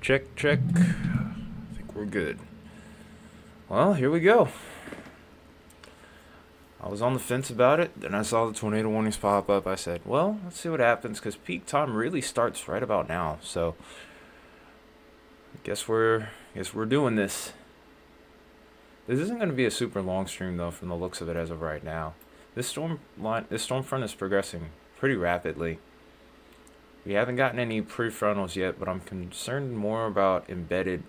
Check, check. I think we're good. Well, here we go. I was on the fence about it, then I saw the tornado warnings pop up. I said, well, let's see what happens, because peak time really starts right about now. So, guess we're doing this. This isn't going to be a super long stream, though, from the looks of it as of right now. This storm front is progressing pretty rapidly. We haven't gotten any prefrontals yet, but I'm concerned more about embedded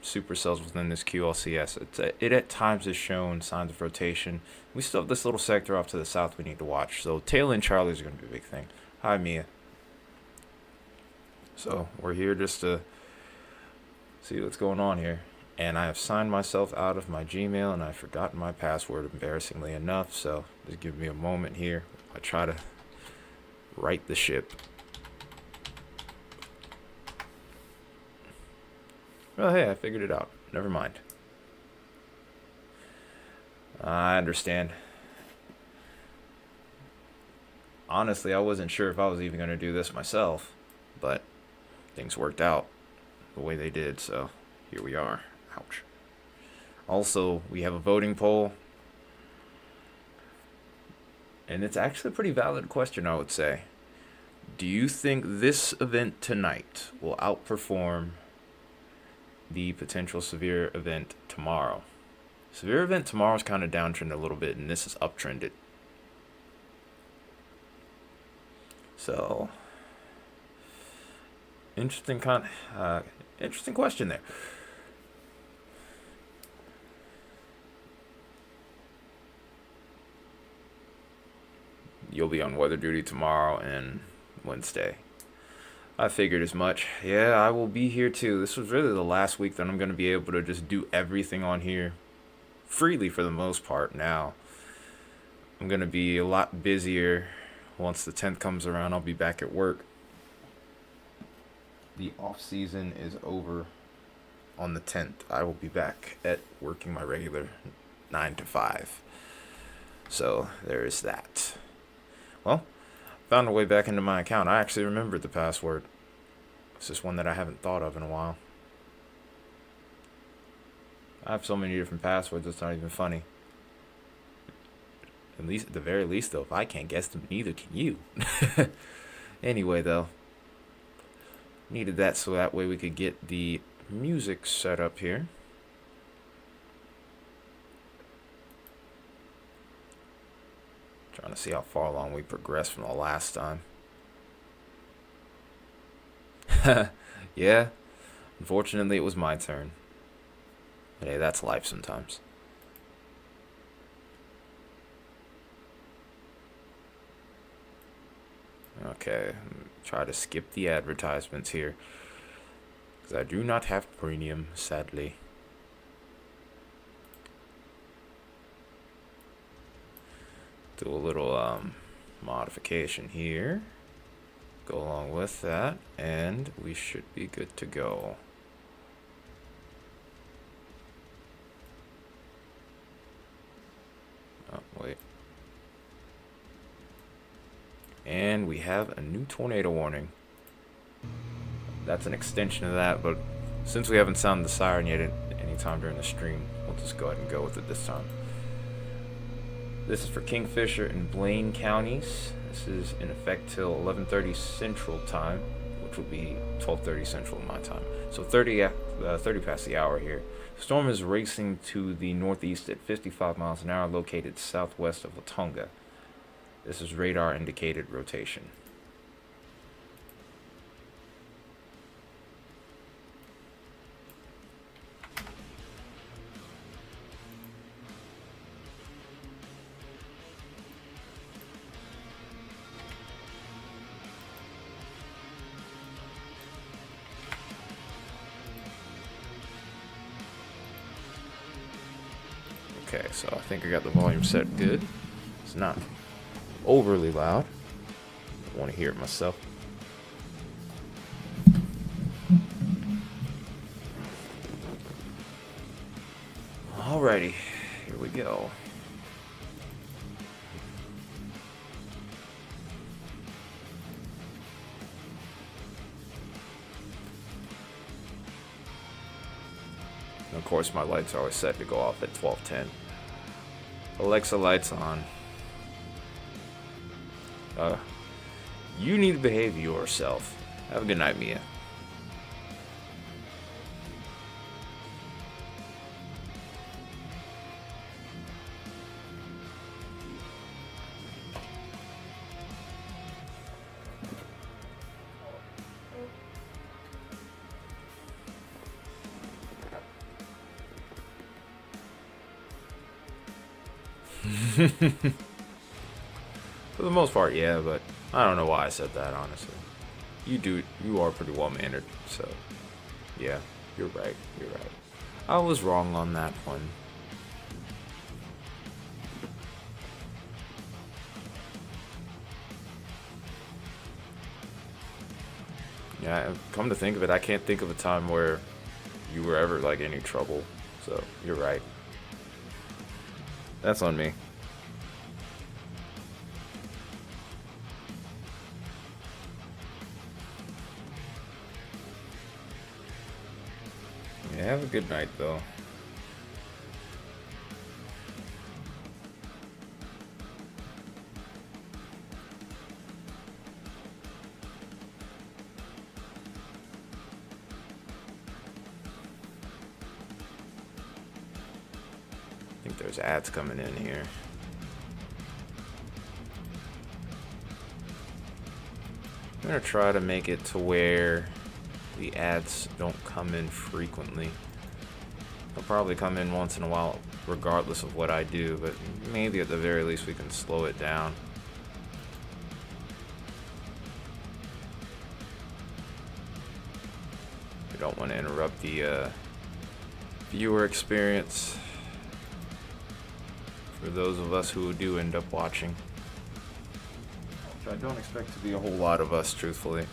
supercells within this QLCS. It at times has shown signs of rotation. We still have this little sector off to the south we need to watch. So tail end Charlie's going to be a big thing. Hi, Mia. So we're here just to see what's going on here. And I have signed myself out of my Gmail, and I've forgotten my password, embarrassingly enough. So just give me a moment here. I try to right the ship. Oh, hey, I figured it out. Never mind. I understand. Honestly, I wasn't sure if I was even going to do this myself, but things worked out the way they did, so here we are. Ouch. Also, we have a voting poll, and it's actually a pretty valid question, I would say. Do you think this event tonight will outperform the potential severe event tomorrow? Severe event tomorrow is kind of downtrended a little bit, and this is uptrended. So, interesting question there. You'll be on weather duty tomorrow and Wednesday. I figured as much. Yeah, I will be here too. This was really the last week that I'm going to be able to just do everything on here freely for the most part now. I'm going to be a lot busier once the 10th comes around. I'll be back at work. The off season is over on the 10th. I will be back at working my regular 9 to 5. So there is that. Well, found a way back into my account. I actually remembered the password. It's just one that I haven't thought of in a while. I have so many different passwords, it's not even funny. At the very least, though, if I can't guess them, neither can you. Anyway, though, needed that so that way we could get the music set up here. Trying to see how far along we progressed from the last time. Yeah, unfortunately it was my turn. But hey, that's life sometimes. Okay, try to skip the advertisements here, because I do not have premium, sadly. Do a little modification here. Go along with that, and we should be good to go. Oh, wait. And we have a new tornado warning. That's an extension of that, but since we haven't sounded the siren yet at any time during the stream, we'll just go ahead and go with it this time. This is for Kingfisher and Blaine counties. This is in effect till 11:30 Central Time, which will be 12:30 Central my time. So 30 past the hour here. The storm is racing to the northeast at 55 miles an hour, located southwest of Latonga. This is radar indicated rotation. Okay, so I think I got the volume set good. It's not overly loud. I want to hear it myself. Alrighty, here we go. Of course, my lights are always set to go off at 12:10. Alexa, lights on. You need to behave yourself. Have a good night, Mia. For the most part, yeah, but I don't know why I said that, honestly. You are pretty well mannered, so yeah, you're right. I was wrong on that one. Yeah, come to think of it, I can't think of a time where you were ever like any trouble, so you're right. That's on me. Yeah, have a good night, though. I think there's ads coming in here. I'm gonna try to make it to where the ads don't come in frequently. They'll probably come in once in a while, regardless of what I do, but maybe at the very least we can slow it down. We don't want to interrupt the viewer experience for those of us who do end up watching. Which I don't expect to be a whole lot of us, truthfully.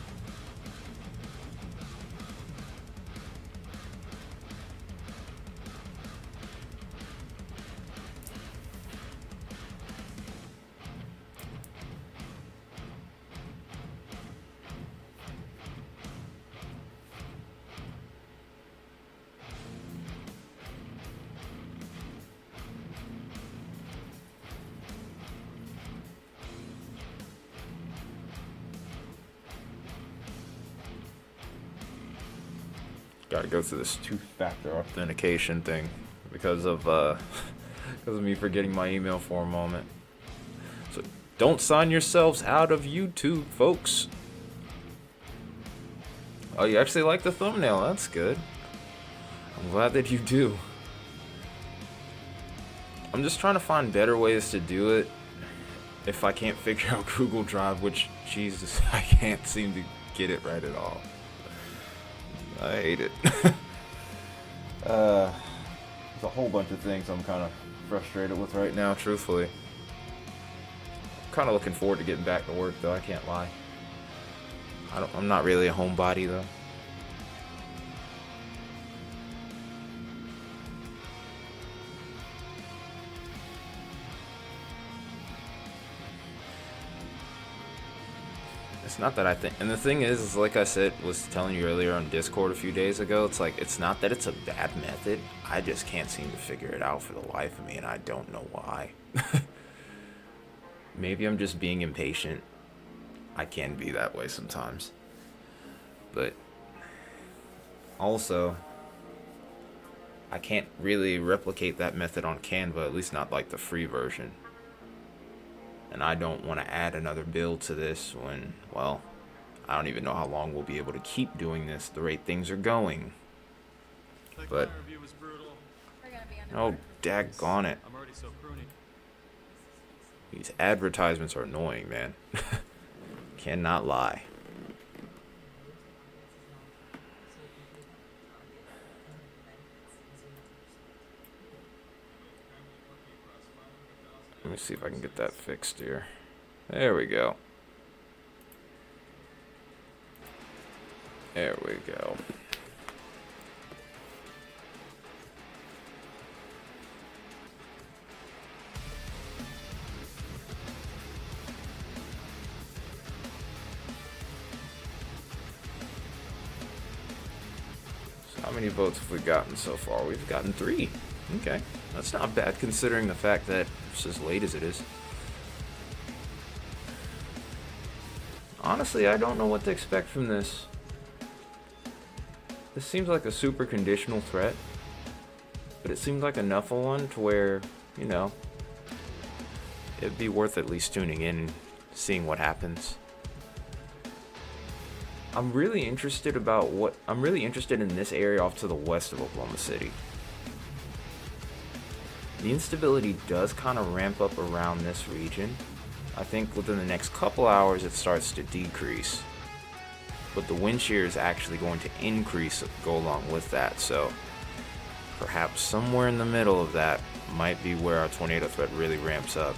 Gotta go through this two-factor authentication thing because of me forgetting my email for a moment. So don't sign yourselves out of YouTube, folks. Oh, you actually like the thumbnail? That's good. I'm glad that you do. I'm just trying to find better ways to do it if I can't figure out Google Drive, which, Jesus, I can't seem to get it right at all. I hate it. There's a whole bunch of things I'm kind of frustrated with right now, truthfully. I'm kind of looking forward to getting back to work, though, I can't lie. I'm not really a homebody, though. It's not that I think, and the thing is like I said, was telling you earlier on Discord a few days ago, it's like, it's not that it's a bad method, I just can't seem to figure it out for the life of me, and I don't know why. Maybe I'm just being impatient. I can be that way sometimes. But also, I can't really replicate that method on Canva, at least not like the free version. And I don't want to add another build to this when, well, I don't even know how long we'll be able to keep doing this the rate things are going. But, oh, daggone it. These advertisements are annoying, man. Cannot lie. Let me see if I can get that fixed here. There we go. There we go. So many votes have we gotten so far? We've gotten 3. Okay, that's not bad considering the fact that it's as late as it is. Honestly, I don't know what to expect from this. This seems like a super conditional threat, but it seems like enough of one to where, you know, it'd be worth at least tuning in and seeing what happens. I'm really interested in this area off to the west of Oklahoma City. The instability does kind of ramp up around this region. I think within the next couple hours it starts to decrease. But the wind shear is actually going to increase, go along with that. So perhaps somewhere in the middle of that might be where our tornado threat really ramps up.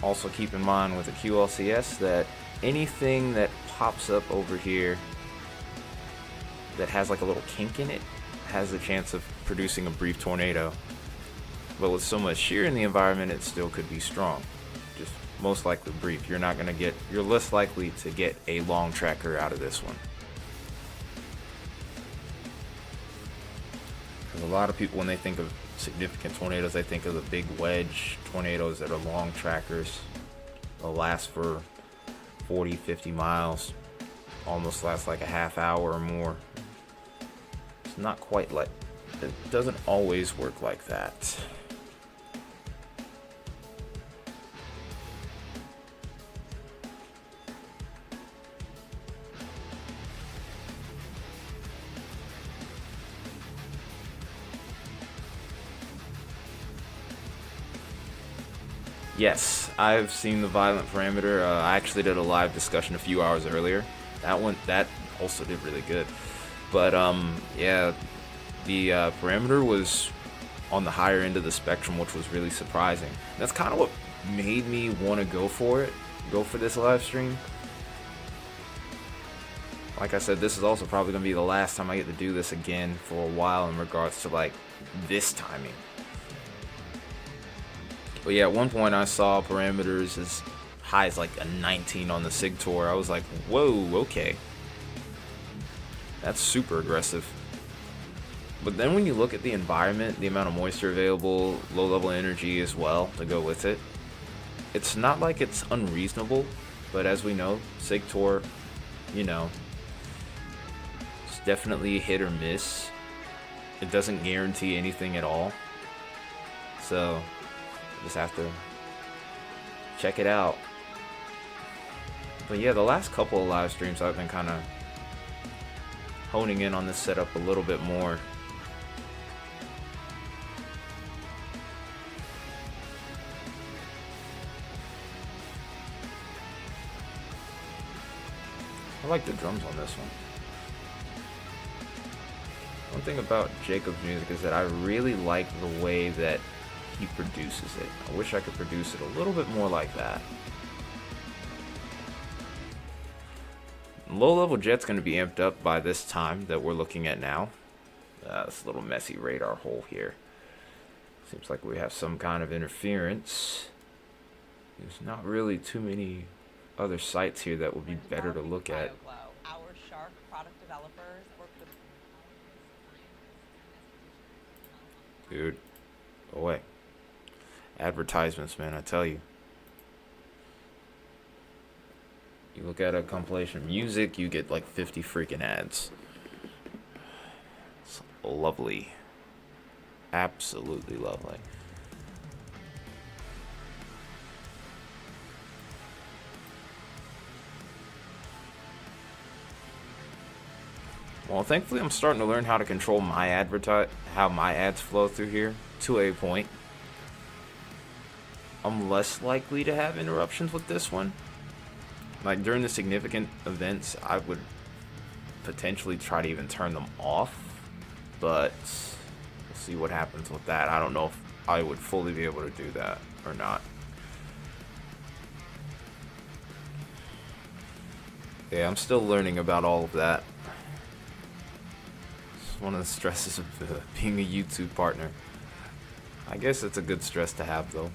Also keep in mind with the QLCS that anything that pops up over here that has like a little kink in it has a chance of producing a brief tornado. But with so much shear in the environment, it still could be strong. Just most likely brief. You're less likely to get a long tracker out of this one. Because a lot of people, when they think of significant tornadoes, they think of the big wedge tornadoes that are long trackers. They'll last for 40, 50 miles. Almost last like a half hour or more. It's not quite like, it doesn't always work like that. Yes, I've seen the violent parameter. I actually did a live discussion a few hours earlier. That also did really good. But yeah, the parameter was on the higher end of the spectrum, which was really surprising. That's kind of what made me want to go for this live stream. Like I said, this is also probably going to be the last time I get to do this again for a while in regards to like this timing. But yeah, at one point I saw parameters as high as like a 19 on the SIG-TOR. I was like, whoa, okay. That's super aggressive. But then when you look at the environment, the amount of moisture available, low level energy as well to go with it, it's not like it's unreasonable. But as we know, SIG-TOR, you know, it's definitely hit or miss. It doesn't guarantee anything at all. So just have to check it out. But yeah, the last couple of live streams I've been kind of honing in on this setup a little bit more. I like the drums on this one. One thing about Jacob's music is that I really like the way that he produces it. I wish I could produce it a little bit more like that. Low-level jet's going to be amped up by this time that we're looking at now. This little messy radar hole here. Seems like we have some kind of interference. There's not really too many other sites here that would be better to look at. Our Shark product developers work with... Dude, go away. Advertisements, man, I tell you. You look at a compilation of music, you get like 50 freaking ads. It's lovely. Absolutely lovely. Well, thankfully I'm starting to learn how to control my how my ads flow through here to a point. I'm less likely to have interruptions with this one. Like during the significant events, I would potentially try to even turn them off, but we'll see what happens with that. I don't know if I would fully be able to do that or not. Yeah, I'm still learning about all of that. It's one of the stresses of being a YouTube partner. I guess it's a good stress to have, though.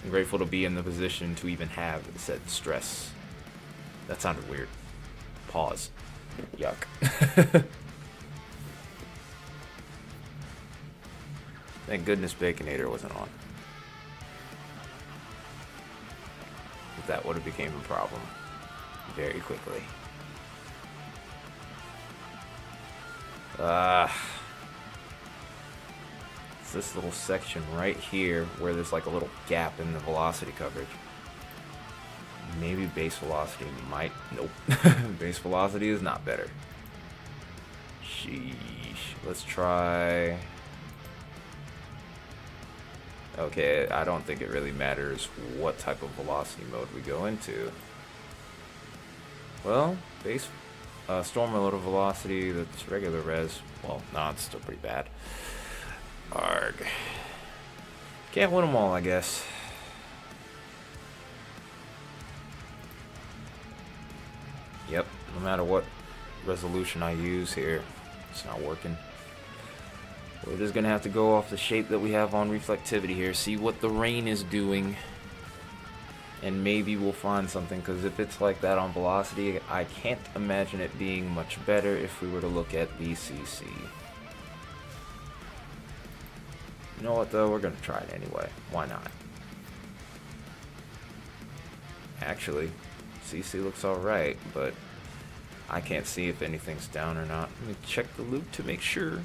I'm grateful to be in the position to even have said stress. That sounded weird. Pause. Yuck. Thank goodness Baconator wasn't on. That would have became a problem very quickly. It's this little section right here where there's like a little gap in the velocity coverage. Maybe base velocity might... Nope. Base velocity is not better. Sheesh. Let's try... Okay, I don't think it really matters what type of velocity mode we go into. Well, base storm relative velocity, that's regular res. Well, nah, it's still pretty bad. Arg. Can't win them all, I guess. Yep, no matter what resolution I use here, it's not working. We're just gonna have to go off the shape that we have on reflectivity here, see what the rain is doing, and maybe we'll find something, because if it's like that on velocity, I can't imagine it being much better if we were to look at VCC. You know what though, we're gonna try it anyway, why not? Actually, CC looks alright, but I can't see if anything's down or not. Let me check the loop to make sure.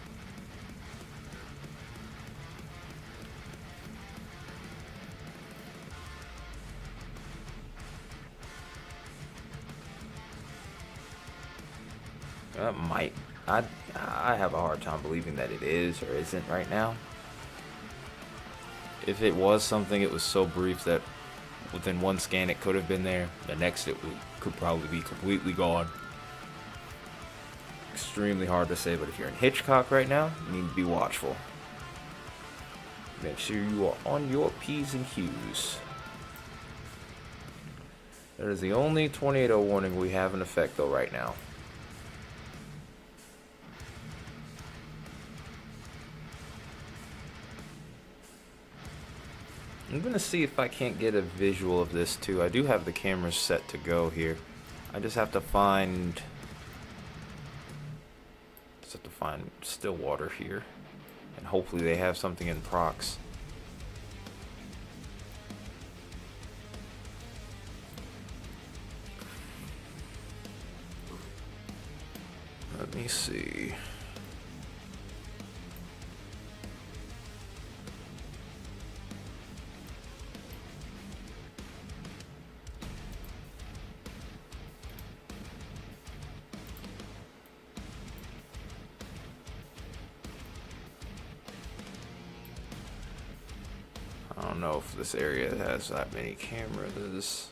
I have a hard time believing that it is or isn't right now. If it was something, it was so brief that within one scan it could have been there. The next it could probably be completely gone. Extremely hard to say, but if you're in Hitchcock right now, you need to be watchful. Make sure you are on your P's and Q's. That is the only tornado warning we have in effect though right now. I'm gonna see if I can't get a visual of this too. I do have the cameras set to go here. I just have to find Stillwater here, and hopefully they have something in prox. Let me see. I don't know if this area has that many cameras.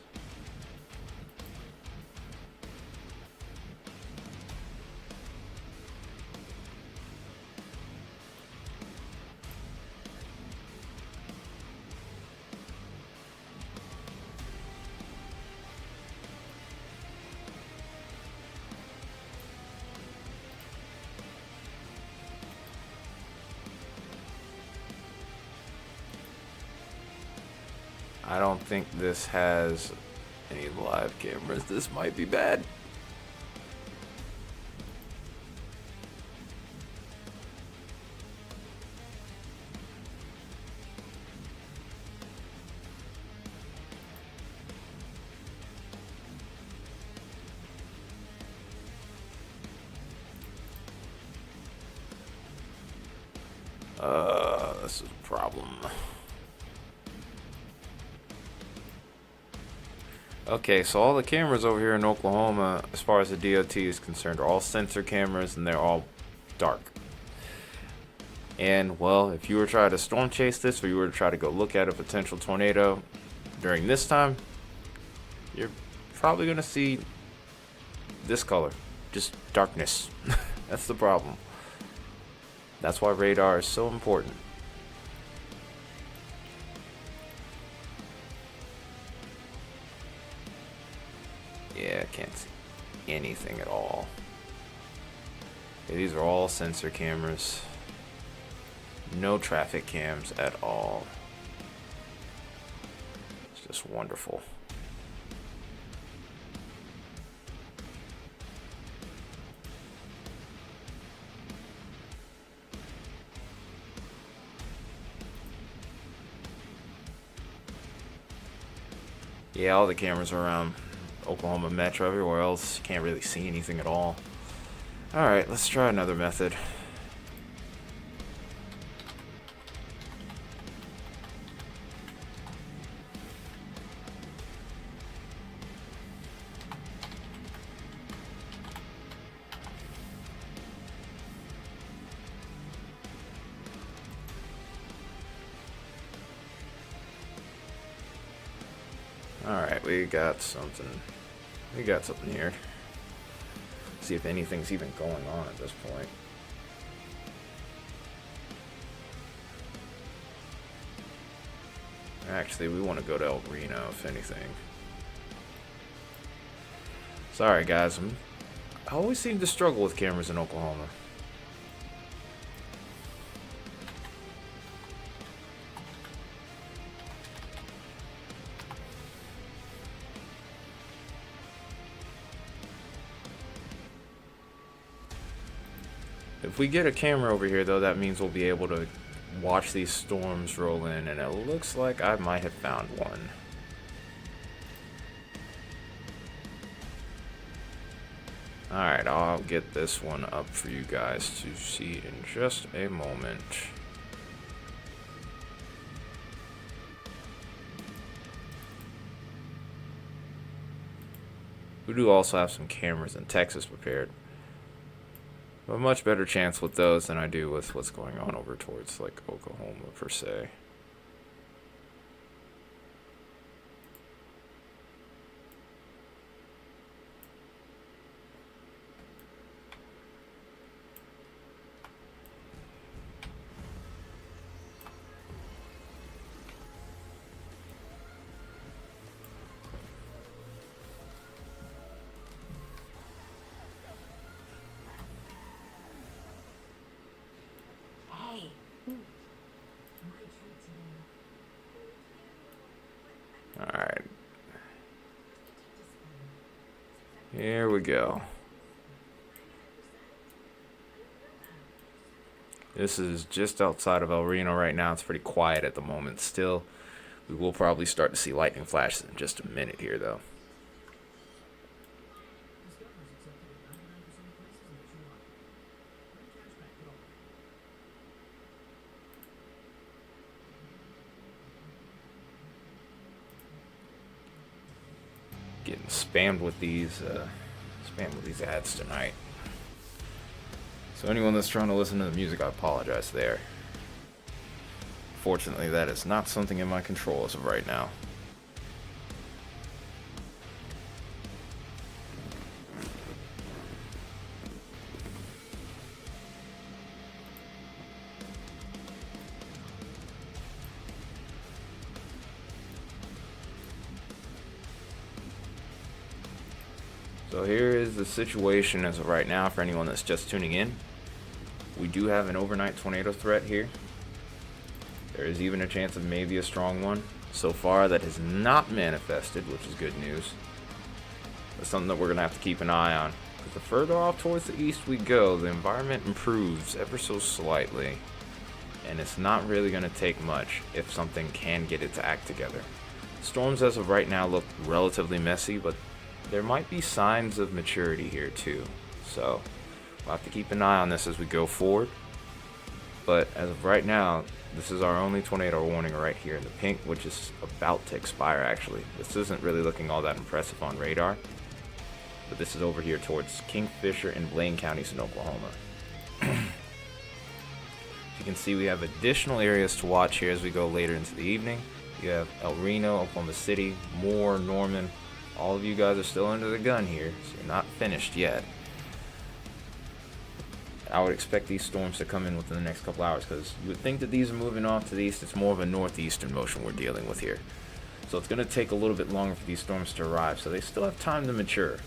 I don't think this has any live cameras. This might be bad. This is a problem. Okay, so all the cameras over here in Oklahoma, as far as the DOT is concerned, are all sensor cameras, and they're all dark. And, well, if you were to try to storm chase this, or you were to try to go look at a potential tornado during this time, you're probably going to see this color. Just darkness. That's the problem. That's why radar is so important. Yeah, I can't see anything at all. Okay, these are all sensor cameras. No traffic cams at all. It's just wonderful. Yeah, all the cameras are around Oklahoma Metro. Everywhere else, you can't really see anything at all. Alright, let's try another method. Alright, we got something. We got something here. See if anything's even going on at this point. Actually, we want to go to El Reno, if anything. Sorry, guys. I always seem to struggle with cameras in Oklahoma. If we get a camera over here, though, that means we'll be able to watch these storms roll in, and it looks like I might have found one. Alright, I'll get this one up for you guys to see in just a moment. We do also have some cameras in Texas prepared. A much better chance with those than I do with what's going on over towards like Oklahoma per se. Hey, Alright. Here we go. This is just outside of El Reno right now. It's pretty quiet at the moment still. We will probably start to see lightning flashes in just a minute here, though. Getting spammed with these ads tonight. So anyone that's trying to listen to the music, I apologize there. Fortunately, that is not something in my control as of right now. So here is the situation as of right now for anyone that's just tuning in. We do have an overnight tornado threat here. There is even a chance of maybe a strong one. So far, that has not manifested, which is good news. That's something that we're going to have to keep an eye on. Because the further off towards the east we go, the environment improves ever so slightly. And it's not really going to take much if something can get it to act together. Storms as of right now look relatively messy, but there might be signs of maturity here too. So we'll have to keep an eye on this as we go forward. But as of right now, this is our only tornado warning right here in the pink, which is about to expire actually. This isn't really looking all that impressive on radar. But this is over here towards Kingfisher and Blaine counties in Oklahoma. You can see we have additional areas to watch here as we go later into the evening. You have El Reno, Oklahoma City, Moore, Norman. All of you guys are still under the gun here, so you're not finished yet. I would expect these storms to come in within the next couple hours because you would think that these are moving off to the east. It's more of a northeastern motion we're dealing with here. So it's going to take a little bit longer for these storms to arrive, so they still have time to mature.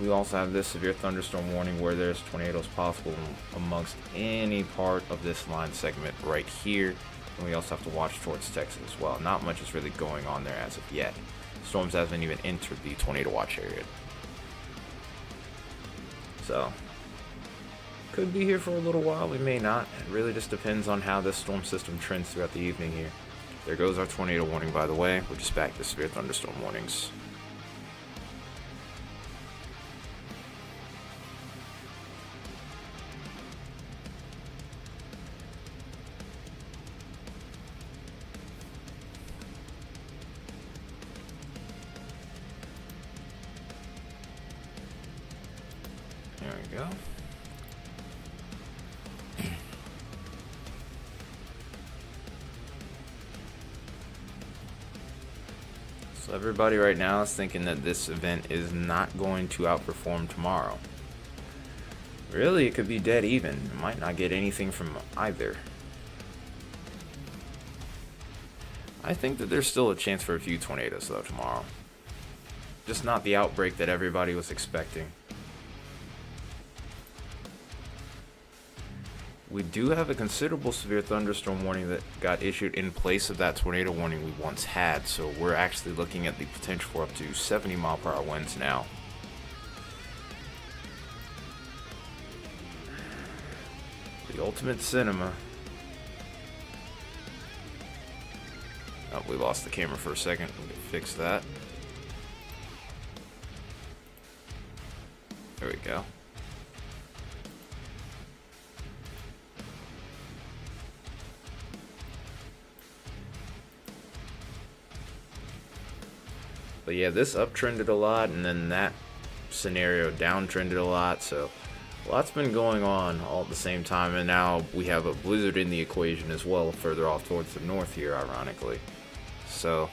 We also have this severe thunderstorm warning where there's tornadoes possible amongst any part of this line segment right here. And we also have to watch towards Texas as well. Not much is really going on there as of yet. Storms haven't even entered the tornado watch area. So, could be here for a little while, we may not. It really just depends on how this storm system trends throughout the evening here. There goes our tornado warning, by the way. We're just back to severe thunderstorm warnings. There we go. So everybody right now is thinking that this event is not going to outperform tomorrow. Really, it could be dead even. It might not get anything from either. I think that there's still a chance for a few tornadoes though tomorrow. Just not the outbreak that everybody was expecting. We do have a considerable severe thunderstorm warning that got issued in place of that tornado warning we once had, so we're actually looking at the potential for up to 70-mile-per-hour winds now. The ultimate cinema. Oh, we lost the camera for a second. We can fix that. There we go. But yeah, this uptrended a lot, and then that scenario downtrended a lot, so lots been going on all at the same time, and now we have a blizzard in the equation as well, further off towards the north here, ironically. So,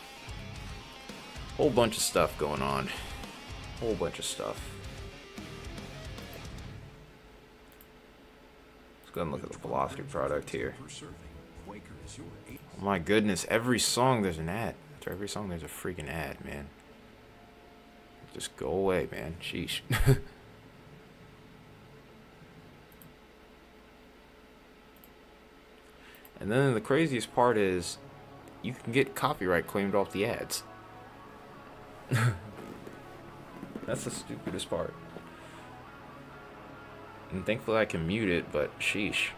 whole bunch of stuff going on. Whole bunch of stuff. Let's go and look at the velocity product here. Oh my goodness, every song there's an ad. After every song there's a freaking ad, man. Just go away, man. Sheesh. And then the craziest part is you can get copyright claimed off the ads. That's the stupidest part. And thankfully I can mute it, but sheesh.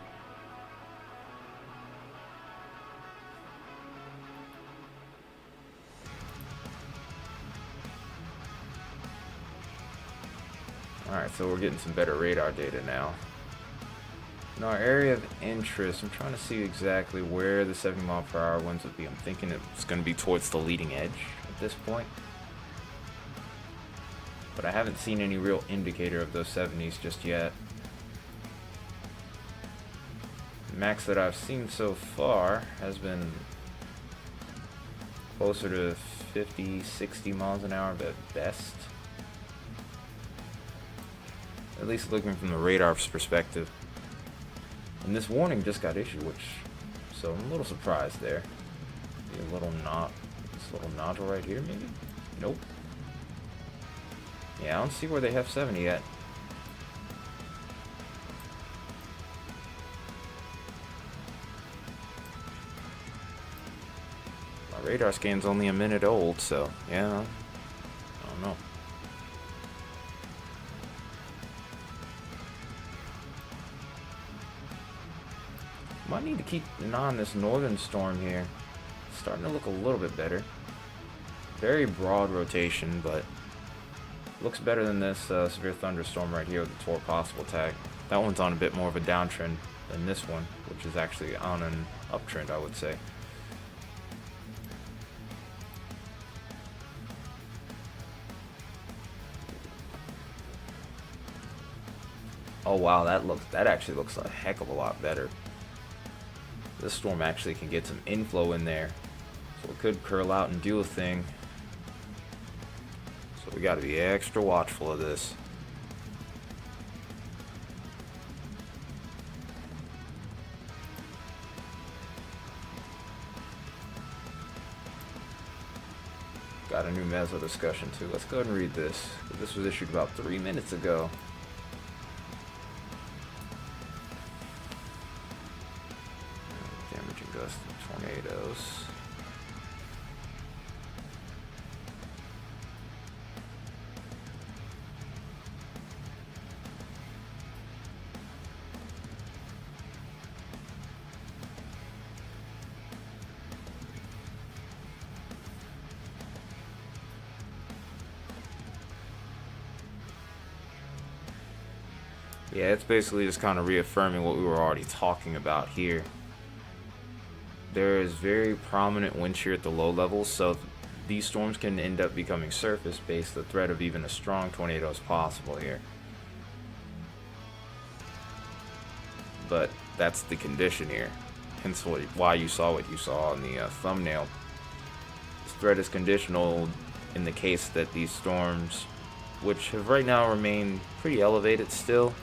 Alright, so we're getting some better radar data now. In our area of interest, I'm trying to see exactly where the 70-mile-per-hour winds would be. I'm thinking it's going to be towards the leading edge at this point. But I haven't seen any real indicator of those 70s just yet. The max that I've seen so far has been closer to 50, 60 miles an hour at best. At least looking from the radar's perspective. And this warning just got issued, so I'm a little surprised there. Be a little this little nodule right here, maybe? Nope. Yeah, I don't see where they have 70 yet. My radar scan's only a minute old, so yeah, I don't know. Might need to keep an eye on this northern storm here. It's starting to look a little bit better. Very broad rotation, but looks better than this severe thunderstorm right here with the Tor possible tag. That one's on a bit more of a downtrend than this one, which is actually on an uptrend, I would say. Oh wow, that actually looks a heck of a lot better. This storm actually can get some inflow in there, so it could curl out and do a thing. So we got to be extra watchful of this. Got a new meso discussion too. Let's go ahead and read this. This was issued about 3 minutes ago. Damaging gusts and tornadoes. Yeah, it's basically just kind of reaffirming what we were already talking about here. There is very prominent wind shear at the low levels, so these storms can end up becoming surface-based. The threat of even a strong tornado is possible here. But that's the condition here. Hence why you saw what you saw in the thumbnail. This threat is conditional in the case that these storms, which have right now remained pretty elevated still,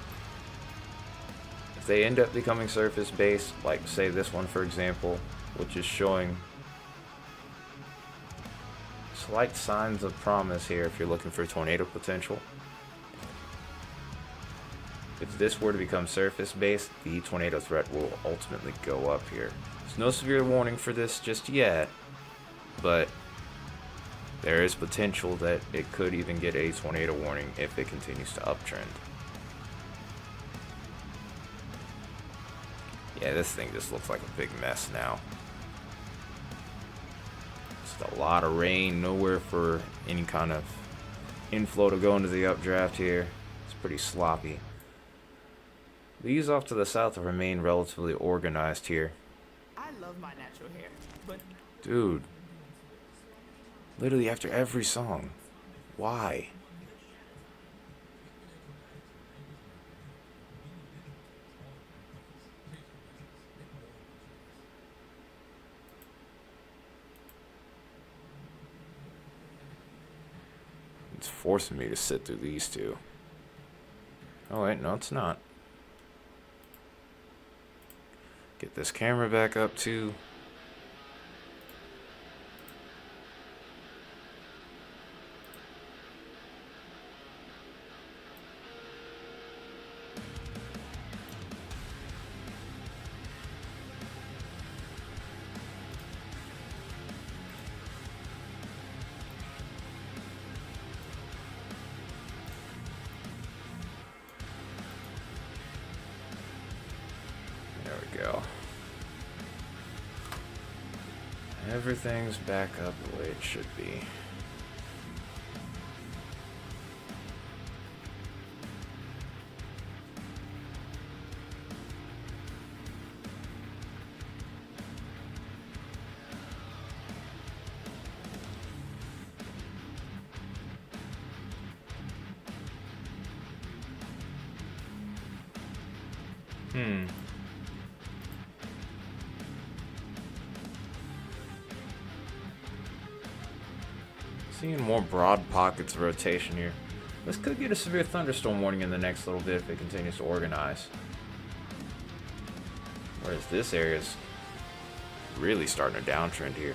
if they end up becoming surface-based, like say this one for example, which is showing slight signs of promise here if you're looking for tornado potential. If this were to become surface-based, the tornado threat will ultimately go up here. There's no severe warning for this just yet, but there is potential that it could even get a tornado warning if it continues to uptrend. Yeah, this thing just looks like a big mess now. Just a lot of rain, nowhere for any kind of inflow to go into the updraft here. It's pretty sloppy. These off to the south have remained relatively organized here. I love my natural hair, but Dude. Literally after every song. Why? It's forcing me to sit through these two. Oh wait, no it's not. Get this camera back up too. There we go. Everything's back up the way it should be. Seeing more broad pockets of rotation here. This could get a severe thunderstorm warning in the next little bit if it continues to organize. Whereas this area is really starting a downtrend here.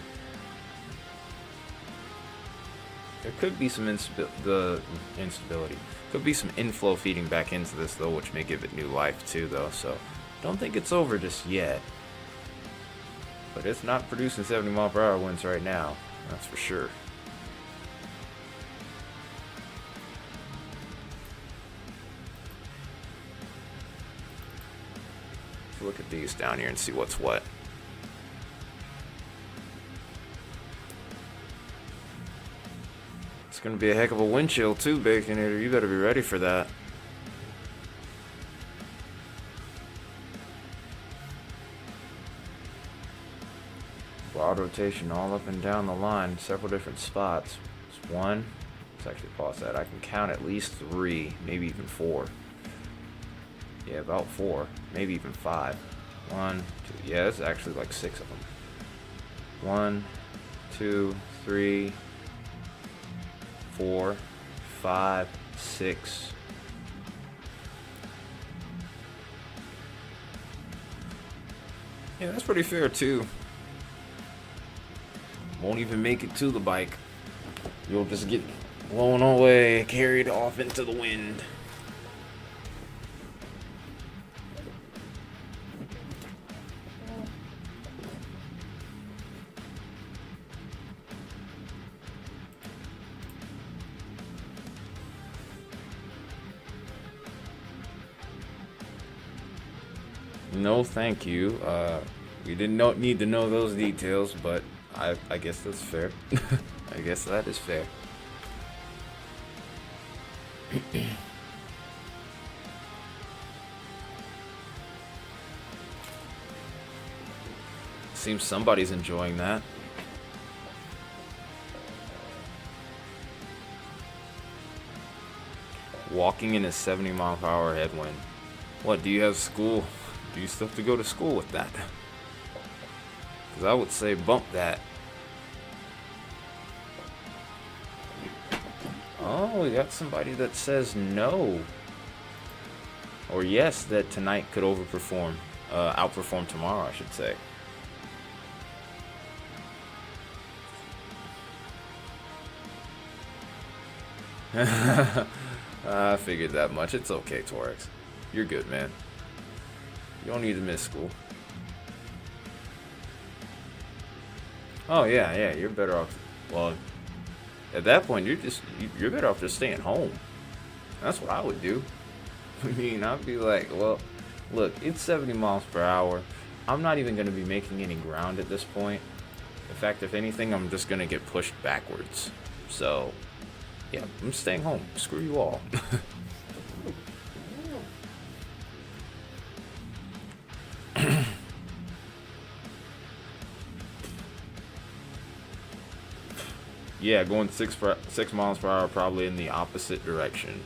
There could be some instability. Could be some inflow feeding back into this though, which may give it new life too though. So don't think it's over just yet. But it's not producing 70-mile-per-hour winds right now. That's for sure. Look at these down here and see what's what. It's gonna be a heck of a wind chill too, Baconator. You better be ready for that. Broad rotation all up and down the line, several different spots. It's one. Let's actually pause that. I can count at least 3, maybe even 4. Yeah, about 4, maybe even 5. 1, 2, yeah, it's actually like 6 of them. 1, 2, 3, 4, 5, 6. Yeah, that's pretty fair too. Won't even make it to the bike. You'll just get blown away, carried off into the wind. No, thank you. We didn't need to know those details, but I guess that's fair. I guess that is fair. Seems somebody's enjoying that. Walking in a 70-mile-per-hour headwind. What, do you have school? Do you still have to go to school with that? Because I would say bump that. Oh, we got somebody that says no. Or yes, that tonight could overperform. Outperform tomorrow, I should say. I figured that much. It's okay, Torex. You're good, man. You don't need to miss school. Oh yeah, you're better off. Well, at that point, you're better off just staying home. That's what I would do. I mean, I'd be like, well, look, it's 70 miles per hour. I'm not even going to be making any ground at this point. In fact, if anything, I'm just going to get pushed backwards. So, yeah, I'm staying home. Screw you all. Yeah, going 6 miles per hour, probably in the opposite direction.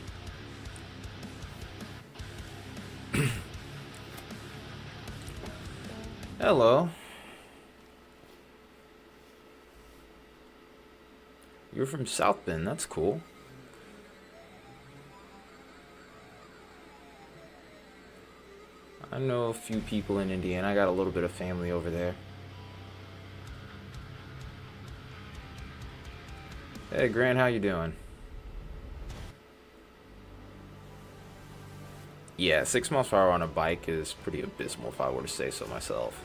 Hello. You're from South Bend. That's cool. I know a few people in Indiana. I got a little bit of family over there. Hey, Grant, how you doing? Yeah, 6 miles per hour on a bike is pretty abysmal, if I were to say so myself.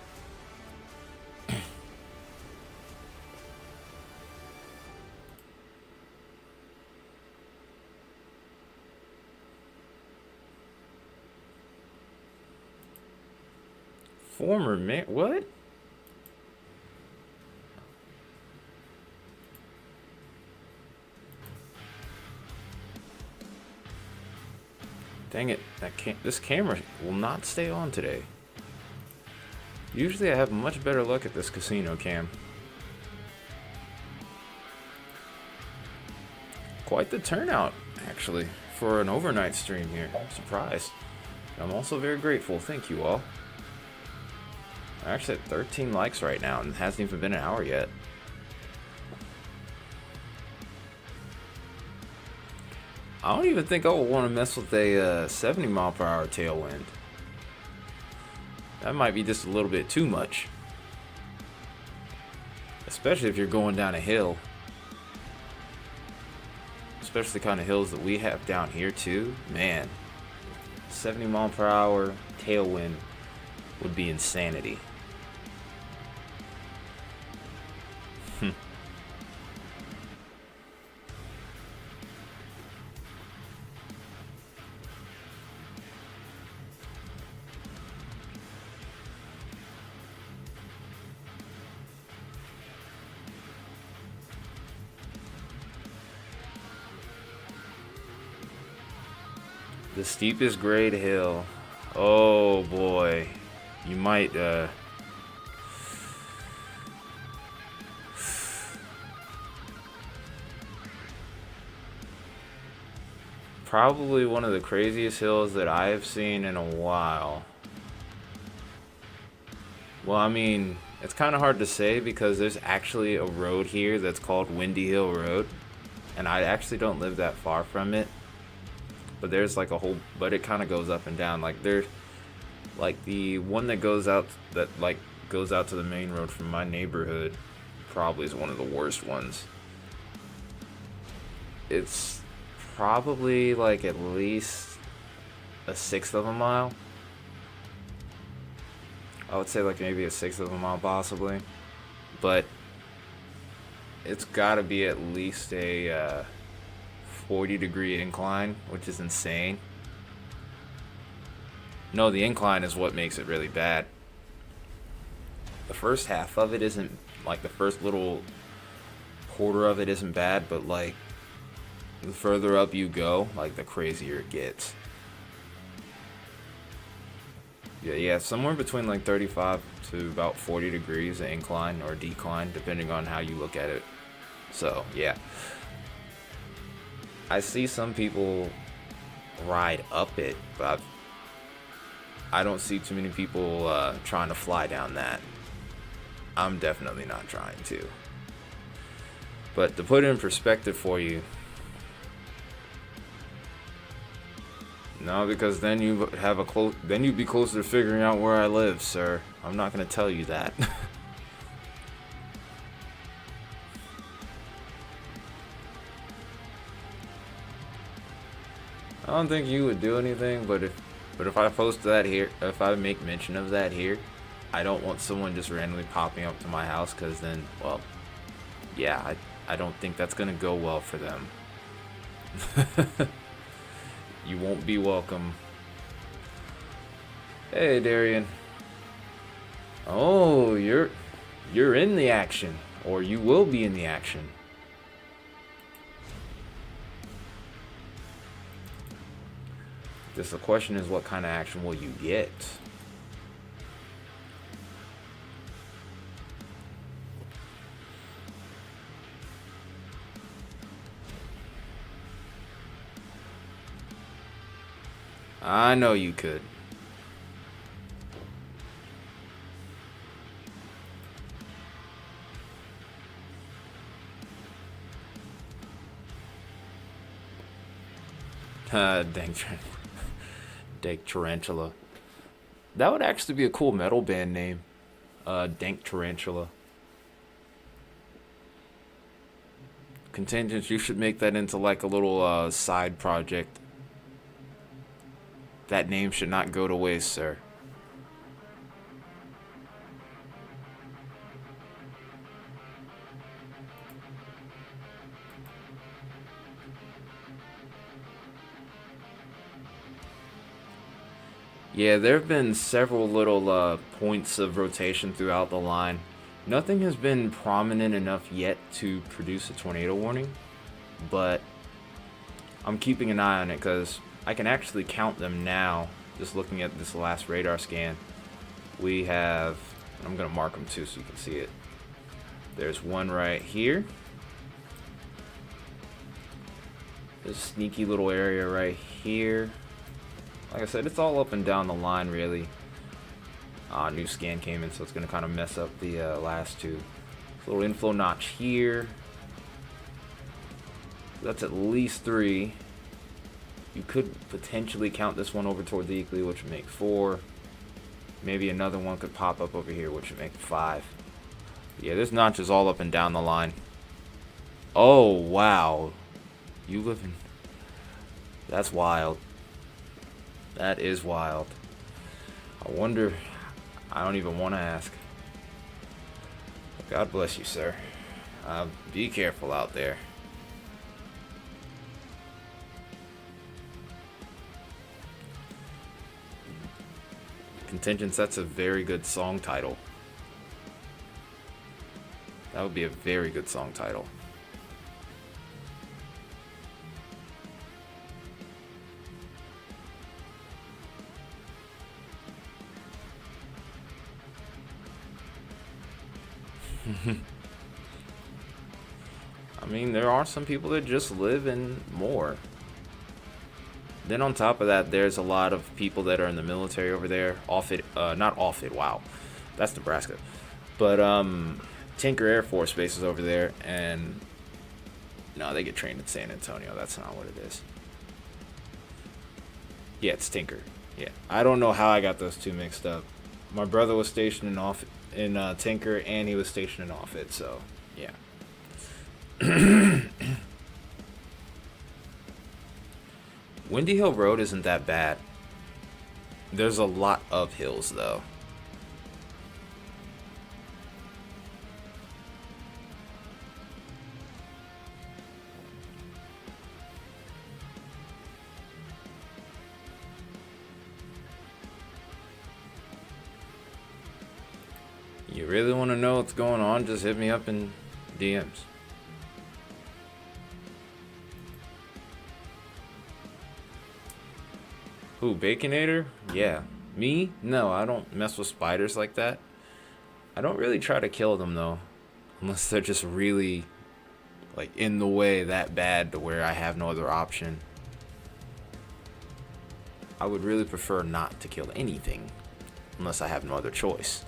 Former man, what? Dang it, this camera will not stay on today. Usually I have much better luck at this casino cam. Quite the turnout, actually, for an overnight stream here. I'm surprised. I'm also very grateful. Thank you all. I actually have 13 likes right now, and it hasn't even been an hour yet. I don't even think I would want to mess with a 70 mile per hour tailwind. That might be just a little bit too much. Especially if you're going down a hill. Especially the kind of hills that we have down here too. Man, 70 mile per hour tailwind would be insanity. The steepest grade hill. Oh boy. You might probably one of the craziest hills that I have seen in a while. Well, I mean, it's kind of hard to say because there's actually a road here that's called Windy Hill Road, and I actually don't live that far from it. But there's like a whole, but it kind of goes up and down. Like there's like the one that goes out to the main road from my neighborhood probably is one of the worst ones. It's probably like at least a sixth of a mile. I would say like maybe a sixth of a mile possibly, but it's got to be at least a 40-degree incline, which is insane. No, the incline is what makes it really bad. The first half of it isn't, like the first little quarter of it isn't bad, but like the further up you go, like the crazier it gets. Yeah, somewhere between like 35 to about 40 degrees incline or decline, depending on how you look at it. So, yeah. I see some people ride up it, but I don't see too many people trying to fly down that. I'm definitely not trying to. But to put it in perspective for you, no, because then you have then you'd be closer to figuring out where I live, sir. I'm not gonna tell you that. I don't think you would do anything, but if I post that here, if I make mention of that here, I don't want someone just randomly popping up to my house, because then, well, yeah, I don't think that's gonna go well for them. You won't be welcome. Hey, Darian. Oh, you're in the action, or you will be in the action. Just the question is, what kind of action will you get? I know you could. Dang, Dank Tarantula. That would actually be a cool metal band name. Dank Tarantula. Contingents, you should make that into like a little side project. That name should not go to waste, sir. Yeah, there have been several little points of rotation throughout the line. Nothing has been prominent enough yet to produce a tornado warning, but I'm keeping an eye on it because I can actually count them now. Just looking at this last radar scan, we have, I'm going to mark them too so you can see it. There's one right here. There's a sneaky little area right here. Like I said, it's all up and down the line, really. New scan came in, so it's going to kind of mess up the last two. Little inflow notch here. That's at least 3. You could potentially count this one over toward the equally, which would make 4. Maybe another one could pop up over here, which would make 5. Yeah, this notch is all up and down the line. Oh, wow. You live in... That's wild. That is wild. I wonder... I don't even want to ask. God bless you, sir. Be careful out there. Contingents, that's a very good song title. That would be a very good song title. I mean, there are some people that just live in more. Then on top of that, there's a lot of people that are in the military over there. Not Offutt, wow. That's Nebraska. But Tinker Air Force Base is over there, and no, they get trained in San Antonio. That's not what it is. Yeah, it's Tinker. Yeah, I don't know how I got those two mixed up. My brother was stationed in Tinker, and he was stationed in Offutt, so yeah. Windy Hill Road isn't that bad. There's a lot of hills, though. You really want to know what's going on? Just hit me up in DMs. Who, Baconator? Yeah. Me? No, I don't mess with spiders like that. I don't really try to kill them though, unless they're just really like in the way that bad to where I have no other option. I would really prefer not to kill anything unless I have no other choice.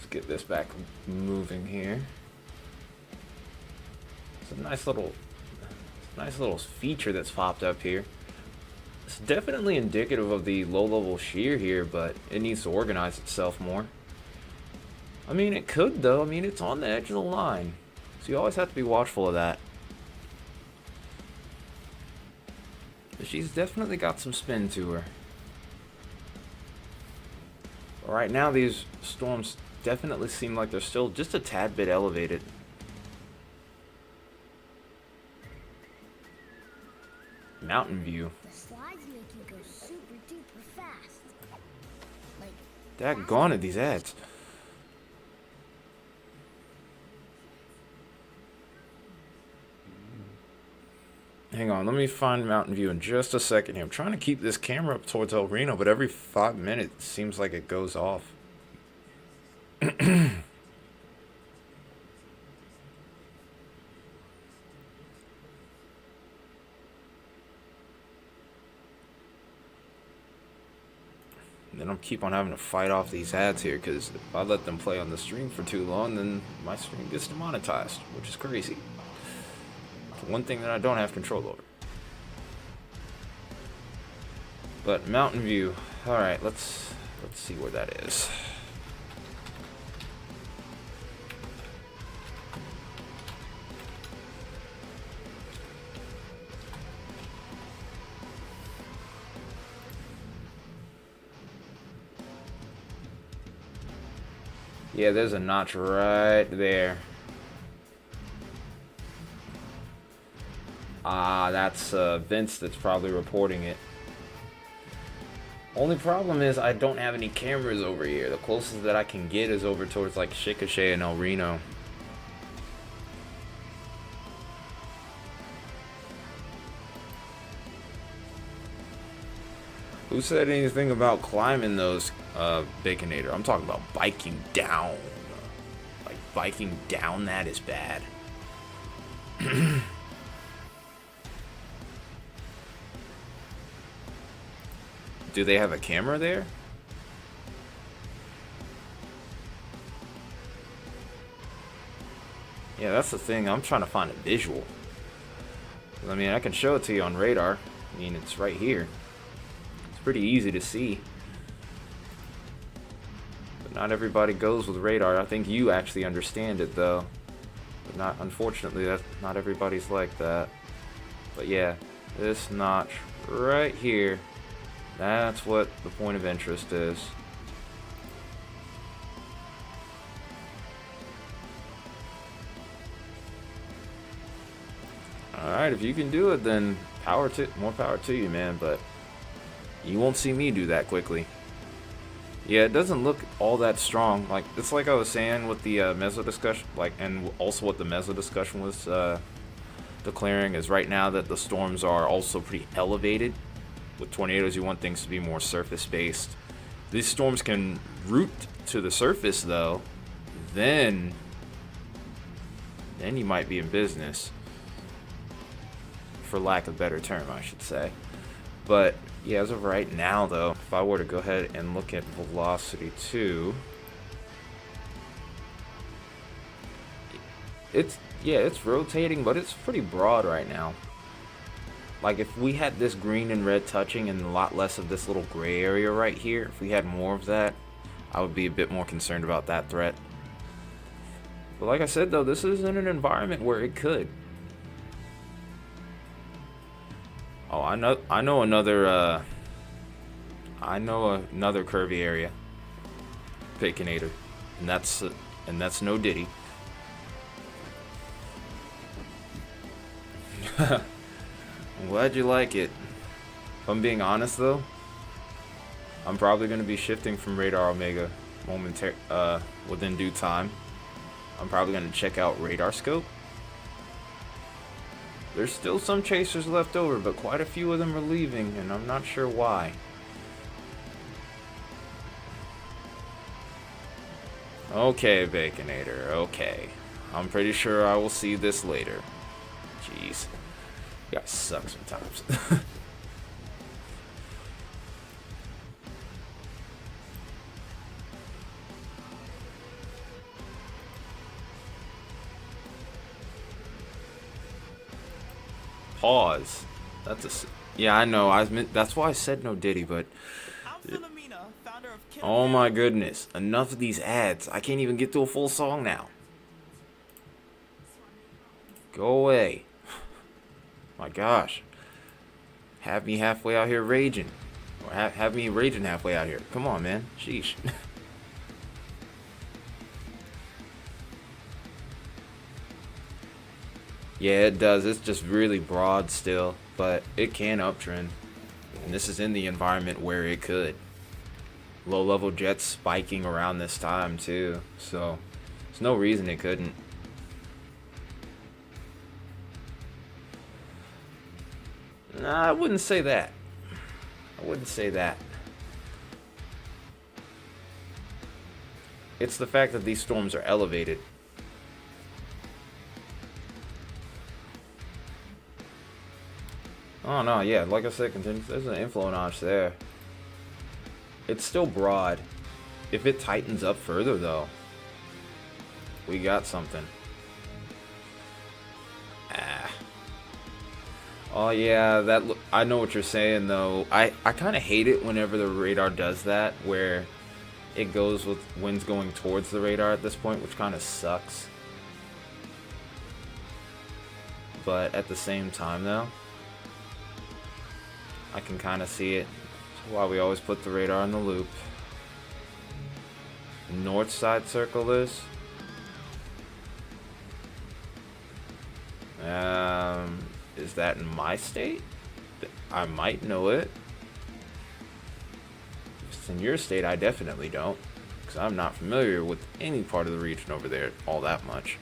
Get this back moving here. It's a nice little feature that's popped up here. It's definitely indicative of the low level shear here, but it needs to organize itself more. I mean, it could though. I mean, it's on the edge of the line, so you always have to be watchful of that. But she's definitely got some spin to her. But right now, these storms definitely seem like they're still just a tad bit elevated. Mountain view. The slides make you go super duper fast. Like, Daggone it, these ads. Hang on, let me find Mountain View in just a second here. I'm trying to keep this camera up towards El Reno, but every 5 minutes it seems like it goes off. Then I'll keep on having to fight off these ads here, because if I let them play on the stream for too long, then my stream gets demonetized, which is crazy. It's one thing that I don't have control over. But Mountain View, all right, let's see where that is. Yeah, there's a notch right there. Ah, that's Vince that's probably reporting it. Only problem is I don't have any cameras over here. The closest that I can get is over towards like Chickasha and El Reno. Who said anything about climbing those, Baconator? I'm talking about biking down. Like, biking down that is bad. Do they have a camera there? Yeah, that's the thing. I'm trying to find a visual. I mean, I can show it to you on radar. I mean, it's right here. Pretty easy to see, but not everybody goes with radar. I think you actually understand it though, but not, unfortunately, that not everybody's like that. But yeah, this notch right here, that's what the point of interest is. Alright, if you can do it, then more power to you, man, but you won't see me do that quickly. Yeah, it doesn't look all that strong. Like, it's like I was saying with the meso discussion, like, and also what the meso discussion was declaring is right now that the storms are also pretty elevated. With tornadoes, you want things to be more surface-based. These storms can root to the surface, though. Then you might be in business. For lack of a better term, I should say. But yeah, as of right now, though, if I were to go ahead and look at velocity too, it's rotating, but it's pretty broad right now. Like, if we had this green and red touching and a lot less of this little gray area right here, if we had more of that, I would be a bit more concerned about that threat. But like I said, though, this is in an environment where it could. Oh, I know another curvy area. Baconator. And that's no Diddy. I'm glad you like it. If I'm being honest though, I'm probably gonna be shifting from Radar Omega within due time. I'm probably gonna check out Radar Scope. There's still some chasers left over, but quite a few of them are leaving, and I'm not sure why. Okay, Baconator, okay. I'm pretty sure I will see this later. Jeez. You guys suck sometimes. Pause. Yeah, I know. That's why I said no Diddy, but oh my goodness. Enough of these ads. I can't even get to a full song now. Go away. My gosh. Have me halfway out here raging. Or have me raging halfway out here. Come on, man. Sheesh. Yeah, it does. It's just really broad still, but it can uptrend. And this is in the environment where it could. Low-level jets spiking around this time, too. So, there's no reason it couldn't. Nah, I wouldn't say that. I wouldn't say that. It's the fact that these storms are elevated. Oh no, yeah, like I said, there's an influence there. It's still broad. If it tightens up further, though, we got something. Oh yeah, I know what you're saying though. I kind of hate it whenever the radar does that, where it goes with winds going towards the radar at this point, which kind of sucks. But at the same time though, I can kind of see it. That's why we always put the radar in the loop. North side circle is. Is that in my state? I might know it. If it's in your state, I definitely don't. Because I'm not familiar with any part of the region over there all that much.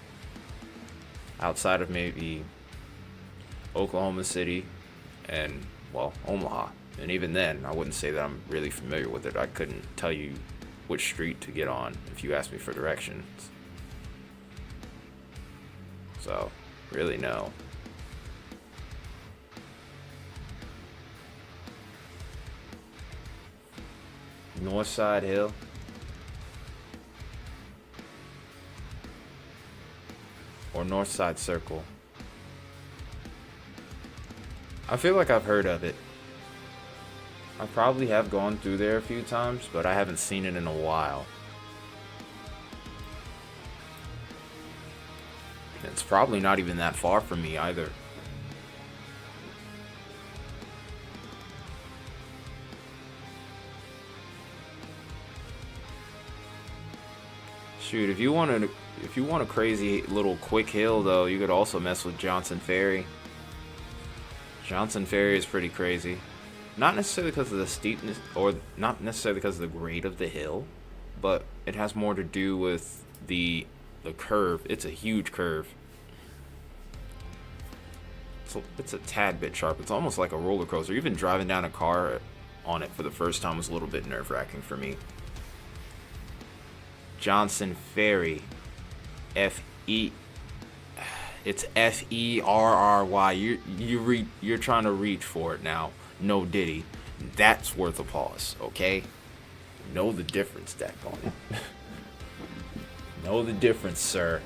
Outside of maybe Oklahoma City and, well, Omaha. And even then, I wouldn't say that I'm really familiar with it. I couldn't tell you which street to get on if you asked me for directions. So, really no. North Side Hill. Or North Side Circle. I feel like I've heard of it. I probably have gone through there a few times, but I haven't seen it in a while. It's probably not even that far from me either. Shoot, if you want a crazy little quick hill though, you could also mess with Johnson Ferry. Johnson Ferry is pretty crazy. Not necessarily because of the steepness, or not necessarily because of the grade of the hill, but it has more to do with the curve. It's a huge curve. So it's a tad bit sharp. It's almost like a roller coaster. Even driving down a car on it for the first time was a little bit nerve-wracking for me. Johnson Ferry. F-E... It's F-E-R-R-Y. You're trying to reach for it now. No Diddy. That's worth a pause, okay? Know the difference, Daggone it. Know the difference, sir.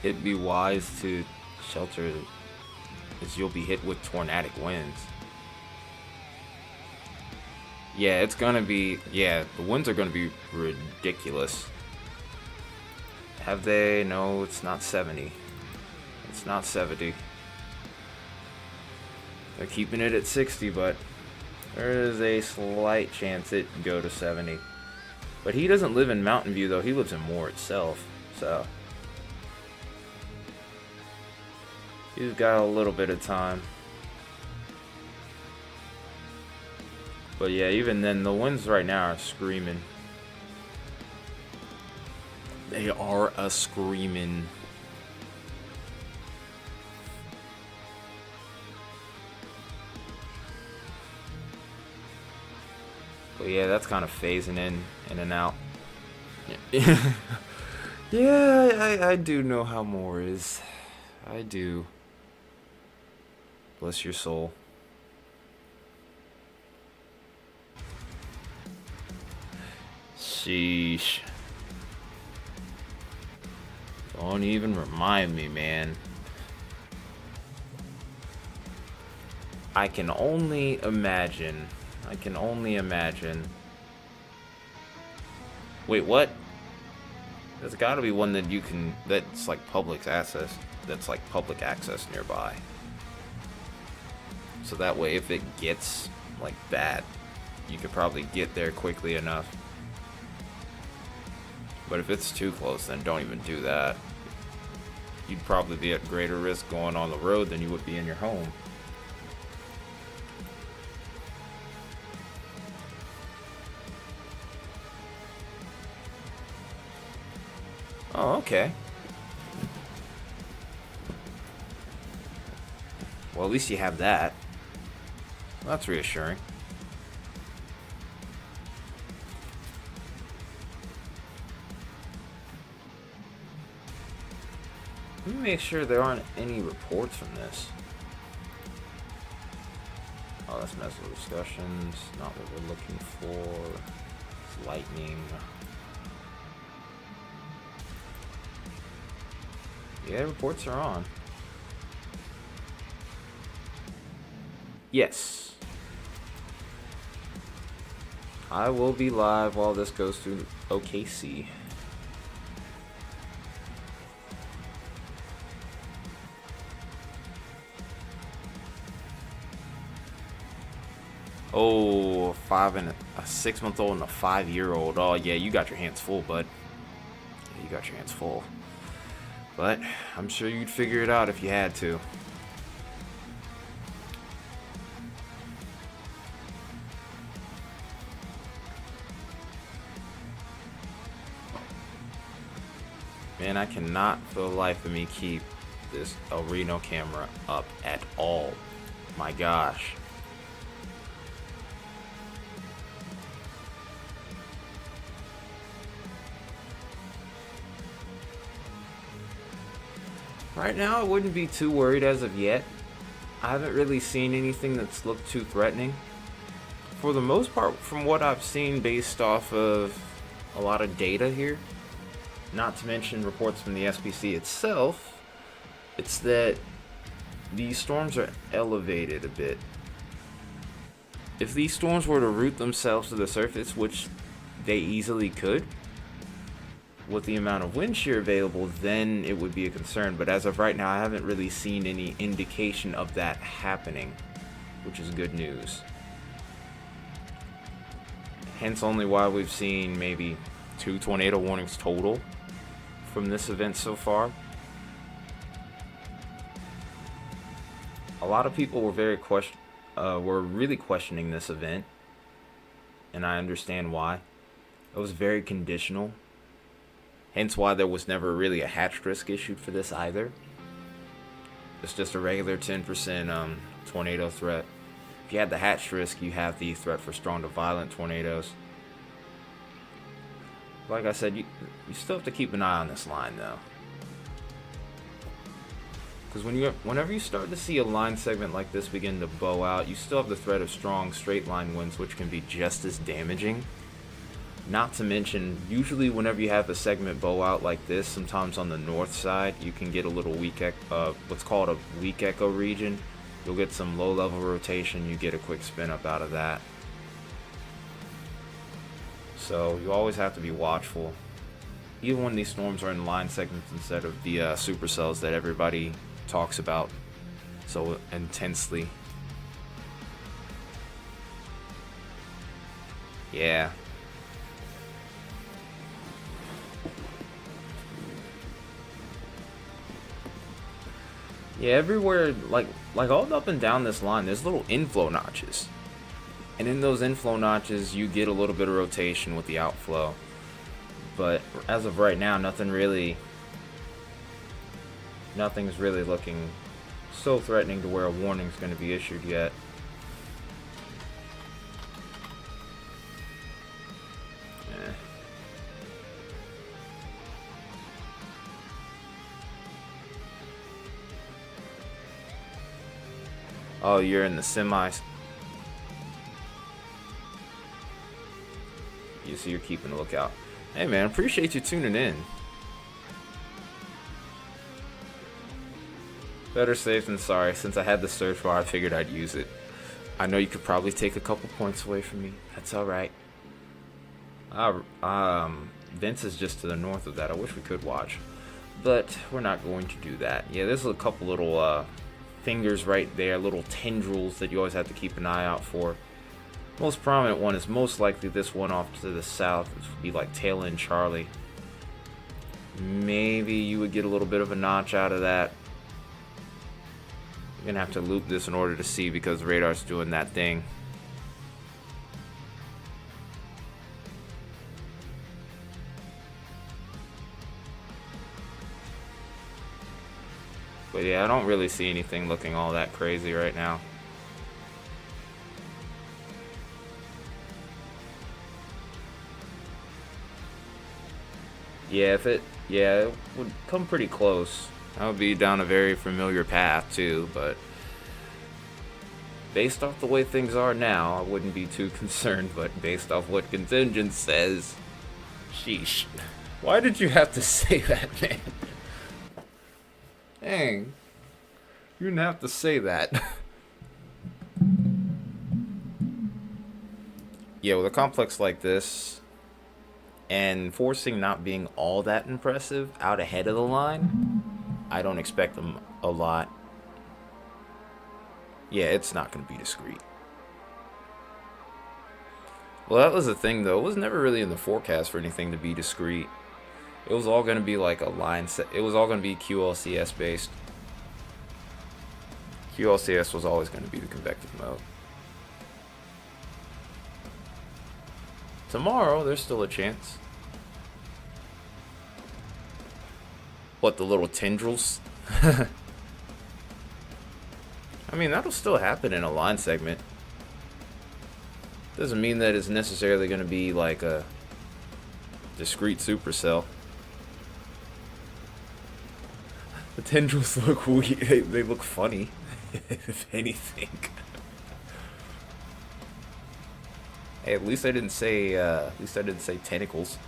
it'd be wise to shelter, is you'll be hit with tornadic winds. Yeah, it's gonna be, yeah, the winds are gonna be ridiculous. Have they? No, it's not 70. It's not 70. They're keeping it at 60, but there is a slight chance it can go to 70. But he doesn't live in Mountain View, though. He lives in Moore itself, so he's got a little bit of time. But yeah, even then, the winds right now are screaming. They are a screaming. But yeah, that's kind of phasing in and out. Yeah, I do know how Moore is. I do. Bless your soul. Sheesh. Don't even remind me, man. I can only imagine. Wait, what? There's gotta be one that you can, that's like public access. That's like public access nearby. So that way, if it gets like bad, you could probably get there quickly enough. But if it's too close, then don't even do that. You'd probably be at greater risk going on the road than you would be in your home. Oh, okay. Well, at least you have that. Well, that's reassuring. Let me make sure there aren't any reports from this. Oh, that's message discussions. Not what we're looking for. It's lightning. Yeah, reports are on. Yes. I will be live while this goes through OKC. Oh, a 6-month-old and a 5-year-old. Oh yeah, you got your hands full, bud. Yeah, you got your hands full. But I'm sure you'd figure it out if you had to. Man, I cannot for the life of me keep this El Reno camera up at all. My gosh. Right now, I wouldn't be too worried as of yet. I haven't really seen anything that's looked too threatening. For the most part, from what I've seen based off of a lot of data here, not to mention reports from the SPC itself, it's that these storms are elevated a bit. If these storms were to root themselves to the surface, which they easily could, with the amount of wind shear available, then it would be a concern. But as of right now, I haven't really seen any indication of that happening, which is good news. Hence only why we've seen maybe 2 tornado warnings total from this event so far. A lot of people were really questioning this event, and I understand why. It was very conditional. Hence why there was never really a hatch risk issued for this either. It's just a regular 10% tornado threat. If you had the hatch risk, you have the threat for strong to violent tornadoes. Like I said, you still have to keep an eye on this line though. Because whenever you start to see a line segment like this begin to bow out, you still have the threat of strong straight line winds, which can be just as damaging. Not to mention, usually whenever you have a segment bow out like this, sometimes on the north side, you can get a little weak, what's called a weak echo region. You'll get some low level rotation, you get a quick spin up out of that. So you always have to be watchful. Even when these storms are in line segments instead of the supercells that everybody talks about so intensely. Yeah. Yeah, everywhere, like all up and down this line, there's little inflow notches. And in those inflow notches, you get a little bit of rotation with the outflow. But as of right now, nothing's really looking so threatening to where a warning's going to be issued yet. Oh, you're in the semis. You see, you're keeping a lookout. Hey man, appreciate you tuning in. Better safe than sorry. Since I had the search bar, I figured I'd use it. I know you could probably take a couple points away from me. That's alright. Vince is just to the north of that. I wish we could watch. But we're not going to do that. Yeah, there's a couple little fingers right there, little tendrils that you always have to keep an eye out for. Most prominent one is most likely this one off to the south. It would be like tail end Charlie. Maybe you would get a little bit of a notch out of that. You're gonna have to loop this in order to see because the radar's doing that thing. But yeah, I don't really see anything looking all that crazy right now. Yeah, it would come pretty close. That would be down a very familiar path too, but based off the way things are now, I wouldn't be too concerned, but based off what contingent says, sheesh. Why did you have to say that, man? Dang. You didn't have to say that. Yeah, with a complex like this, and forcing not being all that impressive out ahead of the line, I don't expect them a lot. Yeah, it's not going to be discreet. Well, that was the thing, though. It was never really in the forecast for anything to be discreet. It was all going to be like a line set. It was all going to be QLCS based. QLCS was always going to be the convective mode. Tomorrow, there's still a chance. What, the little tendrils? I mean, that'll still happen in a line segment. Doesn't mean that it's necessarily going to be like a discrete supercell. The tendrils look weird. They look funny, if anything. Hey, at least I didn't say tentacles.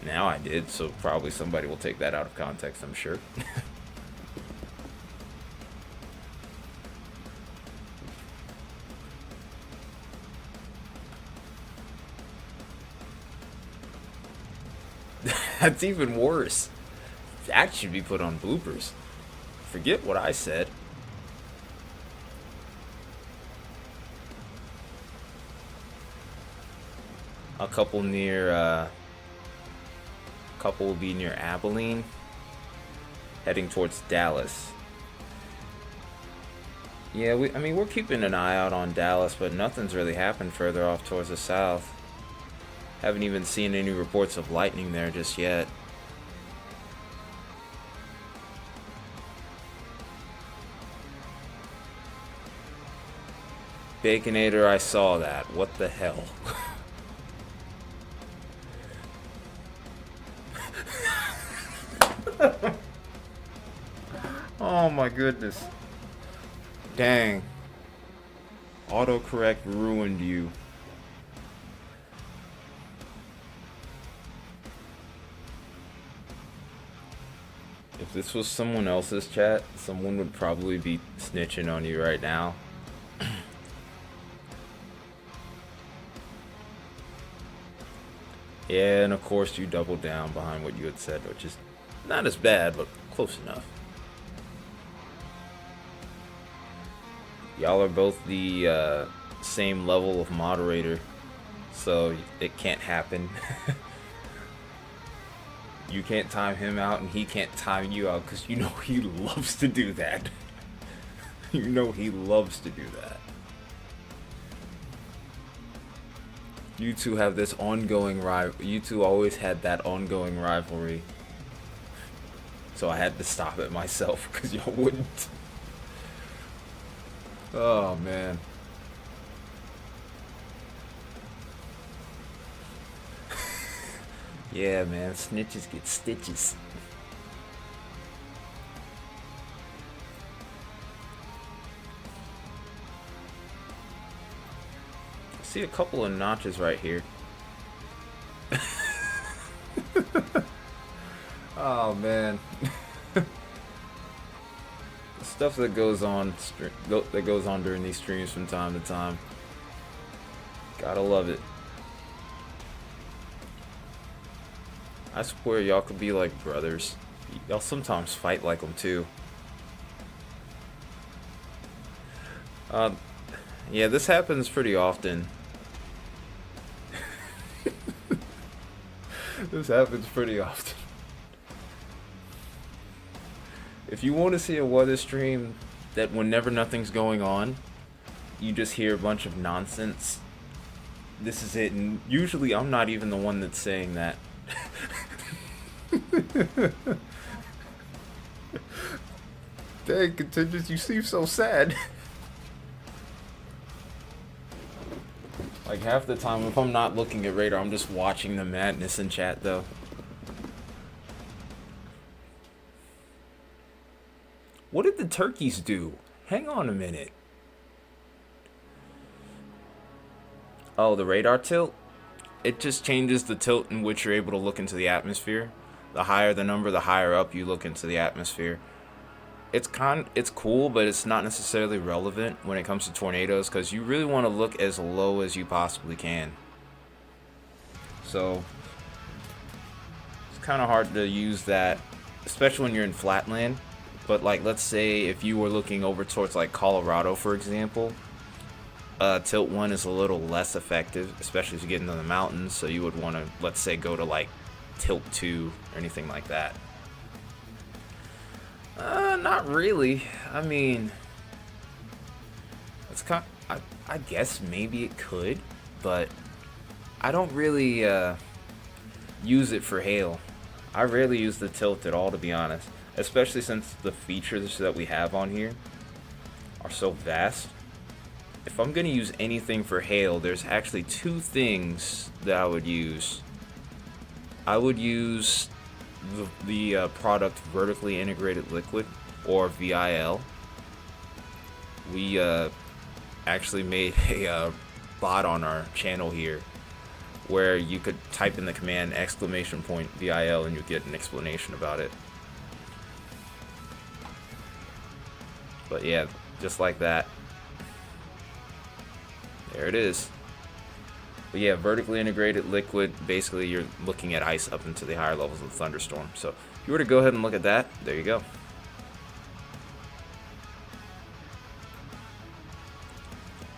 Now I did, so probably somebody will take that out of context, I'm sure. That's even worse. That should be put on bloopers. Forget what I said. A couple will be near Abilene, heading towards Dallas. Yeah, we're keeping an eye out on Dallas, but nothing's really happened further off towards the south. Haven't even seen any reports of lightning there just yet. Baconator, I saw that. What the hell? Oh my goodness. Dang. Autocorrect ruined you. If this was someone else's chat, someone would probably be snitching on you right now. Yeah, and of course you doubled down behind what you had said, which is not as bad, but close enough. Y'all are both the same level of moderator, so it can't happen. You can't time him out, and he can't time you out, because you know he loves to do that. You know he loves to do that. You two have this ongoing rival. You two always had that ongoing rivalry. So I had to stop it myself because y'all wouldn't. Oh man. Yeah, man. Snitches get stitches. See a couple of notches right here. Oh man. The stuff that goes on during these streams from time to time. Gotta love it. I swear y'all could be like brothers. Y'all sometimes fight like them too. Yeah, this happens pretty often. This happens pretty often. If you want to see a weather stream that whenever nothing's going on, you just hear a bunch of nonsense, this is it. And usually I'm not even the one that's saying that. Dang, Contingents, you seem so sad. Like half the time, if I'm not looking at radar, I'm just watching the madness in chat, though. What did the turkeys do? Hang on a minute. Oh, the radar tilt? It just changes the tilt in which you're able to look into the atmosphere. The higher the number, the higher up you look into the atmosphere. It's cool, but it's not necessarily relevant when it comes to tornadoes because you really want to look as low as you possibly can. So it's kind of hard to use that, especially when you're in flatland. But like, let's say if you were looking over towards like Colorado, for example, tilt 1 is a little less effective, especially if you get into the mountains. So you would want to, let's say, go to like tilt 2 or anything like that. Not really. I mean, it's kind of, I guess maybe it could, but I don't really use it for hail. I rarely use the tilt at all, to be honest, especially since the features that we have on here are so vast. If I'm gonna use anything for hail, there's actually two things that I would use. I would use the product vertically integrated liquid, or VIL. We actually made a bot on our channel here where you could type in the command !VIL and you get an explanation about it. But yeah, just like that. There it is. But yeah, vertically integrated liquid, basically you're looking at ice up into the higher levels of the thunderstorm. So if you were to go ahead and look at that, there you go.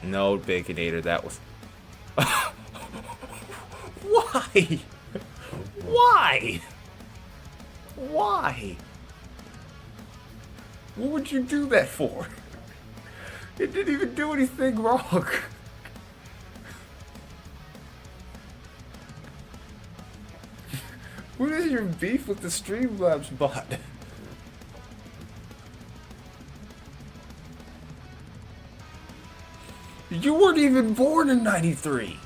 No, Baconator, that was... Why? Why? Why? What would you do that for? It didn't even do anything wrong. What is your beef with the Streamlabs bot? You weren't even born in '93.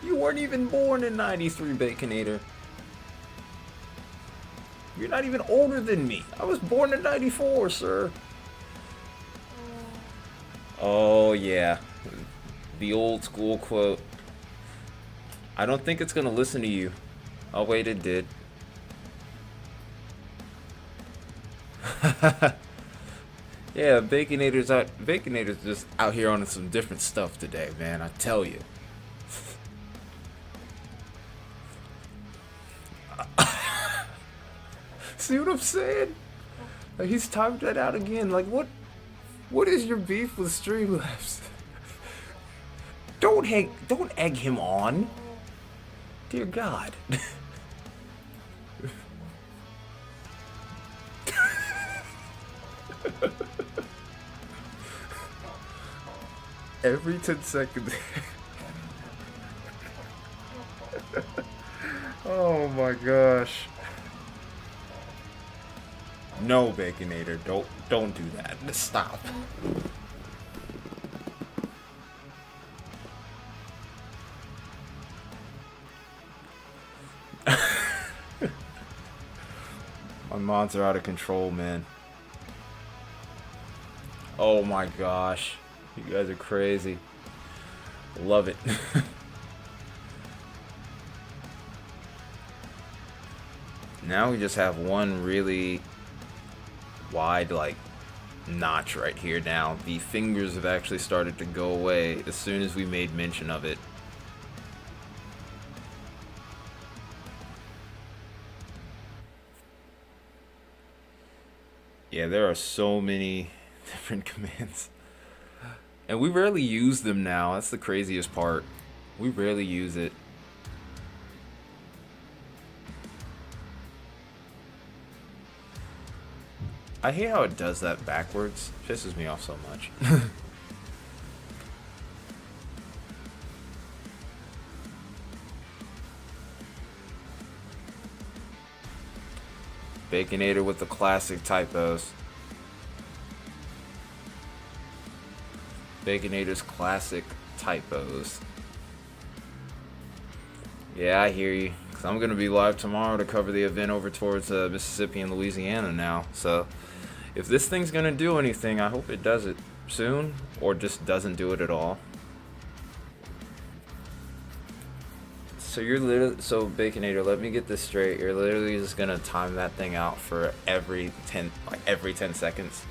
You weren't even born in '93, Baconator. You're not even older than me. I was born in '94, sir. Oh yeah, the old school quote. I don't think it's gonna listen to you. Oh wait, it did. Yeah, Baconator's just out here on some different stuff today, man. I tell you. See what I'm saying? Like, he's typed that out again. Like, what is your beef with Streamlabs? Don't egg him on. Dear God. Every 10 seconds. Oh my gosh. No, Baconator, don't do that. Stop. My mods are out of control, man. Oh my gosh. You guys are crazy. Love it. Now we just have one really wide, like, notch right here now. The fingers have actually started to go away as soon as we made mention of it. Yeah, there are so many different commands. And we rarely use them now. That's the craziest part. We rarely use it. I hate how it does that backwards. Pisses me off so much. Baconator with the classic typos. Baconator's classic typos. Yeah, I hear you. Cause I'm gonna be live tomorrow to cover the event over towards Mississippi and Louisiana now. So, if this thing's gonna do anything, I hope it does it soon, or just doesn't do it at all. So Baconator, let me get this straight. You're literally just gonna time that thing out for every 10 seconds.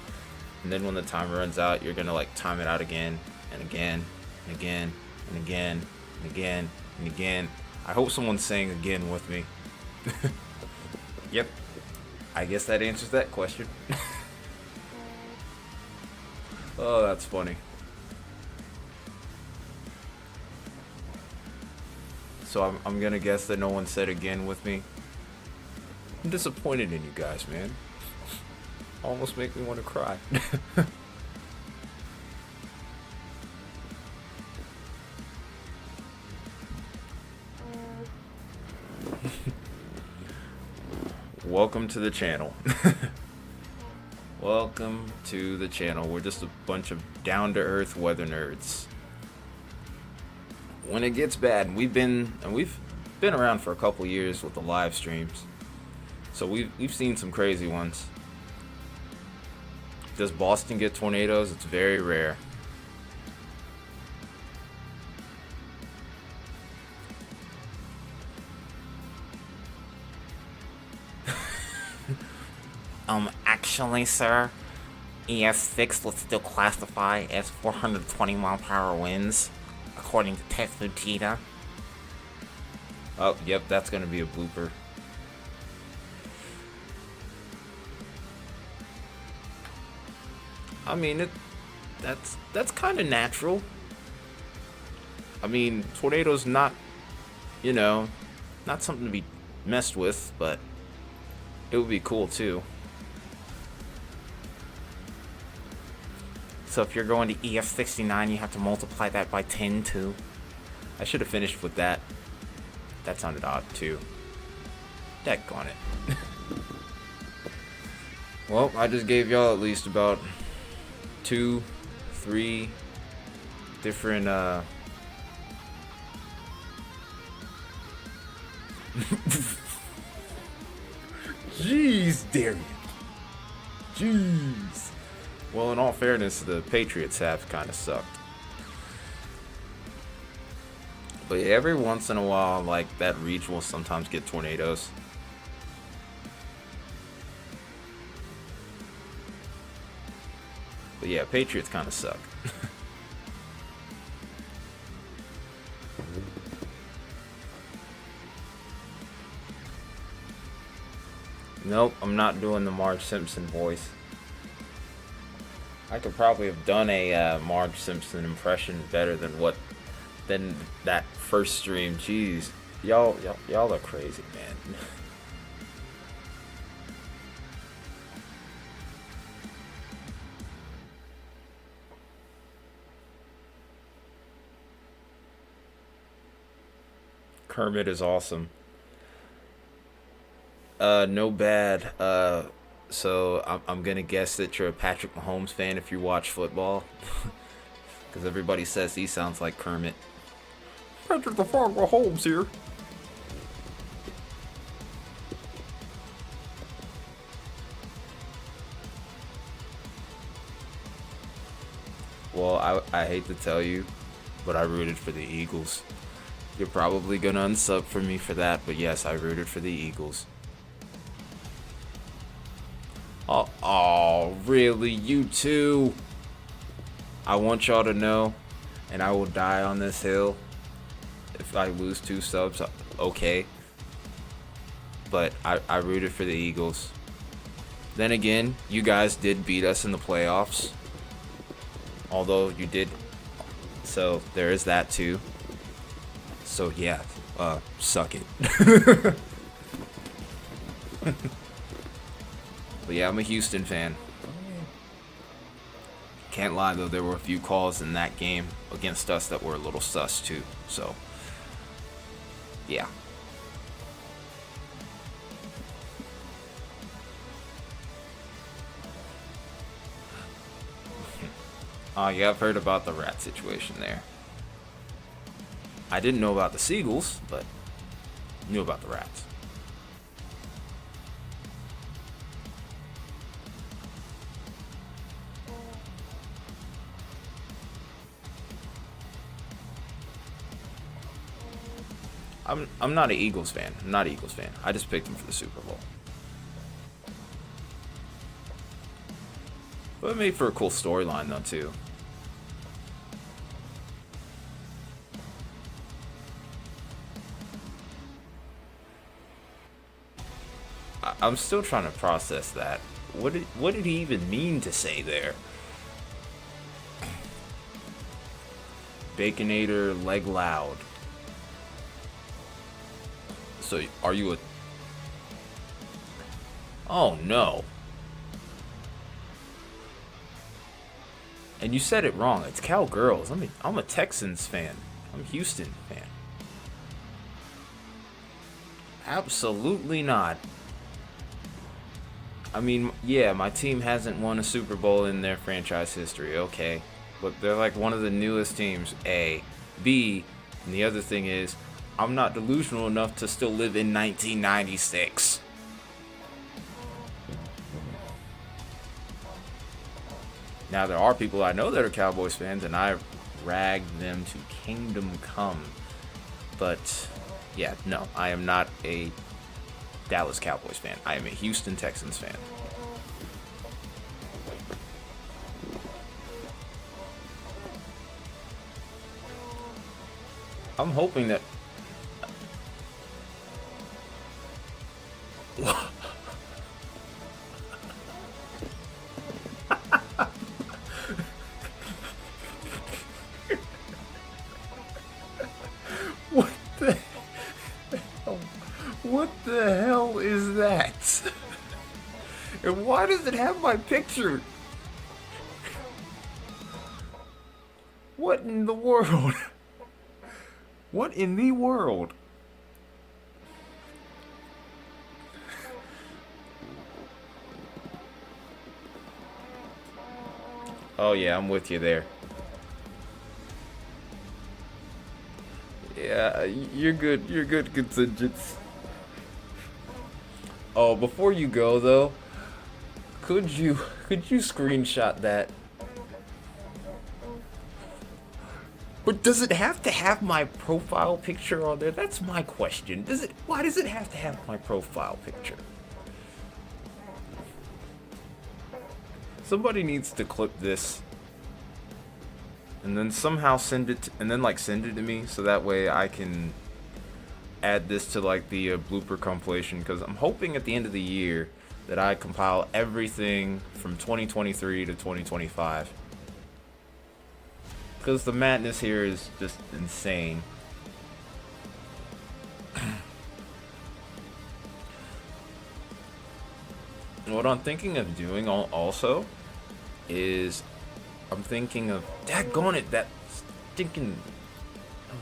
And then when the timer runs out, you're gonna like time it out again and again and again and again and again and again. I hope someone's saying again with me. Yep. I guess that answers that question. Oh, that's funny. So I'm gonna guess that no one said again with me. I'm disappointed in you guys, man. Almost make me want to cry. Welcome to the channel. Welcome to the channel. We're just a bunch of down-to-earth weather nerds. When it gets bad, we've been around for a couple years with the live streams, so we've seen some crazy ones. Does Boston get tornadoes? It's very rare. Actually, sir, ES6 will still classify as 420 mile per hour winds, according to Tesla data. Oh, yep, that's gonna be a blooper. I mean, that's kind of natural. I mean, tornadoes not something to be messed with, but it would be cool too. So if you're going to EF69, you have to multiply that by 10 too. I should have finished with that. That sounded odd too. Daggone it. Well, I just gave y'all at least about 2-3 different Jeez, Darian. Jeez. Well, in all fairness, the Patriots have kind of sucked. But yeah, every once in a while, like, that region will sometimes get tornadoes. But yeah, Patriots kind of suck. Nope, I'm not doing the Marge Simpson voice. I could probably have done a Marge Simpson impression better than that first stream. Jeez, y'all are crazy, man. Kermit is awesome. No bad. So I'm gonna guess that you're a Patrick Mahomes fan if you watch football, because everybody says he sounds like Kermit. Patrick the Frog Mahomes here. Well, I hate to tell you, but I rooted for the Eagles. You're probably gonna unsub for me for that, but yes, I rooted for the Eagles. Oh, really? You too? I want y'all to know, and I will die on this hill if I lose 2 subs, okay. But I rooted for the Eagles. Then again, you guys did beat us in the playoffs. Although you did. So there is that too. So yeah, suck it. But yeah, I'm a Houston fan. Can't lie though, there were a few calls in that game against us that were a little sus too. So yeah. Oh yeah, I've heard about the rat situation there. I didn't know about the seagulls, but knew about the rats. I'm not an Eagles fan. I'm not an Eagles fan. I just picked them for the Super Bowl. But it made for a cool storyline though too. I'm still trying to process that. What did he even mean to say there? Baconator leg loud. So are you a... Oh no. And you said it wrong. It's Cowgirls. I'm a Texans fan. I'm a Houston fan. Absolutely not. I mean, yeah, my team hasn't won a Super Bowl in their franchise history, okay. But they're like one of the newest teams, A. B, and the other thing is, I'm not delusional enough to still live in 1996. Now, there are people I know that are Cowboys fans, and I rag them to kingdom come. But, yeah, no, I am not a Dallas Cowboys fan. I am a Houston Texans fan. I'm hoping that... What the hell? What the hell is that? And why does it have my picture? What in the world? What in the world? Oh yeah, I'm with you there. Yeah, you're good. You're good, contingents. Oh, before you go though, could you Could you screenshot that? But does it have to have my profile picture on there? That's my question. Why does it have to have my profile picture? Somebody needs to clip this and then somehow send it to me so that way I can add this to like the blooper compilation, because I'm hoping at the end of the year that I compile everything from 2023 to 2025, because the madness here is just insane. What I'm thinking of doing also is I'm thinking of, daggone it, that stinking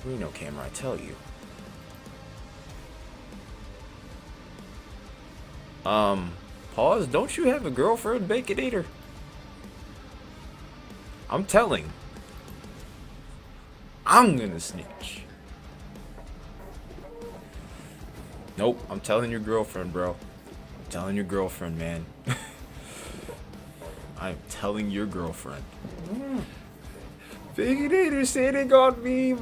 Reno camera, I tell you. Pause, don't you have a girlfriend, Baconator? I'm telling. I'm gonna snitch. Nope, I'm telling your girlfriend, bro. I'm telling your girlfriend, man. I'm telling your girlfriend. Baconator said it got me.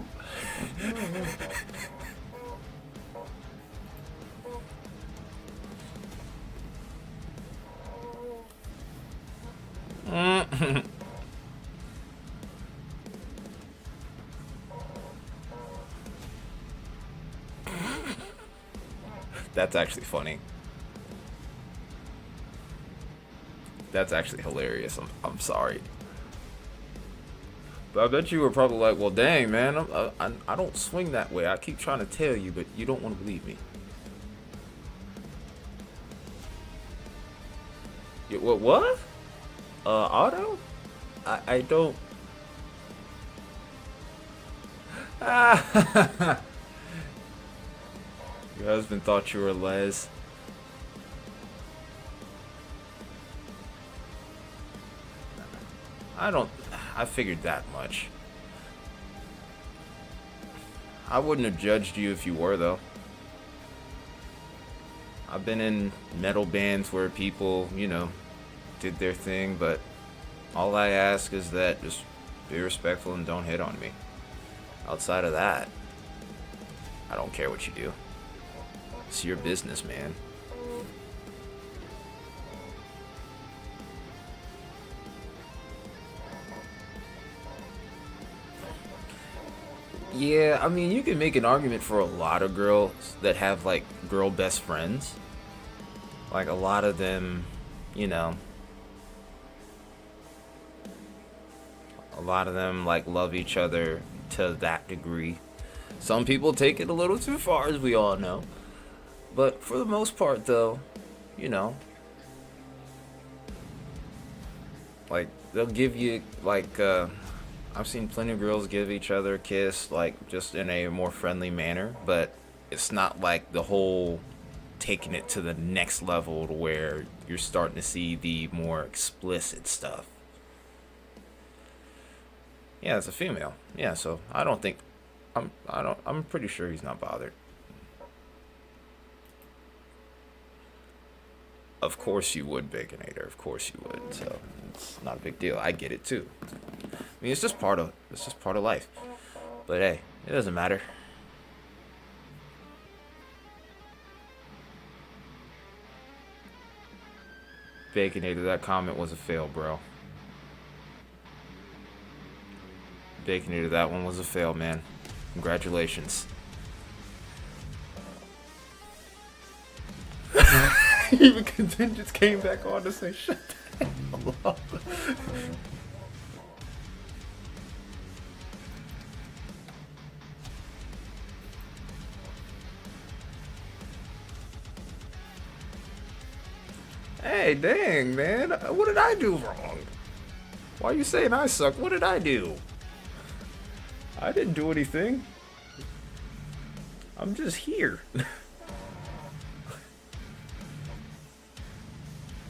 That's actually funny. That's actually hilarious. I'm sorry. But I bet you were probably like, well, dang, man, I don't swing that way. I keep trying to tell you, but you don't want to believe me. What? Auto? I don't. Your husband thought you were Les. I figured that much. I wouldn't have judged you if you were, though. I've been in metal bands where people, you know, did their thing, but all I ask is that just be respectful and don't hit on me. Outside of that, I don't care what you do. It's your business, man. Yeah, I mean, you can make an argument for a lot of girls that have, like, girl best friends. Like, a lot of them, you know, a lot of them, like, love each other to that degree. Some people take it a little too far, as we all know. But for the most part, though, you know, like, they'll give you, like, I've seen plenty of girls give each other a kiss, like, just in a more friendly manner, but it's not like the whole taking it to the next level to where you're starting to see the more explicit stuff. Yeah, it's a female. Yeah, so I don't think, I'm pretty sure he's not bothered. Of course you would, Baconator. Of course you would. So it's not a big deal. I get it too. I mean, it's just part of life. But hey, it doesn't matter. Baconator, that comment was a fail, bro. Baconator, that one was a fail, man. Congratulations. Even Contingents came back on to say, shut the hell up. Hey, dang, man. What did I do wrong? Why are you saying I suck? What did I do? I didn't do anything. I'm just here.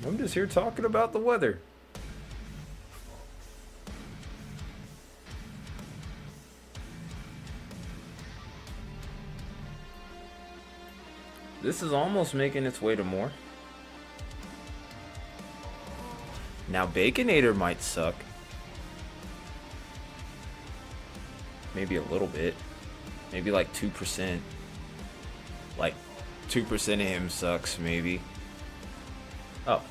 I'm just here talking about the weather. This is almost making its way to more. Now Baconator might suck. Maybe a little bit. Maybe like 2%. Like 2% of him sucks, maybe. Oh.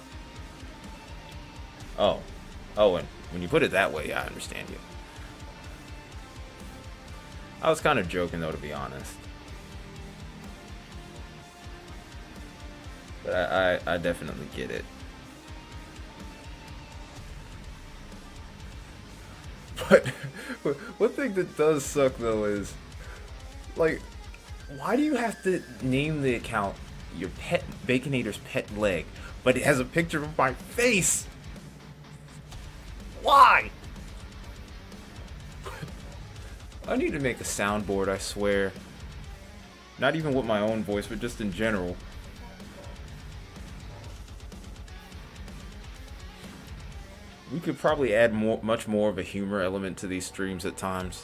Oh. Oh, and when you put it that way, yeah, I understand you. I was kind of joking, though, to be honest. But I definitely get it. But one thing that does suck, though, is, like, why do you have to name the account your pet Baconator's pet leg, but it has a picture of my face? Why? I need to make a soundboard, I swear. Not even with my own voice, but just in general. We could probably add much more of a humor element to these streams at times.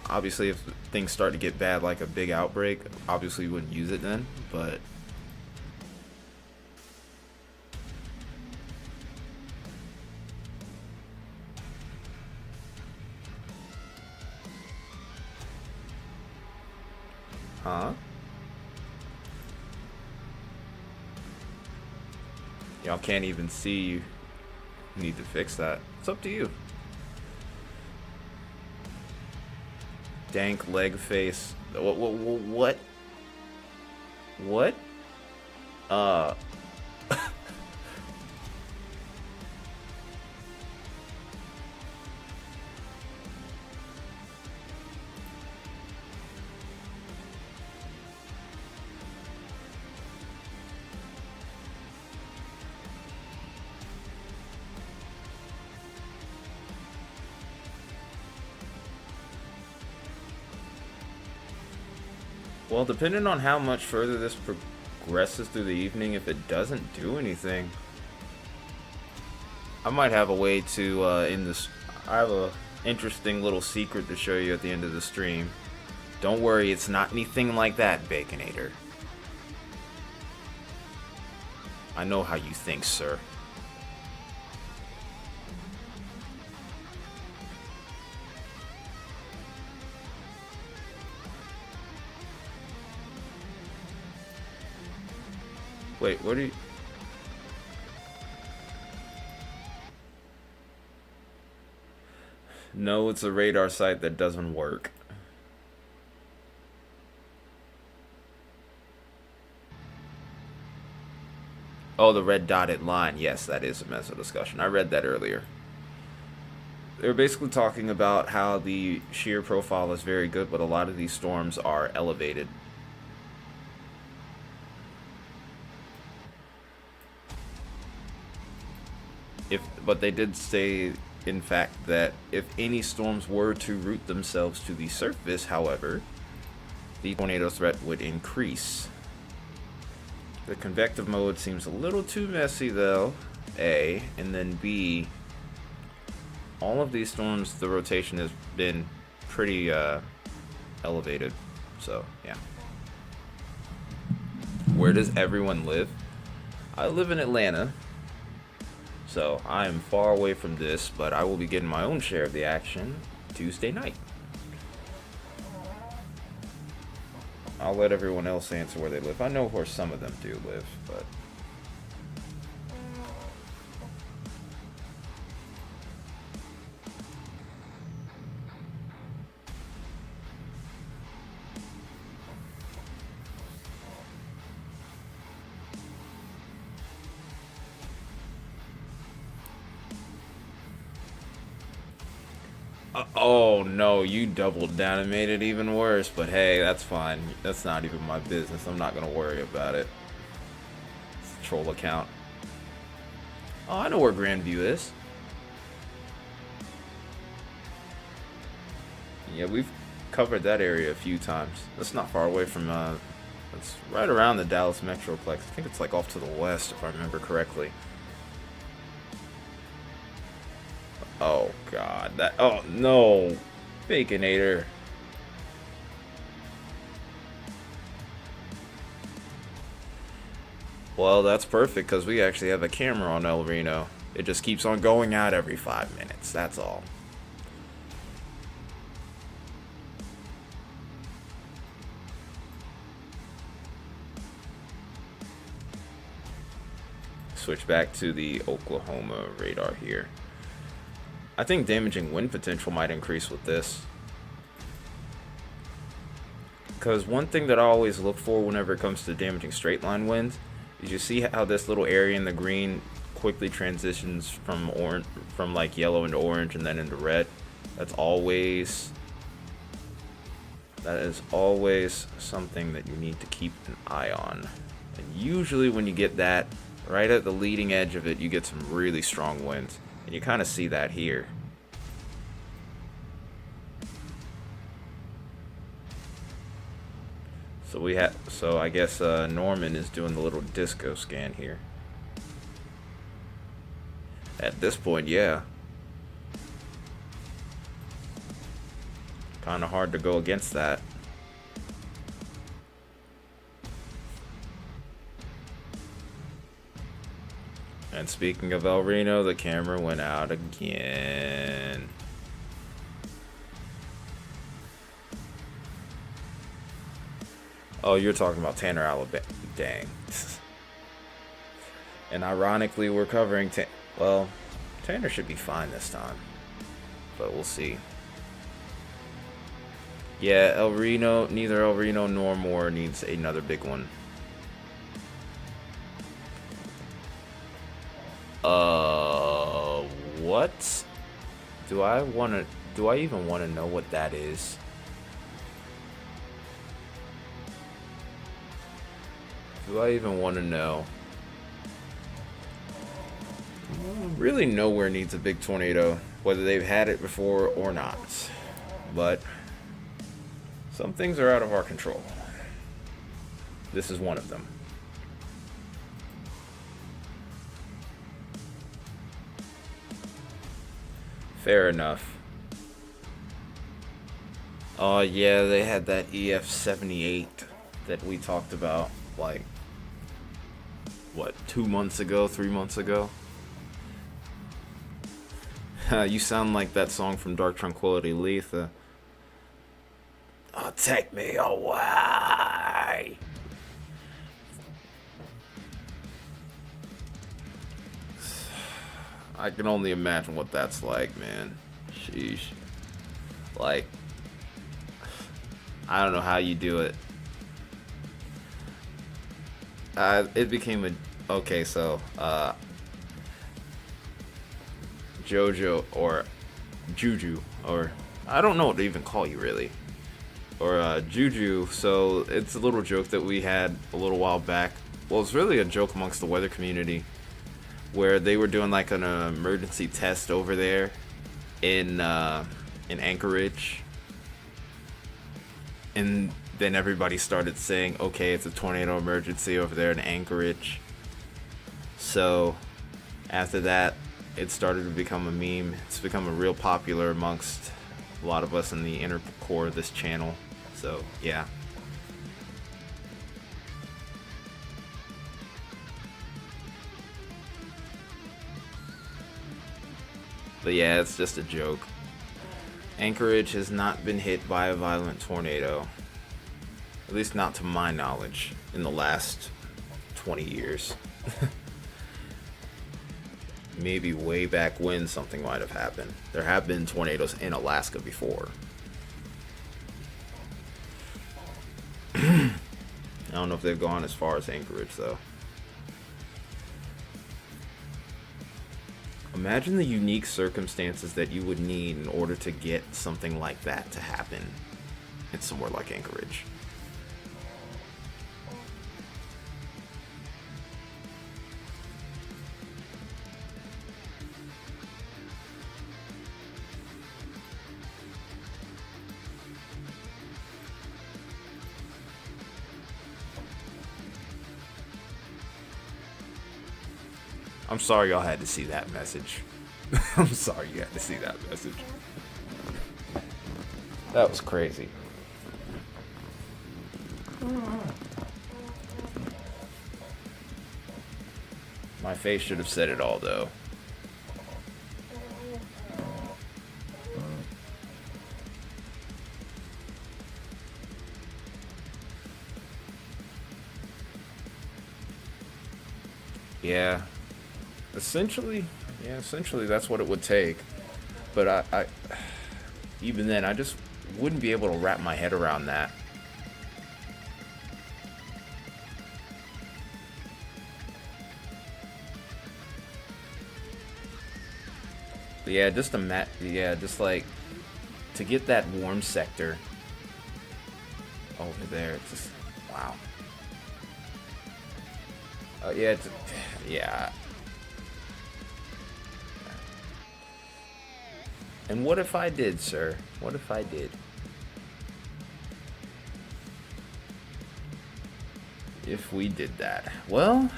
Obviously, if things start to get bad, like a big outbreak, obviously we wouldn't use it then, but... Huh? Y'all can't even see you. Need to fix that. It's up to you. Dank leg face. What? What? Well, depending on how much further this progresses through the evening, if it doesn't do anything, I might have a way to end this. I have a interesting little secret to show you at the end of the stream. Don't worry, it's not anything like that, Baconator. I know how you think, sir. Wait, what are you... No, it's a radar site that doesn't work. Oh, the red dotted line. Yes, that is a meso discussion. I read that earlier. They were basically talking about how the shear profile is very good, but a lot of these storms are elevated. But they did say, in fact, that if any storms were to route themselves to the surface, however, the tornado threat would increase. The convective mode seems a little too messy, though, A, and then B, all of these storms, the rotation has been pretty elevated, so, yeah. Where does everyone live? I live in Atlanta. So, I am far away from this, but I will be getting my own share of the action Tuesday night. I'll let everyone else answer where they live. I know where some of them do live, but... Oh no, you doubled down and made it even worse, but hey, that's fine. That's not even my business. I'm not gonna worry about it. It's a troll account. Oh, I know where Grandview is. Yeah, we've covered that area a few times. That's not far away from, it's right around the Dallas Metroplex. I think it's like off to the west, if I remember correctly. Oh god, that, oh no, Baconator. Well, that's perfect, because we actually have a camera on El Reno. It just keeps on going out every 5 minutes. That's all. Switch back to the Oklahoma radar here. I think damaging wind potential might increase with this. Because one thing that I always look for whenever it comes to damaging straight line winds is you see how this little area in the green quickly transitions from orange, from like yellow into orange and then into red. That is always something that you need to keep an eye on. And usually when you get that right at the leading edge of it, you get some really strong winds, and you kind of see that here. So I guess Norman is doing the little disco scan here. At this point, yeah. Kind of hard to go against that. And speaking of El Reno, the camera went out again. Oh, you're talking about Tanner, Alabama. Dang. And ironically, we're covering well, Tanner should be fine this time. But we'll see. Yeah, neither El Reno nor Moore needs another big one. What? Do I even want to know what that is? Do I even want to know? Really, nowhere needs a big tornado, whether they've had it before or not. But some things are out of our control. This is one of them. Fair enough. Oh yeah, they had that EF78 that we talked about, like, what, 2 months ago, 3 months ago? You sound like that song from Dark Tranquility, Letha. Oh, take me away. I can only imagine what that's like, man. Sheesh. Like, I don't know how you do it. It became a... Okay, so, Jojo, or Juju, or... I don't know what to even call you, really. Or, Juju, so it's a little joke that we had a little while back. Well, it's really a joke amongst the weather community, where they were doing like an emergency test over there in Anchorage, and then everybody started saying, okay, it's a tornado emergency over there in Anchorage. So after that, it started to become a meme. It's become a real popular amongst a lot of us in the inner core of this channel. So yeah. But yeah, it's just a joke. Anchorage has not been hit by a violent tornado. At least not to my knowledge in the last 20 years. Maybe way back when something might have happened. There have been tornadoes in Alaska before. I don't know if they've gone as far as Anchorage though. Imagine the unique circumstances that you would need in order to get something like that to happen in somewhere like Anchorage. I'm sorry y'all had to see that message. I'm sorry you had to see that message. That was crazy. My face should have said it all, though. Yeah. Essentially, yeah, essentially that's what it would take. But I even then, I just wouldn't be able to wrap my head around that. But yeah, just like to get that warm sector over there. It's just wow. Yeah, yeah. And what if I did, sir? What if I did? If we did that, well,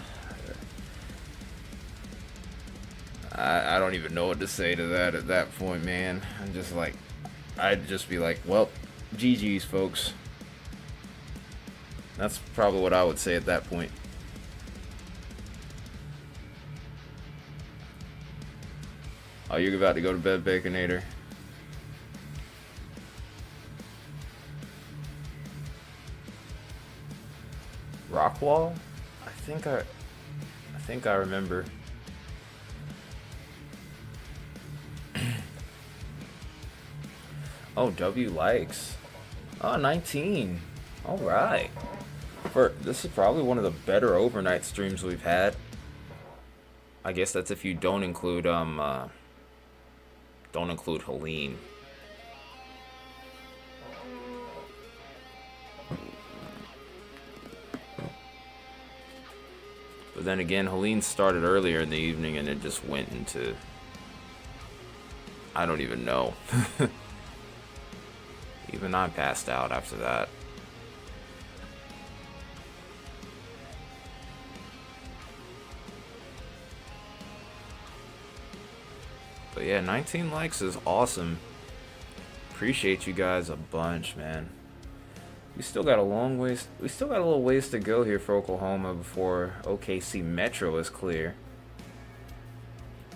I don't even know what to say to that at that point, man. I'm just like, I'd just be like, well, GG's, folks. That's probably what I would say at that point. Oh, you're about to go to bed, Baconator? Rockwall? I think I remember. Oh, W likes. Oh, 19. All right. This is probably one of the better overnight streams we've had. I guess that's if you don't include Helene. But then again, Helene started earlier in the evening and it just went into, I don't even know. Even I passed out after that. But yeah, 19 likes is awesome. Appreciate you guys a bunch, man. We still got a little ways to go here for Oklahoma before OKC Metro is clear.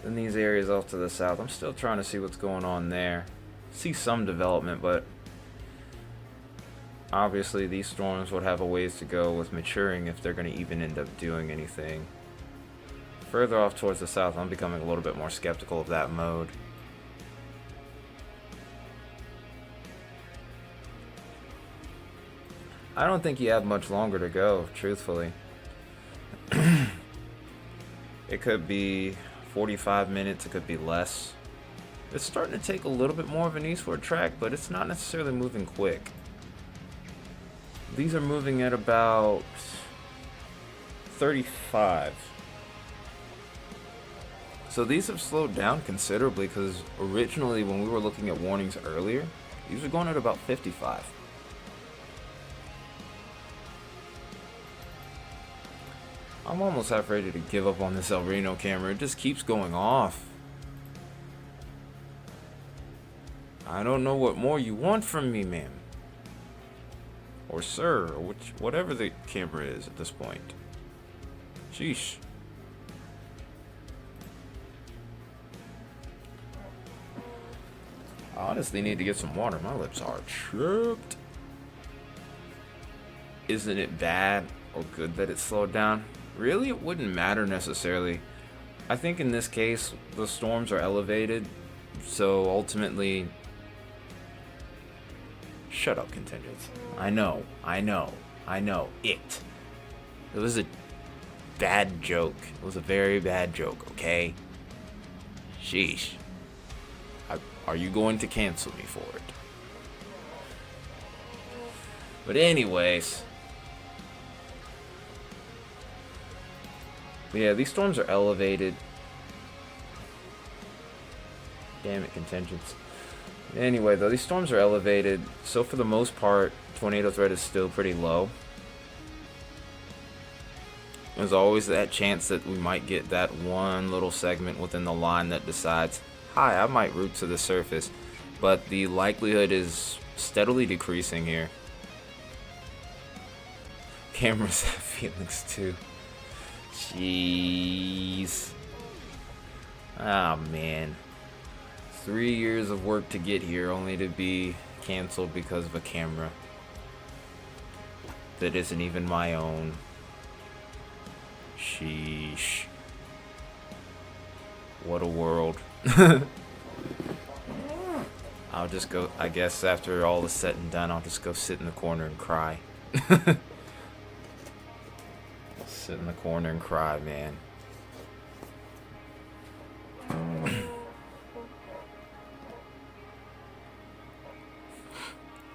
In these areas off to the south, I'm still trying to see what's going on there. See some development, but obviously these storms would have a ways to go with maturing if they're going to even end up doing anything. Further off towards the south, I'm becoming a little bit more skeptical of that mode. I don't think you have much longer to go, truthfully. It could be 45 minutes, it could be less. It's starting to take a little bit more of an eastward track, but it's not necessarily moving quick. These are moving at about 35. So these have slowed down considerably because originally when we were looking at warnings earlier, these were going at about 55. I'm almost half ready to give up on this El Reno camera. It just keeps going off. I don't know what more you want from me, ma'am. Or sir, or whatever the camera is at this point. Sheesh. I honestly need to get some water. My lips are tripped. Isn't it bad or good that it slowed down? Really, it wouldn't matter necessarily. I think in this case, the storms are elevated, so ultimately... Shut up, contingents. I know. It was a bad joke. It was a very bad joke, okay? Sheesh. Are you going to cancel me for it? But anyways... Yeah, these storms are elevated. Damn it, contingents. Anyway, though, these storms are elevated, so for the most part, tornado threat is still pretty low. There's always that chance that we might get that one little segment within the line that decides, hi, I might root to the surface, but the likelihood is steadily decreasing here. Cameras have feelings too. Jeez. Ah, man. 3 years of work to get here only to be canceled because of a camera that isn't even my own. Sheesh. What a world. I'll just go, I guess after all is said and done, I'll just go sit in the corner and cry. Sit in the corner and cry, man.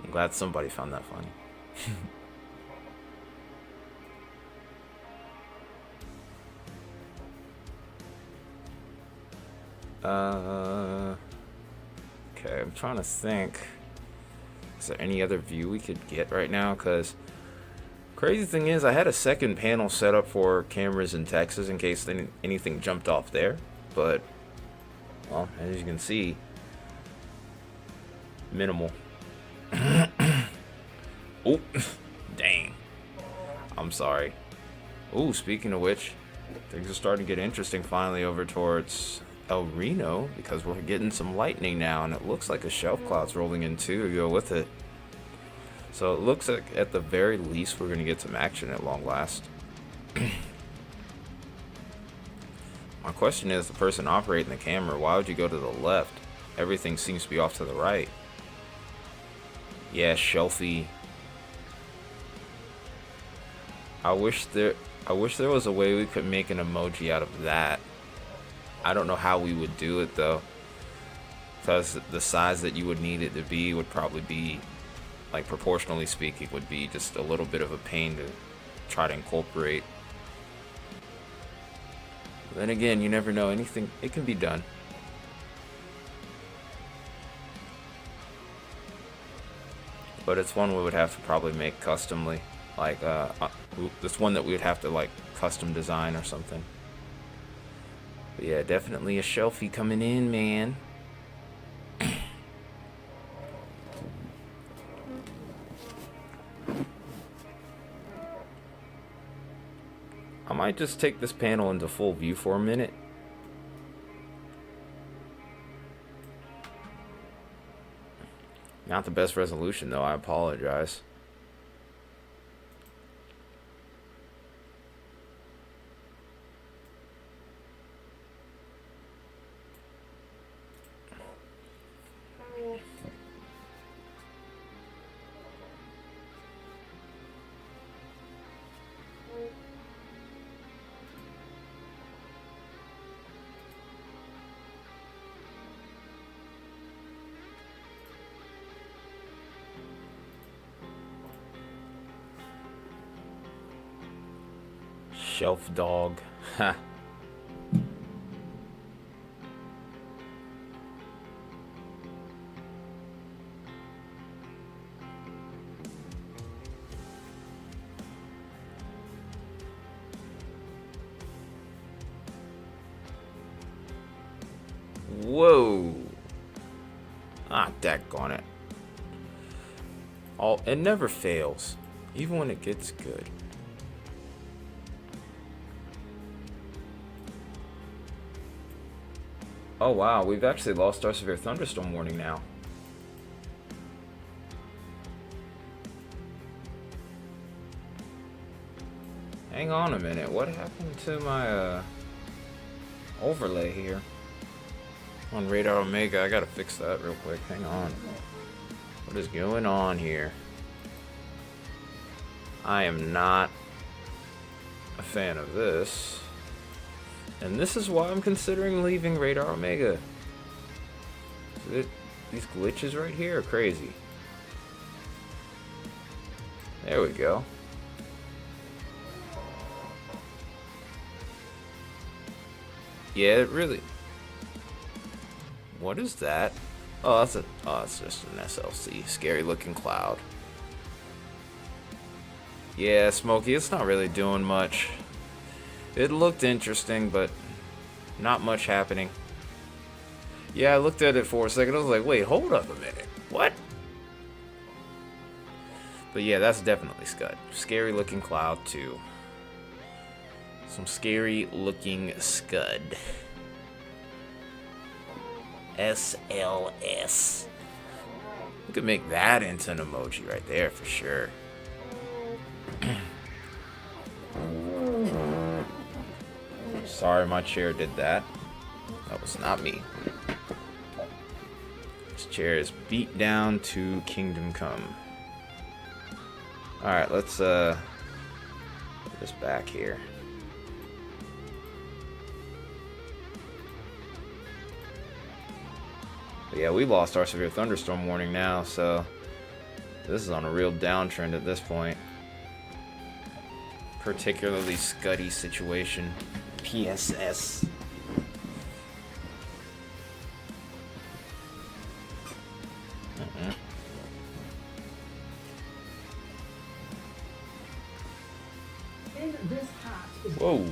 I'm glad somebody found that funny. Okay, I'm trying to think. Is there any other view we could get right now? Because crazy thing is, I had a second panel set up for cameras in Texas in case anything jumped off there. But, well, as you can see, minimal. Oh, dang. I'm sorry. Oh, speaking of which, things are starting to get interesting finally over towards El Reno because we're getting some lightning now, and it looks like a shelf cloud's rolling in too to go with it. So it looks like at the very least we're going to get some action at long last. My question is, the person operating the camera, why would you go to the left? Everything seems to be off to the right. Yeah, shelfie. I wish there was a way we could make an emoji out of that. I don't know how we would do it though, because the size that you would need it to be would probably be, like, proportionally speaking, would be just a little bit of a pain to try to incorporate. But then again, you never know, anything, it can be done. But it's one we would have to probably make customly, like this one that we would have to like custom design or something. But yeah, definitely a shelfie coming in, man. I might just take this panel into full view for a minute. Not the best resolution though, I apologize. Shelf dog. Ha. Whoa. Ah, daggone it. It never fails, even when it gets good. Oh wow, we've actually lost our severe thunderstorm warning now. Hang on a minute, what happened to my overlay here? On Radar Omega, I gotta fix that real quick, hang on. What is going on here? I am not a fan of this. And this is why I'm considering leaving Radar Omega. These glitches right here are crazy. There we go. Yeah, it really... What is that? Oh, it's just an SLC. Scary looking cloud. Yeah, Smokey, it's not really doing much. It looked interesting, but not much happening. Yeah, I looked at it for a second. I was like, wait, hold up a minute. What? But yeah, that's definitely Scud. Scary looking cloud, too. Some scary looking Scud. SLS. We could make that into an emoji right there for sure. Sorry, my chair did that. That was not me. This chair is beat down to Kingdom Come. Alright, let's put this back here. But yeah, we lost our severe thunderstorm warning now, so this is on a real downtrend at this point. Particularly Scuddy situation. PSS. Whoa.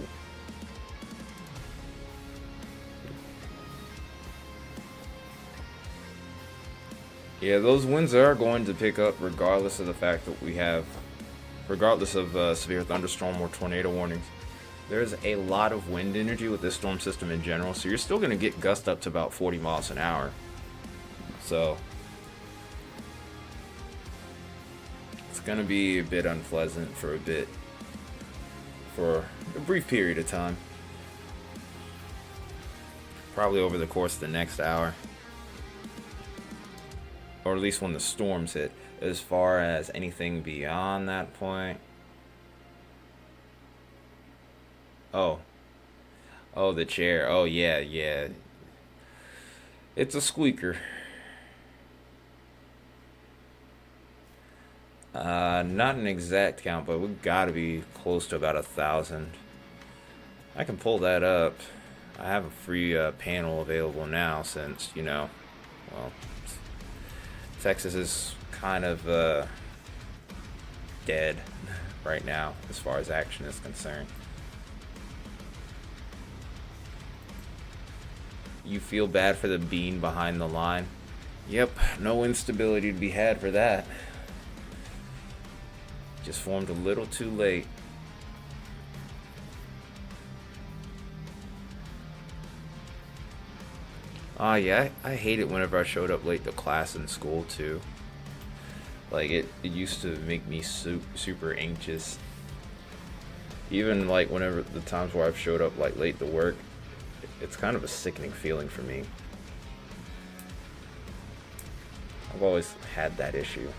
Yeah, those winds are going to pick up regardless of the fact that we have, regardless of severe thunderstorm or tornado warnings. There's a lot of wind energy with this storm system in general, so you're still going to get gusts up to about 40 miles an hour. So it's going to be a bit unpleasant for a brief period of time. Probably over the course of the next hour. Or at least when the storms hit. As far as anything beyond that point. Oh, the chair. Oh, yeah. It's a squeaker. Not an exact count, but we've got to be close to about 1,000. I can pull that up. I have a free panel available now since, well, Texas is kind of dead right now as far as action is concerned. You feel bad for the bean behind the line? Yep, no instability to be had for that. Just formed a little too late. Yeah, I hate it whenever I showed up late to class in school too. Like it used to make me super anxious. Even like whenever the times where I've showed up like late to work, it's kind of a sickening feeling for me. I've always had that issue.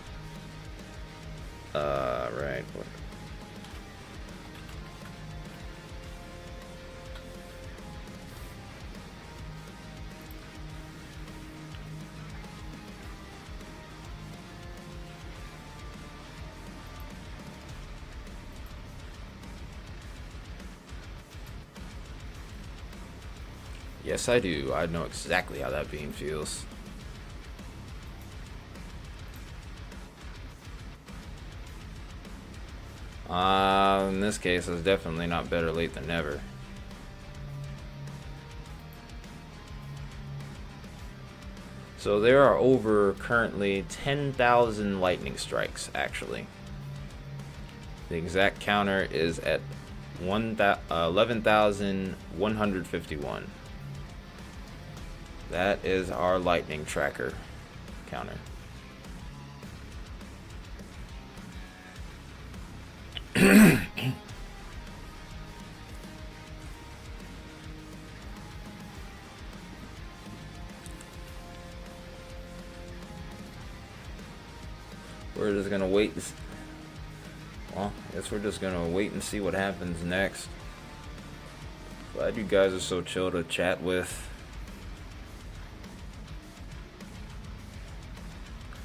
Right. Yes, I do. I know exactly how that beam feels. In this case, it's definitely not better late than never. So there are over currently 10,000 lightning strikes, actually. The exact counter is at 11,151. That is our lightning tracker counter. We're just gonna wait. Well, I guess we're just gonna wait and see what happens next. Glad you guys are so chill to chat with.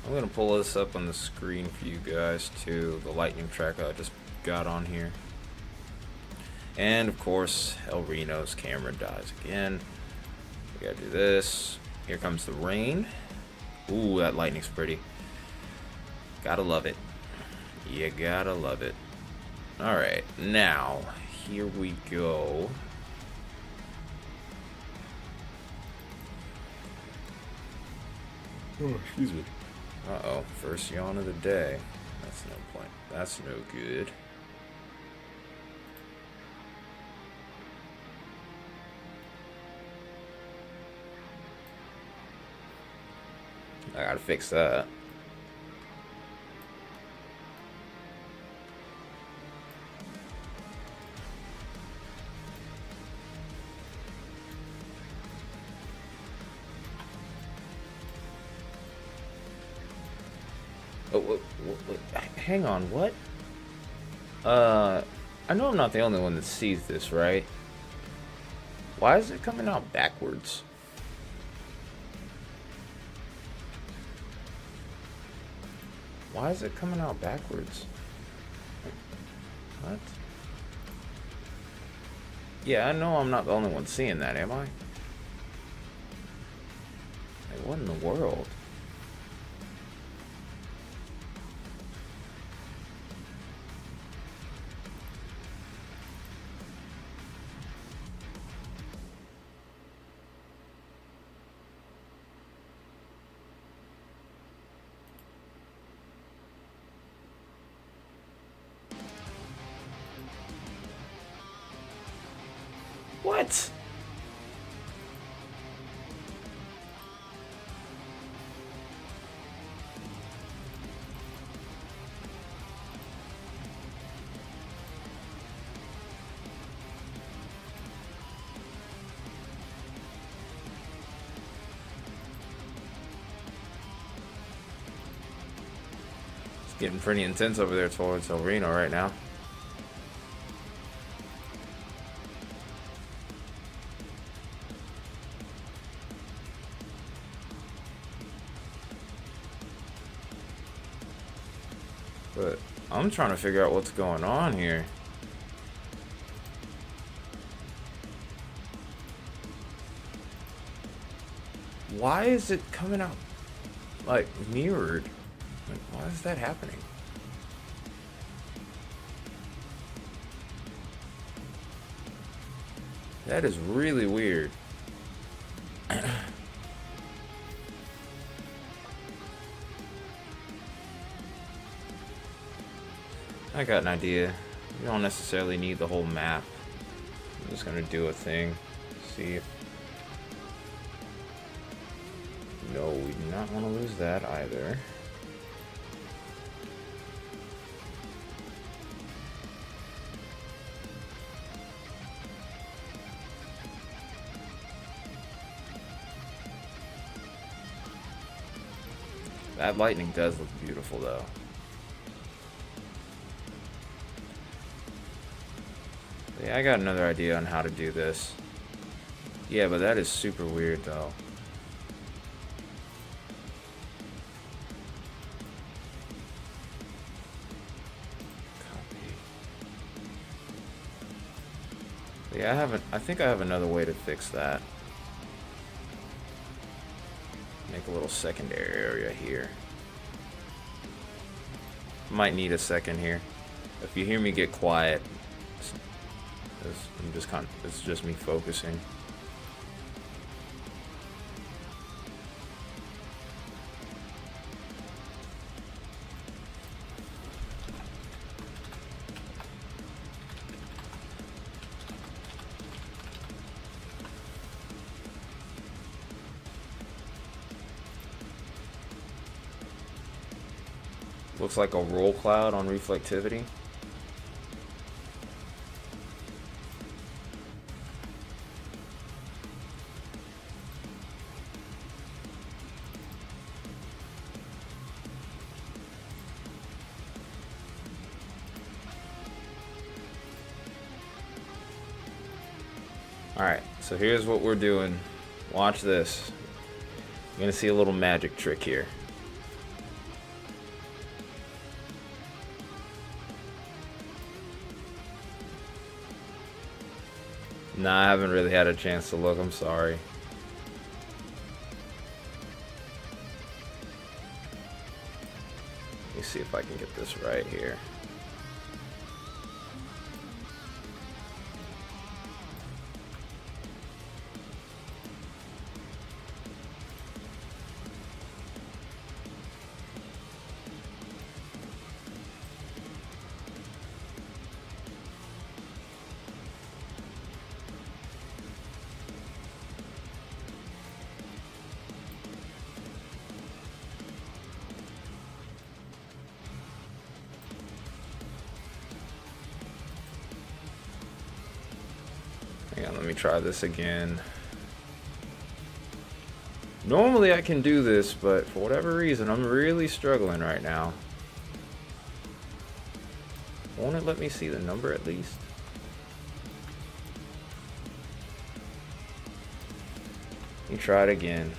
I'm gonna pull this up on the screen for you guys too, the lightning tracker I just got on here. And of course, El Reno's camera dies again. We gotta do this. Here comes the rain. Ooh, that lightning's pretty. Gotta love it. You gotta love it. Alright, now, here we go. Oh, excuse me. Uh-oh, first yawn of the day. That's no point. That's no good. I gotta fix that. Hang on, what? I know I'm not the only one that sees this, right? Why is it coming out backwards? Why is it coming out backwards? What? Yeah, I know I'm not the only one seeing that, am I? Like, what in the world? What? It's getting pretty intense over there towards El Reno right now. But I'm trying to figure out what's going on here. Why is it coming out like mirrored? Like, why is that happening? That is really weird. I got an idea. You don't necessarily need the whole map. I'm just gonna do a thing. See if... No, we do not want to lose that either. That lightning does look beautiful though. Yeah, I got another idea on how to do this. Yeah, but that is super weird though. Copy. Yeah, I think I have another way to fix that. Make a little secondary area here. Might need a second here. If you hear me get quiet, it's just me focusing. Looks like a roll cloud on reflectivity. Alright, so here's what we're doing. Watch this. You're gonna see a little magic trick here. Nah, I haven't really had a chance to look, I'm sorry. Let me see if I can get this right here. Hang on, let me try this again. Normally I can do this, but for whatever reason, I'm really struggling right now. Won't it let me see the number at least? You try it again.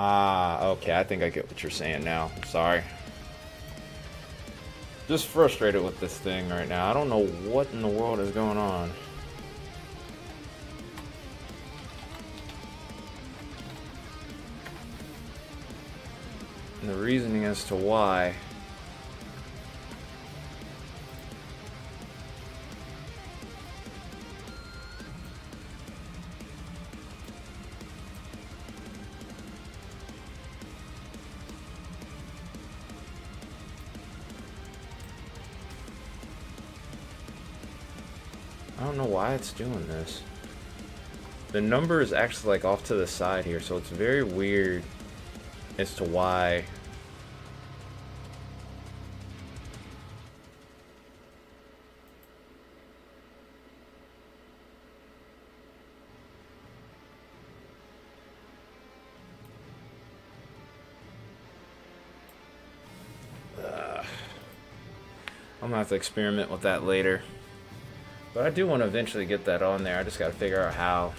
Ah, okay, I think I get what you're saying now. Sorry. Just frustrated with this thing right now. I don't know what in the world is going on. And the reasoning as to why. I don't know why it's doing this. The number is actually like off to the side here, so it's very weird as to why. I'm gonna have to experiment with that later. But I do want to eventually get that on there. I just gotta figure out how.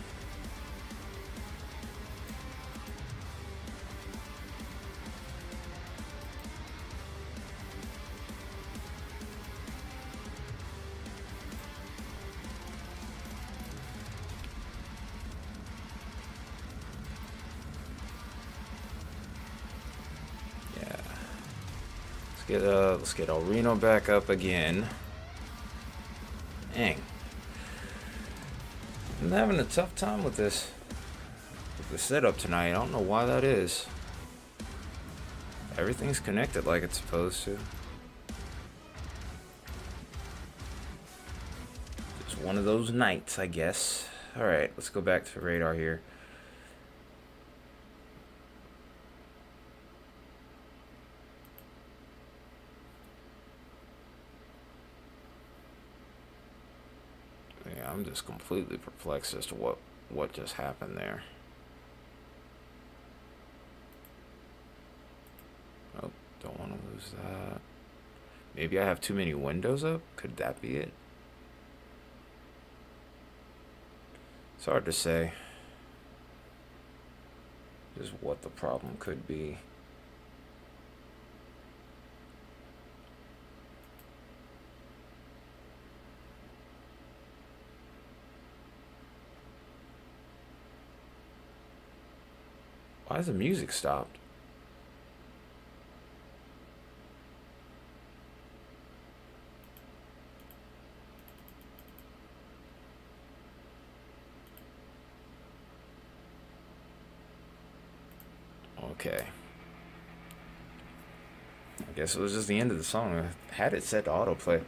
Let's get El Reno back up again. Dang. I'm having a tough time with the setup tonight. I don't know why that is. Everything's connected like it's supposed to. Just one of those nights, I guess. Alright, let's go back to radar here. I'm just completely perplexed as to what just happened there. Oh, don't want to lose that. Maybe I have too many windows up? Could that be it? It's hard to say just what the problem could be. Why has the music stopped? Okay. I guess it was just the end of the song. I had it set to autoplay.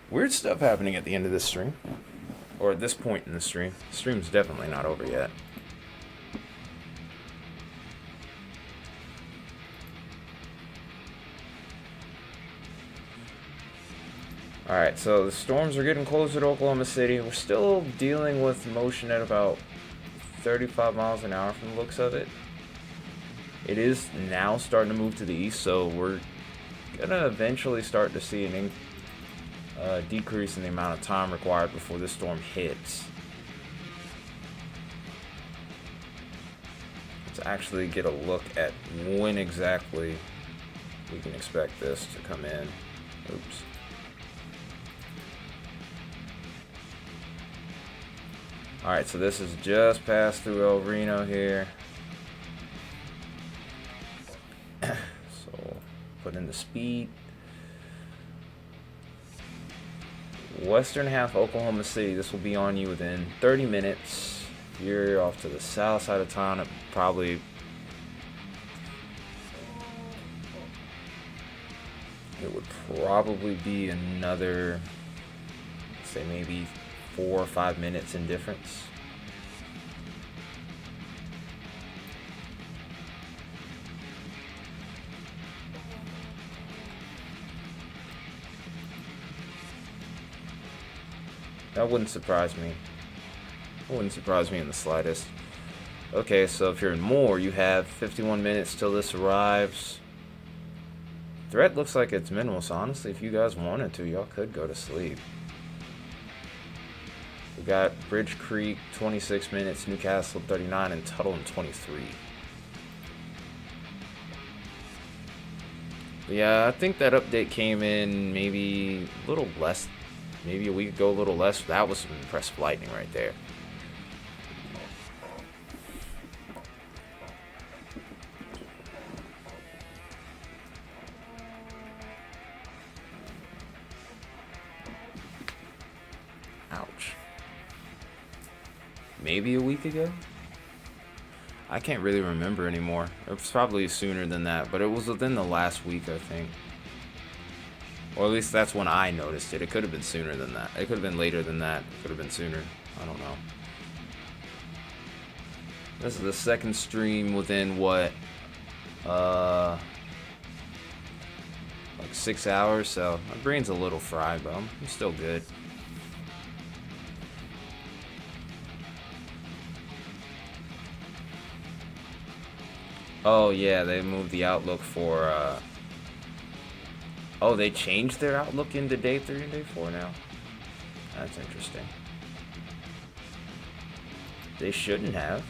Weird stuff happening at the end of this stream. Or at this point in the stream. The stream's definitely not over yet. Alright, so the storms are getting closer to Oklahoma City. We're still dealing with motion at about 35 miles an hour from the looks of it. It is now starting to move to the east, so we're gonna eventually start to see an decrease in the amount of time required before this storm hits. Let's actually get a look at when exactly we can expect this to come in. Oops. Alright, so this is just passed through El Reno here. So, put in the speed. Western half Oklahoma City, this will be on you within 30 minutes. If you're off to the south side of town, it would probably be another, say maybe 4 or 5 minutes in difference. That wouldn't surprise me. It wouldn't surprise me in the slightest. Okay, so if you're in Moore, you have 51 minutes till this arrives. Threat looks like it's minimal, so honestly, if you guys wanted to, y'all could go to sleep. We got Bridge Creek, 26 minutes, Newcastle, 39, and Tuttle in 23. But yeah, I think that update came in maybe a little less, maybe a week ago, a little less. That was some impressive lightning right there. Ouch. Maybe a week ago? I can't really remember anymore. It was probably sooner than that, but it was within the last week, I think. Or at least that's when I noticed it. It could have been sooner than that. It could have been later than that. It could have been sooner. I don't know. This is the second stream within what? Like 6 hours, so my brain's a little fried, but I'm still good. Oh yeah, they moved the outlook for oh, they changed their outlook into day 3 and day 4 now. That's interesting. They shouldn't have.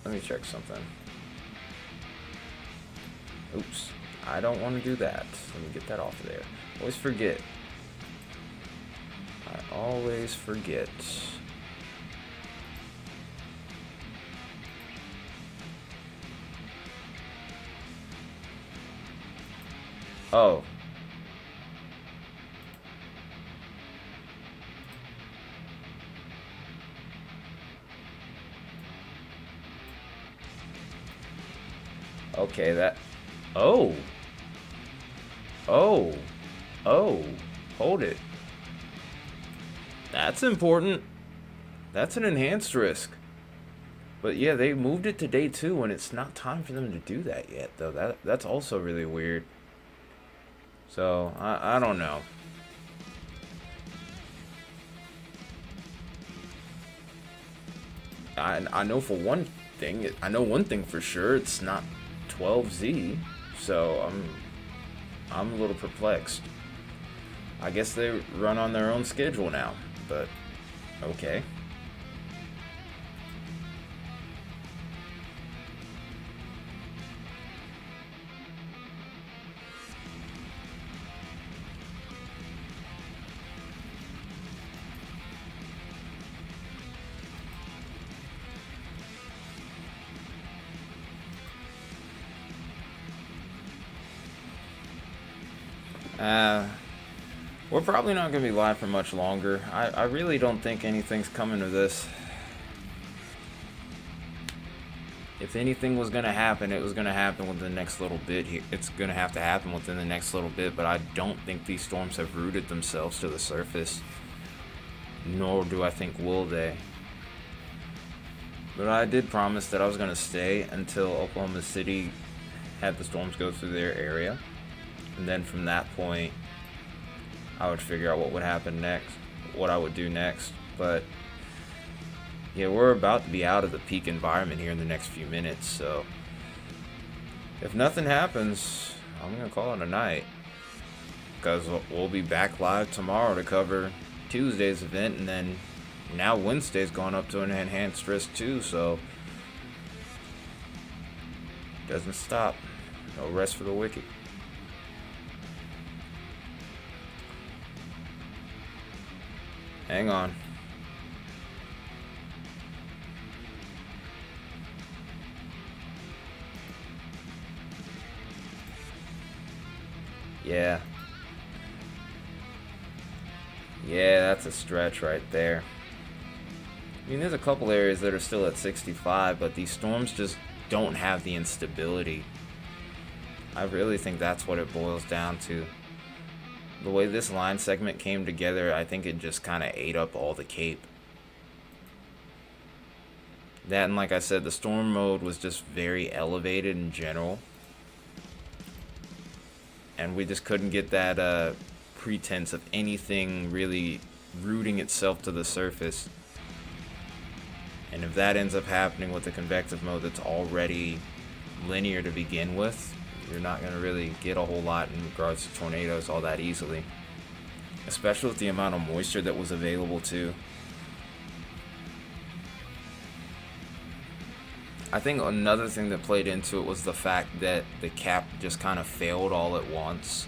Let me check something. Oops. I don't want to do that. Let me get that off of there. Always forget. I always forget. Oh. Okay, that... Oh. Oh. Oh. Hold it. That's important. That's an enhanced risk. But yeah, they moved it to day 2 and it's not time for them to do that yet, though. That's also really weird. So, I don't know. I know for one thing, I know one thing for sure, it's not 12Z, so I'm a little perplexed. I guess they run on their own schedule now, but okay. We're probably not going to be live for much longer. I really don't think anything's coming of this. If anything was going to happen, it was going to happen within the next little bit. It's going to have to happen within the next little bit, but I don't think these storms have rooted themselves to the surface. Nor do I think will they. But I did promise that I was going to stay until Oklahoma City had the storms go through their area. And then from that point, I would figure out what would happen next, what I would do next. But yeah, we're about to be out of the peak environment here in the next few minutes, so if nothing happens, I'm gonna call it a night, because we'll be back live tomorrow to cover Tuesday's event, and then now Wednesday's gone up to an enhanced risk too, so doesn't stop. No rest for the wicked. Hang on. Yeah. Yeah, that's a stretch right there. I mean, there's a couple areas that are still at 65, but these storms just don't have the instability. I really think that's what it boils down to. The way this line segment came together, I think it just kind of ate up all the Cape. That, and like I said, the storm mode was just very elevated in general. and we just couldn't get that pretense of anything really rooting itself to the surface. And if that ends up happening with the convective mode that's already linear to begin with, you're not going to really get a whole lot in regards to tornadoes all that easily. Especially with the amount of moisture that was available too. I think another thing that played into it was the fact that the cap just kind of failed all at once.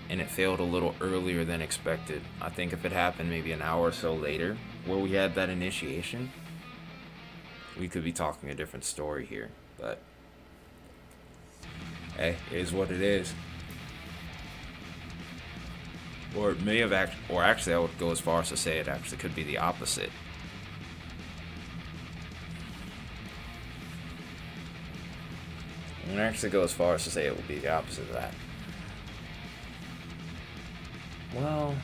And it failed a little earlier than expected. I think if it happened maybe an hour or so later, where we had that initiation, we could be talking a different story here. But hey, it is what it is. Or it may have actually I would go as far as to say it actually could be the opposite. I would actually go as far as to say it would be the opposite of that. Well,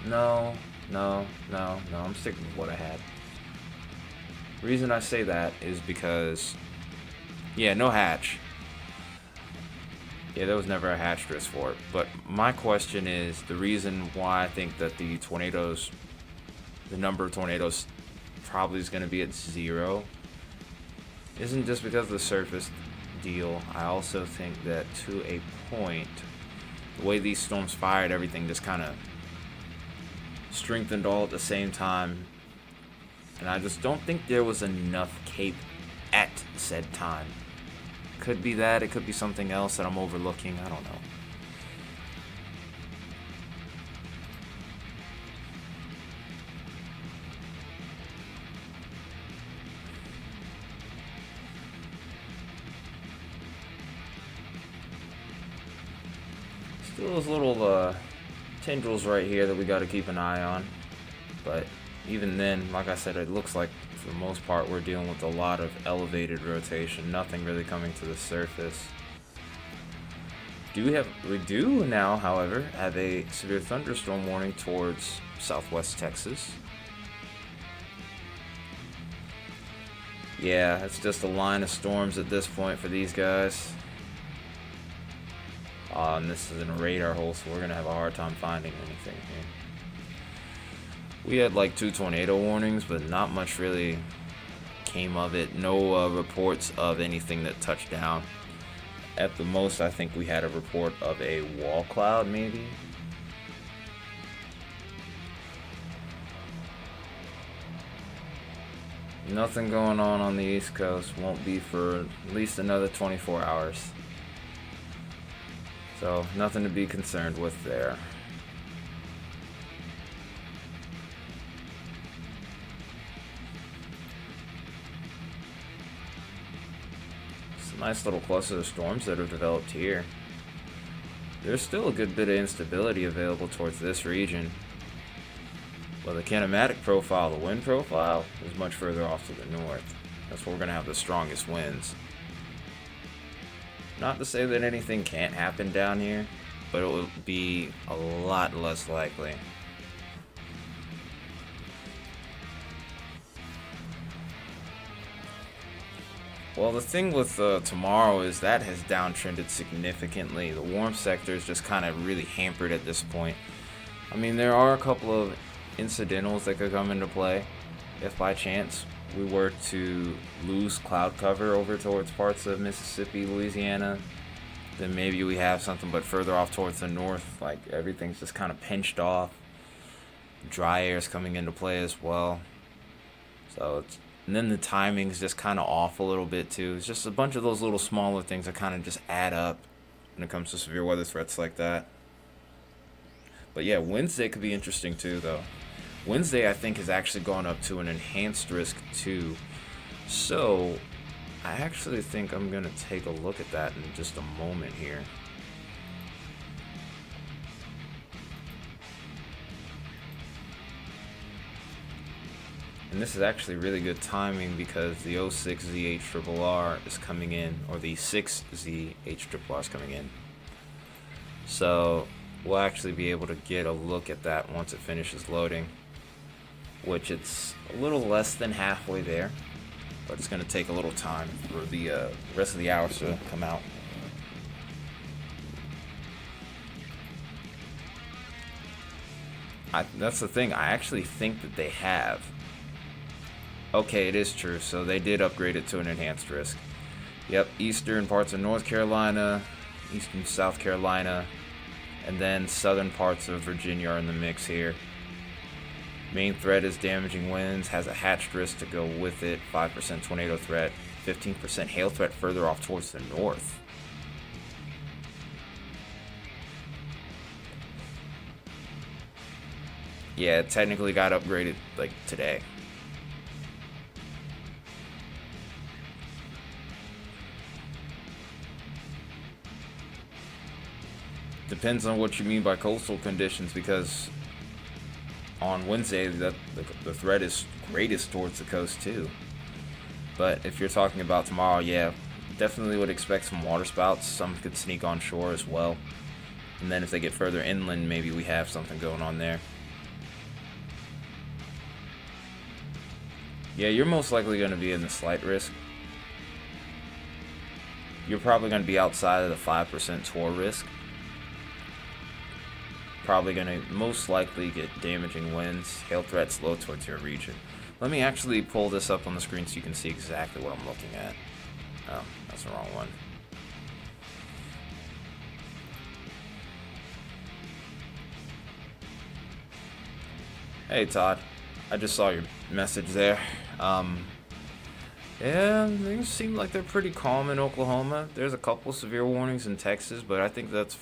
no, I'm sticking with what I had. The reason I say that is because, yeah, no hatch. Yeah, there was never a hatch risk for it. But my question is, the reason why I think that the number of tornadoes probably is going to be at 0, isn't just because of the surface deal. I also think that to a point, the way these storms fired, everything just kind of strengthened all at the same time. And I just don't think there was enough cape at said time. Could be that, it could be something else that I'm overlooking, I don't know. Still those little tendrils right here that we got to keep an eye on. But even then, like I said, it looks like for the most part we're dealing with a lot of elevated rotation, nothing really coming to the surface. We do now, however, have a severe thunderstorm warning towards southwest Texas. Yeah, it's just a line of storms at this point for these guys. And this is in a radar hole, so we're going to have a hard time finding anything here. We had like 2 tornado warnings, but not much really came of it. No reports of anything that touched down. At the most, I think we had a report of a wall cloud, maybe. Nothing going on the East Coast. Won't be for at least another 24 hours. So, nothing to be concerned with there. Some nice little cluster of storms that have developed here. There's still a good bit of instability available towards this region. But the kinematic profile, the wind profile, is much further off to the north. That's where we're going to have the strongest winds. Not to say that anything can't happen down here, but it will be a lot less likely. Well, the thing with tomorrow is that has downtrended significantly. The warm sector is just kind of really hampered at this point. I mean, there are a couple of incidentals that could come into play if by chance we were to lose cloud cover over towards parts of Mississippi, Louisiana. Then maybe we have something, but further off towards the north, like everything's just kind of pinched off. Dry air is coming into play as well. So it's, and then the timing's just kind of off a little bit too. It's just a bunch of those little smaller things that kind of just add up when it comes to severe weather threats like that. But yeah, Wednesday could be interesting too, though. Wednesday, I think, has actually gone up to an enhanced risk too. So I actually think I'm going to take a look at that in just a moment here. And this is actually really good timing because the 06ZHRRR is coming in, or the 6ZHRRR is coming in. So we'll actually be able to get a look at that once it finishes loading, which it's a little less than halfway there. but it's going to take a little time for the rest of the hours to come out. That's the thing. I actually think that they have. Okay, it is true. So they did upgrade it to an enhanced risk. Yep, eastern parts of North Carolina, eastern South Carolina, and then southern parts of Virginia are in the mix here. Main threat is damaging winds, has a hatched risk to go with it, 5% tornado threat, 15% hail threat further off towards the north. Yeah, it technically got upgraded like today. Depends on what you mean by coastal conditions, because on Wednesday the threat is greatest towards the coast too. But if you're talking about tomorrow, yeah, definitely would expect some water spouts. Some could sneak on shore as well. And then if they get further inland, maybe we have something going on there. Yeah, you're most likely going to be in the slight risk. You're probably going to be outside of the 5% tour risk. Probably going to most likely get damaging winds, hail threats low towards your region. Let me actually pull this up on the screen so you can see exactly what I'm looking at. Oh, that's the wrong one. Hey Todd, I just saw your message there. Yeah, things seem like they're pretty calm in Oklahoma. There's a couple severe warnings in Texas, but I think that's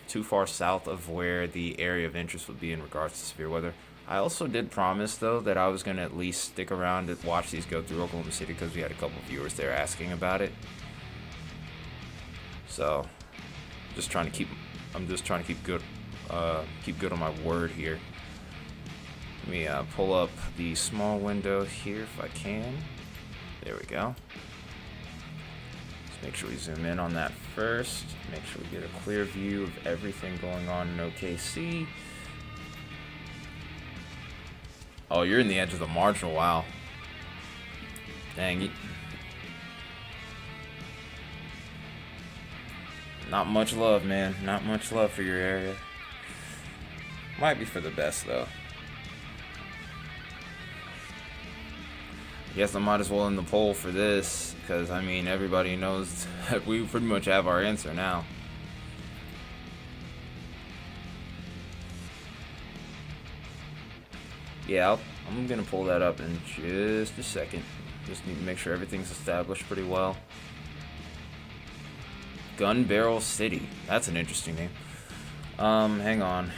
too far south of where the area of interest would be in regards to severe weather. I also did promise, though, that I was going to at least stick around to watch these go through Oklahoma City because we had a couple of viewers there asking about it. So, I'm just trying to keep good on my word here. Let me pull up the small window here if I can. There we go. Let's make sure we zoom in on that first. Make sure we get a clear view of everything going on in OKC. Oh, you're in the edge of the marginal. Wow. Dang. Not much love, man. Not much love for your area. Might be for the best, though. I guess I might as well end the poll for this, because, I mean, everybody knows that we pretty much have our answer now. Yeah, I'm going to pull that up in just a second. Just need to make sure everything's established pretty well. Gun Barrel City. That's an interesting name. Hang on.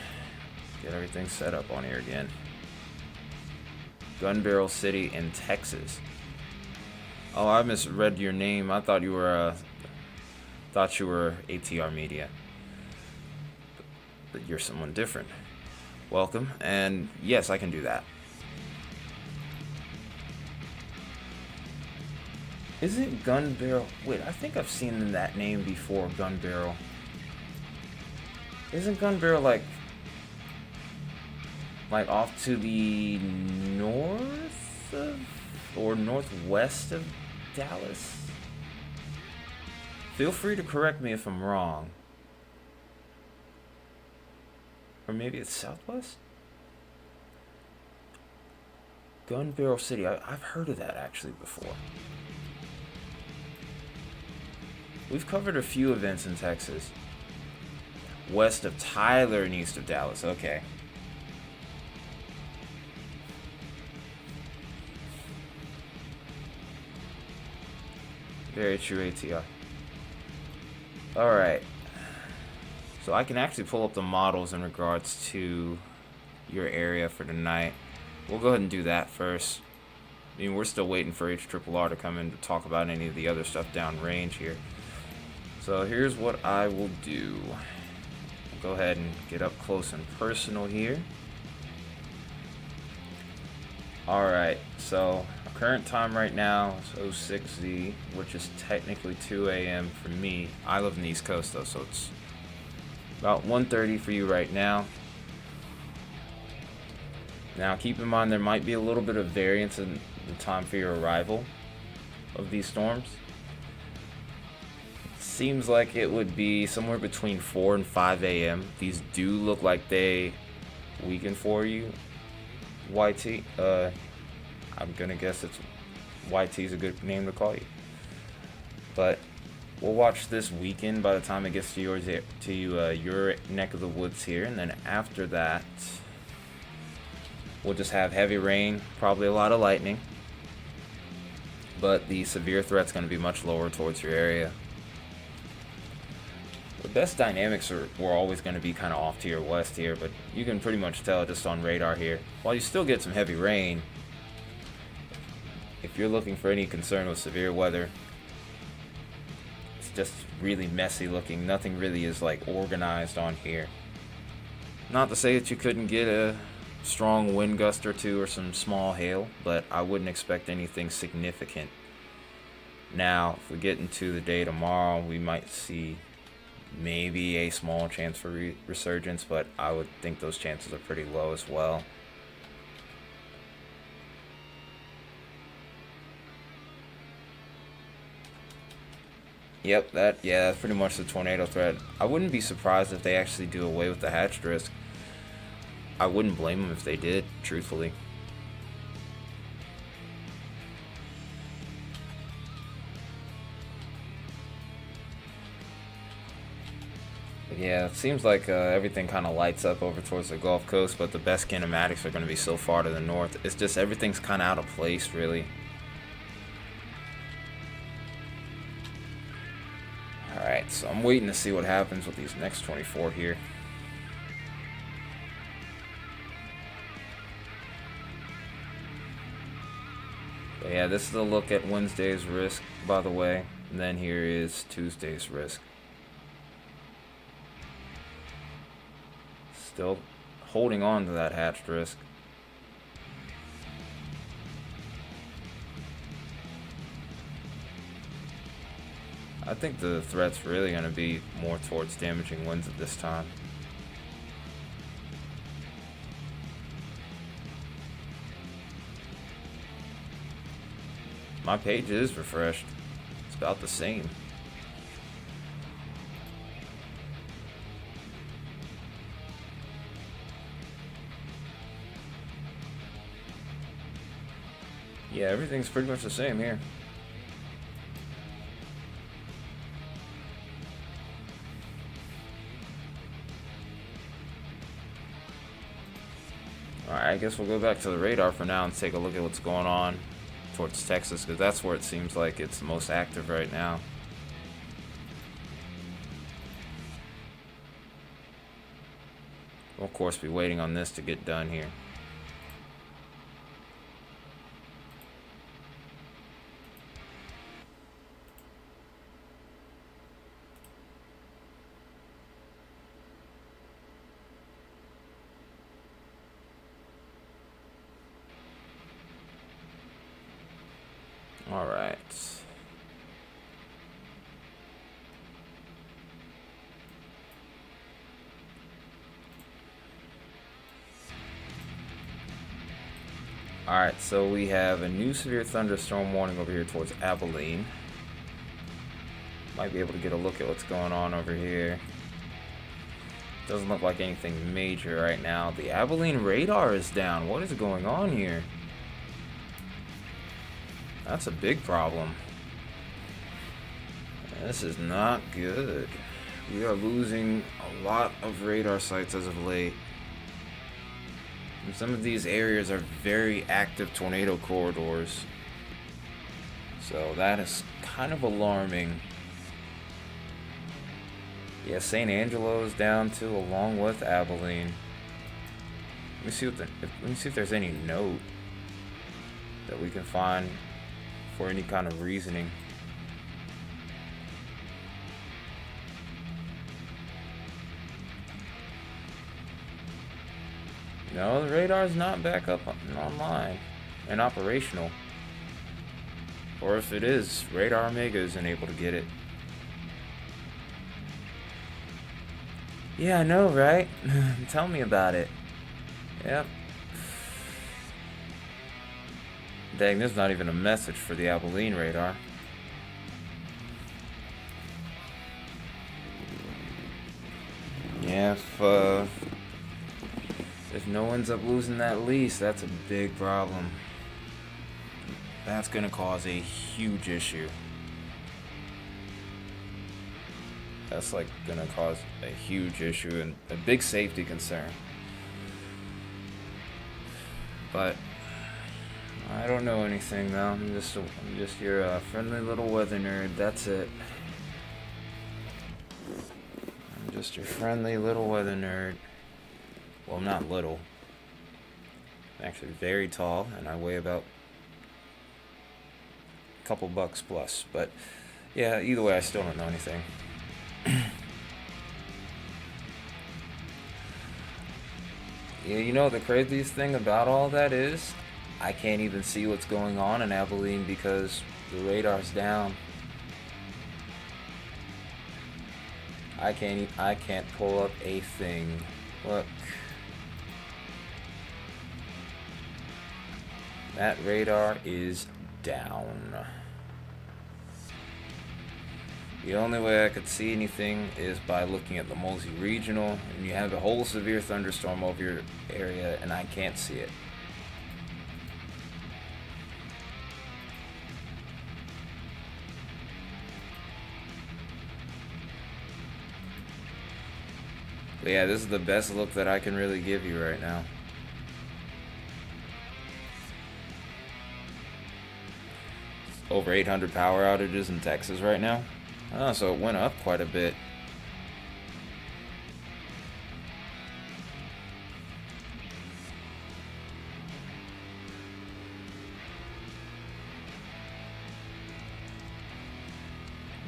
Get everything set up on here again. Gun Barrel City in Texas. Oh, I misread your name. I thought you were ATR Media. But you're someone different. Welcome, and yes, I can do that. Isn't Gun Barrel... Wait, I think I've seen that name before, Gun Barrel. Isn't Gun Barrel like off to the north of, or northwest of Dallas? Feel free to correct me if I'm wrong. Or maybe it's southwest? Gun Barrel City. I've heard of that actually before. We've covered a few events in Texas. West of Tyler and east of Dallas. Okay. Very true, ATR. Alright. So I can actually pull up the models in regards to your area for tonight. We'll go ahead and do that first. I mean, we're still waiting for HRRR to come in to talk about any of the other stuff downrange here. So here's what I will do. I'll go ahead and get up close and personal here. Alright, so current time right now is 06Z, which is technically 2 a.m. for me. I live in the East Coast though, so it's about 1:30 for you right now. Now keep in mind there might be a little bit of variance in the time for your arrival. of these storms. Seems like it would be somewhere between 4 and 5 a.m. These do look like they weaken for you, YT. I'm gonna guess it's YT is a good name to call you. But we'll watch this weekend by the time it gets to your neck of the woods here, and then after that, we'll just have heavy rain, probably a lot of lightning. But the severe threat's going to be much lower towards your area. The best dynamics were always going to be kind of off to your west here, but you can pretty much tell just on radar here. While you still get some heavy rain, if you're looking for any concern with severe weather, it's just really messy looking. Nothing really is like organized on here. Not to say that you couldn't get a strong wind gust or two or some small hail, but I wouldn't expect anything significant. Now, if we get into the day tomorrow, we might see maybe a small chance for resurgence, but I would think those chances are pretty low as well. Yep, that's pretty much the tornado threat. I wouldn't be surprised if they actually do away with the hatched risk. I wouldn't blame them if they did, truthfully. Yeah, it seems like everything kind of lights up over towards the Gulf Coast, but the best kinematics are going to be so far to the north. It's just everything's kind of out of place, really. Alright, so I'm waiting to see what happens with these next 24 here. But yeah, this is a look at Wednesday's risk, by the way. And then here is Tuesday's risk. Still holding on to that hatched risk. I think the threat's really going to be more towards damaging winds at this time. My page is refreshed. It's about the same. Yeah, everything's pretty much the same here. Alright, I guess we'll go back to the radar for now and take a look at what's going on towards Texas, because that's where it seems like it's the most active right now. We'll of course be waiting on this to get done here. All right. All right, so we have a new severe thunderstorm warning over here towards Abilene. Might be able to get a look at what's going on over here. Doesn't look like anything major right now. The Abilene radar is down. What is going on here? That's a big problem. This is not good. We are losing a lot of radar sites as of late. And some of these areas are very active tornado corridors. So that is kind of alarming. Yeah, San Angelo is down too, along with Abilene. Let me see if there's any note that we can find for any kind of reasoning. No, the radar's not back up online and operational. Or if it is, Radar Omega isn't able to get it. Yeah, I know, right? Tell me about it. Yep. Dang, there's not even a message for the Abilene radar. Yeah, if no one ends up losing that lease, that's a big problem. That's gonna cause a huge issue. That's like gonna cause a huge issue and a big safety concern. But I don't know anything though. I'm just your friendly little weather nerd. That's it. I'm just your friendly little weather nerd. Well, I'm not little. I'm actually very tall, and I weigh about a couple bucks plus. But yeah, either way, I still don't know anything. Yeah, you know the craziest thing about all that is, I can't even see what's going on in Abilene because the radar's down. I can't pull up a thing. Look. That radar is down. The only way I could see anything is by looking at the Mosey Regional, and you have a whole severe thunderstorm over your area, and I can't see it. But yeah, this is the best look that I can really give you right now. Over 800 power outages in Texas right now. Oh, so it went up quite a bit.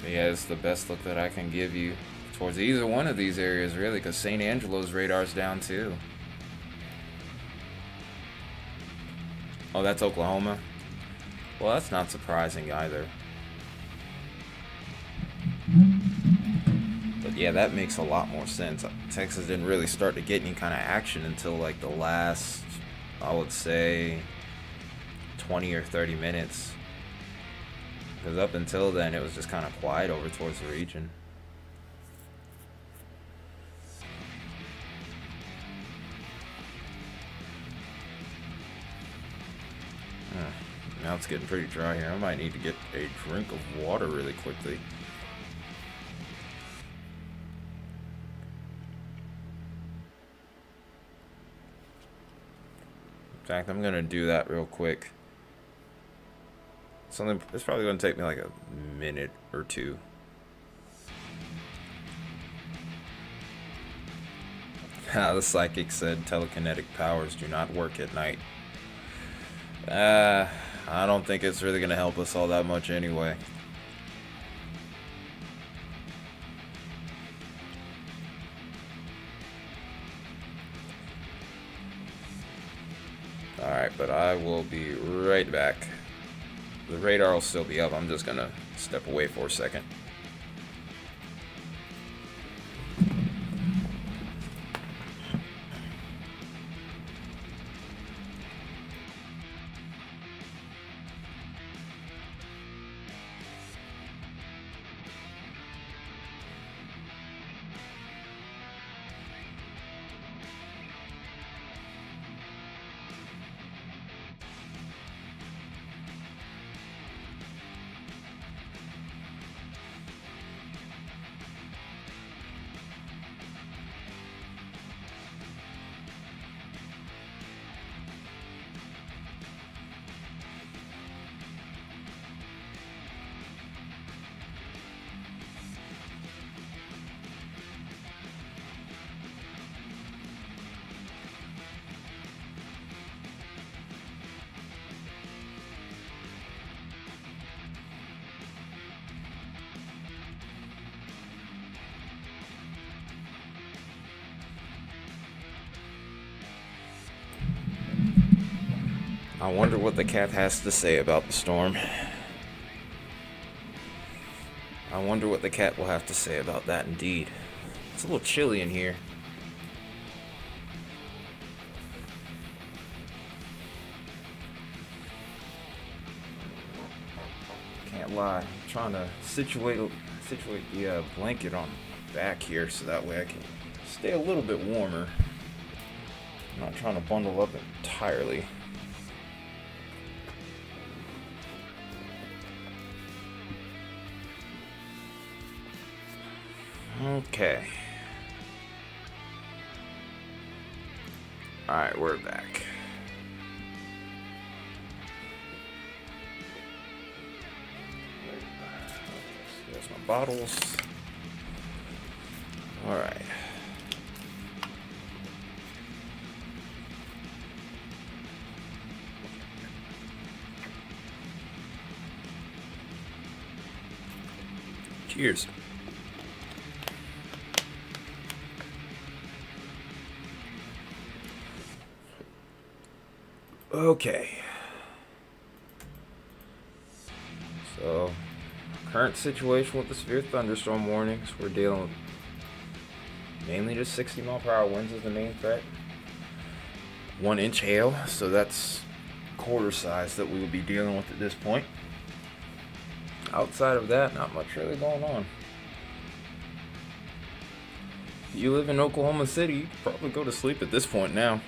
But yeah, it's the best look that I can give you towards either one of these areas, really, because St. Angelo's radar's down too. Oh, that's Oklahoma? Well, that's not surprising either. But yeah, that makes a lot more sense. Texas didn't really start to get any kind of action until like the last, I would say, 20 or 30 minutes. Because up until then, it was just kind of quiet over towards the region. Now it's getting pretty dry here. I might need to get a drink of water really quickly. In fact, I'm gonna do that real quick. It's probably gonna take me like a minute or two. The psychic said telekinetic powers do not work at night. I don't think it's really gonna help us all that much anyway. Alright, but I will be right back. The radar will still be up. I'm just gonna step away for a second. I wonder what the cat has to say about the storm. I wonder what the cat will have to say about that indeed. It's a little chilly in here. Can't lie. I'm trying to situate the blanket on back here so that way I can stay a little bit warmer. I'm not trying to bundle up entirely. Okay. Alright, we're back. There's my bottles. Alright. Cheers. Okay. So, current situation with the severe thunderstorm warnings, we're dealing with mainly just 60-mile-per-hour winds is the main threat. 1-inch hail, so that's quarter size that we will be dealing with at this point. Outside of that, not much really going on. If you live in Oklahoma City, you could probably go to sleep at this point now.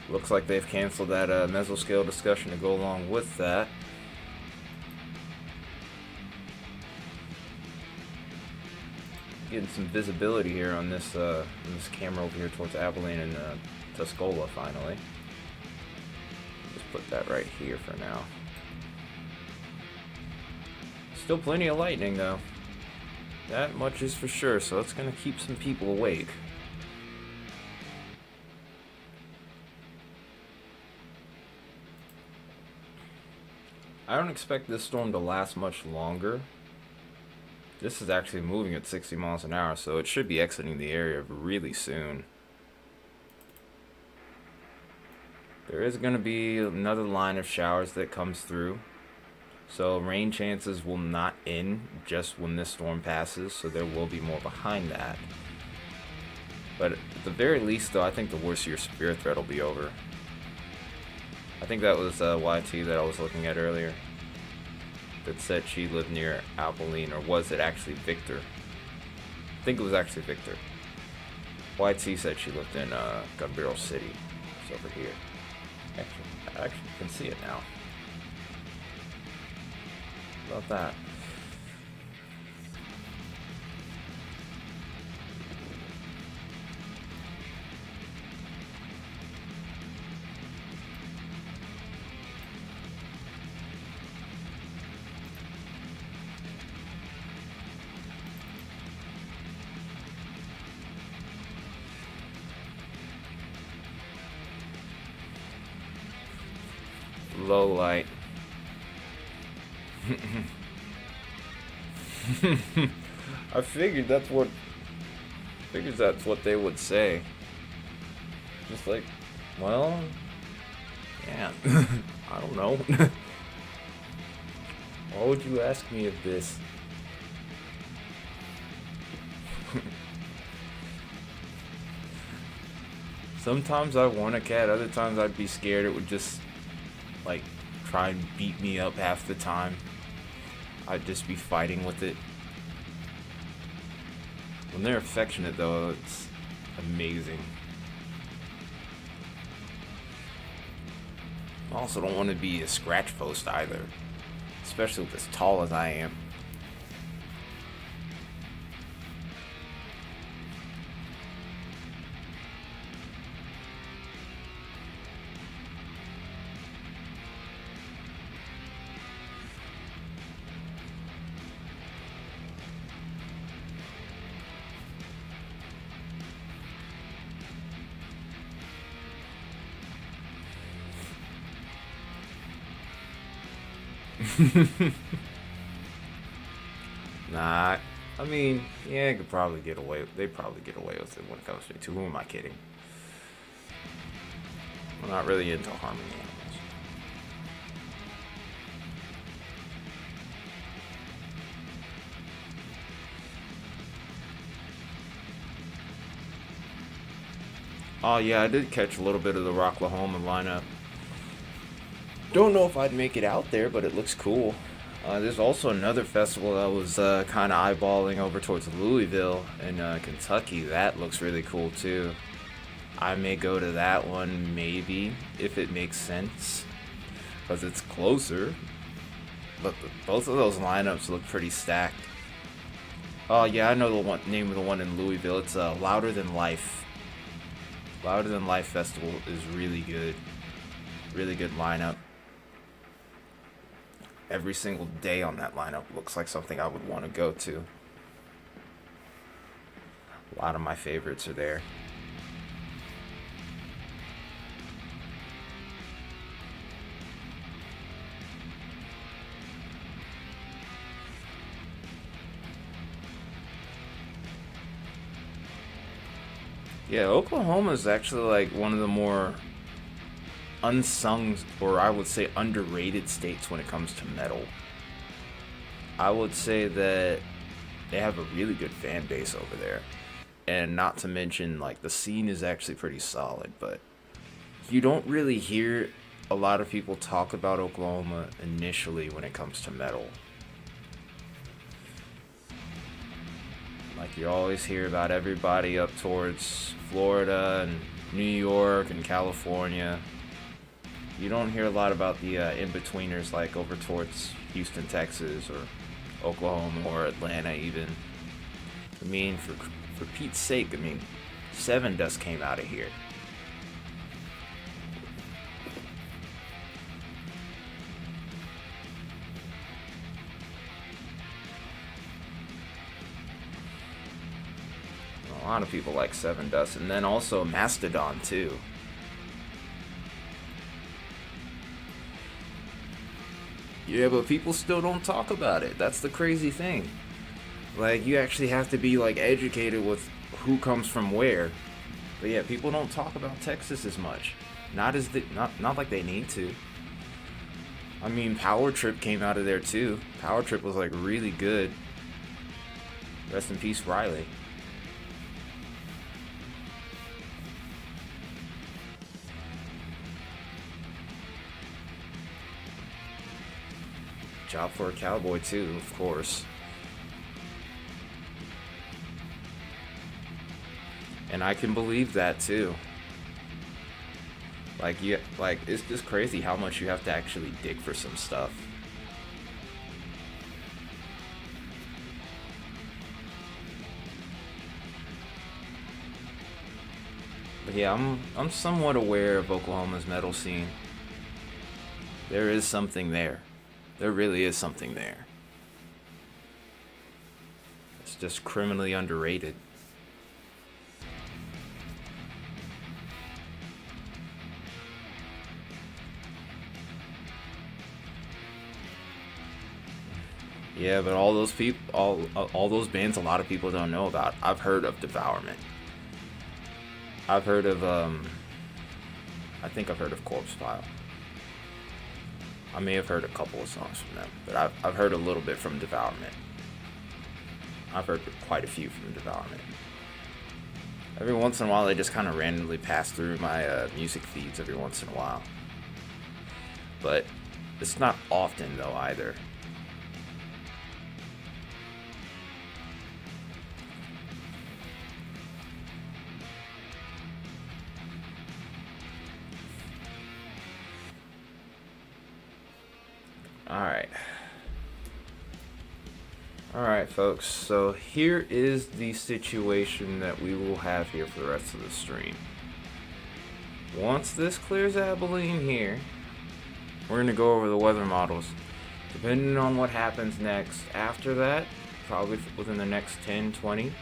Looks like they've canceled that mesoscale discussion to go along with that. Getting some visibility here on this camera over here towards Abilene and Tuscola finally. Just put that right here for now. Still plenty of lightning though. That much is for sure, so it's gonna keep some people awake. I don't expect this storm to last much longer. This is actually moving at 60 miles an hour, so it should be exiting the area really soon. There is going to be another line of showers that comes through. So rain chances will not end just when this storm passes, so there will be more behind that. But at the very least, though, I think the worst of your severe threat will be over. I think that was YT that I was looking at earlier that said she lived near Abilene, or was it actually Victor? I think it was actually Victor. YT said she lived in Gun Barrel City. It's over here. Actually, I actually can see it now. How about that? Low light. I figured that's what they would say. Just like, well, yeah. I don't know. Why would you ask me of this? Sometimes I want a cat, other times I'd be scared it would just like try and beat me up half the time. I'd just be fighting with it. When they're affectionate though, it's amazing. I also don't want to be a scratch post either, especially with as tall as I am. Nah, I mean, yeah, they probably get away with it when it comes to who am I kidding? I'm not really into harming animals. Oh yeah, I did catch a little bit of the Rocklahoma lineup. Don't know if I'd make it out there, but it looks cool. There's also another festival that was kind of eyeballing over towards Louisville in Kentucky. That looks really cool too. I may go to that one maybe if it makes sense, because it's closer. But both of those lineups look pretty stacked. Oh yeah, I know the name of the one in Louisville. It's Louder Than Life. Louder Than Life Festival is really good. Really good lineup. Every single day on that lineup looks like something I would want to go to. A lot of my favorites are there. Yeah, Oklahoma is actually like one of the more unsung, or I would say underrated states when it comes to metal. I would say that they have a really good fan base over there. And not to mention, like, the scene is actually pretty solid, but you don't really hear a lot of people talk about Oklahoma initially when it comes to metal. Like, you always hear about everybody up towards Florida and New York and California. You don't hear a lot about the in-betweeners, like over towards Houston, Texas, or Oklahoma, or Atlanta even. I mean, for Pete's sake, I mean, Seven Dust came out of here. A lot of people like Seven Dust, and then also Mastodon too. Yeah, but people still don't talk about it. That's the crazy thing. Like, you actually have to be like educated with who comes from where. But yeah, people don't talk about Texas as much. Not like they need to. I mean, Power Trip came out of there too. Power Trip was like really good. Rest in peace, Riley. Job for a Cowboy too, of course. And I can believe that too. Like, yeah, like, it's just crazy how much you have to actually dig for some stuff. But yeah, I'm somewhat aware of Oklahoma's metal scene. There is something there. There really is something there. It's just criminally underrated. Yeah, but all those people, all those bands, a lot of people don't know about. I've heard of Devourment. I've heard of I think I've heard of Corpse Pile. I may have heard a couple of songs from them, but I've heard a little bit from Devourment. I've heard quite a few from Devourment. Every once in a while, they just kind of randomly pass through my music feeds every once in a while. But it's not often, though, either. Alright, folks, so here is the situation that we will have here for the rest of the stream. Once this clears Abilene here, we're going to go over the weather models. Depending on what happens next after that, probably within the next 10, 20,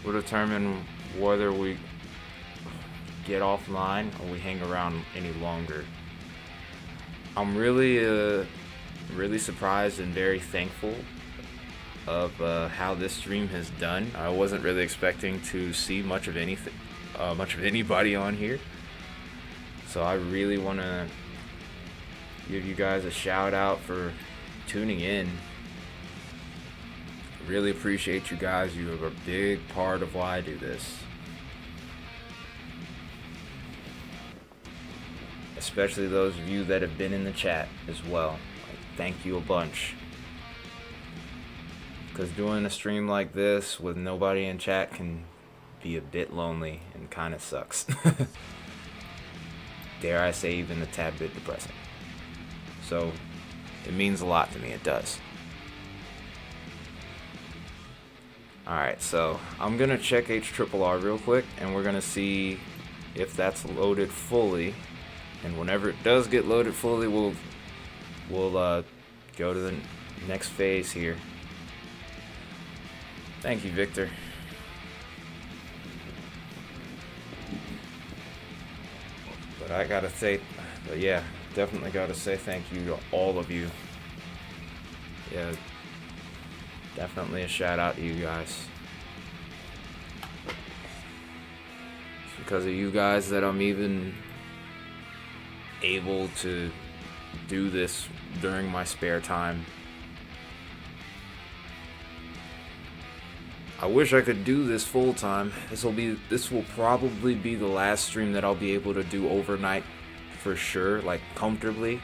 we'll determine whether we get offline or we hang around any longer. I'm really surprised and very thankful of how this stream has done. I wasn't really expecting to see much of anything, much of anybody on here. So I really want to give you guys a shout out for tuning in. Really appreciate you guys. You are a big part of why I do this. especially those of you that have been in the chat as well. Like, thank you a bunch. Because doing a stream like this with nobody in chat can be a bit lonely and kind of sucks. Dare I say, even a tad bit depressing. So it means a lot to me, it does. Alright, so I'm gonna check HRRR real quick, and we're gonna see if that's loaded fully. And whenever it does get loaded fully, we'll go to the next phase here. Thank you, Victor. But I gotta say, but yeah, definitely gotta say thank you to all of you. Yeah, definitely a shout out to you guys. It's because of you guys that I'm even able to do this during my spare time. I wish I could do this full time. This will probably be the last stream that I'll be able to do overnight for sure, like comfortably.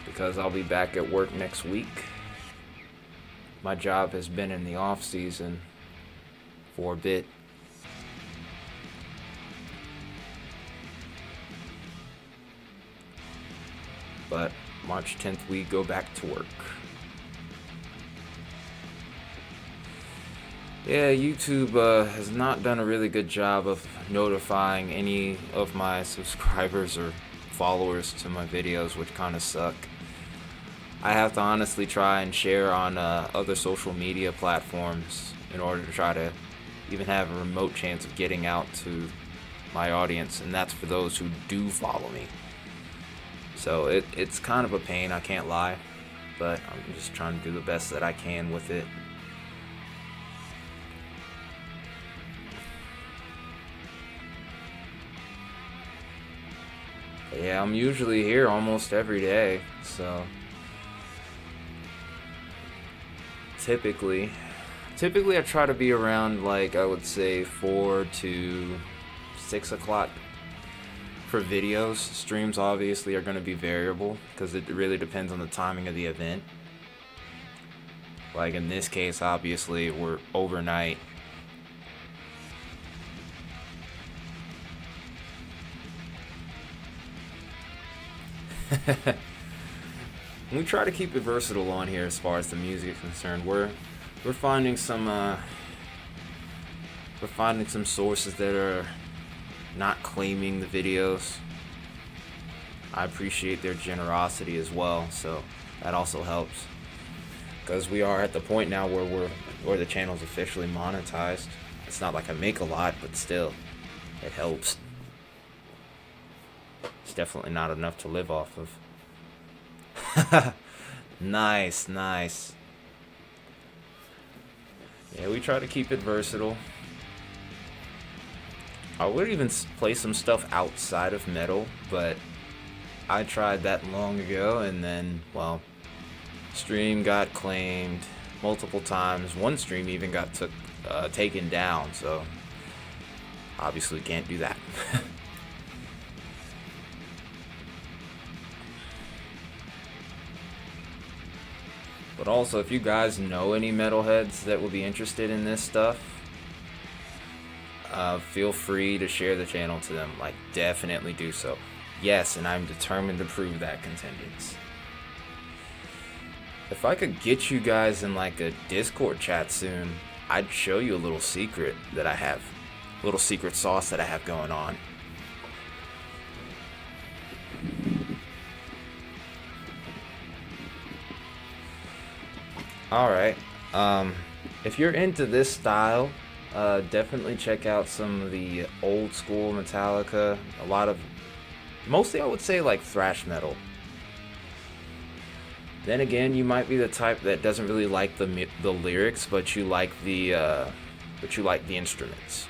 Because I'll be back at work next week. My job has been in the off season for a bit. But March 10th we go back to work. Yeah, YouTube has not done a really good job of notifying any of my subscribers or followers to my videos, which kind of suck. I have to honestly try and share on other social media platforms in order to try to even have a remote chance of getting out to my audience, and that's for those who do follow me. So it's kind of a pain, I can't lie, but I'm just trying to do the best that I can with it. Yeah, I'm usually here almost every day, so typically I try to be around, like, I would say 4 to 6 o'clock for videos. Streams obviously are going to be variable because it really depends on the timing of the event. Like in this case, obviously we're overnight. We try to keep it versatile on here as far as the music is concerned. We're finding some sources that are not claiming the videos. I appreciate their generosity as well, so that also helps. Because we are at the point now where the channel's officially monetized. It's not like I make a lot, but still, it helps. It's definitely not enough to live off of. Nice. Yeah, we try to keep it versatile. I would even play some stuff outside of metal, but I tried that long ago, and then, well, stream got claimed multiple times. One stream even got taken down, so obviously can't do that. But also, if you guys know any metalheads that would be interested in this stuff, feel free to share the channel to them. Like, definitely do so. Yes, and I'm determined to prove that, contenders. If I could get you guys in like a Discord chat soon, I'd show you a little secret that I have. A little secret sauce that I have going on. Alright, if you're into this style, definitely check out some of the old school Metallica. Mostly I would say like thrash metal. Then again, you might be the type that doesn't really like the lyrics, but you like the instruments.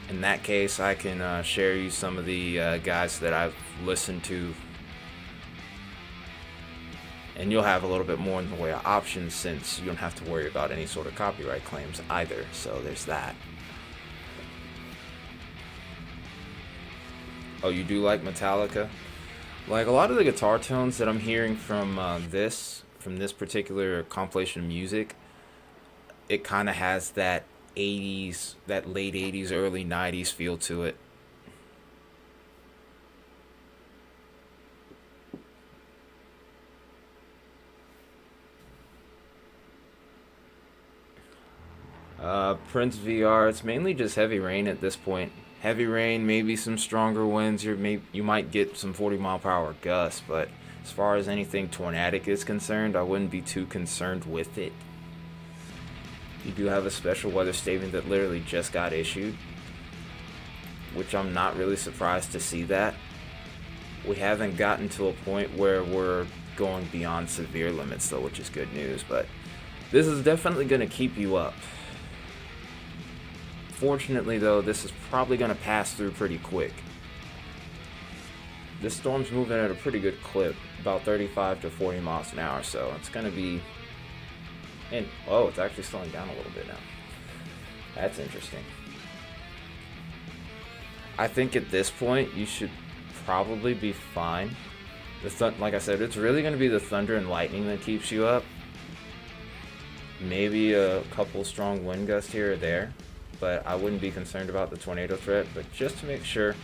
In that case, I can share you some of the guys that I've listened to. And you'll have a little bit more in the way of options, since you don't have to worry about any sort of copyright claims either. So there's that. Oh, you do like Metallica? Like a lot of the guitar tones that I'm hearing from this particular compilation of music, it kind of has that 80s, that late 80s, early 90s feel to it. Prince VR, it's mainly just heavy rain at this point. Heavy rain, maybe some stronger winds. You might get some 40-mile-per-hour gusts, but as far as anything tornadic is concerned, I wouldn't be too concerned with it. You do have a special weather statement that literally just got issued, which I'm not really surprised to see that. We haven't gotten to a point where we're going beyond severe limits though, which is good news, but this is definitely going to keep you up. Fortunately though, this is probably going to pass through pretty quick. This storm's moving at a pretty good clip, about 35 to 40 miles an hour, so it's going to be... And, oh, it's actually slowing down a little bit now. That's interesting. I think at this point, you should probably be fine. Like I said, it's really going to be the thunder and lightning that keeps you up. Maybe a couple strong wind gusts here or there, but I wouldn't be concerned about the tornado threat. But just to make sure,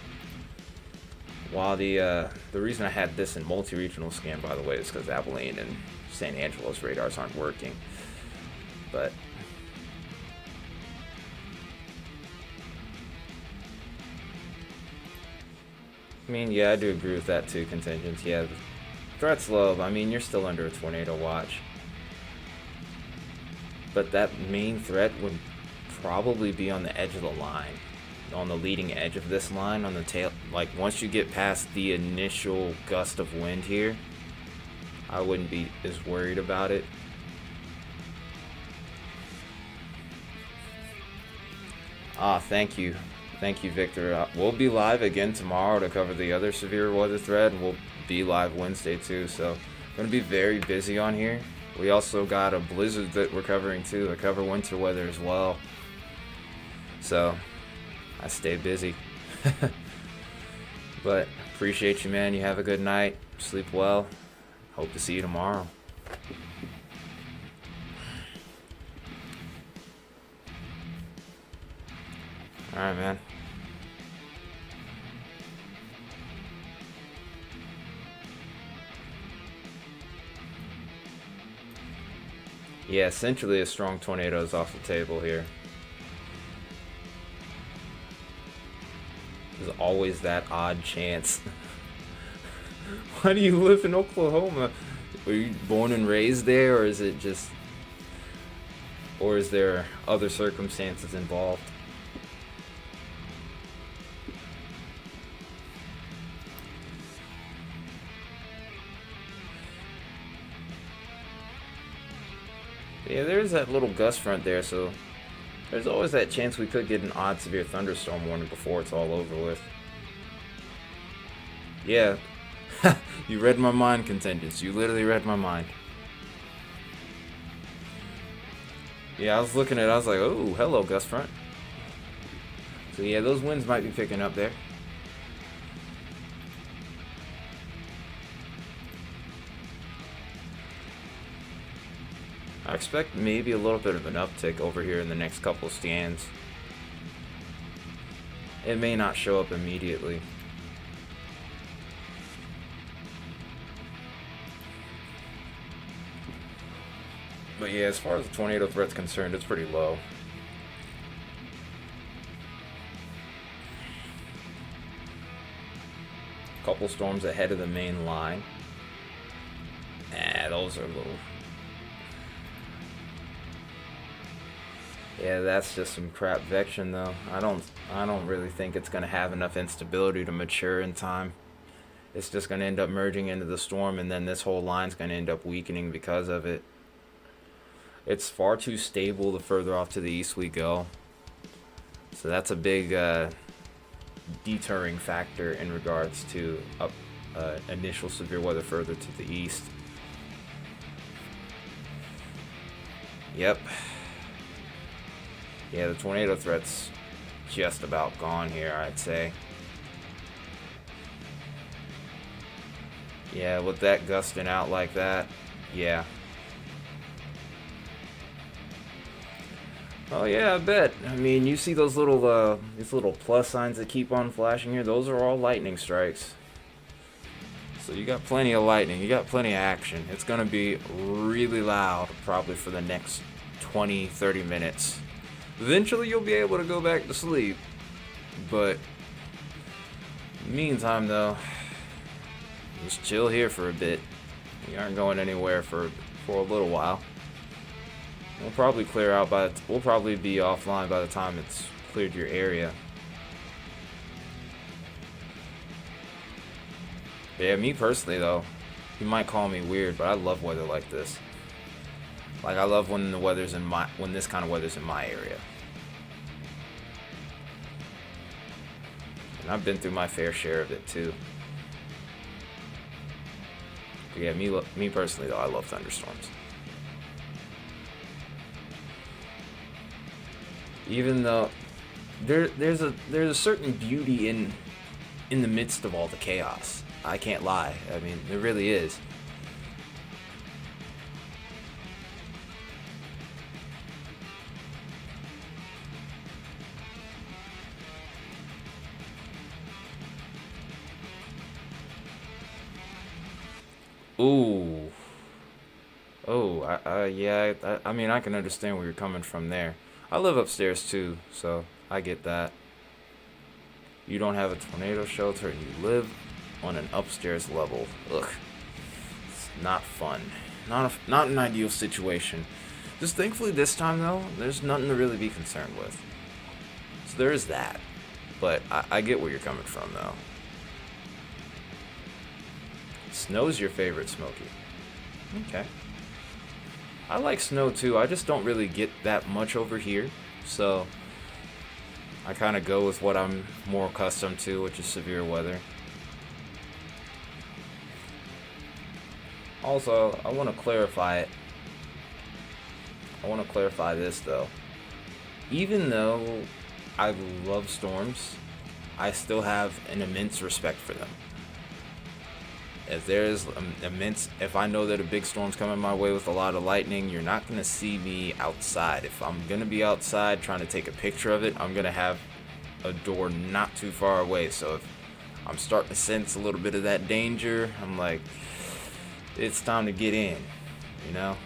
while the reason I had this in multi-regional scan, by the way, is because Abilene and San Angelo's radars aren't working. But I mean, yeah, I do agree with that too, contingents. Yeah, the threat's low. I mean, you're still under a tornado watch. But that main threat would probably be on the edge of the line. On the leading edge of this line, on the tail. Like, once you get past the initial gust of wind here, I wouldn't be as worried about it. Ah, thank you. Thank you, Victor. We'll be live again tomorrow to cover the other severe weather threat, and we'll be live Wednesday too, so we're going to be very busy on here. We also got a blizzard that we're covering too. I cover winter weather as well. So, I stay busy. But, appreciate you, man. You have a good night. Sleep well. Hope to see you tomorrow. Alright, man. Yeah, essentially a strong tornado is off the table here. There's always that odd chance. Why do you live in Oklahoma? Were you born and raised there, or is it just... Or is there other circumstances involved? Yeah, there's that little gust front there, so there's always that chance we could get an odd severe thunderstorm warning before it's all over with. Yeah. You read my mind, contingents. You literally read my mind. Yeah, I was looking at it, I was like, oh, hello, gust front. So yeah, those winds might be picking up there. I expect maybe a little bit of an uptick over here in the next couple scans. It may not show up immediately. But yeah, as far as the tornado threat's concerned, it's pretty low. Couple storms ahead of the main line. Those are little... Yeah, that's just some crap vection though. I don't really think it's gonna have enough instability to mature in time. It's just gonna end up merging into the storm, and then this whole line's gonna end up weakening because of it. It's far too stable the further off to the east we go. So that's a big deterring factor in regards to initial severe weather further to the east. Yep. Yeah, the tornado threat's just about gone here, I'd say. Yeah, with that gusting out like that, yeah. Oh yeah, I bet. I mean, you see these little plus signs that keep on flashing here? Those are all lightning strikes. So you got plenty of lightning, you got plenty of action. It's gonna be really loud probably for the next 20, 30 minutes. Eventually you'll be able to go back to sleep. But meantime though, just chill here for a bit. We aren't going anywhere for a little while. We'll probably clear out we'll probably be offline by the time it's cleared your area. But yeah, me personally though, you might call me weird, but I love weather like this. Like I love when when this kind of weather's in my area. And I've been through my fair share of it too. But yeah, me personally though, I love thunderstorms. Even though there's a certain beauty in the midst of all the chaos. I can't lie. I mean, there really is. Ooh. Oh, yeah, I mean, I can understand where you're coming from there. I live upstairs too, so I get that. You don't have a tornado shelter and you live on an upstairs level. Ugh. It's not fun. Not an ideal situation. Just thankfully this time though, there's nothing to really be concerned with. So there is that. But I get where you're coming from though. Snow's your favorite, Smokey. Okay. I like snow too. I just don't really get that much over here. So I kind of go with what I'm more accustomed to, which is severe weather. Also, I want to clarify it. I want to clarify this though. Even though I love storms, I still have an immense respect for them. If I know that a big storm's coming my way with a lot of lightning, you're not going to see me outside. If I'm going to be outside trying to take a picture of it, I'm going to have a door not too far away. So if I'm starting to sense a little bit of that danger, I'm like, it's time to get in, you know?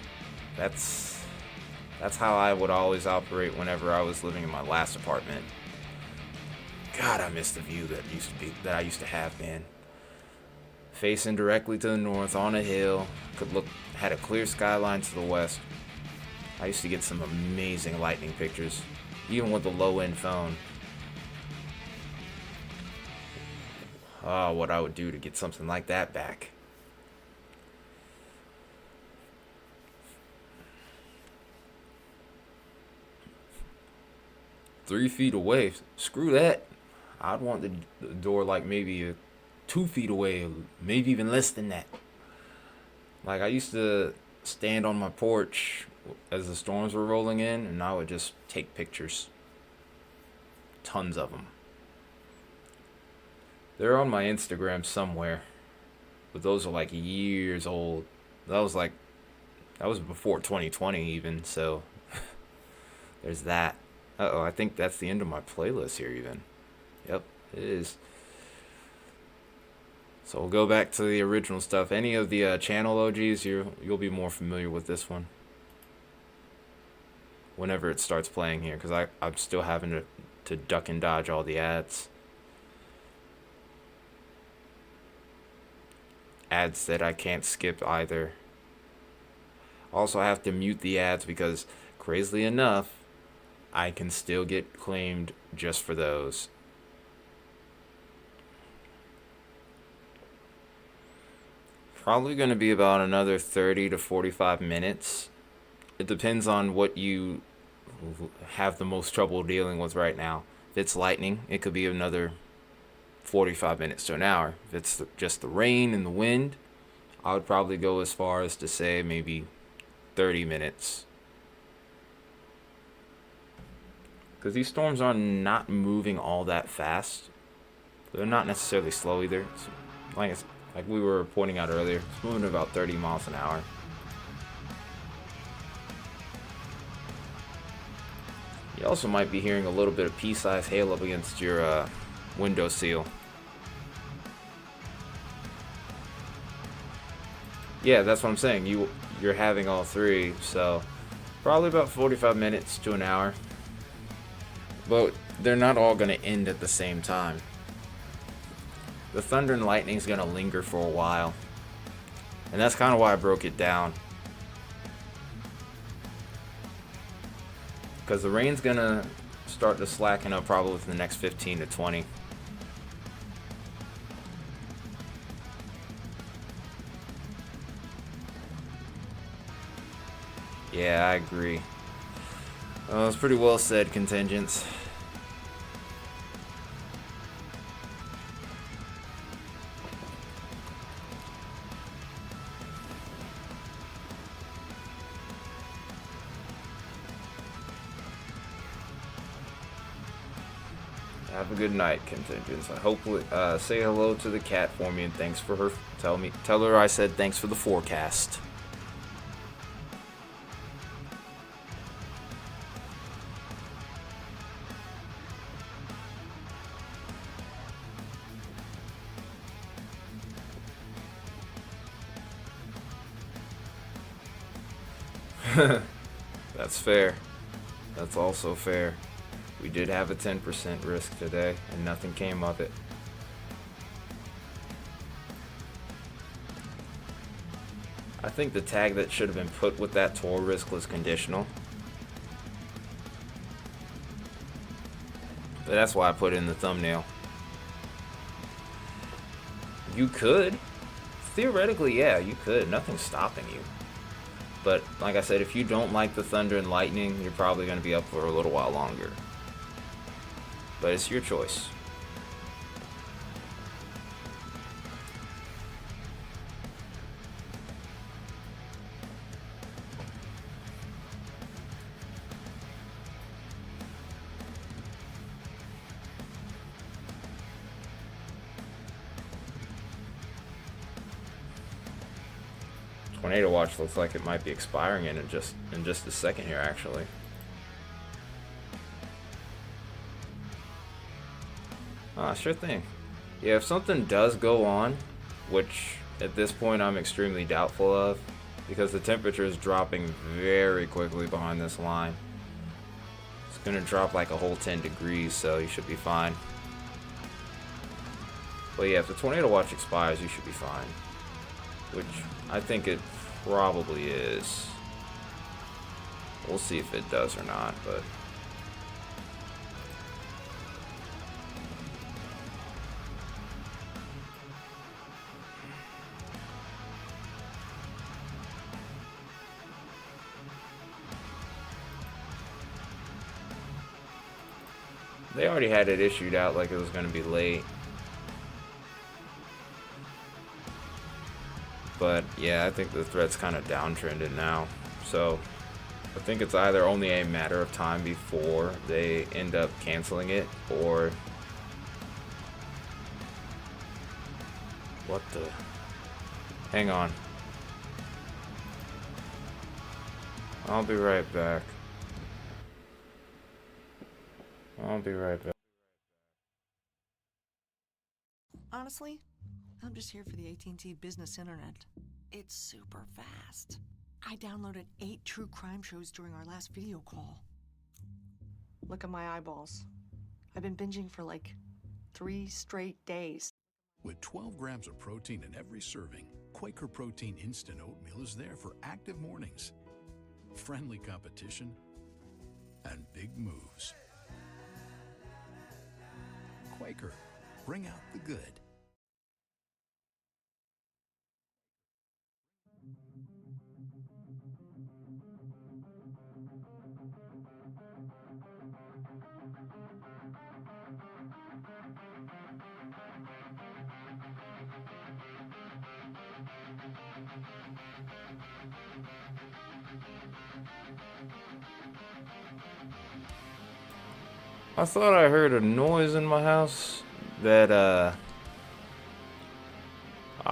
That's how I would always operate whenever I was living in my last apartment. God, I miss the view that I used to have, man. Facing directly to the north on a hill, had a clear skyline to the west. I used to get some amazing lightning pictures, even with a low-end phone. Oh, what I would do to get something like that back. "3 feet away, screw that. I'd want the door like maybe 2 feet away, maybe even less than that." Like I used to stand on my porch as the storms were rolling in, and I would just take pictures. Tons of them. They're on my Instagram somewhere, but those are like years old. That was before 2020 even, so there's that. Uh-oh, I think that's the end of my playlist here even. Yep, it is. So we'll go back to the original stuff. Any of the channel OGs, you'll be more familiar with this one whenever it starts playing here, because I'm still having to duck and dodge all the ads. Ads that I can't skip either. Also, I have to mute the ads because, crazily enough, I can still get claimed just for those. Probably going to be about another 30 to 45 minutes. It depends on what you have the most trouble dealing with right now. If it's lightning, it could be another 45 minutes to an hour. If it's just the rain and the wind, I would probably go as far as to say maybe 30 minutes. Because these storms are not moving all that fast. They're not necessarily slow either. It's like Like we were pointing out earlier, it's moving at about 30 miles an hour. You also might be hearing a little bit of pea-sized hail up against your window seal. Yeah, that's what I'm saying. You're having all three, so probably about 45 minutes to an hour. But they're not all going to end at the same time. The thunder and lightning is going to linger for a while. And that's kind of why I broke it down. Because the rain's going to start to slacken up probably within the next 15 to 20. Yeah, I agree. Oh, it's pretty well said, contingents. Have a good night, contingents. I hope say hello to the cat for me and thanks for her. Tell her I said thanks for the forecast. That's fair. That's also fair. We did have a 10% risk today, and nothing came of it. I think the tag that should have been put with that tour risk was conditional. But that's why I put it in the thumbnail. You could. Theoretically, yeah, you could. Nothing's stopping you. But like I said, if you don't like the thunder and lightning, you're probably going to be up for a little while longer. But it's your choice. Tornado watch looks like it might be expiring in just a second here, actually. Ah, sure thing. Yeah, if something does go on, which at this point I'm extremely doubtful of, because the temperature is dropping very quickly behind this line. It's gonna drop like a whole 10 degrees, so you should be fine. But yeah, if the tornado watch expires, you should be fine. Which I think it probably is. We'll see if it does or not, but they already had it issued out like it was going to be late. But yeah, I think the threat's kind of downtrended now. So I think it's either only a matter of time before they end up canceling it, or what the? Hang on. I'll be right back. I'll be right back. Honestly, I'm just here for the AT&T business internet. It's super fast. I downloaded 8 true crime shows during our last video call. Look at my eyeballs. I've been binging for like 3 straight days. With 12 grams of protein in every serving, Quaker Protein Instant Oatmeal is there for active mornings, friendly competition, and big moves. Quaker, bring out the good. I thought I heard a noise in my house that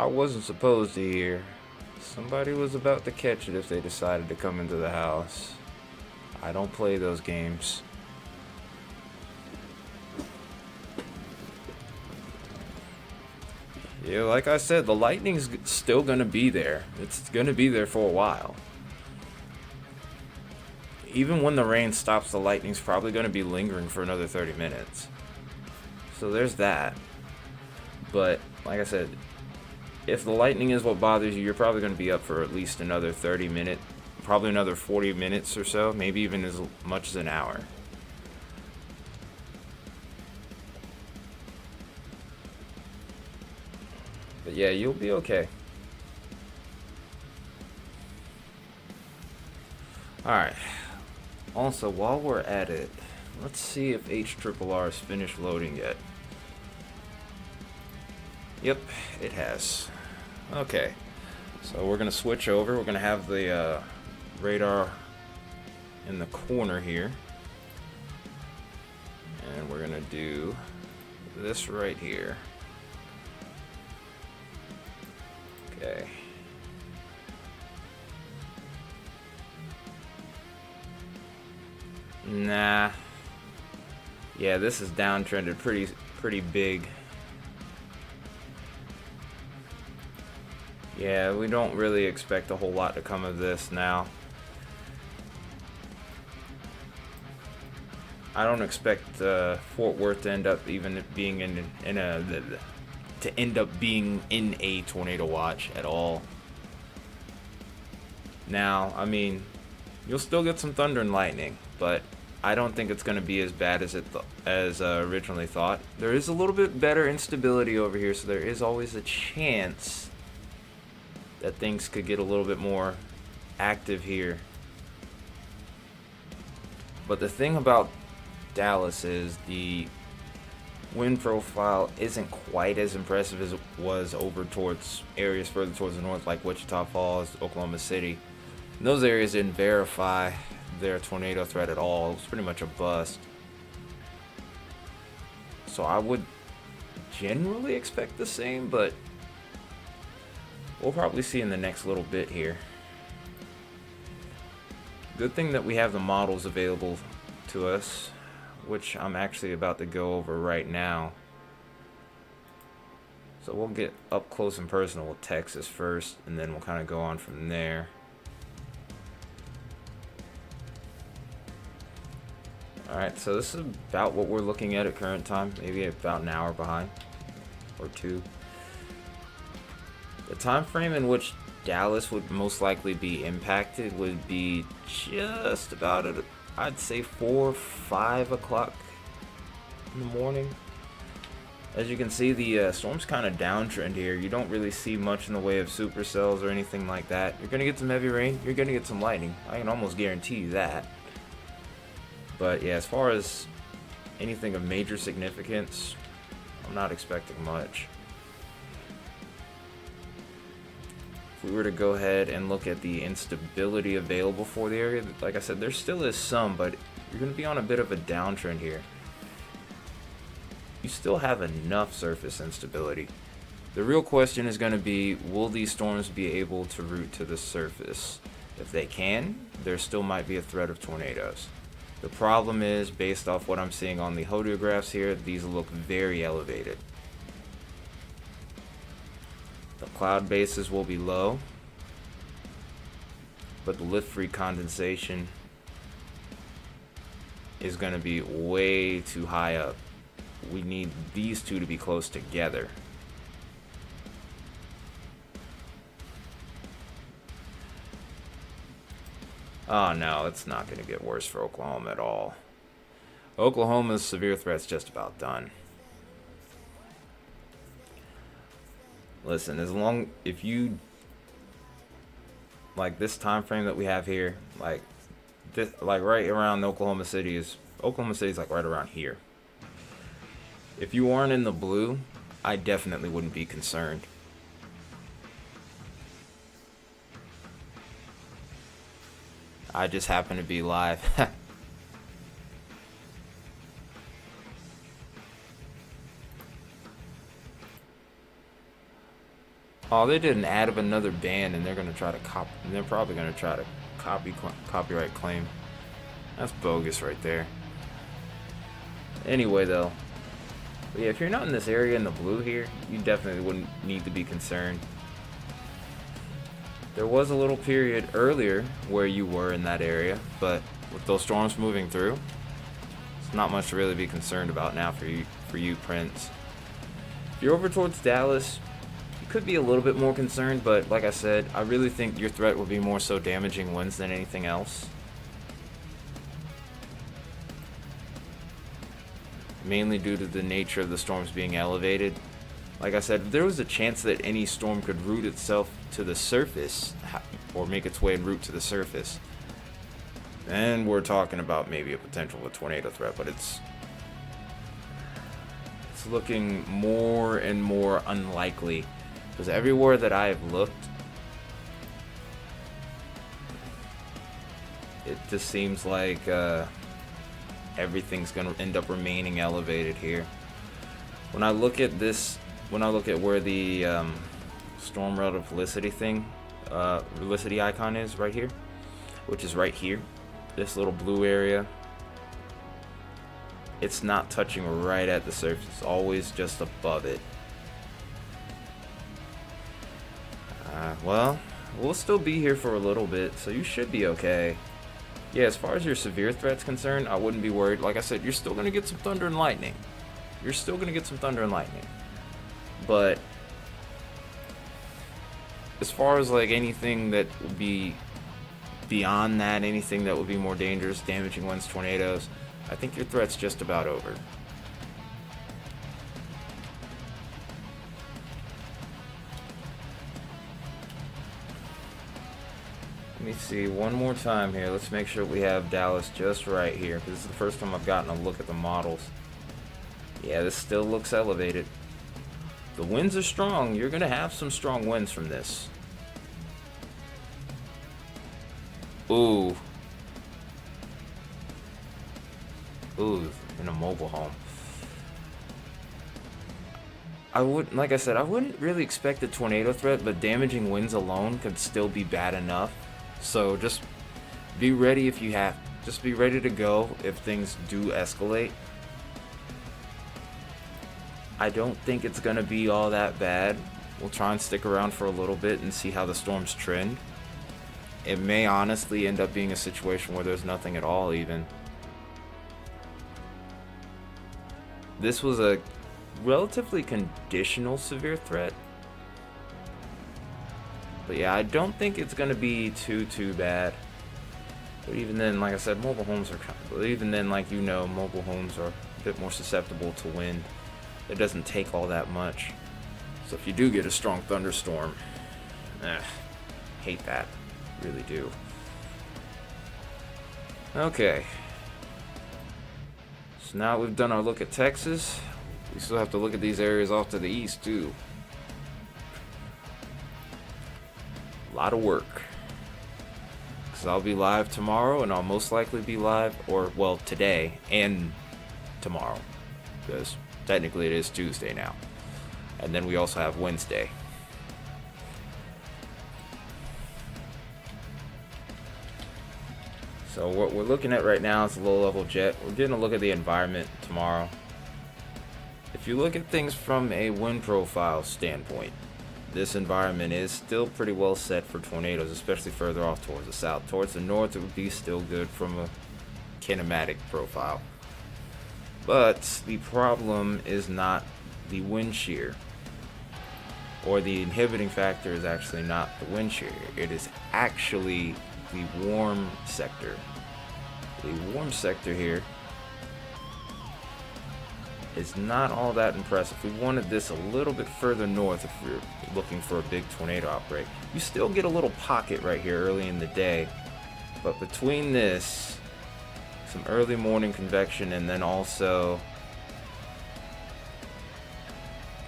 I wasn't supposed to hear. Somebody was about to catch it if they decided to come into the house. I don't play those games. Yeah, like I said, the lightning's still gonna be there. It's gonna be there for a while. Even when the rain stops, the lightning's probably gonna be lingering for another 30 minutes. So there's that. But, like I said, if the lightning is what bothers you, you're probably gonna be up for at least another 30 minutes, probably another 40 minutes or so, maybe even as much as an hour. But yeah, you'll be okay. Alright. Also, while we're at it, let's see if HRRR has finished loading yet. Yep, it has. Okay. So we're going to switch over. We're going to have the radar in the corner here. And we're going to do this right here. Okay. Nah. Yeah, this is downtrended pretty big. Yeah, we don't really expect a whole lot to come of this now. I don't expect Fort Worth to end up even being in a tornado watch at all. Now, I mean, you'll still get some thunder and lightning, but I don't think it's going to be as bad as originally thought. There is a little bit better instability over here, so there is always a chance that things could get a little bit more active here. But the thing about Dallas is the wind profile isn't quite as impressive as it was over towards areas further towards the north, like Wichita Falls, Oklahoma City. And those areas didn't verify their tornado threat at all. It was pretty much a bust. So I would generally expect the same, but we'll probably see in the next little bit here. Good thing that we have the models available to us, which I'm actually about to go over right now. So we'll get up close and personal with Texas first, and then we'll kind of go on from there. Alright, so this is about what we're looking at current time, maybe about an hour behind, or two. The time frame in which Dallas would most likely be impacted would be just about at, I'd say 4 or 5 o'clock in the morning. As you can see, the storm's kind of downtrend here. You don't really see much in the way of supercells or anything like that. You're going to get some heavy rain. You're going to get some lightning. I can almost guarantee you that. But yeah, as far as anything of major significance, I'm not expecting much. If we were to go ahead and look at the instability available for the area, like I said, there still is some, but you're going to be on a bit of a downtrend here. You still have enough surface instability. The real question is going to be, will these storms be able to route to the surface? If they can, there still might be a threat of tornadoes. The problem is, based off what I'm seeing on the hodographs here, these look very elevated. The cloud bases will be low, but the lift-free condensation is going to be way too high up. We need these two to be close together. Oh no, it's not going to get worse for Oklahoma at all. Oklahoma's severe threat's just about done. Listen, if you like this time frame that we have here, like right around Oklahoma City's like right around here. If you aren't in the blue, I definitely wouldn't be concerned. I just happen to be live. Oh, they did an ad of another band, and they're gonna try to they're probably gonna try to copyright claim. That's bogus right there. Anyway, though, but yeah, if you're not in this area in the blue here, you definitely wouldn't need to be concerned. There was a little period earlier where you were in that area, but with those storms moving through, it's not much to really be concerned about now for you, Prince. If you're over towards Dallas, you could be a little bit more concerned, but like I said, I really think your threat would be more so damaging winds than anything else. Mainly due to the nature of the storms being elevated. Like I said, there was a chance that any storm could route itself to the surface, or make its way en route to the surface. Then we're talking about maybe a potential of a tornado threat, but it's looking more and more unlikely, because everywhere that I have looked, it just seems like everything's gonna end up remaining elevated here. When I look at where the storm relativity relativity icon is right here, which is right here, this little blue area, it's not touching right at the surface, it's always just above it. Well, we'll still be here for a little bit, so you should be okay. Yeah, as far as your severe threat's concerned, I wouldn't be worried. Like I said, you're still gonna get some thunder and lightning. But as far as like anything that would be beyond that, anything that would be more dangerous, damaging winds, tornadoes, I think your threat's just about over. Let me see one more time here. Let's make sure we have Dallas just right here, because this is the first time I've gotten a look at the models. Yeah, this still looks elevated. The winds are strong. You're going to have some strong winds from this. Ooh. Ooh, in a mobile home. Like I said, I wouldn't really expect a tornado threat, but damaging winds alone could still be bad enough. So just be ready if you have. Just be ready to go if things do escalate. I don't think it's going to be all that bad. We'll try and stick around for a little bit and see how the storms trend. It may honestly end up being a situation where there's nothing at all even. This was a relatively conditional severe threat. But yeah, I don't think it's going to be too bad. But even then, like I said, mobile homes are mobile homes are a bit more susceptible to wind. It doesn't take all that much. So if you do get a strong thunderstorm, hate that. Really do. Okay. So now we've done our look at Texas. We still have to look at these areas off to the east too. A lot of work. Because I'll be live tomorrow, and I'll most likely be live, today and tomorrow. Because technically it is Tuesday now. And then we also have Wednesday. So what we're looking at right now is a low-level jet. We're getting a look at the environment tomorrow. If you look at things from a wind profile standpoint, this environment is still pretty well set for tornadoes, especially further off towards the south. Towards the north, it would be still good from a kinematic profile. But the problem is not the wind shear, or the inhibiting factor is actually not the wind shear. It is actually the warm sector. The warm sector here is not all that impressive. We wanted this a little bit further north if we're looking for a big tornado outbreak. You still get a little pocket right here early in the day, but between this, some early morning convection, and then also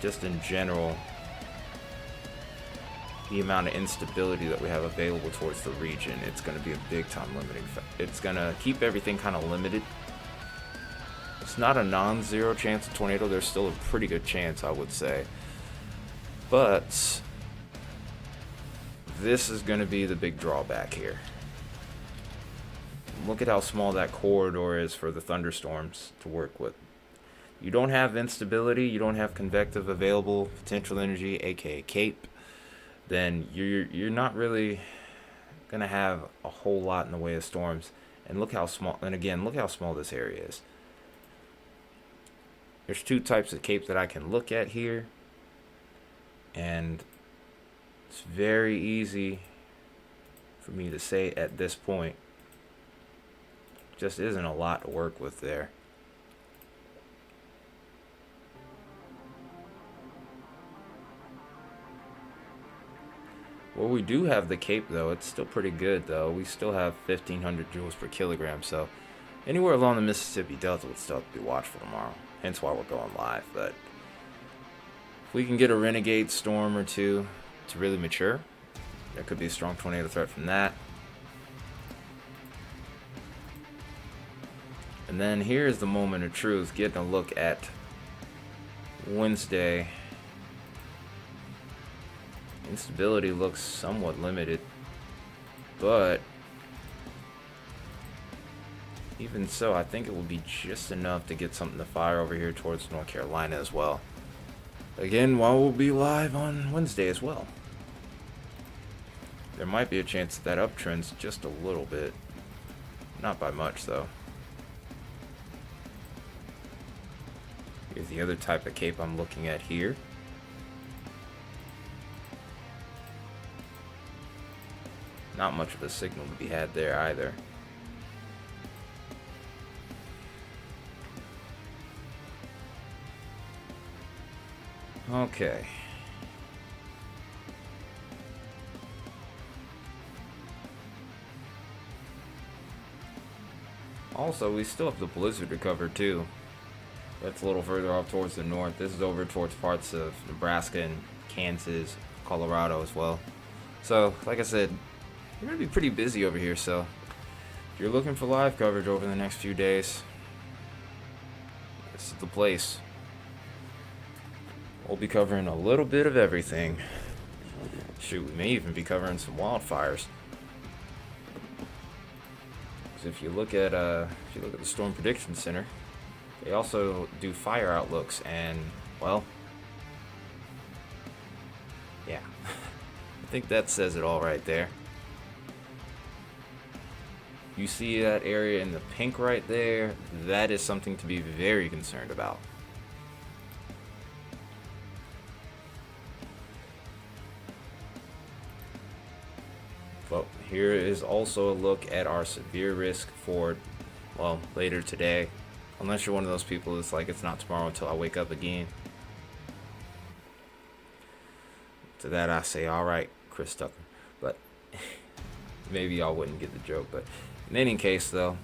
just in general the amount of instability that we have available towards the region, it's going to be a big time limiting factor. It's going to keep everything kind of limited. It's not a non-zero chance of tornado. There's still a pretty good chance, I would say. But this is going to be the big drawback here. Look at how small that corridor is for the thunderstorms to work with. You don't have instability, you don't have convective available potential energy, aka CAPE, then you're not really gonna have a whole lot in the way of storms. And look how small, and again, look how small this area is. There's two types of CAPE that I can look at here, and it's very easy for me to say at this point. Just isn't a lot to work with there. Well, we do have the CAPE though. It's still pretty good though. We still have 1,500 joules per kilogram. So anywhere along the Mississippi Delta would still have to be watchful tomorrow. Hence why we're going live. But if we can get a renegade storm or two to really mature, there could be a strong tornado threat from that. And then here's the moment of truth, getting a look at Wednesday. Instability looks somewhat limited, but even so, I think it will be just enough to get something to fire over here towards North Carolina as well. Again, while we'll be live on Wednesday as well. There might be a chance that uptrends just a little bit. Not by much though. Here's the other type of CAPE I'm looking at here. Not much of a signal to be had there either. Okay. Also, we still have the blizzard to cover too. That's a little further off towards the north. This is over towards parts of Nebraska and Kansas, Colorado as well. So, like I said, we're going to be pretty busy over here. So, if you're looking for live coverage over the next few days, this is the place. We'll be covering a little bit of everything. Shoot, we may even be covering some wildfires. Because if you look at the Storm Prediction Center, they also do fire outlooks, and well, yeah, I think that says it all right there. You see that area in the pink right there? That is something to be very concerned about. But here is also a look at our severe risk for, well, later today. Unless you're one of those people that's like, it's not tomorrow until I wake up again. To that I say, alright, Chris Tucker. But maybe y'all wouldn't get the joke. But in any case, though,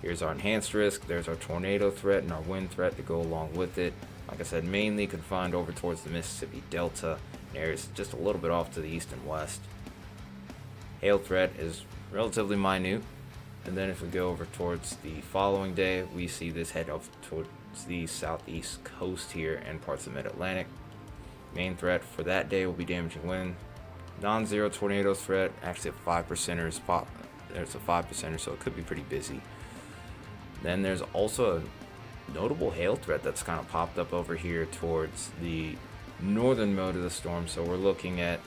here's our enhanced risk. There's our tornado threat and our wind threat to go along with it. Like I said, mainly confined over towards the Mississippi Delta areas, just a little bit off to the east and west. Hail threat is relatively minute. And then if we go over towards the following day, we see this head off towards the southeast coast here and parts of mid-Atlantic. Main threat for that day will be damaging wind. Non-zero tornado threat, actually a 5%er is pop. There's a 5%er, so it could be pretty busy. Then there's also a notable hail threat that's kind of popped up over here towards the northern mode of the storm. So we're looking at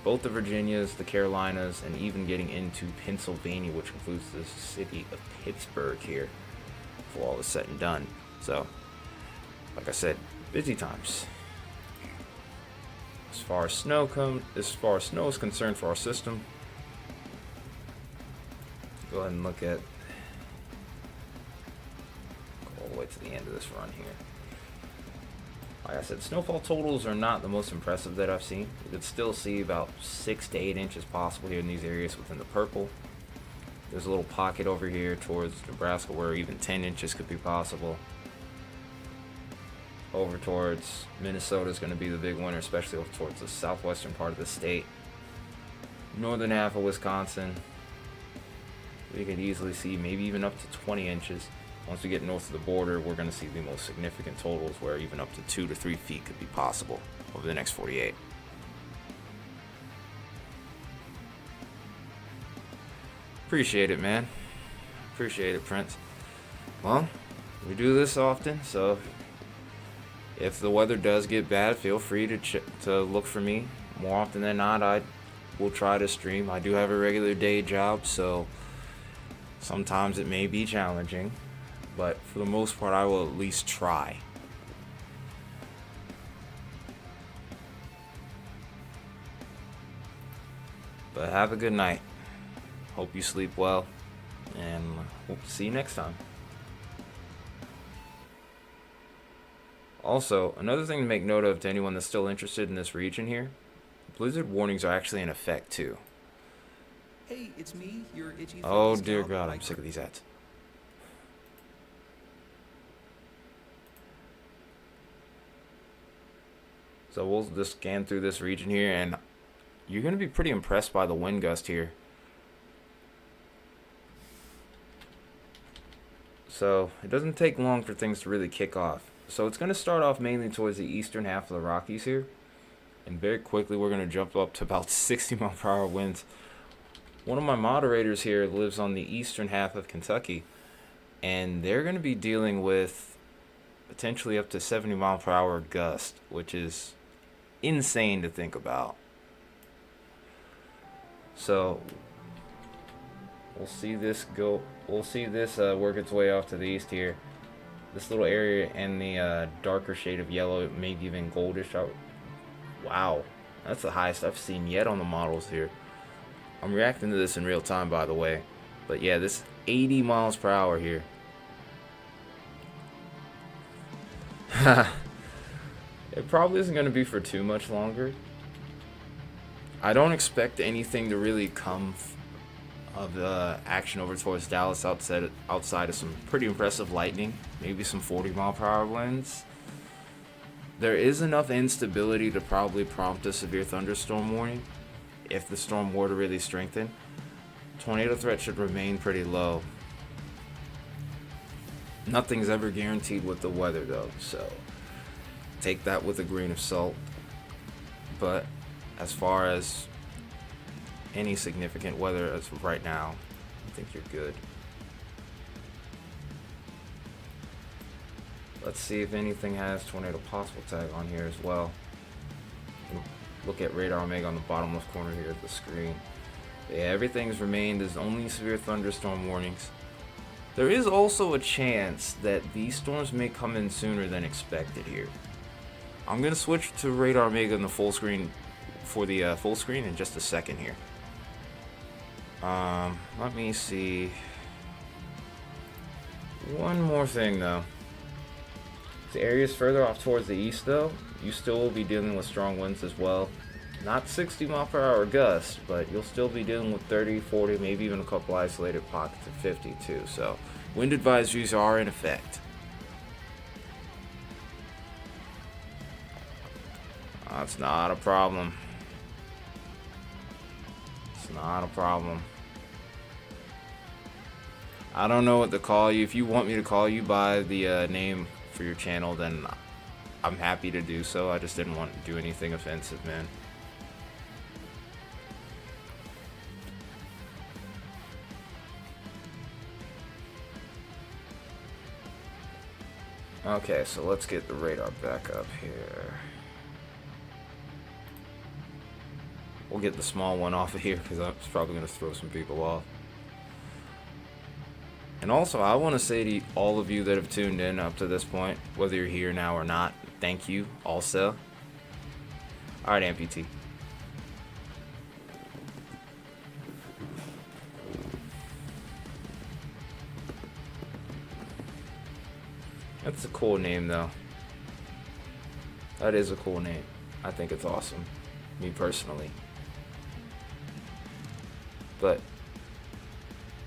both the Virginias, the Carolinas, and even getting into Pennsylvania, which includes the city of Pittsburgh here, for all is said and done. So, like I said, busy times. As far as snow is concerned for our system, go ahead and look at, go all the way to the end of this run here. Like I said, snowfall totals are not the most impressive that I've seen. You could still see about 6 to 8 inches possible here in these areas within the purple. There's a little pocket over here towards Nebraska where even 10 inches could be possible. Over towards Minnesota is going to be the big winner, especially over towards the southwestern part of the state. Northern half of Wisconsin, we could easily see maybe even up to 20 inches. Once we get north of the border, we're going to see the most significant totals where even up to 2 to 3 feet could be possible over the next 48. Appreciate it, man. Appreciate it, Prince. Well, we do this often, so if the weather does get bad, feel free to look for me. More often than not, I will try to stream. I do have a regular day job, so sometimes it may be challenging, but for the most part, I will at least try. But have a good night. Hope you sleep well, and hope to see you next time. Also, another thing to make note of to anyone that's still interested in this region here, blizzard warnings are actually in effect too. Hey, it's me, your itchy. Oh dear God, I'm sick of these ads. So we'll just scan through this region here, and you're going to be pretty impressed by the wind gust here. So it doesn't take long for things to really kick off. So it's going to start off mainly towards the eastern half of the Rockies here. And very quickly we're going to jump up to about 60-mile-per-hour winds. One of my moderators here lives on the eastern half of Kentucky, and they're going to be dealing with potentially up to 70-mile-per-hour gust, which is insane to think about. So we'll see this work its way off to the east here. This little area in the darker shade of yellow, maybe even goldish. Wow, that's the highest I've seen yet on the models here. I'm reacting to this in real time, by the way. But yeah, this 80 miles per hour here. It probably isn't going to be for too much longer. I don't expect anything to really come of the action over towards Dallas outside of some pretty impressive lightning, maybe some 40-mile-per-hour winds. There is enough instability to probably prompt a severe thunderstorm warning if the storm were to really strengthen. Tornado threat should remain pretty low. Nothing's ever guaranteed with the weather though, so take that with a grain of salt. But as far as any significant weather as of right now, I think you're good. Let's see if anything has tornado possible tag on here as well. Look at radar Omega on the bottom left corner here of the screen. But yeah, everything's remained as only severe thunderstorm warnings. There is also a chance that these storms may come in sooner than expected here. I'm gonna switch to radar Omega in the full screen for the full screen in just a second here. Let me see. One more thing though. The areas further off towards the east though, you still will be dealing with strong winds as well. Not 60-mile-per-hour gusts, but you'll still be dealing with 30, 40, maybe even a couple isolated pockets of 50 too. So wind advisories are in effect. That's not a problem. It's not a problem. I don't know what to call you. If you want me to call you by the name for your channel, then I'm happy to do so. I just didn't want to do anything offensive, man. Okay, so let's get the radar back up here. We'll get the small one off of here because it's probably going to throw some people off. And also, I want to say to all of you that have tuned in up to this point, whether you're here now or not, thank you also. Alright, amputee. That's a cool name, though. That is a cool name. I think it's awesome. Me personally. But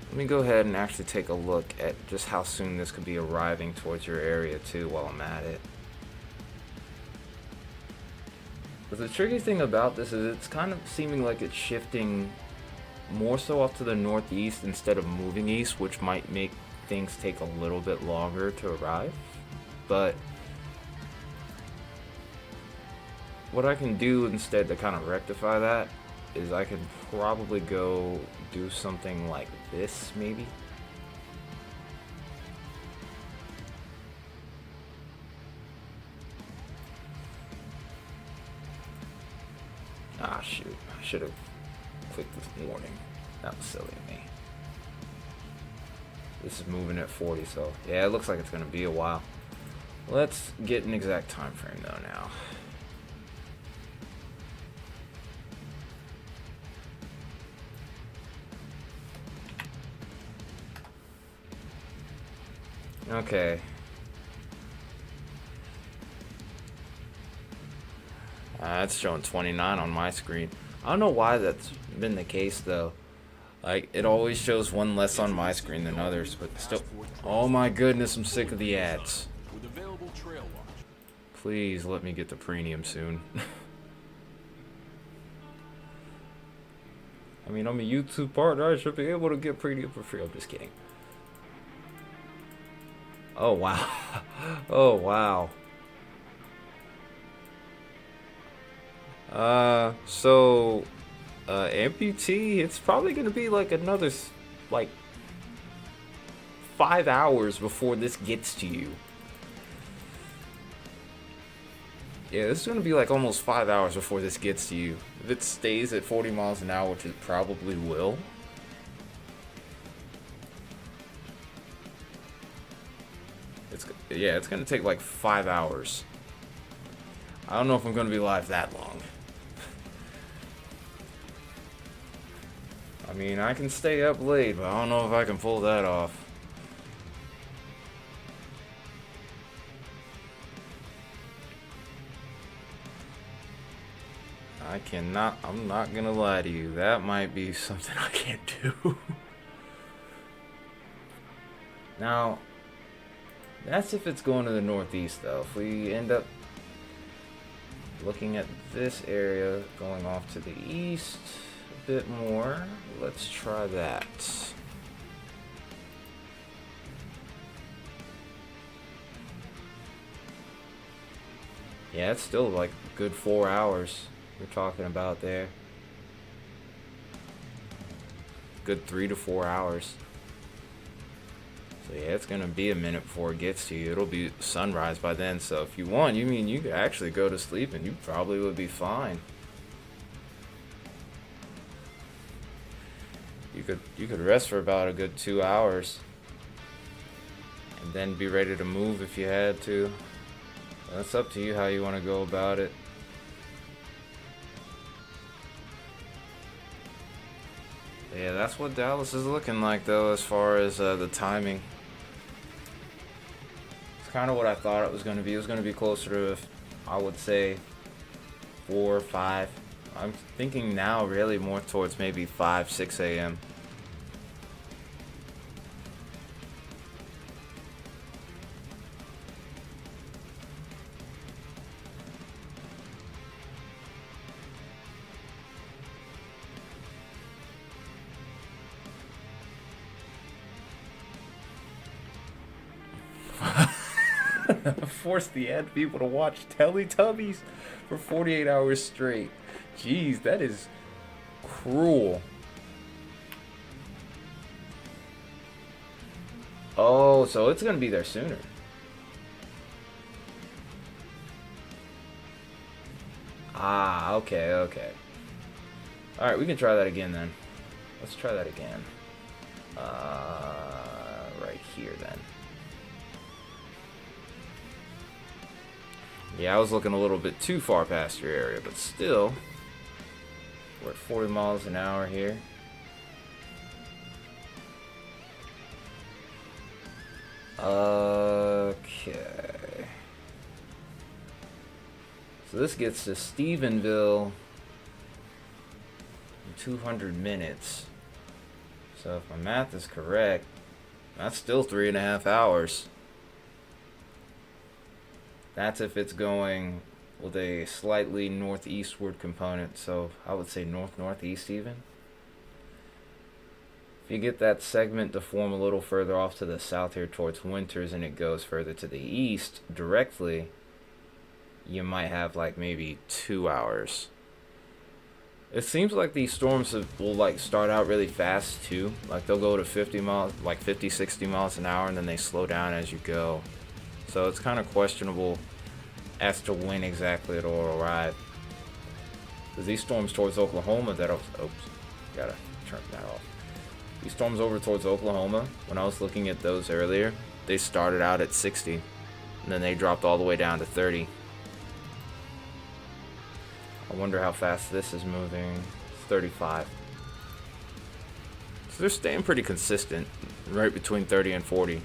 let me go ahead and actually take a look at just how soon this could be arriving towards your area too while I'm at it. But the tricky thing about this is it's kind of seeming like it's shifting more so off to the northeast instead of moving east, which might make things take a little bit longer to arrive. But what I can do instead to kind of rectify that is I could probably go do something like this, maybe. Ah, shoot. I should have clicked this warning. That was silly of me. This is moving at 40, so yeah, it looks like it's going to be a while. Let's get an exact time frame though now. Okay. It's showing 29 on my screen. I don't know why that's been the case though. Like, it always shows one less on my screen than others, but still. Oh my goodness, I'm sick of the ads. Please let me get the premium soon. I mean, I'm a YouTube partner. I should be able to get premium for free. I'm just kidding. Oh, wow. Oh, wow. Amputee, it's probably going to be like another, like, 5 hours before this gets to you. Yeah, this is going to be like almost 5 hours before this gets to you. If it stays at 40 miles an hour, which it probably will. Yeah, it's going to take like 5 hours. I don't know if I'm going to be live that long. I mean, I can stay up late, but I don't know if I can pull that off. I'm not gonna lie to you, that might be something I can't do. Now, that's if it's going to the northeast though. If we end up looking at this area going off to the east a bit more, let's try that. Yeah, it's still like a good 4 hours we're talking about there. Good 3 to 4 hours. So yeah, it's gonna be a minute before it gets to you. It'll be sunrise by then, so if you want, you could actually go to sleep and you probably would be fine. You could rest for about a good 2 hours and then be ready to move if you had to. That's up to you how you want to go about it. Yeah, that's what Dallas is looking like though, as far as the timing. It's kind of what I thought it was going to be. It was going to be closer to, I would say, 4 or 5. I'm thinking now really more towards maybe 5, 6 a.m. Force the ad people to watch Teletubbies for 48 hours straight. Jeez, that is cruel. Oh, so it's gonna be there sooner. Ah, okay, okay. Alright, we can try that again then. Let's try that again. Right here then. Yeah, I was looking a little bit too far past your area, but still, we're at 40 miles an hour here. Okay. So this gets to Stephenville in 200 minutes. So if my math is correct, that's still 3.5 hours. That's if it's going with a slightly northeastward component, so I would say north-northeast even. If you get that segment to form a little further off to the south here towards Winters and it goes further to the east directly, you might have like maybe 2 hours. It seems like these storms will like start out really fast too. Like they'll go to 50 miles, like 50, 60 miles an hour, and then they slow down as you go. So it's kind of questionable as to when exactly it'll arrive. Because these storms towards Oklahoma oops, gotta turn that off. These storms over towards Oklahoma, when I was looking at those earlier, they started out at 60, and then they dropped all the way down to 30. I wonder how fast this is moving. It's 35. So they're staying pretty consistent, right between 30 and 40.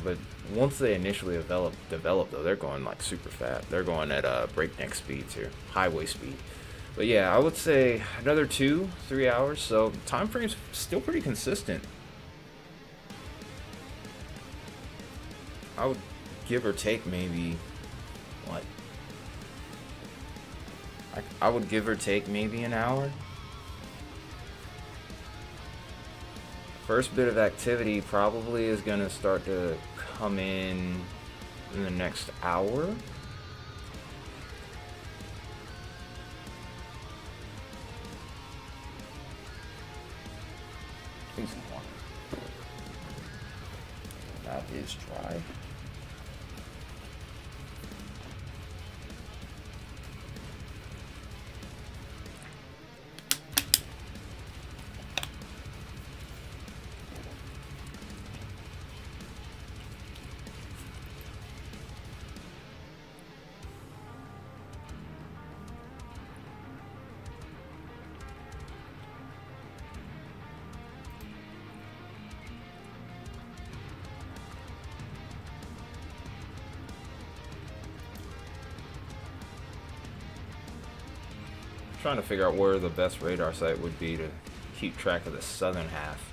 But once they initially develop though, they're going like super fast. They're going at breakneck speeds here, highway speed. But yeah, I would say another 2-3 hours. So time frame's still pretty consistent. I would give or take maybe what? I would give or take maybe an hour. First bit of activity probably is gonna start to come in the next hour. Please come on. That is dry. Trying to figure out where the best radar site would be to keep track of the southern half.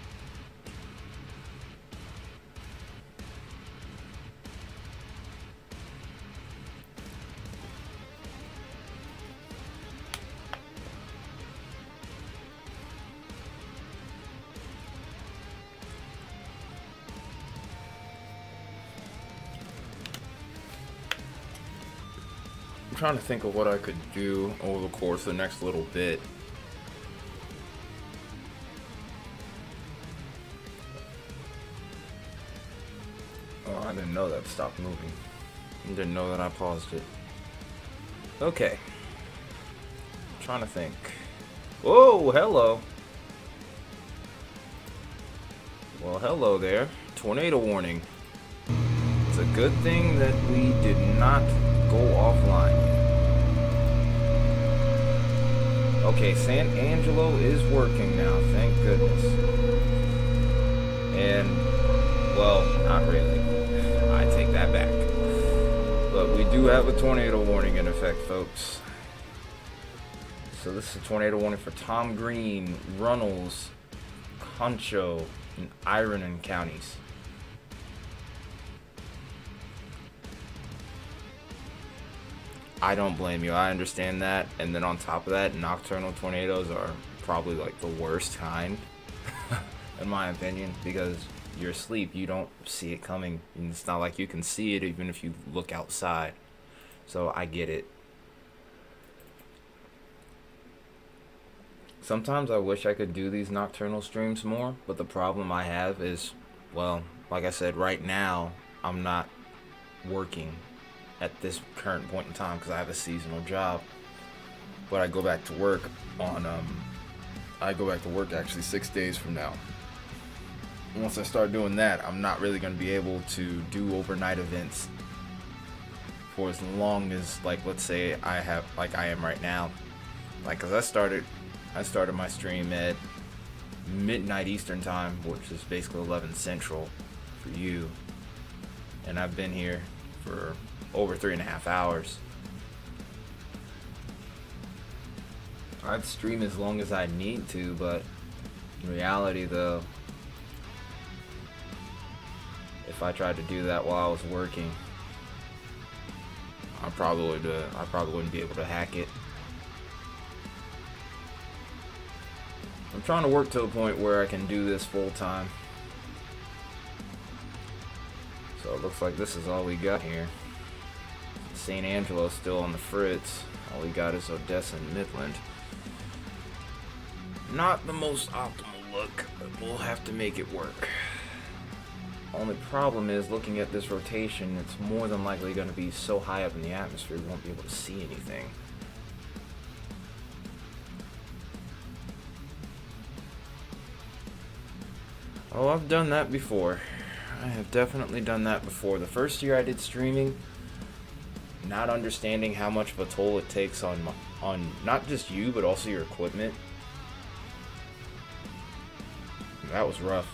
I'm trying to think of what I could do over the course of the next little bit. Oh, I didn't know that stopped moving. I didn't know that I paused it. Okay. I'm trying to think. Whoa, hello. Well, hello there. Tornado warning. It's a good thing that we did not go offline yet. Okay, San Angelo is working now, thank goodness. And, well, not really. I take that back. But we do have a tornado warning in effect, folks. So this is a tornado warning for Tom Green, Runnels, Concho, and Ironin counties. I don't blame you. I understand that. And then on top of that, nocturnal tornadoes are probably like the worst kind, in my opinion, because you're asleep. You don't see it coming. And it's not like you can see it even if you look outside. So I get it. Sometimes I wish I could do these nocturnal streams more, but the problem I have is, well, like I said, right now, I'm not working at this current point in time because I have a seasonal job. But I go back to work on actually 6 days from now. And once I start doing that, I'm not really going to be able to do overnight events for as long as, like, let's say I am right now. Like, cause I started my stream at midnight Eastern time, which is basically 11 Central for you, and I've been here for over 3.5 hours. I'd stream as long as I need to, but in reality though, if I tried to do that while I was working, I probably wouldn't be able to hack it. I'm trying to work to a point where I can do this full time. So it looks like this is all we got here. San Angelo's still on the fritz. All we got is Odessa and Midland. Not the most optimal look, but we'll have to make it work. Only problem is, looking at this rotation, it's more than likely going to be so high up in the atmosphere we won't be able to see anything. Oh, I've done that before. I have definitely done that before. The first year I did streaming, not understanding how much of a toll it takes on not just you, but also your equipment. That was rough.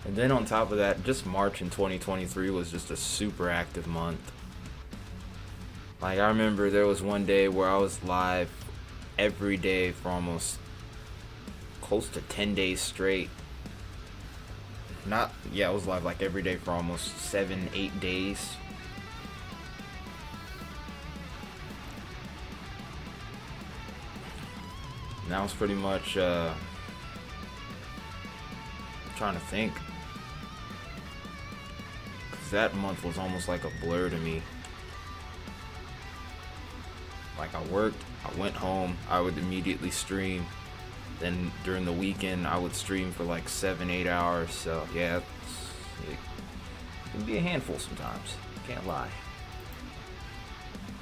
And then on top of that, just March in 2023 was just a super active month. Like, I remember there was one day where I was live every day for almost close to 10 days straight. I was live like every day for almost 7-8 days. And that was pretty much trying to think, because that month was almost like a blur to me. Like, I worked, I went home, I would immediately stream, then during the weekend I would stream for like 7-8 hours. So yeah, it can be a handful sometimes, can't lie.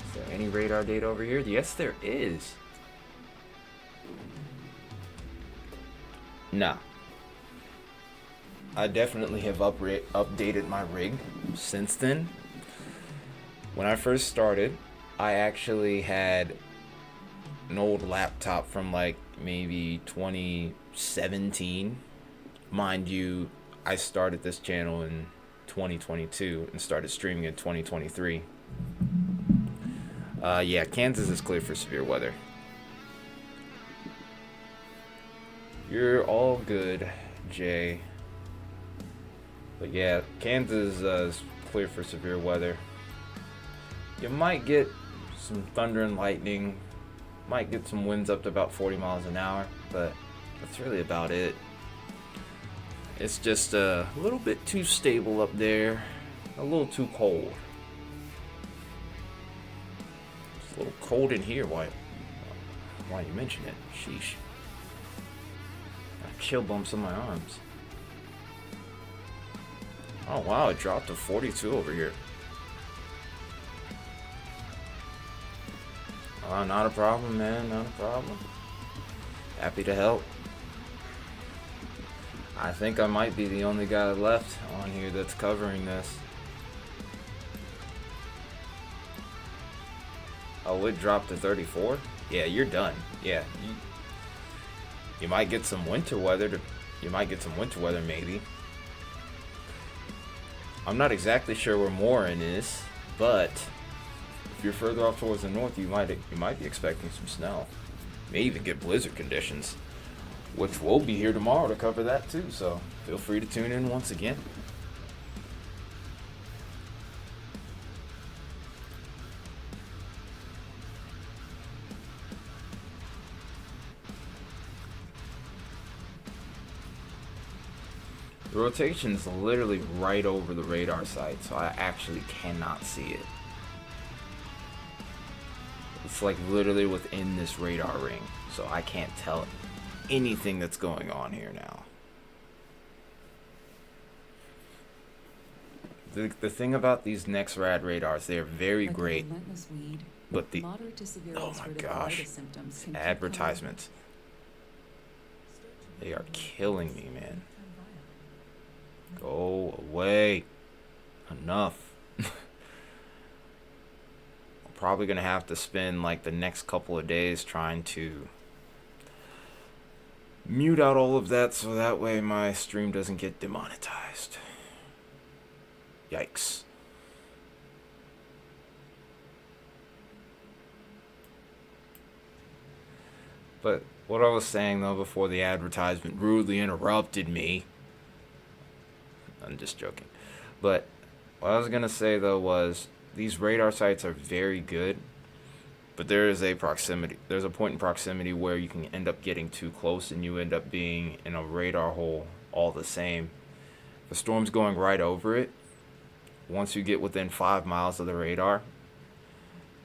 Is there any radar data over here? Yes, there is. No. I definitely have updated my rig since then. When I first started, I actually had an old laptop from like maybe 2017. Mind you, I started this channel in 2022 and started streaming in 2023. Yeah, Kansas is clear for severe weather. You're all good, Jay. But yeah, Kansas is clear for severe weather. You might get some thunder and lightning. Might get some winds up to about 40 miles an hour, but that's really about it. It's just a little bit too stable up there. A little too cold. It's a little cold in here. Why you mention it? Sheesh. Got chill bumps on my arms. Oh wow, it dropped to 42 over here. Oh, not a problem, man, not a problem. Happy to help. I think I might be the only guy left on here that's covering this. Oh, it dropped to 34? Yeah, you're done. Yeah, you might get some winter weather. You might get some winter weather, maybe. I'm not exactly sure where Morin is, but if you're further off towards the north, you might be expecting some snow. May even get blizzard conditions, which we'll be here tomorrow to cover that too. So feel free to tune in once again. The rotation is literally right over the radar site, so I actually cannot see it. It's like literally within this radar ring, so I can't tell anything that's going on here now. The thing about these NexRad radars, they're very great, but oh my gosh, advertisements, they are killing me, man. Go away. Enough. I'm probably gonna have to spend like the next couple of days trying to mute out all of that so that way my stream doesn't get demonetized. Yikes. But what I was saying though before the advertisement rudely interrupted me, I'm just joking. But what I was going to say, though, was these radar sites are very good, but there's a point in proximity where you can end up getting too close and you end up being in a radar hole all the same. The storm's going right over it. Once you get within 5 miles of the radar,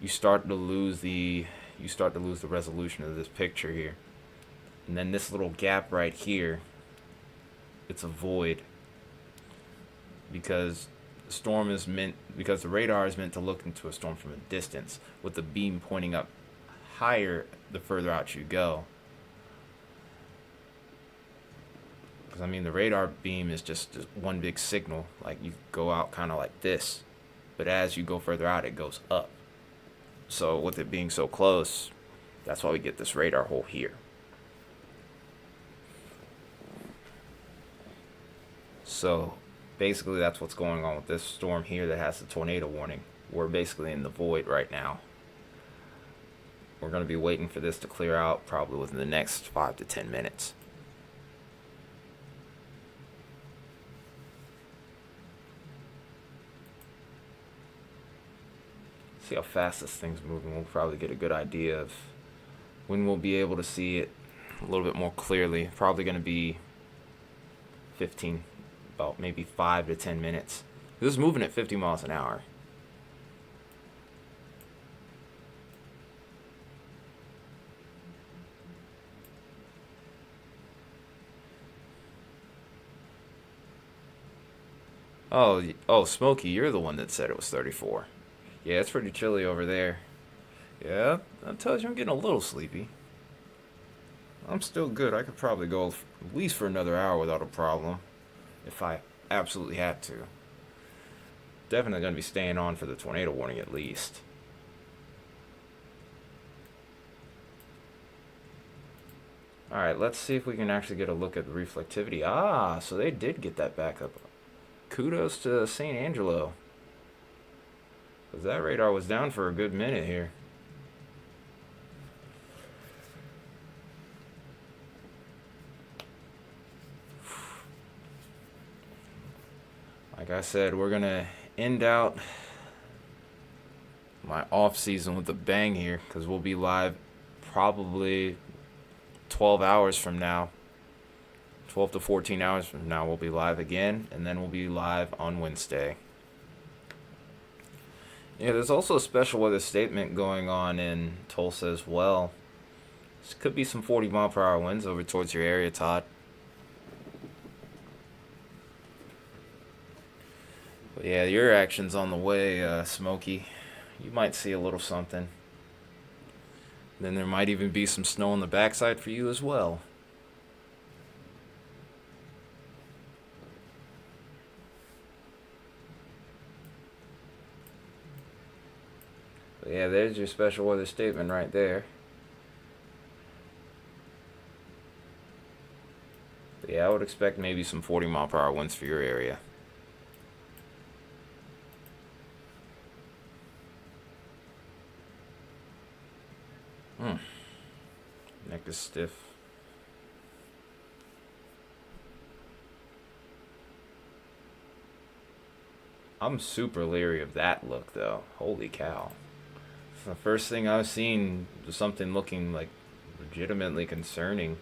you start to lose the resolution of this picture here. And then this little gap right here, it's a void, because the radar is meant to look into a storm from a distance, with the beam pointing up higher the further out you go. Because I mean, the radar beam is just one big signal. Like, you go out kind of like this, but as you go further out, it goes up. So with it being so close, that's why we get this radar hole here. So basically that's what's going on with this storm here that has the tornado warning. We're basically in the void right now. We're going to be waiting for this to clear out probably within the next 5 to 10 minutes. See how fast this thing's moving. We'll probably get a good idea of when we'll be able to see it a little bit more clearly. Probably going to be about maybe 5 to 10 minutes. This is moving at 50 miles an hour. Oh, Smokey, you're the one that said it was 34. Yeah, it's pretty chilly over there. Yeah, that tells you I'm getting a little sleepy. I'm still good. I could probably go at least for another hour without a problem, if I absolutely had to. Definitely going to be staying on for the tornado warning at least. Alright, let's see if we can actually get a look at the reflectivity. Ah, so they did get that back up. Kudos to St. Angelo. Because that radar was down for a good minute here. Like I said, we're going to end out my off season with a bang here, because we'll be live probably 12 hours from now. 12 to 14 hours from now we'll be live again, and then we'll be live on Wednesday. Yeah, there's also a special weather statement going on in Tulsa as well. This could be some 40 mile per hour winds over towards your area, Todd. But yeah, your action's on the way, Smokey. You might see a little something. Then there might even be some snow on the backside for you as well. But yeah, there's your special weather statement right there. But yeah, I would expect maybe some 40 mile per hour winds for your area. Neck is stiff. I'm super leery of that look, though. Holy cow. The first thing I've seen was something looking like legitimately concerning.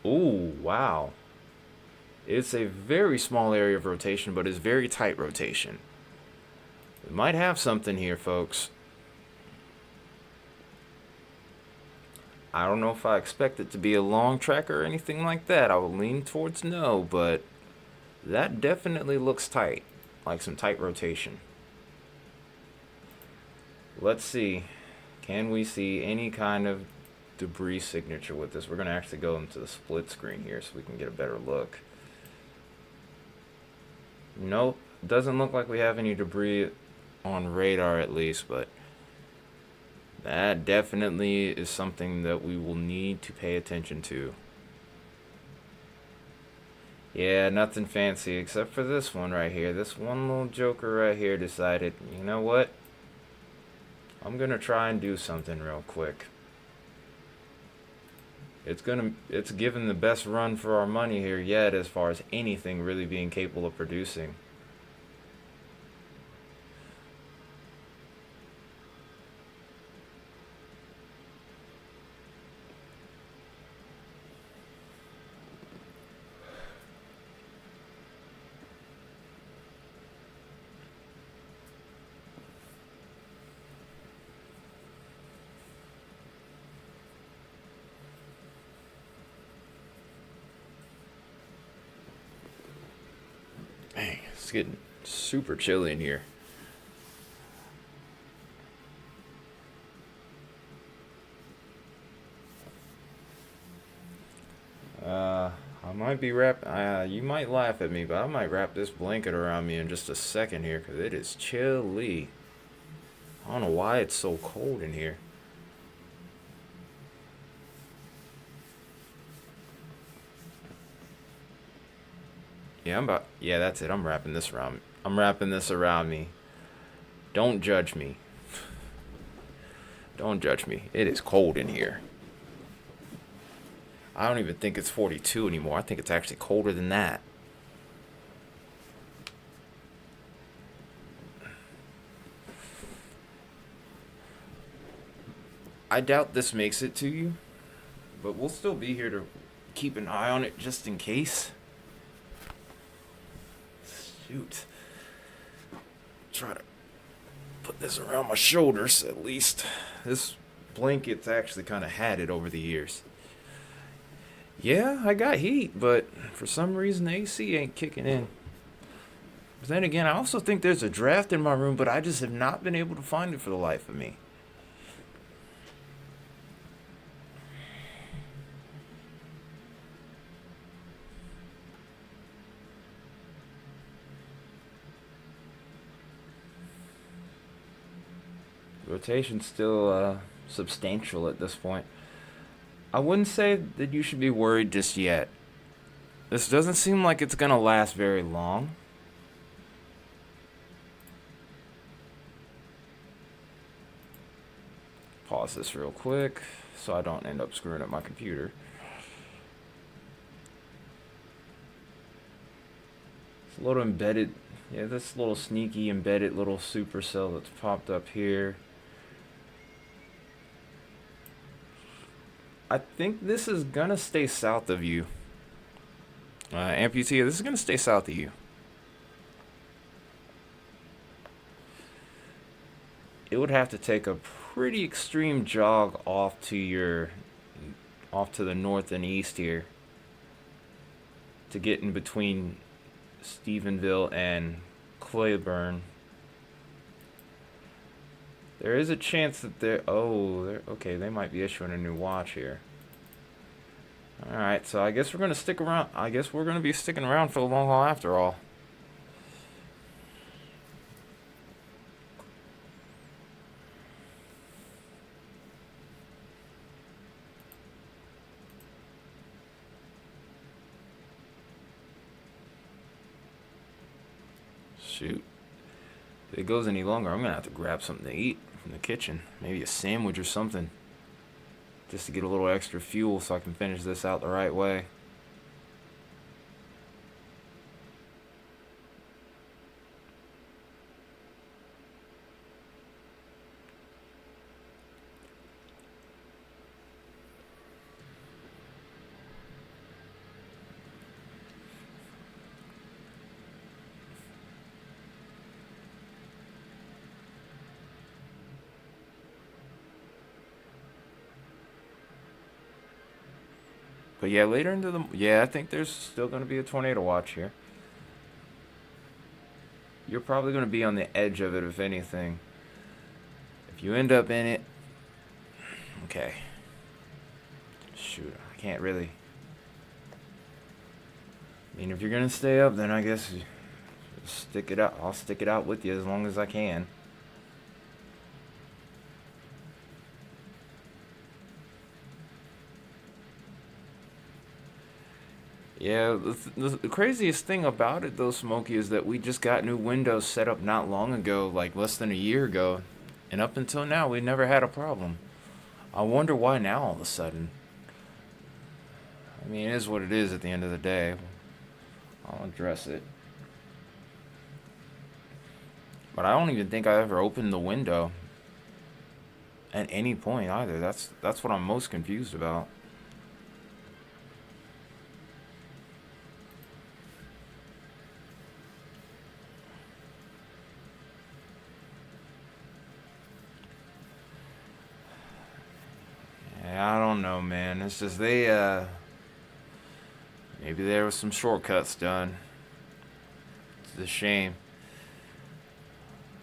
Ooh, wow. It's a very small area of rotation, but it's very tight rotation. We might have something here, folks. I don't know if I expect it to be a long track or anything like that. I will lean towards no, but that definitely looks tight, like some tight rotation. Let's see. Can we see any kind of debris signature with this? We're going to actually go into the split screen here so we can get a better look. Nope. Doesn't look like we have any debris on radar at least, but that definitely is something that we will need to pay attention to. Yeah, nothing fancy except for this one right here. This one little joker right here decided, you know what? I'm going to try and do something real quick. It's given the best run for our money here yet as far as anything really being capable of producing. It's getting super chilly in here. I might be you might laugh at me, but I might wrap this blanket around me in just a second here, because it is chilly. I don't know why it's so cold in here. Yeah, that's it. I'm wrapping this around. I'm wrapping this around me. Don't judge me. Don't judge me. It is cold in here. I don't even think it's 42 anymore. I think it's actually colder than that. I doubt this makes it to you, but we'll still be here to keep an eye on it just in case. Shoot. Try to put this around my shoulders at least. This blanket's actually kind of had it over the years. Yeah, I got heat, but for some reason the AC ain't kicking in. But then again, I also think there's a draft in my room, but I just have not been able to find it for the life of me. Rotation's still substantial at this point. I wouldn't say that you should be worried just yet. This doesn't seem like it's gonna last very long. Pause this real quick so I don't end up screwing up my computer. It's a little embedded, yeah, this little sneaky embedded little supercell that's popped up here. I think this is gonna stay south of you. Amputee, this is gonna stay south of you. It would have to take a pretty extreme jog off to the north and east here to get in between Stephenville and Claiborne. There is a chance that okay, they might be issuing a new watch here. Alright, so I guess we're going to stick around. I guess we're going to be sticking around for the long haul after all. Shoot. If it goes any longer, I'm going to have to grab something to eat from the kitchen. Maybe a sandwich or something. Just to get a little extra fuel so I can finish this out the right way. But yeah, later into I think there's still going to be a tornado watch here. You're probably going to be on the edge of it, if anything. If you end up in it, okay. Shoot, I can't really. I mean, if you're going to stay up, then I guess stick it out. I'll stick it out with you as long as I can. Yeah, the craziest thing about it, though, Smokey, is that we just got new windows set up not long ago, like less than a year ago. And up until now, we never had a problem. I wonder why now all of a sudden. I mean, it is what it is at the end of the day. I'll address it. But I don't even think I ever opened the window at any point either. That's what I'm most confused about. I don't know, man. It's just maybe there was some shortcuts done. a shame.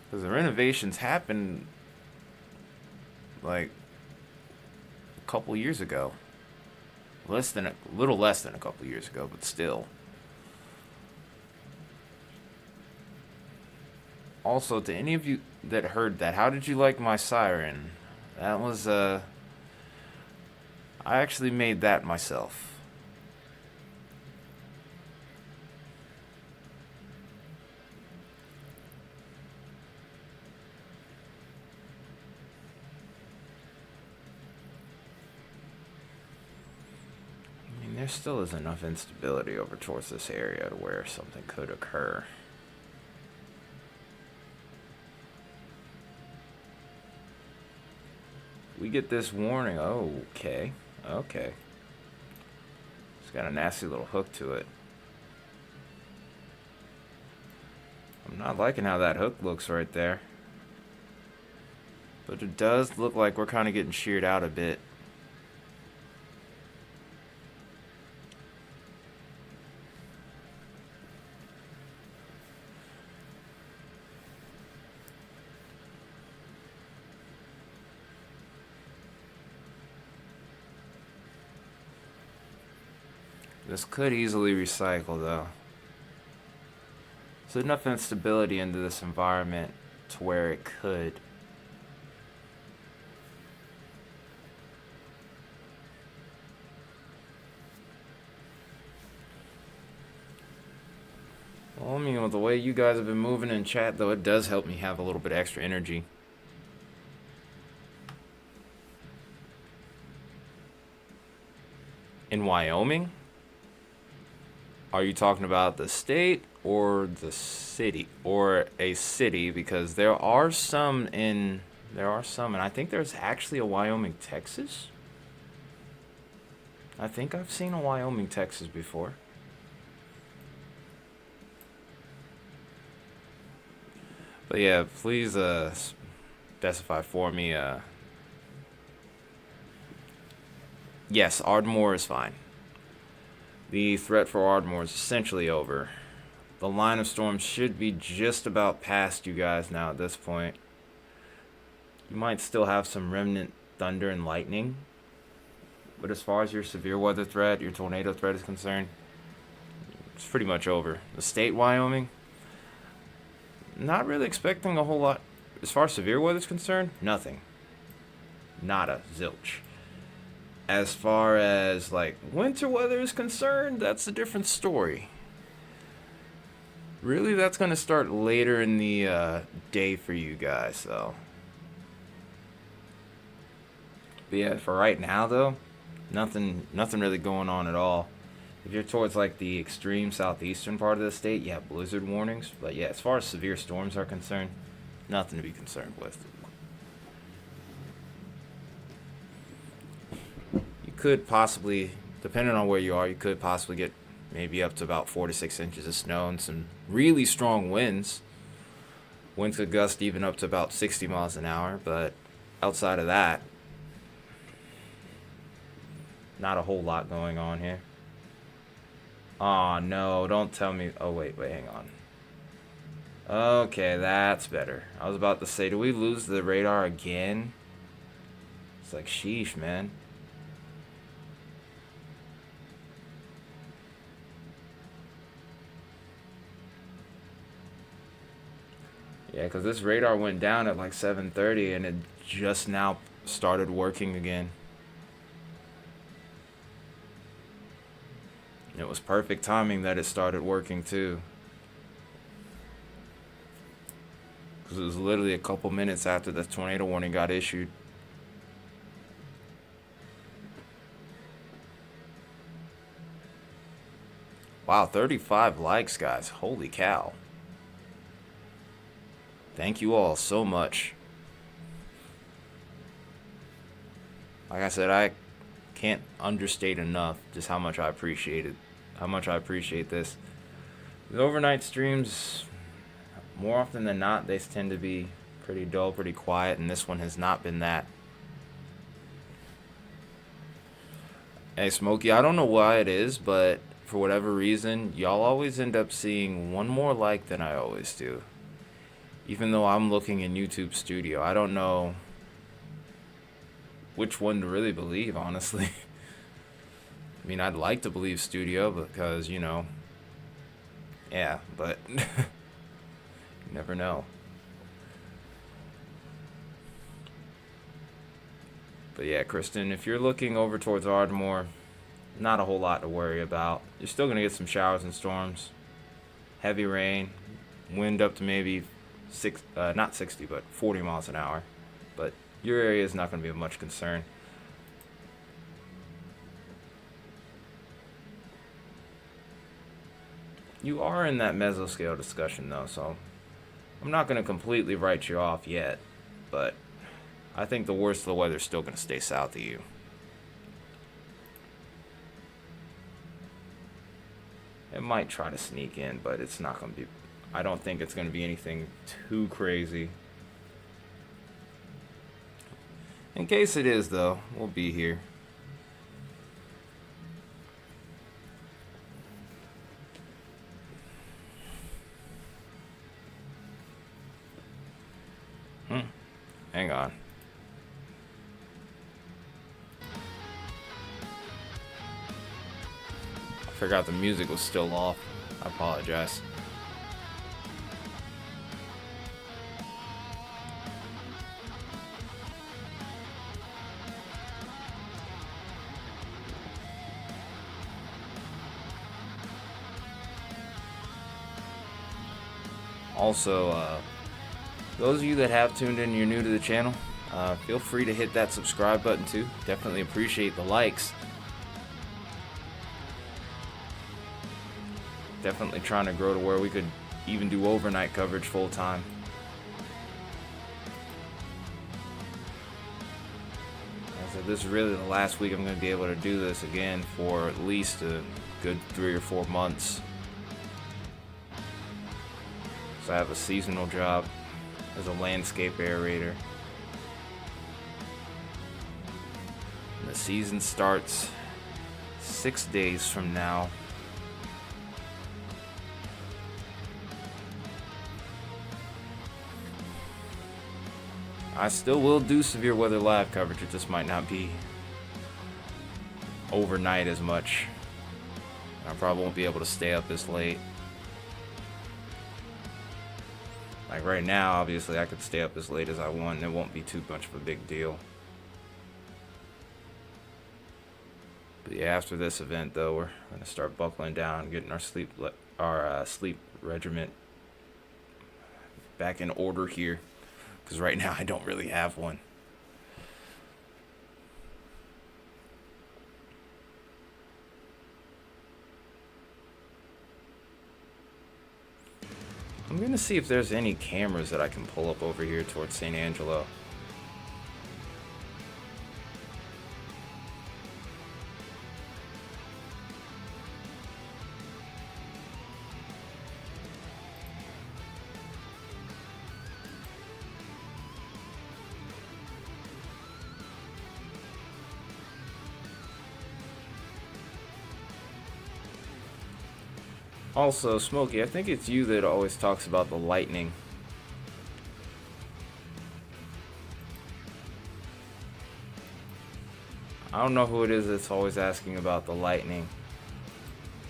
Because the renovations happened like a couple years ago. Little less than a couple years ago, but still. Also, to any of you that heard that, how did you like my siren? That was, I actually made that myself. I mean, there still is enough instability over towards this area to where something could occur. We get this warning. Oh, okay. Okay. It's got a nasty little hook to it. I'm not liking how that hook looks right there. But it does look like we're kind of getting sheared out a bit. This could easily recycle though. So enough instability into this environment to where it could. Well, I mean, with the way you guys have been moving in chat though, it does help me have a little bit extra energy. In Wyoming? Are you talking about the state or the city? Or a city? Because there are some, and I think there's actually a Wyoming, Texas. I think I've seen a Wyoming, Texas before. But yeah, please specify for me. Yes, Ardmore is fine. The threat for Ardmore is essentially over. The line of storm should be just about past you guys now at this point. You might still have some remnant thunder and lightning. But as far as your severe weather threat, your tornado threat is concerned, it's pretty much over. The state, Wyoming, not really expecting a whole lot. As far as severe weather is concerned, nothing. Nada. Zilch. As far as like winter weather is concerned, that's a different story. Really, that's going to start later in the day for you guys, though. But yeah, for right now, though, nothing really going on at all. If you're towards like the extreme southeastern part of the state, yeah, blizzard warnings. But yeah, as far as severe storms are concerned, nothing to be concerned with. Could possibly, depending on where you are, you could possibly get maybe up to about 4 to 6 inches of snow and some really strong winds. Winds could gust even up to about 60 miles an hour, but outside of that, not a whole lot going on here. Oh no, don't tell me. Oh wait, hang on. Okay, that's better. I was about to say, do we lose the radar again? It's like, sheesh, man. Yeah, because this radar went down at like 7:30 and it just now started working again. It was perfect timing that it started working too. Because it was literally a couple minutes after the tornado warning got issued. Wow, 35 likes, guys. Holy cow. Thank you all so much. Like I said, I can't understate enough just how much I appreciate it. How much I appreciate this. The overnight streams, more often than not, they tend to be pretty dull, pretty quiet, and this one has not been that. Hey, Smokey, I don't know why it is, but for whatever reason, y'all always end up seeing one more like than I always do. Even though I'm looking in YouTube Studio, I don't know which one to really believe, honestly. I mean, I'd like to believe Studio because, you know, yeah, but you never know. But yeah, Kristen, if you're looking over towards Ardmore, not a whole lot to worry about. You're still going to get some showers and storms. Heavy rain, wind up to maybe not 60, but 40 miles an hour. But your area is not going to be of much concern. You are in that mesoscale discussion though, so I'm not going to completely write you off yet, but I think the worst of the weather is still going to stay south of you. It might try to sneak in, but it's not going to be, I don't think it's going to be anything too crazy. In case it is though, we'll be here. Hang on. I forgot the music was still off. I apologize. Also, those of you that have tuned in and you're new to the channel, feel free to hit that subscribe button too. Definitely appreciate the likes. Definitely trying to grow to where we could even do overnight coverage full time. So this is really the last week I'm going to be able to do this again for at least a good 3 or 4 months. So I have a seasonal job as a landscape aerator. And the season starts 6 days from now. I still will do severe weather live coverage. It just might not be overnight as much. I probably won't be able to stay up this late. Like right now, obviously, I could stay up as late as I want, and it won't be too much of a big deal. But yeah, after this event, though, we're gonna start buckling down, getting our sleep regiment back in order here, because right now I don't really have one. I'm gonna see if there's any cameras that I can pull up over here towards St. Angelo. Also, Smokey, I think it's you that always talks about the lightning. I don't know who it is that's always asking about the lightning.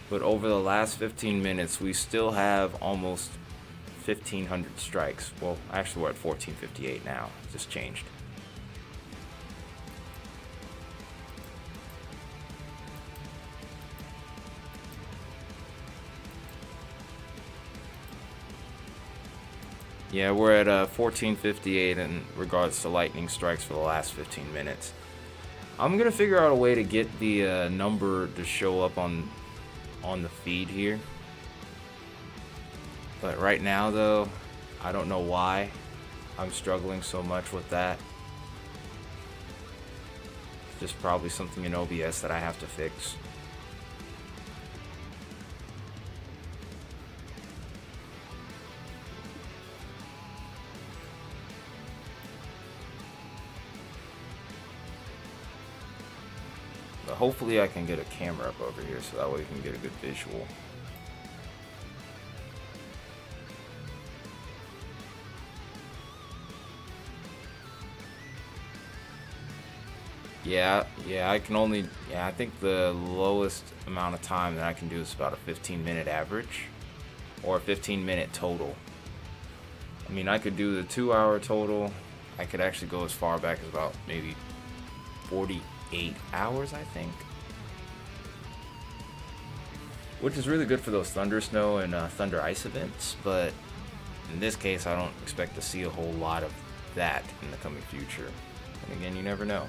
But over the last 15 minutes, we still have almost 1,500 strikes. Well, actually we're at 1,458 now. It just changed. Yeah, we're at 1458 in regards to lightning strikes for the last 15 minutes. I'm gonna figure out a way to get the number to show up on the feed here. But right now, though, I don't know why I'm struggling so much with that. It's just probably something in OBS that I have to fix. hopefully I can get a camera up over here so that way we can get a good visual. Yeah, I think the lowest amount of time that I can do is about a 15-minute average, or a 15-minute total. I mean, I could do the 2-hour total. I could actually go as far back as about maybe 48 hours, I think. Which is really good for those thunder snow and thunder ice events, but in this case, I don't expect to see a whole lot of that in the coming future. And again, you never know.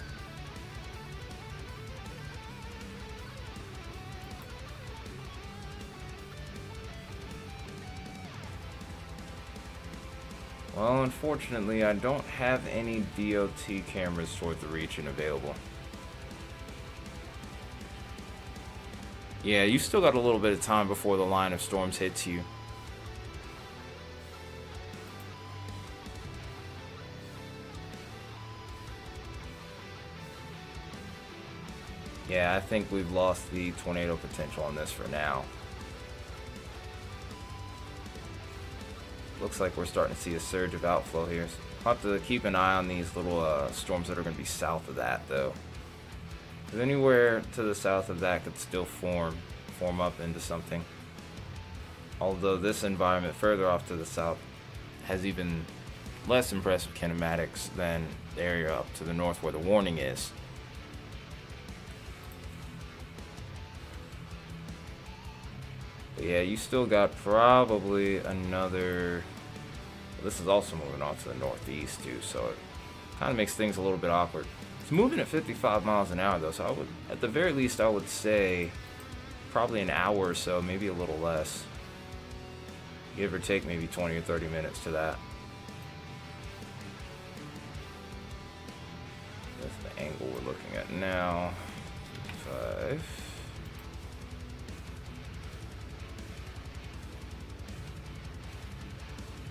Well, unfortunately, I don't have any DOT cameras toward the region available. Yeah, you still got a little bit of time before the line of storms hits you. Yeah, I think we've lost the tornado potential on this for now. Looks like we're starting to see a surge of outflow here. So I'll have to keep an eye on these little storms that are going to be south of that, though. Because anywhere to the south of that could still form up into something. Although this environment further off to the south has even less impressive kinematics than the area up to the north where the warning is. But yeah, you still got probably another... This is also moving on to the northeast too, so it kind of makes things a little bit awkward. It's moving at 55 miles an hour though, so I would, at the very least, I would say probably an hour or so, maybe a little less. Give or take maybe 20 or 30 minutes to that. That's the angle we're looking at now. 5.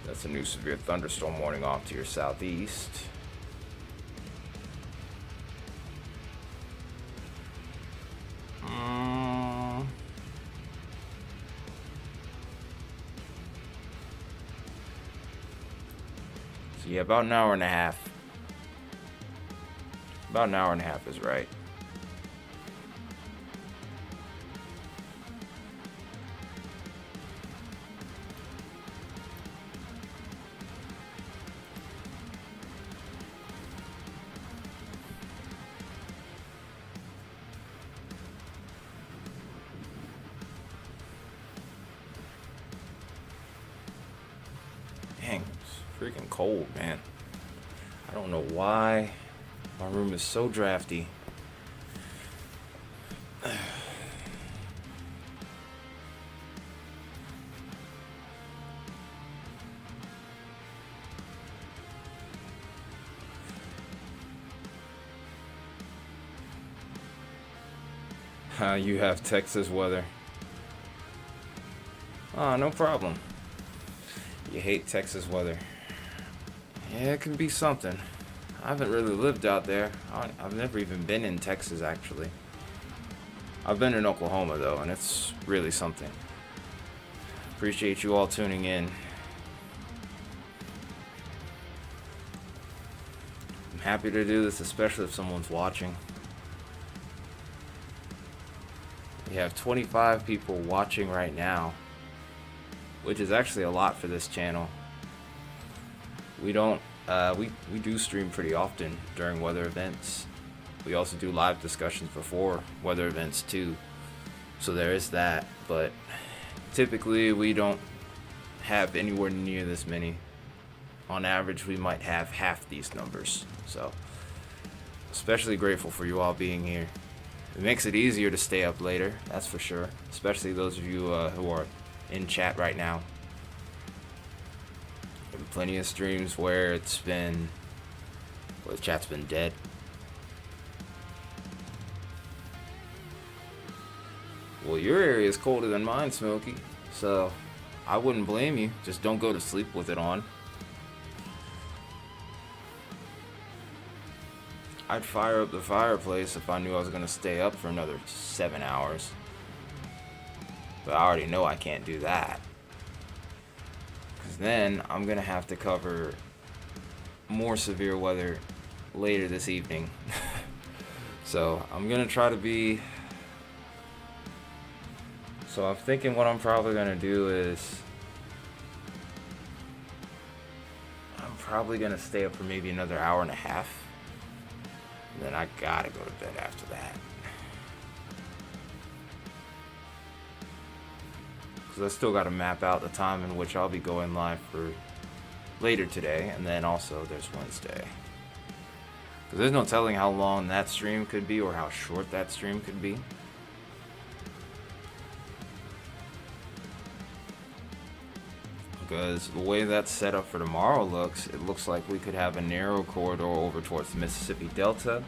That's a new severe thunderstorm warning off to your southeast. So yeah, about an hour and a half. About an hour and a half is right. Dang, it's freaking cold, man. I don't know why my room is so drafty. You have Texas weather. Ah, no problem. You hate Texas weather. Yeah, it can be something. I haven't really lived out there. I've never even been in Texas, actually. I've been in Oklahoma, though, and it's really something. Appreciate you all tuning in. I'm happy to do this, especially if someone's watching. We have 25 people watching right now, which is actually a lot for this channel. We don't, we do stream pretty often during weather events. We also do live discussions before weather events too. So there is that, but typically we don't have anywhere near this many. On average, we might have half these numbers. So, especially grateful for you all being here. It makes it easier to stay up later, that's for sure. Especially those of you who are in chat right now. There have been plenty of streams where the chat's been dead. Well, your area is colder than mine, Smokey, so I wouldn't blame you. Just don't go to sleep with it on. I'd fire up the fireplace if I knew I was gonna stay up for another 7 hours. But I already know I can't do that. Because then I'm gonna have to cover more severe weather later this evening. So I'm gonna try to be... So I'm thinking what I'm probably gonna do is... I'm probably gonna stay up for maybe another hour and a half. And then I gotta go to bed after that. Because I still gotta map out the time in which I'll be going live for later today. And then also there's Wednesday. Because there's no telling how long that stream could be or how short that stream could be. Because the way that's set up for tomorrow looks, it looks like we could have a narrow corridor over towards the Mississippi Delta,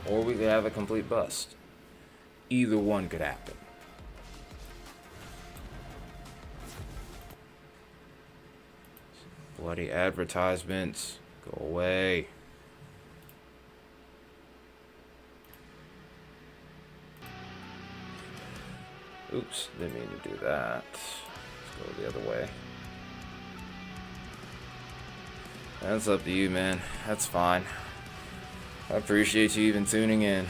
or we could have a complete bust. Either one could happen. Bloody advertisements, go away. Oops, didn't mean to do that. Let's go the other way. That's up to you, man. That's fine. I appreciate you even tuning in.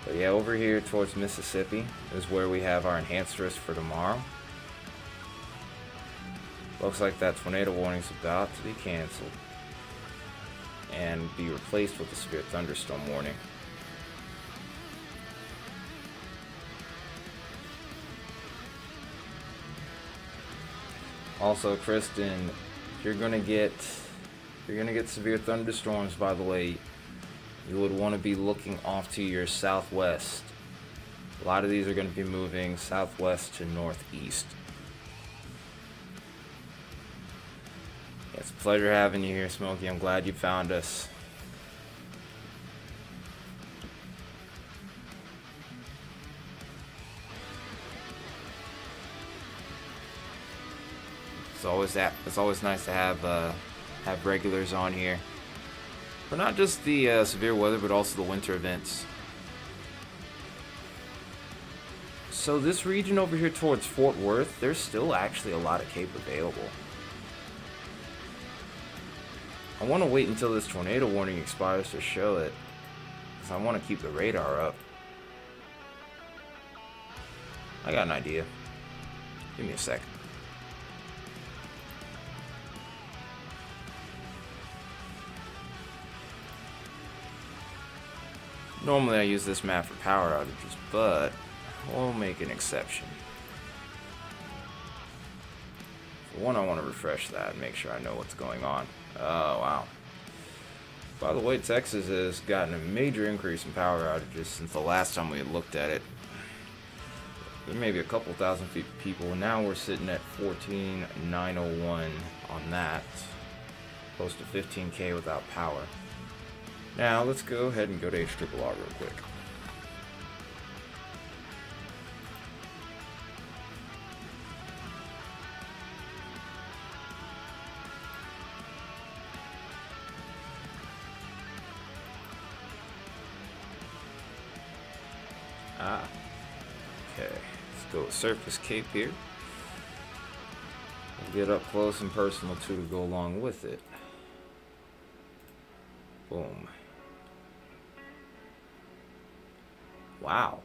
But yeah, over here towards Mississippi is where we have our enhanced risk for tomorrow. Looks like that tornado warning's about to be canceled and be replaced with a severe thunderstorm warning. Also, Kristen, if you're gonna get severe thunderstorms, by the way, you would want to be looking off to your southwest. A lot of these are going to be moving southwest to northeast. It's a pleasure having you here, Smokey. I'm glad you found us. It's always nice to have regulars on here. For not just the severe weather, but also the winter events. So this region over here towards Fort Worth, there's still actually a lot of cape available. I want to wait until this tornado warning expires to show it, because I want to keep the radar up. I got an idea. Give me a second. Normally I use this map for power outages, but we'll make an exception. For one, I want to refresh that and make sure I know what's going on. Oh, wow. By the way, Texas has gotten a major increase in power outages since the last time we had looked at it. There may be a couple thousand people, and now we're sitting at 14,901 on that. Close to 15K without power. Now, let's go ahead and go to HRRR real quick. Okay. Let's go with Surface Cape here. We'll get up close and personal too to go along with it. Boom. Wow.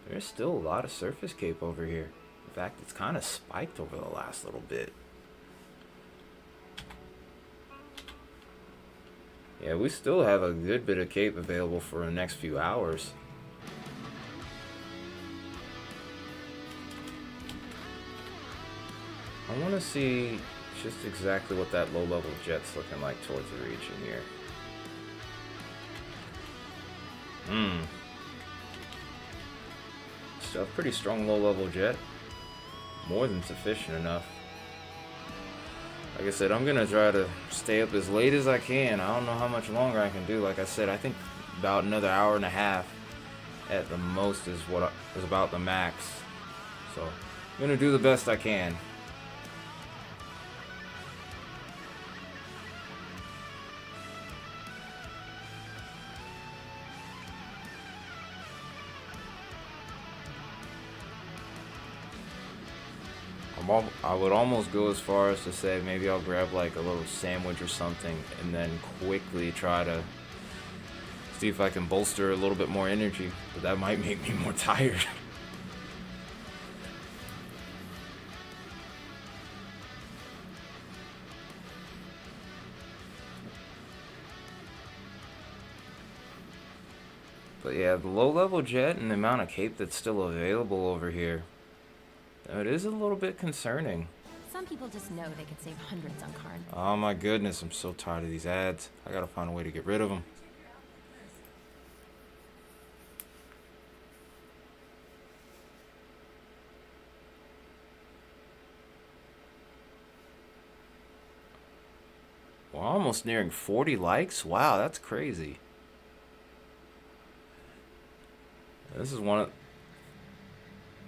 There's still a lot of surface cape over here. In fact, it's kind of spiked over the last little bit. Yeah, we still have a good bit of cape available for the next few hours. I want to see just exactly what that low-level jet's looking like towards the region here. Still a pretty strong low-level jet. More than sufficient enough. Like I said, I'm gonna try to stay up as late as I can. I don't know how much longer I can do. Like I said, I think about another hour and a half at the most is what is about the max. So I'm gonna do the best I can. I would almost go as far as to say maybe I'll grab like a little sandwich or something and then quickly try to see if I can bolster a little bit more energy, but that might make me more tired. But yeah, the low-level jet and the amount of cape that's still available over here, it is a little bit concerning. Some people just know they could save hundreds on card. Oh my goodness, I'm so tired of these ads. I gotta find a way to get rid of them. We're almost nearing 40 likes? Wow, that's crazy.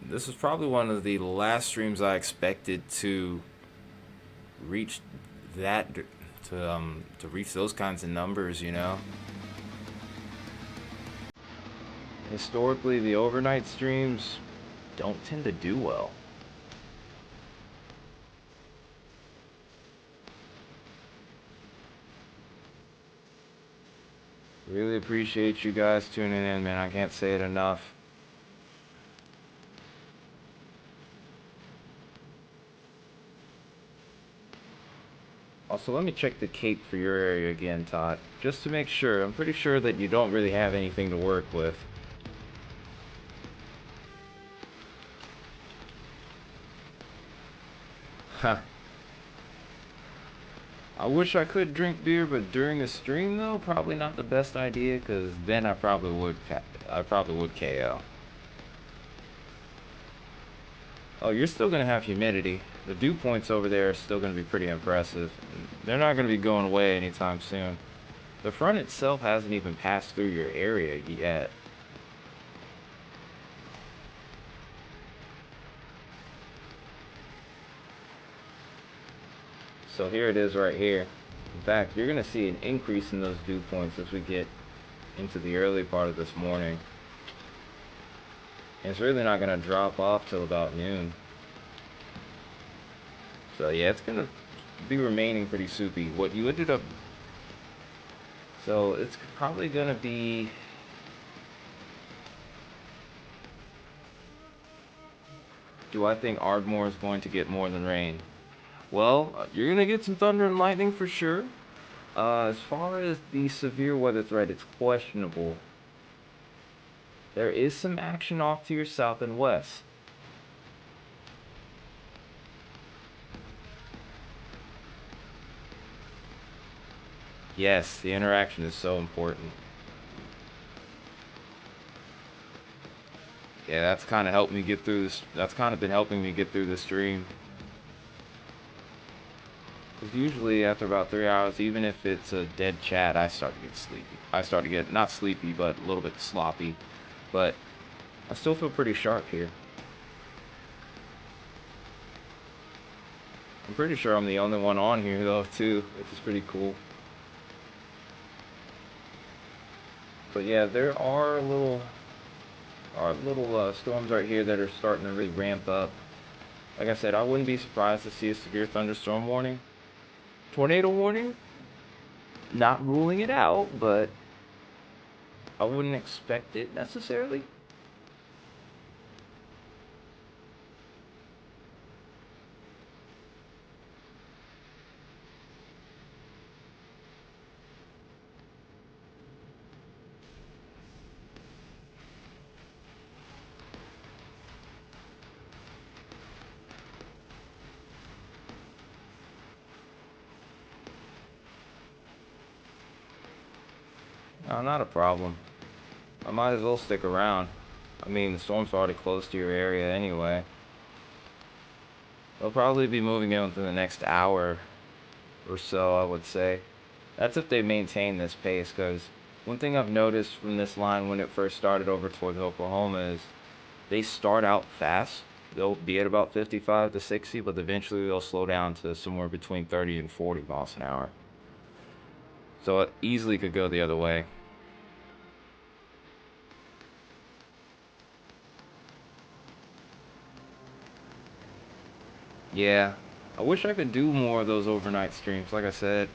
This is probably one of the last streams I expected to reach that to reach those kinds of numbers, you know. Historically, the overnight streams don't tend to do well. Really appreciate you guys tuning in, man. I can't say it enough. Also, let me check the cape for your area again, Todd, just to make sure. I'm pretty sure that you don't really have anything to work with. Huh. I wish I could drink beer, but during a stream though, probably not the best idea, because then I probably would KO. Oh, you're still gonna have humidity. The dew points over there are still gonna be pretty impressive. They're not gonna be going away anytime soon. The front itself hasn't even passed through your area yet. So here it is right here. In fact, you're gonna see an increase in those dew points as we get into the early part of this morning. And it's really not gonna drop off till about noon. So yeah, it's gonna be remaining pretty soupy. What you ended up... So it's probably gonna be... Do I think Ardmore is going to get more than rain? Well, you're gonna get some thunder and lightning for sure. As far as the severe weather threat, it's questionable. There is some action off to your south and west. Yes, the interaction is so important. Yeah, that's kind of helped me get through this. That's kind of been helping me get through the stream. Because usually after about 3 hours, even if it's a dead chat, I start to get sleepy. I start to get, not sleepy, but a little bit sloppy. But I still feel pretty sharp here. I'm pretty sure I'm the only one on here though too, which is pretty cool. But yeah, there are little storms right here that are starting to really ramp up. Like I said, I wouldn't be surprised to see a severe thunderstorm warning. Tornado warning? Not ruling it out, but I wouldn't expect it necessarily. No, not a problem. I might as well stick around. I mean, the storm's already close to your area anyway. They'll probably be moving in within the next hour or so, I would say. That's if they maintain this pace, because one thing I've noticed from this line when it first started over towards Oklahoma is they start out fast, they'll be at about 55 to 60, but eventually they'll slow down to somewhere between 30 and 40 miles an hour. So it easily could go the other way. Yeah, I wish I could do more of those overnight streams. Like I said,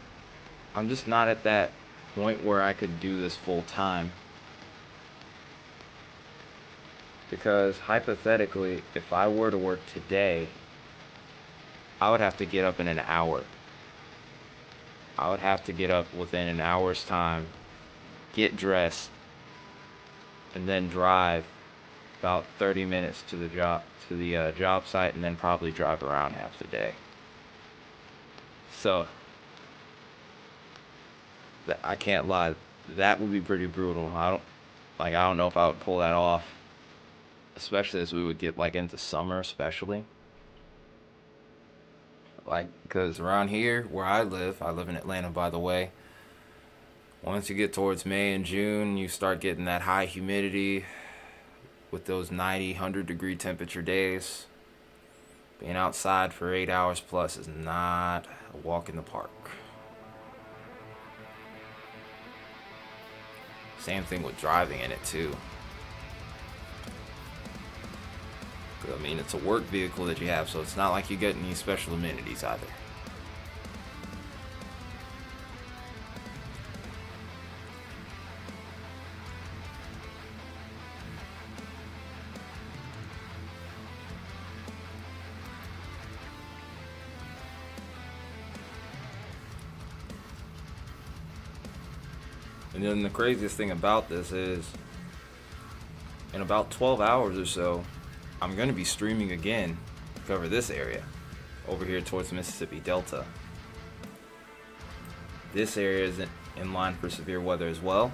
I'm just not at that point where I could do this full time. Because hypothetically, if I were to work today, I would have to get up in an hour. I would have to get up within an hour's time, get dressed, and then drive about 30 minutes to the job site, and then probably drive around half the day. So I can't lie, that would be pretty brutal. I don't know if I would pull that off, especially as we would get like into summer, especially. Like, because around here where I live in Atlanta, by the way. Once you get towards May and June, you start getting that high humidity with those 90, 100-degree temperature days. Being outside for 8 hours plus is not a walk in the park. Same thing with driving in it too. I mean, it's a work vehicle that you have, so it's not like you get any special amenities either. And then the craziest thing about this is, in about 12 hours or so, I'm going to be streaming again to cover this area over here towards the Mississippi Delta. This area is in line for severe weather as well.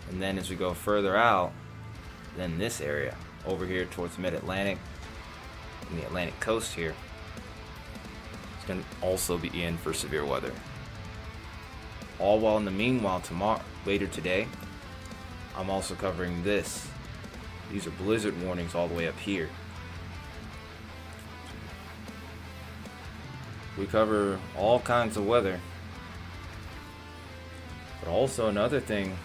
And then as we go further out, then this area over here towards mid-Atlantic and the Atlantic coast here is going to also be in for severe weather. All while in the meanwhile, later today, I'm also covering this. These are blizzard warnings all the way up here. We cover all kinds of weather. But also another thing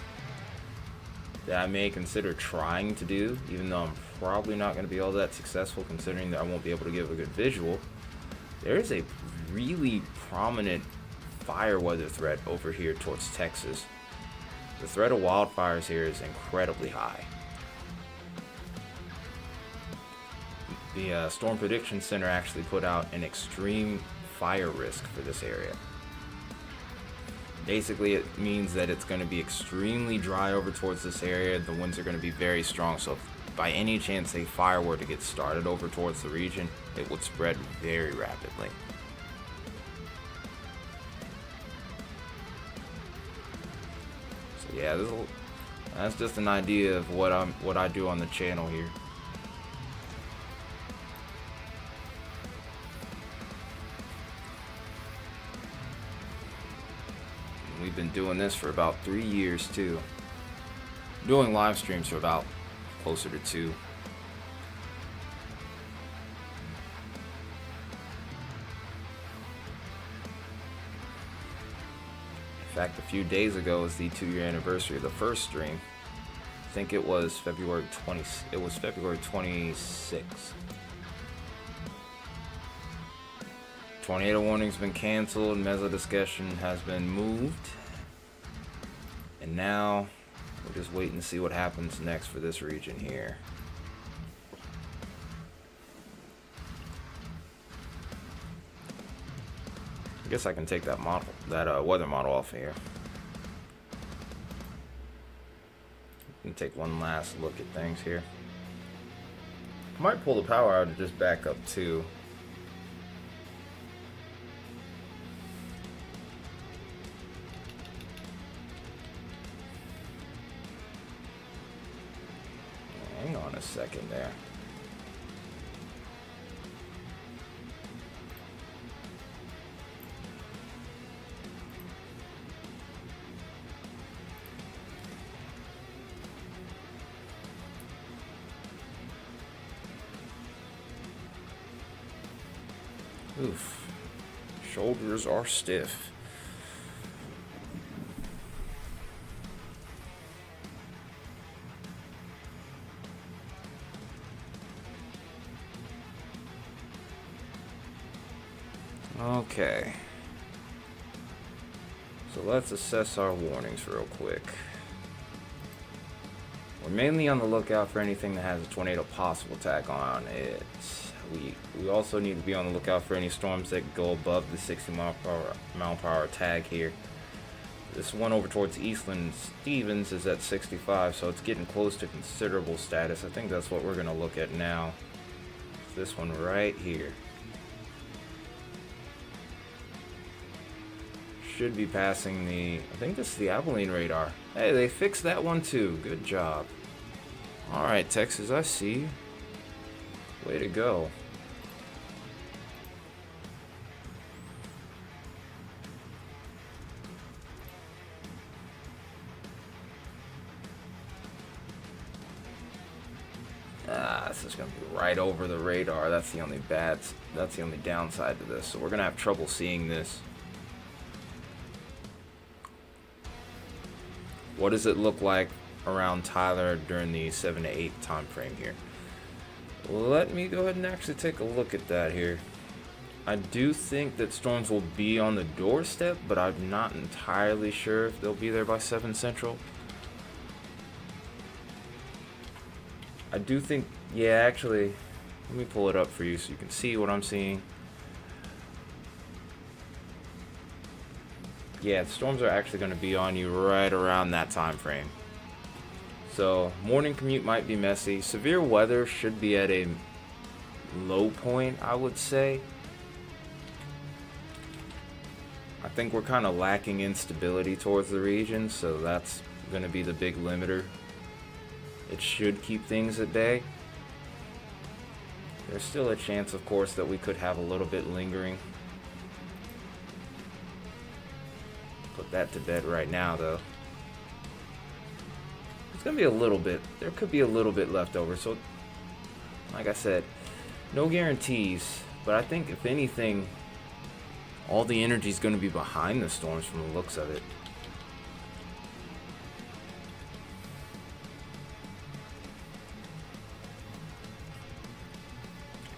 that I may consider trying to do, even though I'm probably not going to be all that successful considering that I won't be able to give a good visual, there is a really prominent fire weather threat over here towards Texas. The threat of wildfires here is incredibly high. The Storm Prediction Center actually put out an extreme fire risk for this area. Basically, it means that it's going to be extremely dry over towards this area. The winds are going to be very strong, so if by any chance a fire were to get started over towards the region, it would spread very rapidly. So yeah, that's just an idea of what I do on the channel here. We've been doing this for about 3 years too. Doing live streams for about closer to 2. In fact, a few days ago was the 2-year anniversary of the first stream. I think it was February 26th. Tornado warning's been canceled, meso discussion has been moved, and now we're just waiting to see what happens next for this region here. I guess I can take that weather model off of here. And take one last look at things here. I might pull the power out and just back up too. Hang on a second there. Oof. Shoulders are stiff. Okay. So let's assess our warnings real quick. We're mainly on the lookout for anything that has a tornado possible tag on it. We also need to be on the lookout for any storms that go above the 60 mile per hour tag here. This one over towards Eastland Stevens is at 65, so it's getting close to considerable status. I think that's what we're going to look at now. This one right here. Should be passing the, I think this is the Abilene radar. Hey, they fixed that one too. Good job. Alright, Texas, I see you. Way to go. This is gonna be right over the radar. That's the only downside to this. So we're gonna have trouble seeing this. What does it look like around Tyler during the 7 to 8 time frame here? Let me go ahead and actually take a look at that here. I do think that storms will be on the doorstep, but I'm not entirely sure if they'll be there by 7 Central. I do think, yeah, actually, let me pull it up for you so you can see what I'm seeing. Yeah, the storms are actually going to be on you right around that time frame. So, morning commute might be messy. Severe weather should be at a low point, I would say. I think we're kind of lacking instability towards the region, so that's going to be the big limiter. It should keep things at bay. There's still a chance, of course, that we could have a little bit lingering. Put that to bed right now, though. It's gonna be a little bit. There could be a little bit left over. So, like I said, no guarantees. But I think, if anything, all the energy is gonna be behind the storms from the looks of it.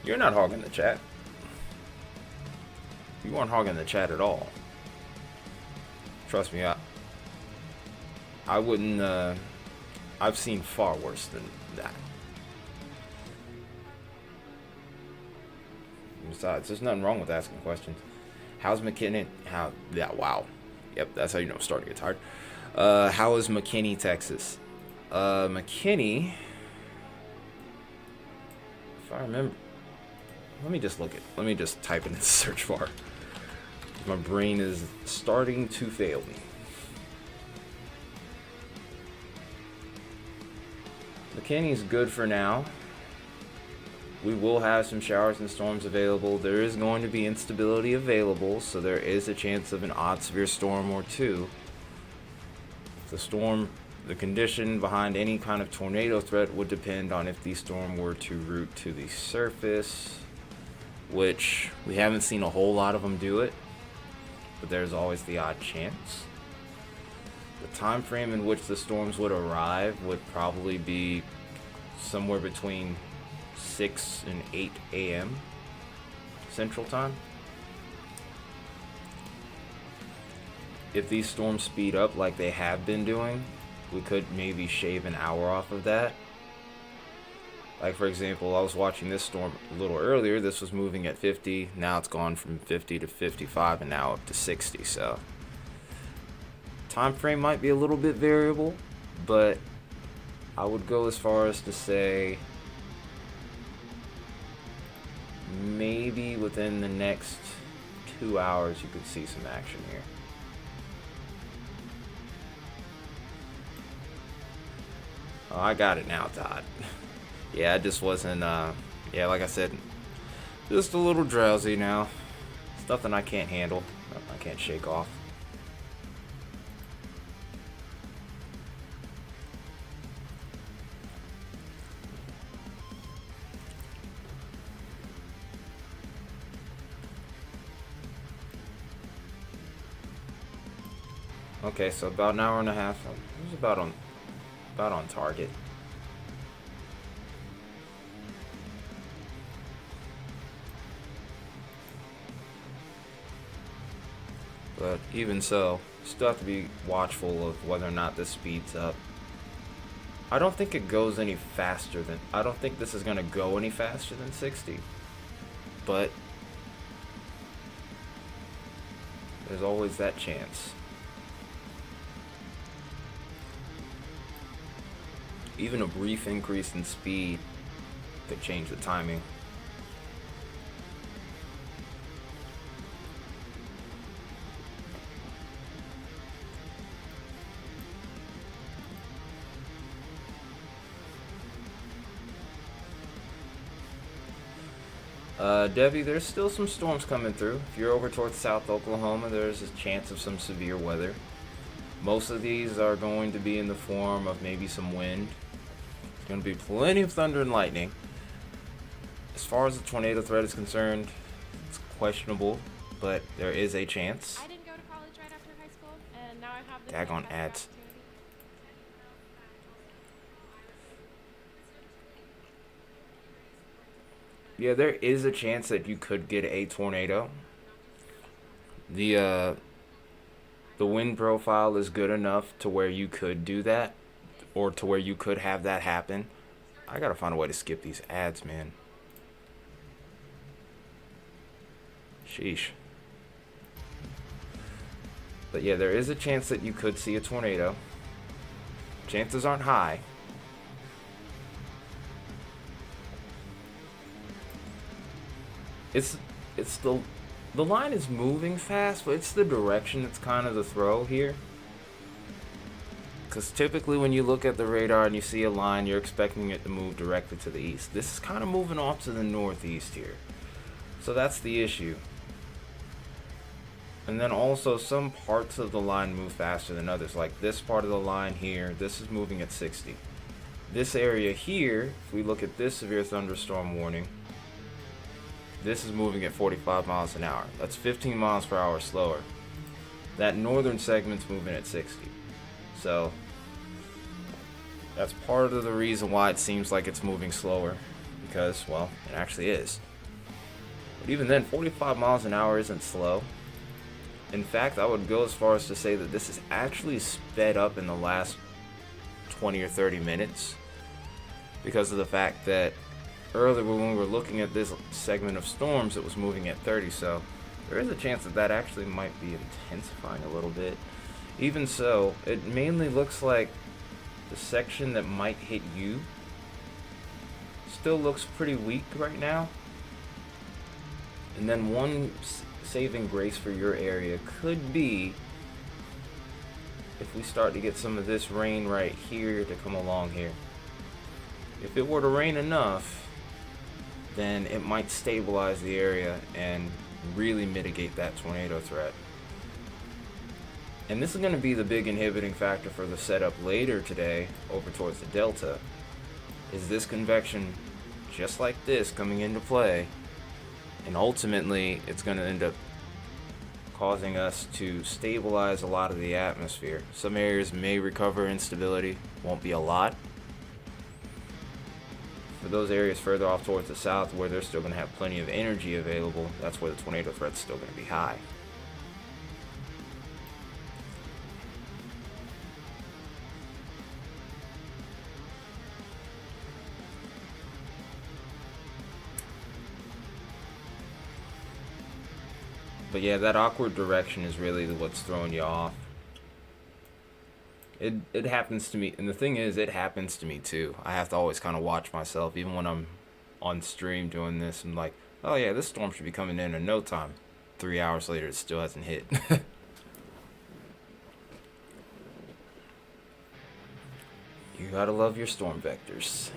You're not hogging the chat. You weren't hogging the chat at all. Trust me, I wouldn't, I've seen far worse than that. Besides, there's nothing wrong with asking questions. How's McKinney? Yeah, wow. Yep, that's how you know I'm starting to get tired. How is McKinney, Texas? McKinney, if I remember, let me just type it in the search bar. My brain is starting to fail me. McKinney's good for now. We will have some showers and storms available. There is going to be instability available, so there is a chance of an odd severe storm or two. The condition behind any kind of tornado threat would depend on if the storm were to route to the surface, which we haven't seen a whole lot of them do it, but there's always the odd chance. The time frame in which the storms would arrive would probably be somewhere between 6 and 8 a.m. Central Time. If these storms speed up like they have been doing, we could maybe shave an hour off of that. Like, for example, I was watching this storm a little earlier. This was moving at 50. Now it's gone from 50 to 55 and now up to 60. So time frame might be a little bit variable, but I would go as far as to say maybe within the next 2 hours you could see some action here. Oh, I got it now, Todd. Yeah, I just wasn't, yeah, like I said, just a little drowsy now. It's nothing I can't handle, nothing I can't shake off. Okay, so about an hour and a half. It was about on target. But even so, still have to be watchful of whether or not this speeds up. I don't think it goes any faster than... I don't think this is going to go any faster than 60. But there's always that chance. Even a brief increase in speed could change the timing. Debbie, there's still some storms coming through. If you're over towards South Oklahoma, there's a chance of some severe weather. Most of these are going to be in the form of maybe some wind. There's going to be plenty of thunder and lightning. As far as the tornado threat is concerned, it's questionable, but there is a chance. I didn't go to college right after high school, and now I have this Daggone fantastic ads. opportunity. Yeah, there is a chance that you could get a tornado. The wind profile is good enough to where you could do that, or to where you could have that happen. I gotta find a way to skip these ads, man. Sheesh. But yeah, there is a chance that you could see a tornado. Chances aren't high. It's the line is moving fast, but it's the direction that's kind of the throw here. Because typically when you look at the radar and you see a line, you're expecting it to move directly to the east. This is kind of moving off to the northeast here. So that's the issue. And then also some parts of the line move faster than others. Like this part of the line here, this is moving at 60. This area here, if we look at this severe thunderstorm warning, this is moving at 45 miles an hour. That's 15 miles per hour slower. That northern segment's moving at 60. So that's part of the reason why it seems like it's moving slower. Because, well, it actually is. But even then, 45 miles an hour isn't slow. In fact, I would go as far as to say that this is actually sped up in the last 20 or 30 minutes. Because of the fact that earlier when we were looking at this segment of storms, it was moving at 30, so there is a chance that that actually might be intensifying a little bit. Even so, it mainly looks like the section that might hit you still looks pretty weak right now. And then one saving grace for your area could be if we start to get some of this rain right here to come along here. If it were to rain enough, then it might stabilize the area and really mitigate that tornado threat. And this is going to be the big inhibiting factor for the setup later today over towards the delta, is this convection just like this coming into play, and ultimately it's going to end up causing us to stabilize a lot of the atmosphere. Some areas may recover instability, won't be a lot. For those areas further off towards the south where they're still going to have plenty of energy available, that's where the tornado threat's still going to be high. But yeah, that awkward direction is really what's throwing you off. It happens to me, and the thing is, it happens to me too. I have to always kind of watch myself, even when I'm on stream doing this. I'm like, oh yeah, this storm should be coming in no time. 3 hours later, it still hasn't hit. You gotta love your storm vectors.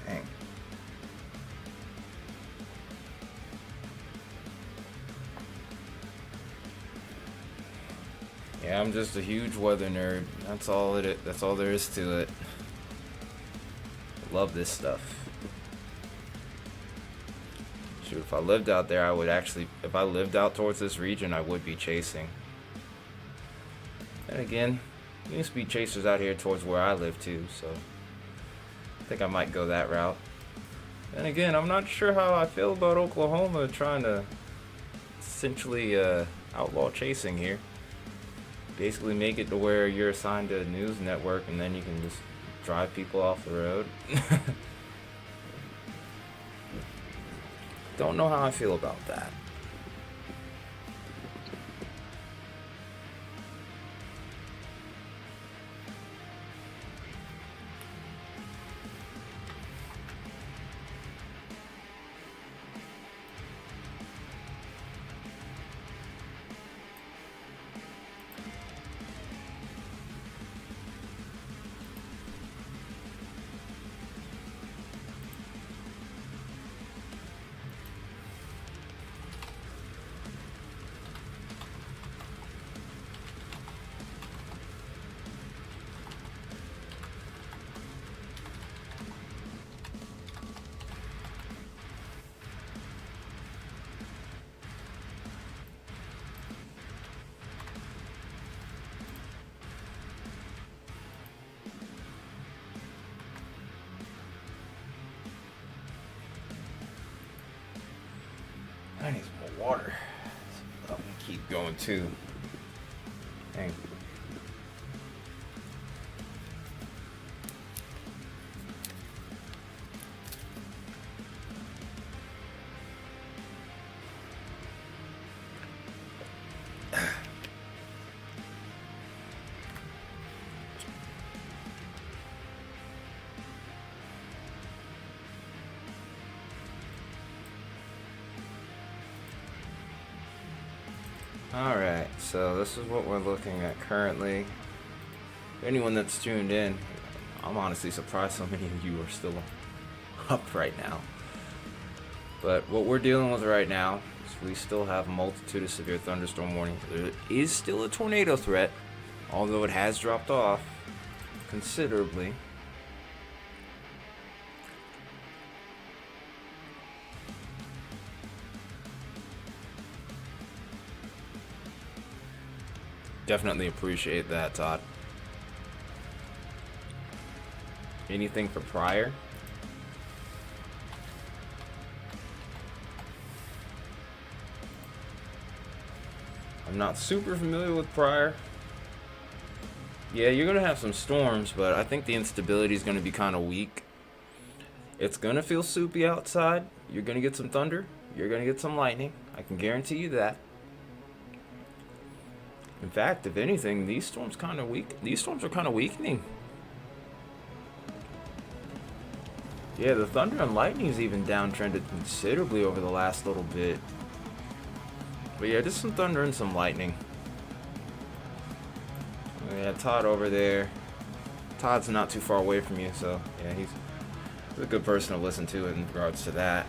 Dang. Yeah, I'm just a huge weather nerd. That's all that's all there is to it. Love this stuff. Shoot, if I lived out there, I would actually, if I lived out towards this region, I would be chasing. And again, you can speed chasers out here towards where I live too, so I think I might go that route. And again, I'm not sure how I feel about Oklahoma trying to essentially outlaw chasing here. Basically make it to where you're assigned to a news network and then you can just drive people off the road. Don't know how I feel about that. I need some more water. I'm gonna keep going too. Dang. Alright, so this is what we're looking at currently. Anyone that's tuned in, I'm honestly surprised so many of you are still up right now. But what we're dealing with right now is we still have a multitude of severe thunderstorm warnings. There is still a tornado threat, although it has dropped off considerably. Definitely appreciate that, Todd. Anything for Pryor? I'm not super familiar with Pryor. Yeah, you're gonna have some storms, but I think the instability is gonna be kind of weak. It's gonna feel soupy outside. You're gonna get some thunder. You're gonna get some lightning. I can guarantee you that. In fact, if anything, these storms kind of weak. These storms are kind of weakening. Yeah, the thunder and lightning's even downtrended considerably over the last little bit. But yeah, just some thunder and some lightning. Yeah, Todd over there. Todd's not too far away from you, so yeah, he's a good person to listen to in regards to that.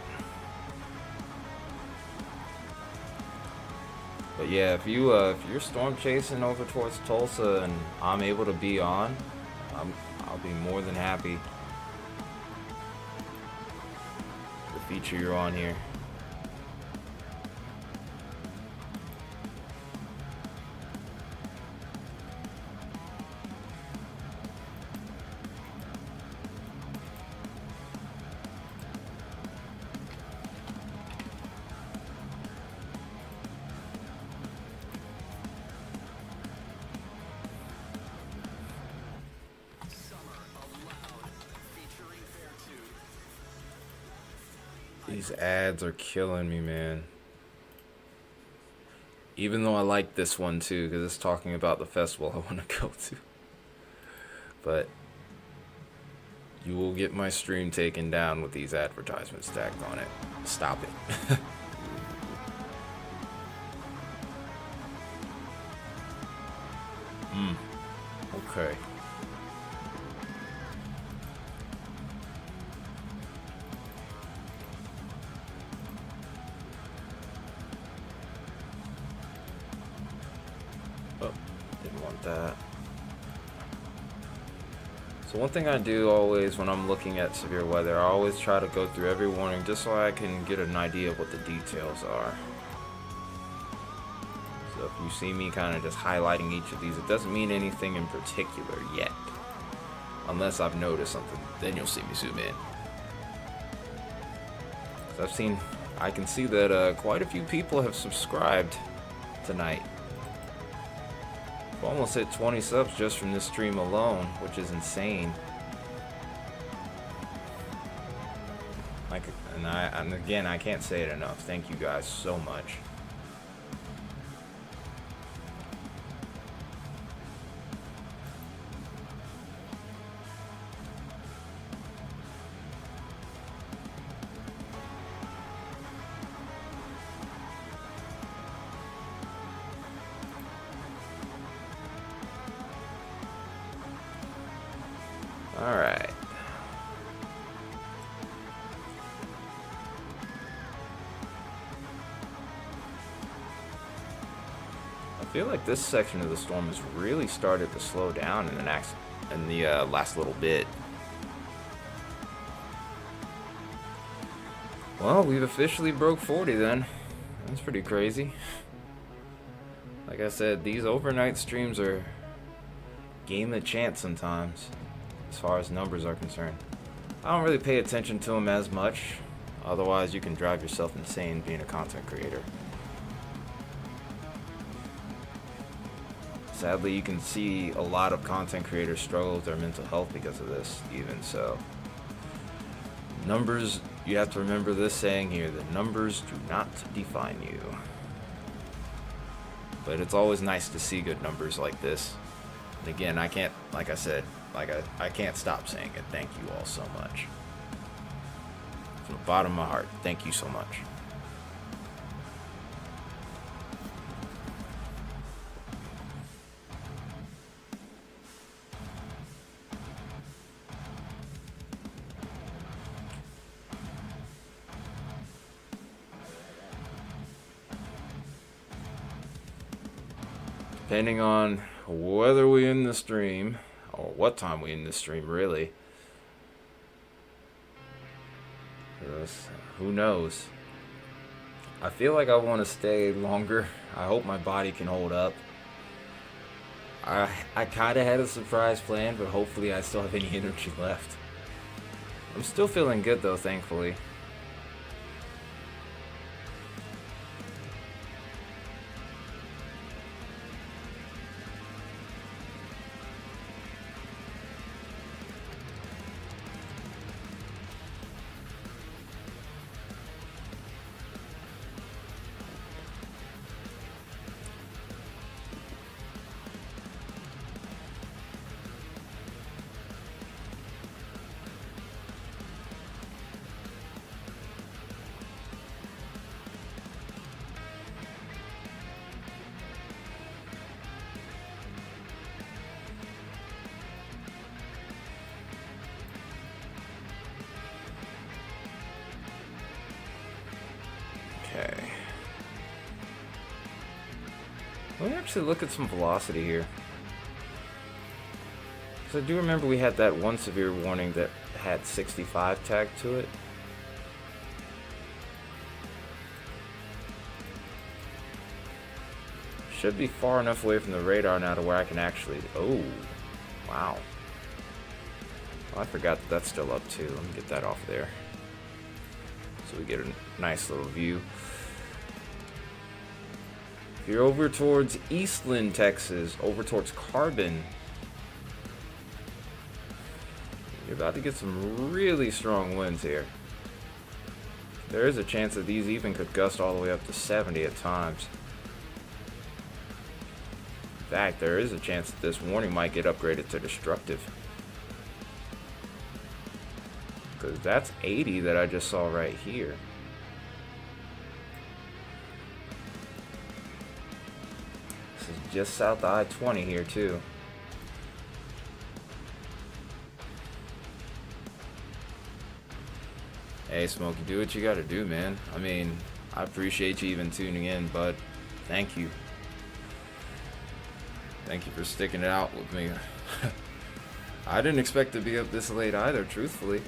But yeah, if you're storm chasing over towards Tulsa and I'm able to be on, I'll be more than happy to feature you on here. These ads are killing me, man. Even though I like this one too, because it's talking about the festival I want to go to. But you will get my stream taken down with these advertisements tagged on it. Stop it. Okay. Oh, didn't want that. So one thing I do always when I'm looking at severe weather, I always try to go through every warning just so I can get an idea of what the details are. So if you see me kind of just highlighting each of these, it doesn't mean anything in particular yet. Unless I've noticed something, then you'll see me zoom in. So I can see that quite a few people have subscribed tonight. We've almost hit 20 subs just from this stream alone, which is insane. And again, I can't say it enough. Thank you guys so much. Alright. I feel like this section of the storm has really started to slow down in the last little bit. Well, we've officially broke 40 then. That's pretty crazy. Like I said, these overnight streams are game of chance sometimes, as far as numbers are concerned. I don't really pay attention to them as much, otherwise you can drive yourself insane being a content creator. Sadly, you can see a lot of content creators struggle with their mental health because of this, even so. Numbers, you have to remember this saying here, that numbers do not define you. But it's always nice to see good numbers like this. And again, I can't, like I said, I can't stop saying it. Thank you all so much. From the bottom of my heart, thank you so much. Depending on whether we end the stream, or what time we end the stream, really. Who knows? I feel like I want to stay longer. I hope my body can hold up. I kind of had a surprise plan, but hopefully I still have any energy left. I'm still feeling good though, thankfully. Okay. Let me actually look at some velocity here. Because I do remember we had that one severe warning that had 65 tagged to it. Should be far enough away from the radar now to where I can actually... Oh, wow. Well, I forgot that that's still up too. Let me get that off there. So we get a nice little view. If you're over towards Eastland, Texas, over towards Carbon, you're about to get some really strong winds here. There is a chance that these even could gust all the way up to 70 at times. In fact, there is a chance that this warning might get upgraded to destructive. Because that's 80 that I just saw right here. This is just south of I-20 here too. Hey Smokey, do what you gotta do, man. I mean, I appreciate you even tuning in, bud. Thank you. Thank you for sticking it out with me. I didn't expect to be up this late either, truthfully.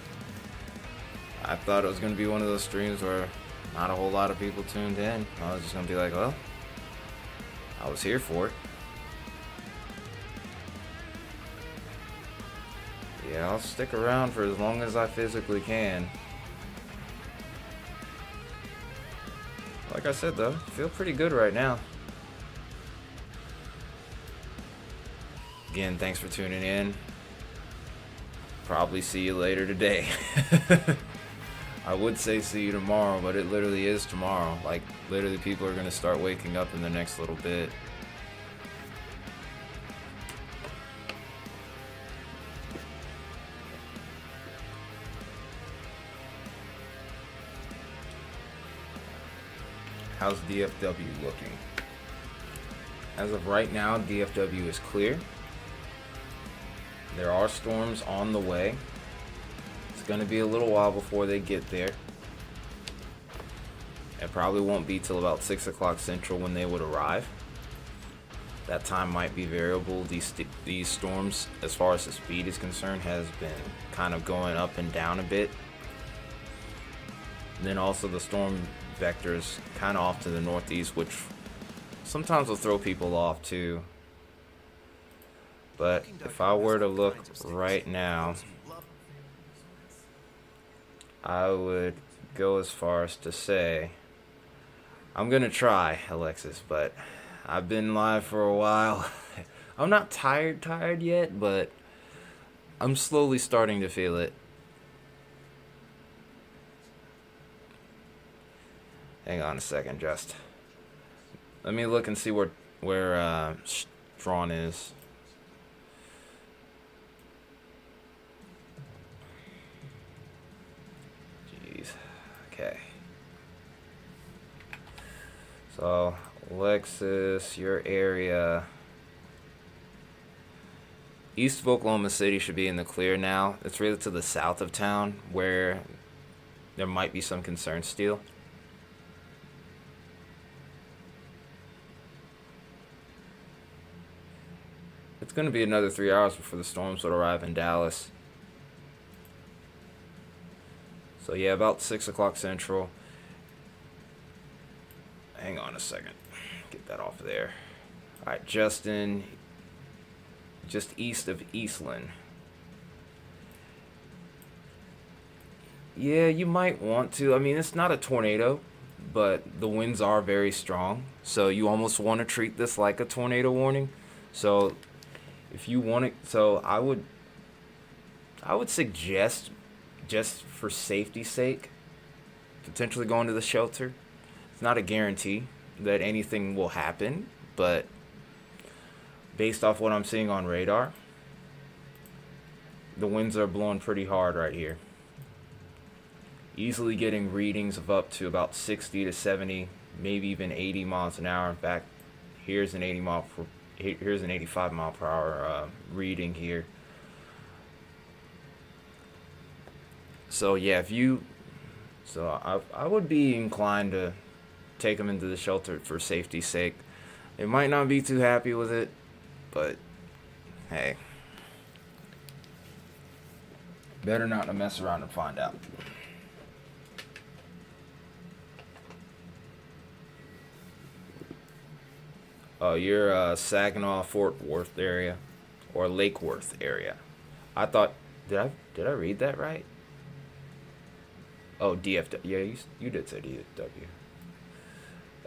I thought it was going to be one of those streams where not a whole lot of people tuned in. I was just going to be like, well, I was here for it. Yeah, I'll stick around for as long as I physically can. Like I said though, I feel pretty good right now. Again, thanks for tuning in. Probably see you later today. I would say see you tomorrow, but it literally is tomorrow. Like, literally people are gonna start waking up in the next little bit. How's DFW looking? As of right now, DFW is clear. There are storms on the way. It's going to be a little while before they get there. It probably won't be till about 6 o'clock Central when they would arrive. That time might be variable. These storms, as far as the speed is concerned, has been kind of going up and down a bit. And then also the storm vectors kind of off to the northeast, which sometimes will throw people off too. But if I were to look right now, I would go as far as to say, I'm gonna try, Alexis, but I've been live for a while. I'm not tired yet, but I'm slowly starting to feel it. Hang on a second, just let me look and see where Strawn is. Jeez. Okay. So, Alexis, your area. East of Oklahoma City should be in the clear now. It's really to the south of town where there might be some concern still. It's going to be another 3 hours before the storms would arrive in Dallas. So yeah, about 6 o'clock Central. Hang on a second. Get that off of there. Alright, Justin. Just east of Eastland. Yeah, you might want to. I mean, it's not a tornado, but the winds are very strong. So you almost want to treat this like a tornado warning. So if you want it, so I would suggest, just for safety's sake, potentially going to the shelter. It's not a guarantee that anything will happen, but based off what I'm seeing on radar, the winds are blowing pretty hard right here. Easily getting readings of up to about 60 to 70, maybe even 80 miles an hour. In fact, here's an 85 mile per hour reading here. So yeah, I would be inclined to take them into the shelter for safety's sake. They might not be too happy with it, but hey, better not to mess around and find out. Oh, you're Saginaw, Fort Worth area, or Lake Worth area. I thought, did I read that right? Oh, DFW. Yeah, you did say DFW.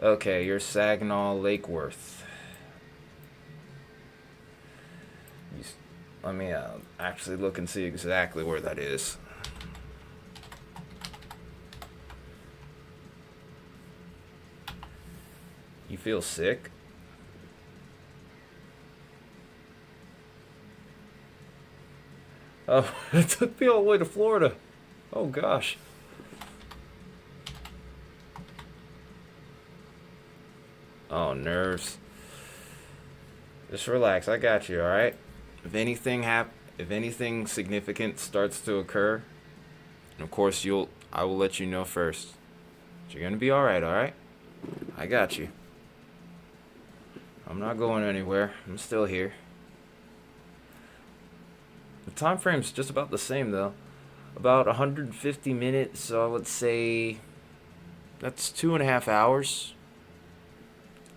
Okay, you're Saginaw, Lake Worth. Let me actually look and see exactly where that is. You feel sick? Oh, it took me all the way to Florida. Oh, gosh. Oh, nerves. Just relax. I got you, alright? If anything significant starts to occur, of course, I will let you know first. But you're gonna be alright? I got you. I'm not going anywhere. I'm still here. The time frame's just about the same though. About 150 minutes, so let's say that's 2.5 hours.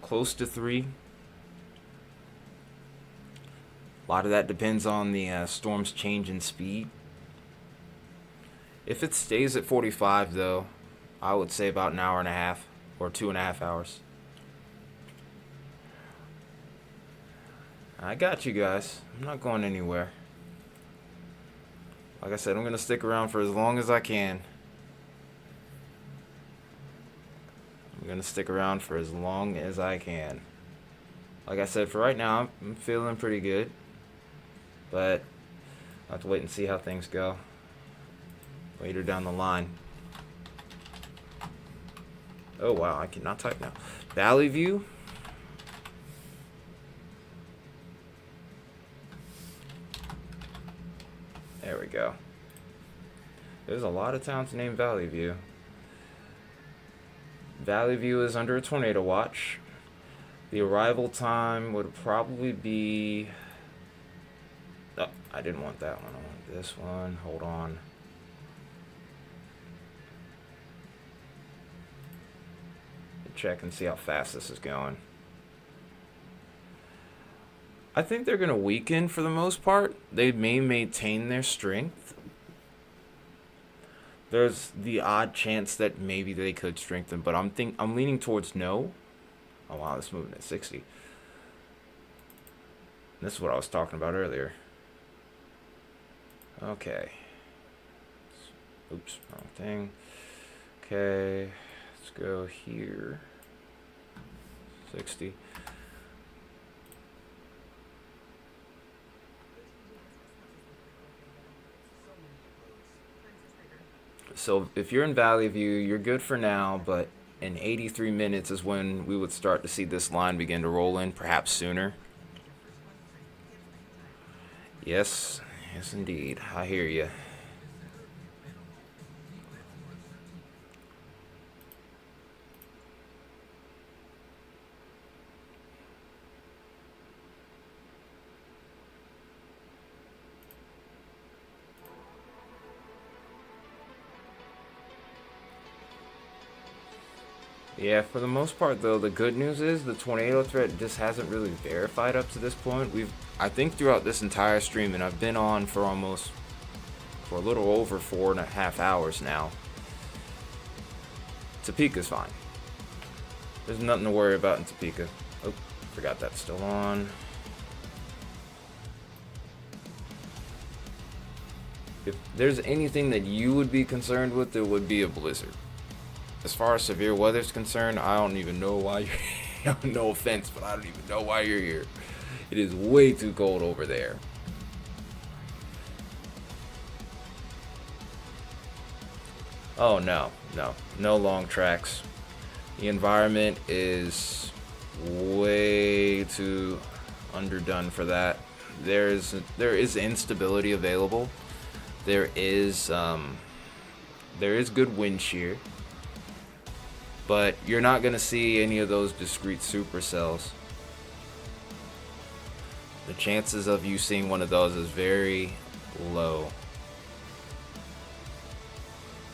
Close to 3. A lot of that depends on the storm's change in speed. If it stays at 45 though, I would say about an hour and a half or 2.5 hours. I got you guys. I'm not going anywhere. Like I said, I'm gonna stick around for as long as I can. I'm gonna stick around for as long as I can. Like I said, for right now, I'm feeling pretty good. But I'll have to wait and see how things go later down the line. Oh wow, I cannot type now. Valley View. There we go. There's a lot of towns named Valley View. Valley View is under a tornado watch. The arrival time would probably be... Oh, I didn't want that one. I want this one. Hold on. Check and see how fast this is going. I think they're going to weaken for the most part. They may maintain their strength. There's the odd chance that maybe they could strengthen, but I'm leaning towards no. Oh wow, it's moving at 60. This is what I was talking about earlier. Okay. Oops, wrong thing. Okay, let's go here. 60. So if you're in Valley View, you're good for now, but in 83 minutes is when we would start to see this line begin to roll in, perhaps sooner. Yes, yes indeed. I hear you. Yeah, for the most part though, the good news is the tornado threat just hasn't really verified up to this point. I think throughout this entire stream, and I've been on for a little over 4.5 hours now. Topeka's fine. There's nothing to worry about in Topeka. Oh, forgot that's still on. If there's anything that you would be concerned with, it would be a blizzard. As far as severe weather is concerned, I don't even know why you're here. No offense, but I don't even know why you're here. It is way too cold over there. Oh no, no long tracks. The environment is way too underdone for that. There is instability available. There is good wind shear. But you're not going to see any of those discrete supercells. The chances of you seeing one of those is very low.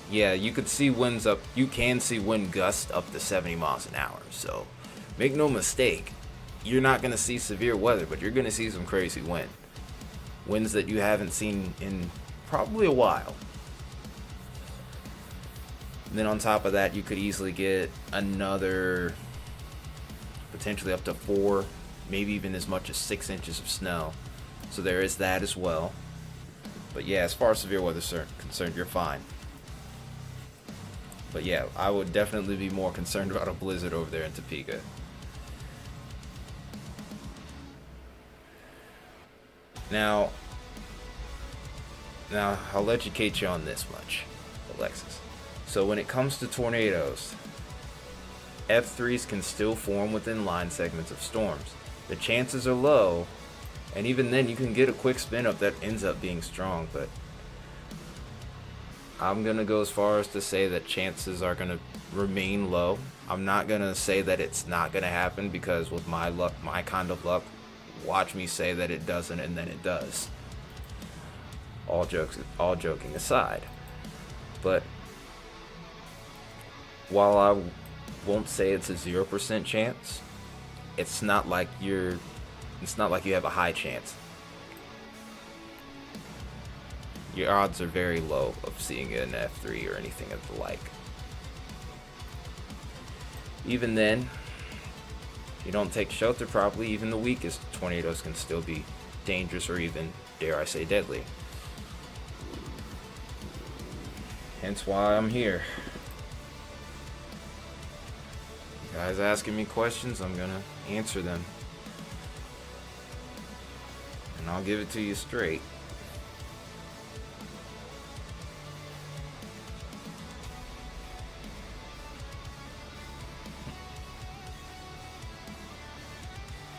Yeah, you could see winds up, you can see wind gusts up to 70 miles an hour. So make no mistake, you're not going to see severe weather, but you're going to see some crazy wind. Winds that you haven't seen in probably a while. And then on top of that, you could easily get another, potentially up to 4, maybe even as much as 6 inches of snow. So there is that as well. But yeah, as far as severe weather is concerned, you're fine. But yeah, I would definitely be more concerned about a blizzard over there in Topeka. Now I'll educate you on this much, Alexis. So when it comes to tornadoes, F3s can still form within line segments of storms. The chances are low, and even then you can get a quick spin up that ends up being strong, but I'm going to go as far as to say that chances are going to remain low. I'm not going to say that it's not going to happen, because with my luck, my kind of luck, watch me say that it doesn't and then it does. all joking aside. But while I won't say it's a 0% chance, it's not like you have a high chance. Your odds are very low of seeing an F3 or anything of the like. Even then, if you don't take shelter properly, even the weakest tornadoes can still be dangerous or even, dare I say, deadly. Hence why I'm here. You guys asking me questions, I'm gonna answer them. And I'll give it to you straight.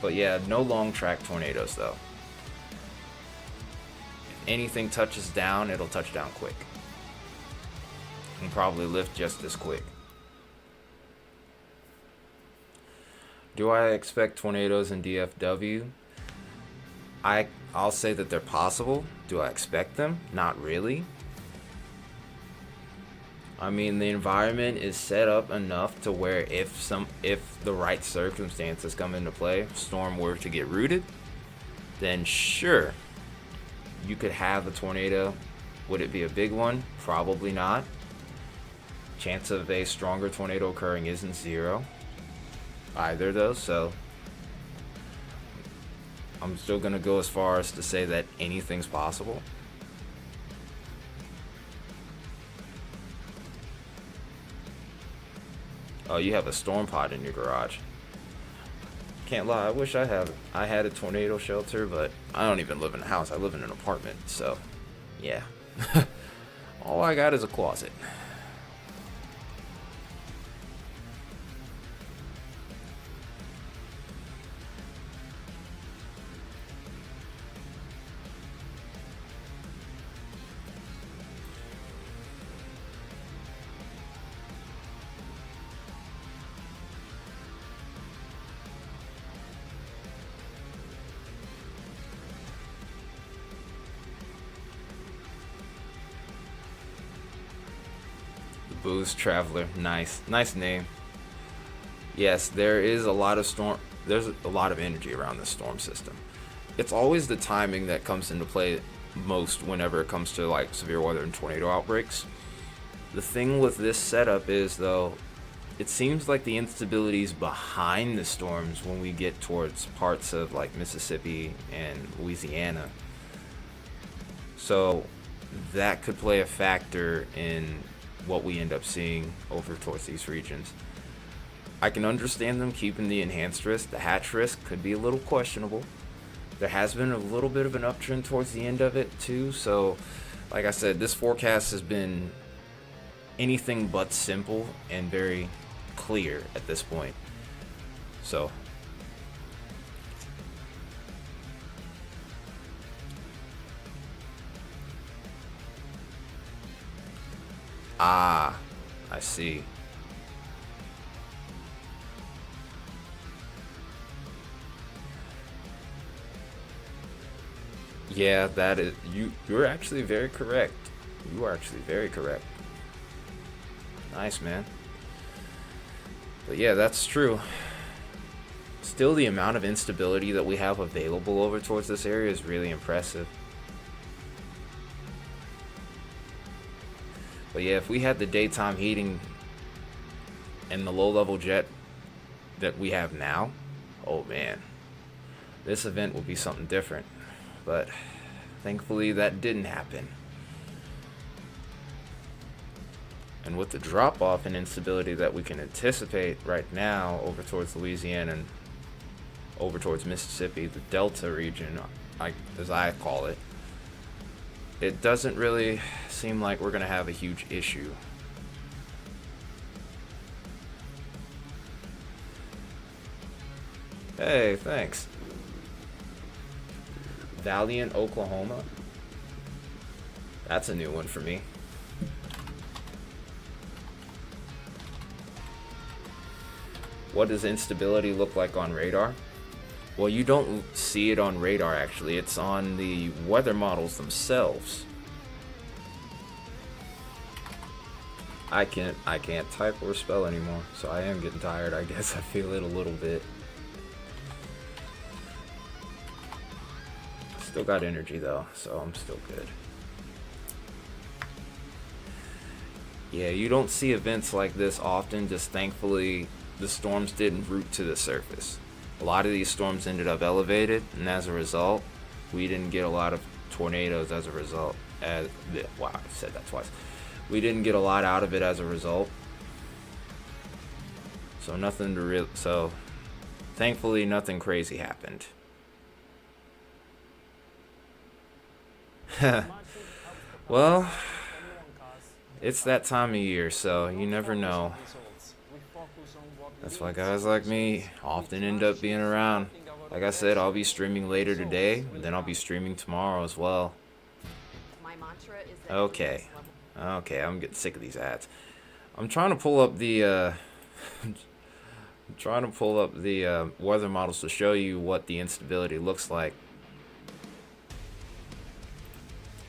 But yeah, no long track tornadoes though. If anything touches down, it'll touch down quick. And probably lift just as quick. Do I expect tornadoes in DFW? I'll say that they're possible. Do I expect them? Not really. I mean, the environment is set up enough to where if the right circumstances come into play, storm were to get rooted, then sure, you could have a tornado. Would it be a big one? Probably not. Chance of a stronger tornado occurring isn't zero either though, so I'm still gonna go as far as to say that anything's possible. Oh, you have a storm pod in your garage. Can't lie, I wish I had a tornado shelter, but I don't even live in a house. I live in an apartment, so yeah. All I got is a closet. Booze Traveler, nice name. Yes, there's a lot of energy around this storm system. It's always the timing that comes into play most whenever it comes to like severe weather and tornado outbreaks. The thing with this setup is though, it seems like the instability's behind the storms when we get towards parts of like Mississippi and Louisiana. So that could play a factor in what we end up seeing over towards these regions. I can understand them keeping the enhanced risk. The hatch risk could be a little questionable. There has been a little bit of an uptrend towards the end of it too, so like I said, this forecast has been anything but simple and very clear at this point. So I see. Yeah, that is you're actually very correct. You are actually very correct. Nice, man. But yeah, that's true. Still, the amount of instability that we have available over towards this area is really impressive. But yeah, if we had the daytime heating and the low-level jet that we have now, oh man, this event would be something different. But thankfully that didn't happen. And with the drop-off in instability that we can anticipate right now over towards Louisiana and over towards Mississippi, the Delta region, as I call it, it doesn't really seem like we're going to have a huge issue. Hey, thanks. Valiant, Oklahoma. That's a new one for me. What does instability look like on radar? Well, you don't see it on radar actually. It's on the weather models themselves. I can't type or spell anymore, so I am getting tired. I guess I feel it a little bit. Still got energy though, so I'm still good. Yeah, you don't see events like this often. Just thankfully, the storms didn't root to the surface. A lot of these storms ended up elevated, and as a result, we didn't get a lot of tornadoes as a result. Wow, I said that twice. We didn't get a lot out of it as a result. So nothing to real. So thankfully, nothing crazy happened. Well, it's that time of year, so you never know. That's why guys like me often end up being around. Like I said, I'll be streaming later today, and then I'll be streaming tomorrow as well. Okay. Okay, I'm getting sick of these ads. I'm trying to pull up the weather models to show you what the instability looks like.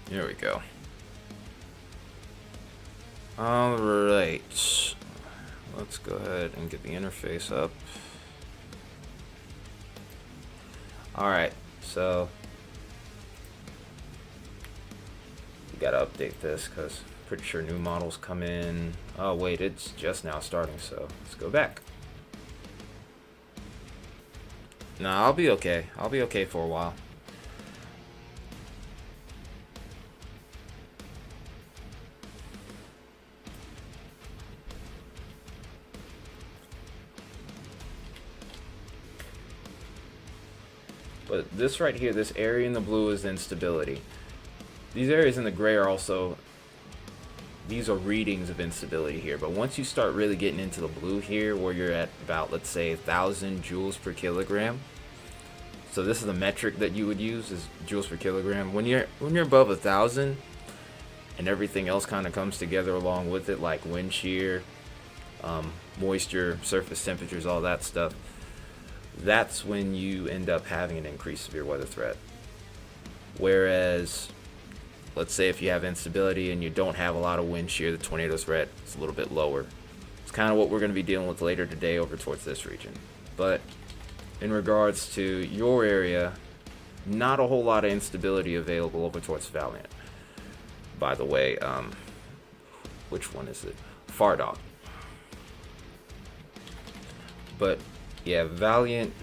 Here we go. Alright. Let's go ahead and get the interface up. Alright, so we gotta update this because pretty sure new models come in. Oh wait, it's just now starting, so let's go back. Nah, I'll be okay. I'll be okay for a while. But this right here, this area in the blue is instability. These areas in the gray are also, these are readings of instability here. But once you start really getting into the blue here, where you're at about, let's say, 1,000 joules per kilogram. So this is the metric that you would use, is joules per kilogram. When you're above 1,000, and everything else kind of comes together along with it, like wind shear, moisture, surface temperatures, all that stuff. That's when you end up having an increased severe weather threat. Whereas, let's say if you have instability and you don't have a lot of wind shear, the tornado threat is a little bit lower. It's kind of what we're going to be dealing with later today over towards this region. But in regards to your area, not a whole lot of instability available over towards Valiant. By the way, which one is it? Fardog. But yeah, Valiant,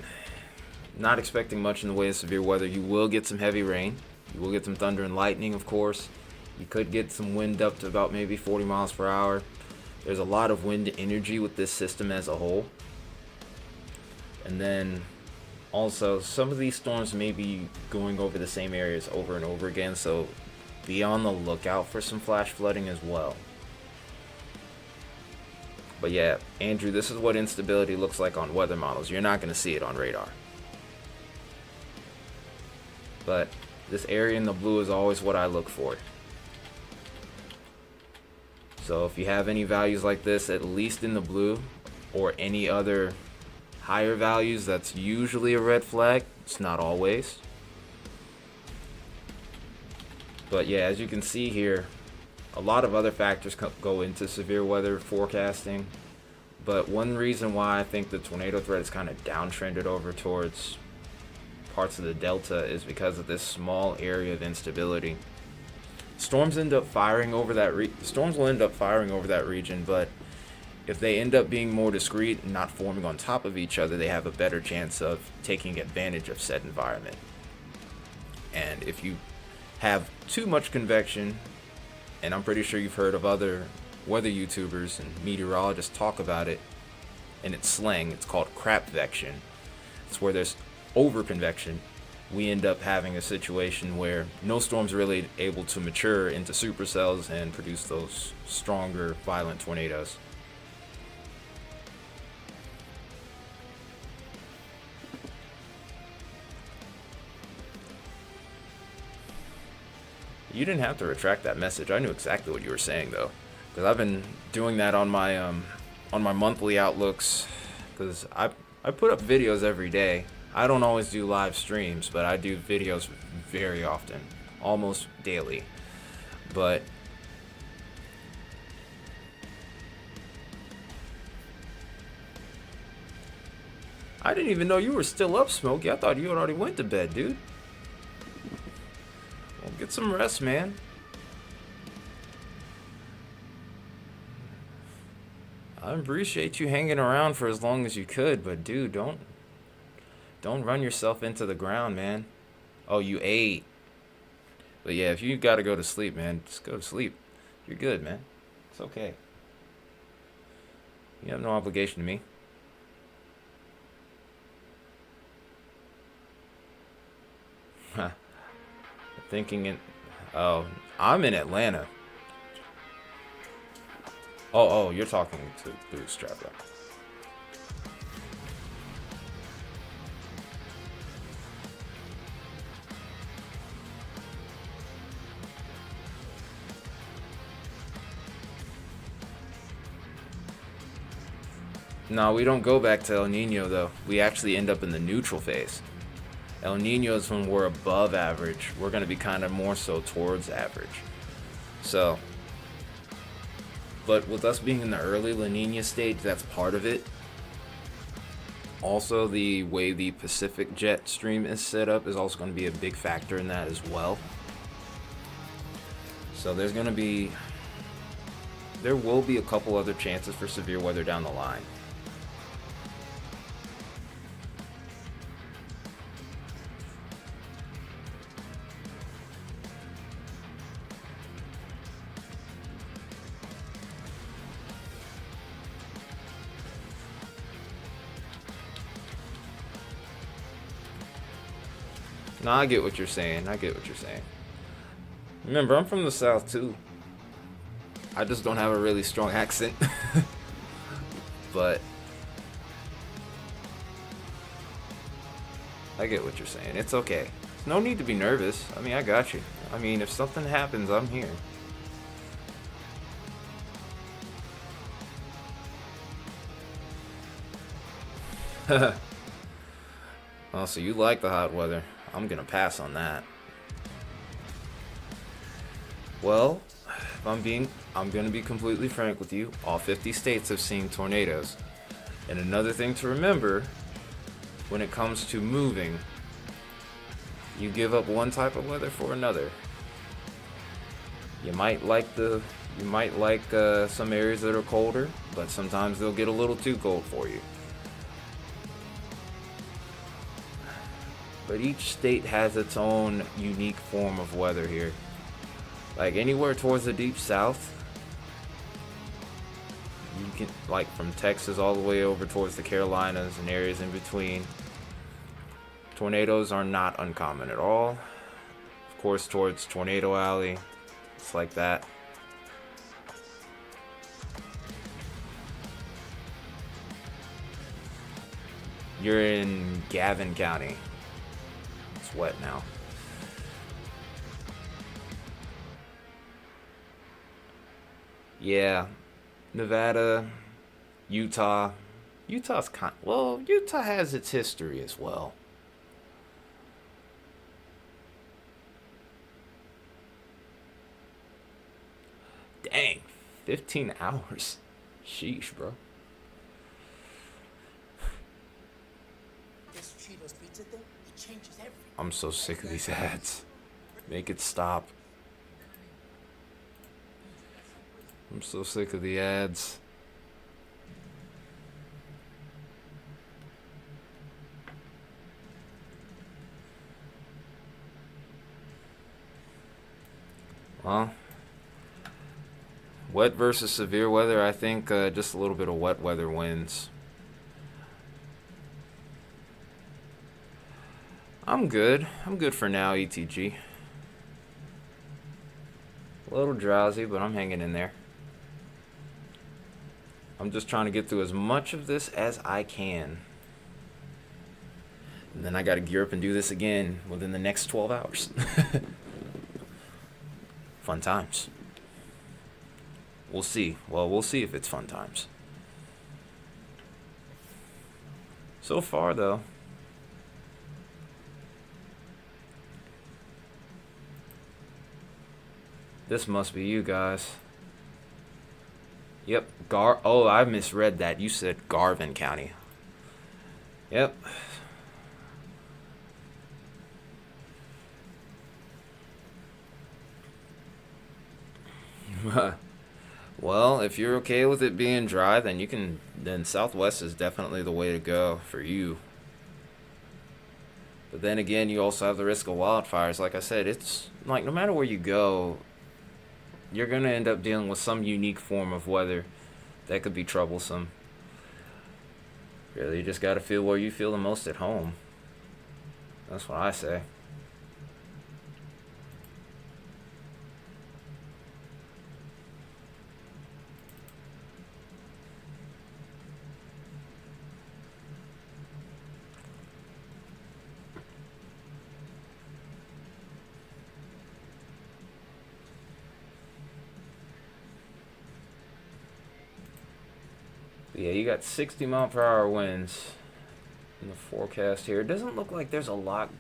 not expecting much in the way of severe weather. You will get some heavy rain. You will get some thunder and lightning, of course. You could get some wind up to about maybe 40 miles per hour. There's a lot of wind energy with this system as a whole. And then also, some of these storms may be going over the same areas over and over again, so be on the lookout for some flash flooding as well. But yeah, Andrew, this is what instability looks like on weather models. You're not going to see it on radar. But this area in the blue is always what I look for. So if you have any values like this, at least in the blue, or any other higher values, that's usually a red flag. It's not always. But yeah, as you can see here, a lot of other factors go into severe weather forecasting, but one reason why I think the tornado threat is kind of downtrended over towards parts of the delta is because of this small area of instability. Storms end up firing over that storms will end up firing over that region, but if they end up being more discrete and not forming on top of each other, they have a better chance of taking advantage of said environment. And if you have too much convection, and I'm pretty sure you've heard of other weather YouTubers and meteorologists talk about it in its slang, it's called crapvection. It's where there's over-convection. We end up having a situation where no storm's really able to mature into supercells and produce those stronger, violent tornadoes. You didn't have to retract that message. I knew exactly what you were saying, though, because I've been doing that on my monthly outlooks. Because I put up videos every day. I don't always do live streams, but I do videos very often, almost daily. But I didn't even know you were still up, Smokey. I thought you had already went to bed, dude. Well, get some rest, man. I appreciate you hanging around for as long as you could, but dude, don't run yourself into the ground, man. Oh, you ate. But yeah, if you gotta go to sleep, man, just go to sleep. You're good, man. It's okay. You have no obligation to me. Huh. Thinking in... Oh, I'm in Atlanta. Oh, you're talking to Bootstrap, though. No, we don't go back to El Nino, though. We actually end up in the neutral phase. El Nino is when we're above average. We're going to be kind of more so towards average. So, but with us being in the early La Nina stage, that's part of it. Also, the way the Pacific jet stream is set up is also going to be a big factor in that as well. So there will be a couple other chances for severe weather down the line. No, I get what you're saying. Remember, I'm from the South, too. I just don't have a really strong accent. But I get what you're saying. It's okay. There's no need to be nervous. I mean, I got you. I mean, if something happens, I'm here. Oh, so you like the hot weather. I'm gonna pass on that. Well, if I'm gonna be completely frank with you. All 50 states have seen tornadoes. And another thing to remember, when it comes to moving, you give up one type of weather for another. You might like some areas that are colder, but sometimes they'll get a little too cold for you. But each state has its own unique form of weather here. Like anywhere towards the deep south, you can, like from Texas all the way over towards the Carolinas and areas in between, tornadoes are not uncommon at all. Of course, towards Tornado Alley, it's like that. You're in Gavin County. It's wet now. Yeah, Nevada, Utah. Utah has its history as well. Dang, 15 hours. Sheesh, bro. This Cheetos pizza thing, it changes everything. I'm so sick of these ads. Make it stop. I'm so sick of the ads. Well, wet versus severe weather, I think just a little bit of wet weather wins. I'm good. I'm good for now, ETG. A little drowsy, but I'm hanging in there. I'm just trying to get through as much of this as I can. And then I gotta gear up and do this again within the next 12 hours. Fun times. We'll see. Well, we'll see if it's fun times. So far, though. This must be you guys. Yep, oh, I misread that. You said Garvin County. Yep. Well, if you're okay with it being dry, then Southwest is definitely the way to go for you. But then again, you also have the risk of wildfires. Like I said, it's like no matter where you go, you're going to end up dealing with some unique form of weather that could be troublesome. Really, you just got to feel where you feel the most at home. That's what I say. Yeah, you got 60-mile-per-hour winds in the forecast here. It doesn't look like there's a lot.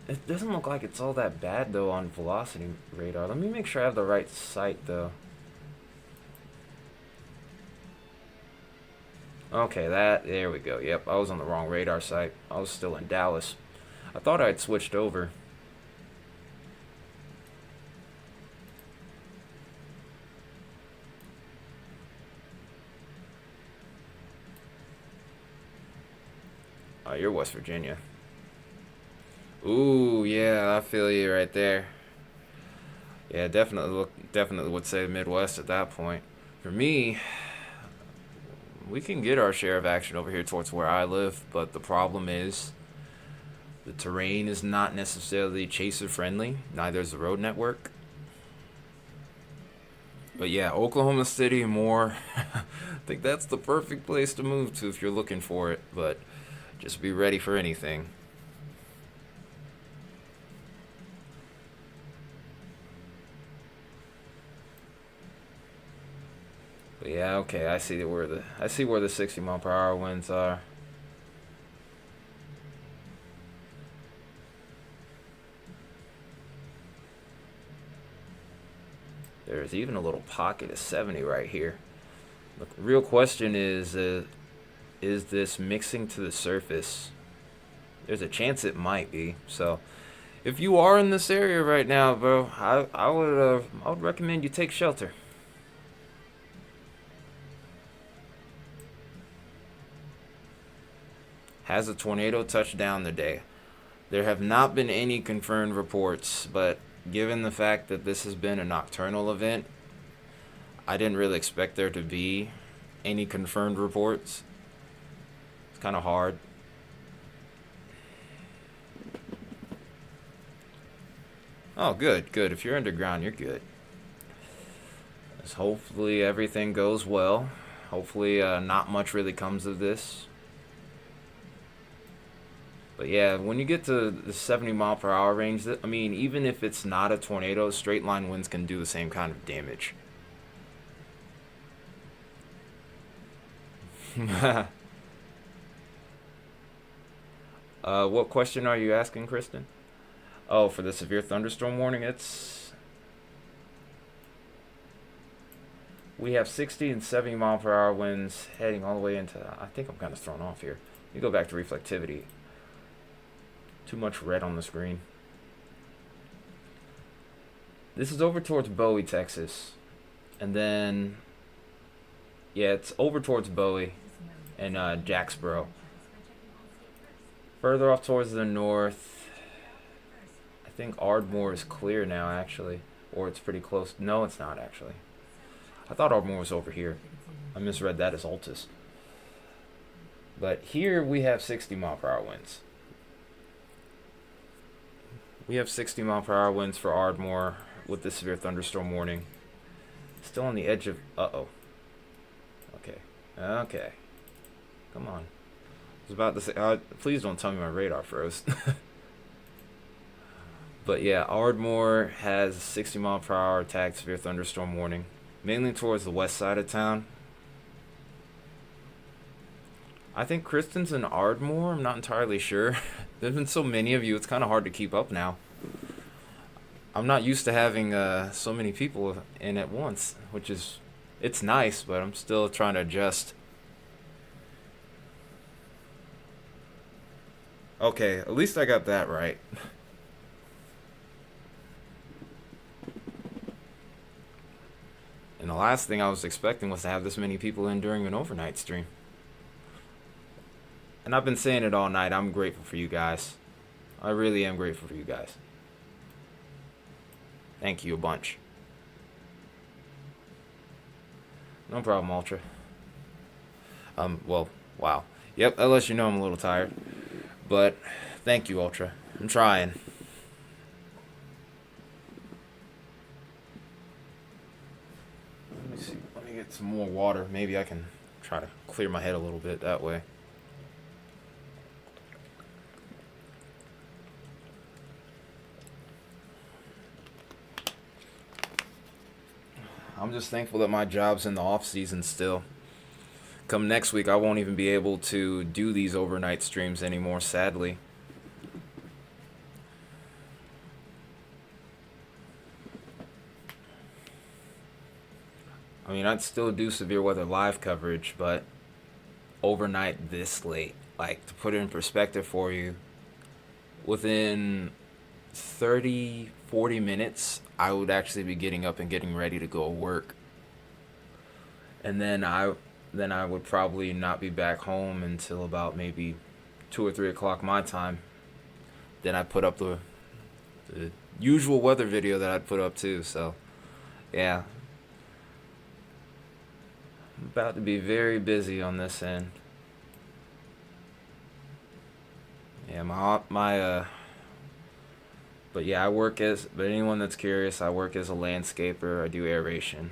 It doesn't look like it's all that bad, though, on velocity radar. Let me make sure I have the right site, though. Okay, there we go. Yep, I was on the wrong radar site. I was still in Dallas. I thought I'd switched over. Oh, you're West Virginia. Ooh, yeah, I feel you right there. Yeah, definitely would say Midwest at that point. For me, we can get our share of action over here towards where I live, but the problem is the terrain is not necessarily chaser friendly. Neither is the road network. But yeah, Oklahoma City more. I think that's the perfect place to move to if you're looking for it, but just be ready for anything. But yeah, okay, I see where the 60-mile-per-hour winds are. There's even a little pocket of 70 right here. The real question is this mixing to the surface? There's a chance it might be. So, if you are in this area right now, bro, I would recommend you take shelter. Has a tornado touched down today? There have not been any confirmed reports, but given the fact that this has been a nocturnal event, I didn't really expect there to be any confirmed reports. It's kind of hard. Oh, good. If you're underground, you're good. Hopefully everything goes well. Hopefully not much really comes of this. But yeah, when you get to the 70-mile-per-hour range, I mean, even if it's not a tornado, straight line winds can do the same kind of damage. What question are you asking, Kristen? Oh, for the severe thunderstorm warning, we have 60 and 70-mile-per-hour winds heading all the way into... I think I'm kind of thrown off here. Let me go back to reflectivity. Too much red on the screen. This is over towards Bowie, Texas. And then... yeah, it's over towards Bowie and Jacksboro. Further off towards the north, I think Ardmore is clear now, actually. Or it's pretty close. No, it's not, actually. I thought Ardmore was over here. I misread that as Altus. But here we have 60-mile-per-hour winds. We have 60-mile-per-hour winds for Ardmore with the severe thunderstorm warning. Still on the edge of... uh-oh. Okay. Come on. I was about to say... please don't tell me my radar froze. But yeah, Ardmore has 60-mile-per-hour tagged severe thunderstorm warning. Mainly towards the west side of town. I think Kristen's in Ardmore. I'm not entirely sure. There's been so many of you, it's kind of hard to keep up now. I'm not used to having so many people in at once, which is... it's nice, but I'm still trying to adjust. Okay, at least I got that right. And the last thing I was expecting was to have this many people in during an overnight stream. And I've been saying it all night. I'm grateful for you guys. I really am grateful for you guys. Thank you a bunch. No problem, Ultra. Well, wow. Yep, that lets you know I'm a little tired. But, thank you, Ultra. I'm trying. Let me see. Let me get some more water. Maybe I can try to clear my head a little bit that way. I'm just thankful that my job's in the off season still. Come next week, I won't even be able to do these overnight streams anymore, sadly. I mean, I'd still do severe weather live coverage, but overnight this late, like, to put it in perspective for you, within 30-40 minutes I would actually be getting up and getting ready to go to work, and then I would probably not be back home until about maybe 2 or 3 o'clock my time. Then I put up the usual weather video that I'd put up too. So yeah, I'm about to be very busy on this end. Yeah, but yeah, but anyone that's curious, I work as a landscaper. I do aeration.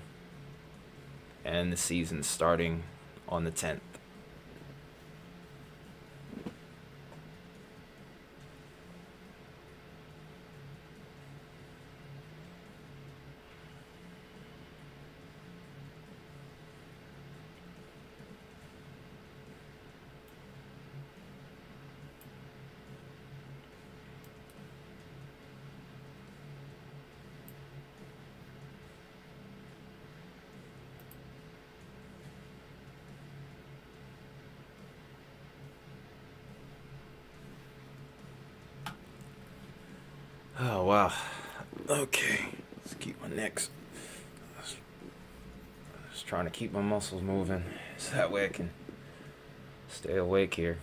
And the season's starting on the 10th. Oh, wow. Okay. Let's keep my necks. Just trying to keep my muscles moving so that way I can stay awake here.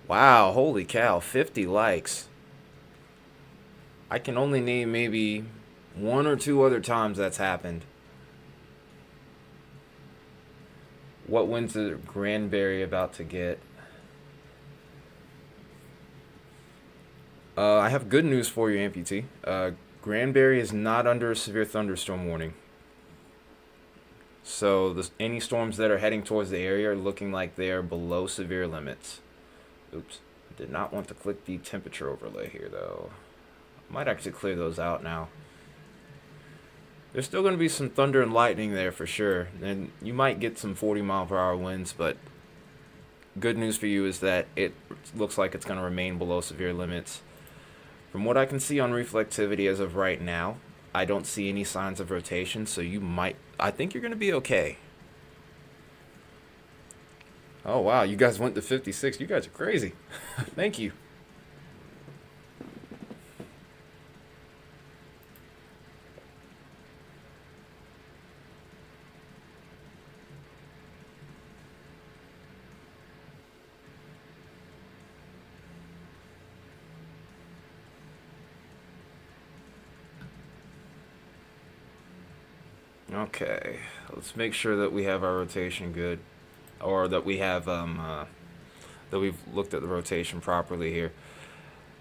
Wow, holy cow, 50 likes. I can only name maybe 1 or 2 other times that's happened. What wins is Granberry about to get? I have good news for you, Amputee. Granberry is not under a severe thunderstorm warning. So any storms that are heading towards the area are looking like they are below severe limits. Oops. Did not want to click the temperature overlay here, though. Might actually clear those out now. There's still going to be some thunder and lightning there for sure. And you might get some 40-mile-per-hour winds, but good news for you is that it looks like it's going to remain below severe limits. From what I can see on reflectivity as of right now, I don't see any signs of rotation, so I think you're going to be okay. Oh, wow, you guys went to 56. You guys are crazy. Thank you. Okay, let's make sure that we have our rotation good, or that we have that we've looked at the rotation properly here.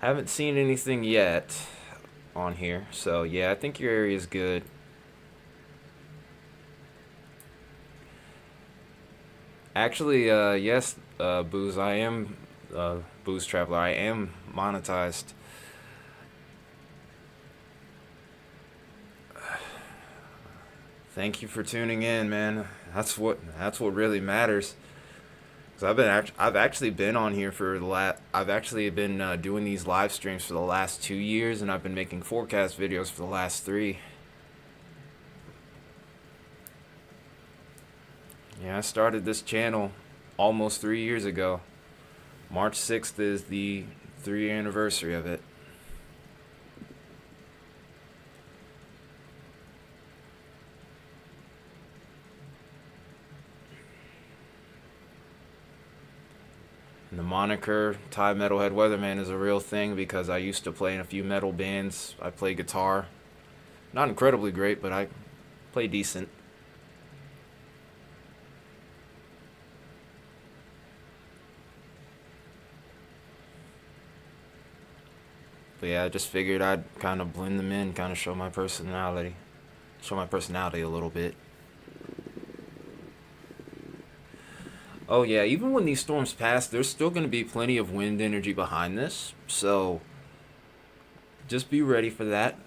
Haven't seen anything yet on here, so yeah, I think your area is good. Actually, yes, Booze, I am Booze Traveler. I am monetized. Thank you for tuning in, man. That's what really matters. Cause I've actually been on here for I've actually been doing these live streams for the last 2 years, and I've been making forecast videos for the last 3. Yeah, I started this channel almost 3 years ago. March 6th is the 3-year anniversary of it. And the moniker Thai Metalhead Weatherman is a real thing because I used to play in a few metal bands. I play guitar. Not incredibly great, but I play decent. But yeah, I just figured I'd kind of blend them in, kind of show my personality. Show my personality a little bit. Oh yeah, even when these storms pass, there's still going to be plenty of wind energy behind this. So just be ready for that.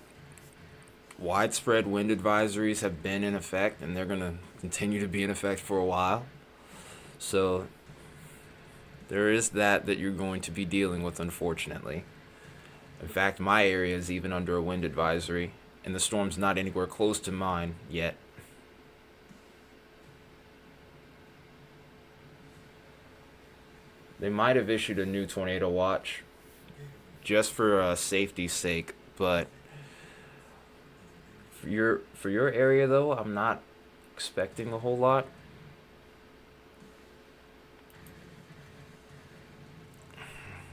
Widespread wind advisories have been in effect, and they're going to continue to be in effect for a while. So there is that you're going to be dealing with, unfortunately. In fact, my area is even under a wind advisory, and the storm's not anywhere close to mine yet. They might have issued a new tornado watch just for safety's sake, but for your area though, I'm not expecting a whole lot.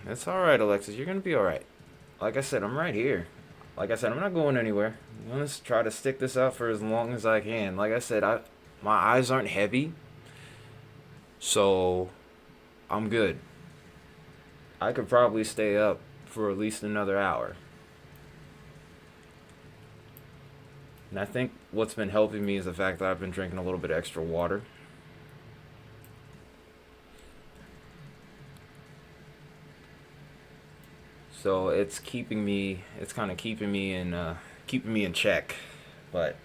It's all right, Alexis. You're gonna be all right. Like I said, I'm right here. Like I said, I'm not going anywhere. I'm gonna try to stick this out for as long as I can. Like I said, my eyes aren't heavy, so I'm good. I could probably stay up for at least another hour. And I think what's been helping me is the fact that I've been drinking a little bit extra water. So it's kind of keeping me in check. But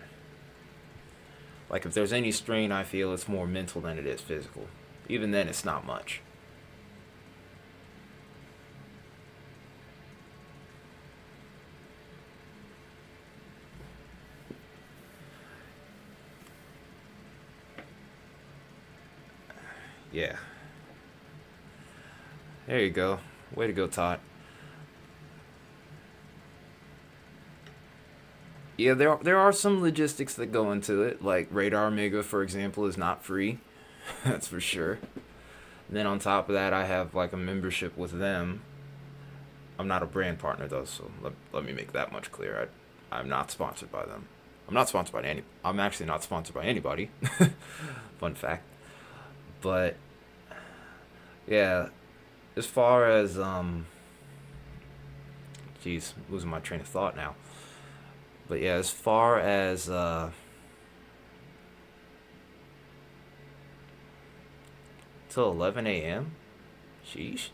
like if there's any strain I feel, it's more mental than it is physical. Even then, it's not much. Yeah. There you go. Way to go, Todd. Yeah, there are some logistics that go into it. Like Radar Omega, for example, is not free. That's for sure. And then on top of that, I have like a membership with them. I'm not a brand partner though, so let me make that much clear. I'm not sponsored by them. I'm actually not sponsored by anybody. Fun fact. But yeah, as far as geez, losing my train of thought now. But yeah, as far as till 11 a.m. Sheesh.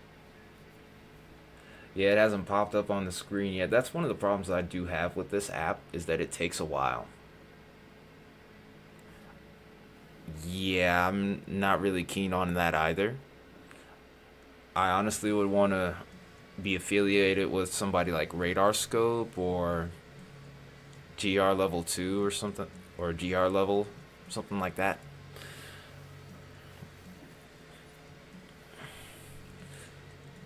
Yeah, it hasn't popped up on the screen yet. That's one of the problems I do have with this app is that it takes a while. Yeah, I'm not really keen on that either. I honestly would want to be affiliated with somebody like Radar Scope or GR level 2 or something, or GR level, something like that.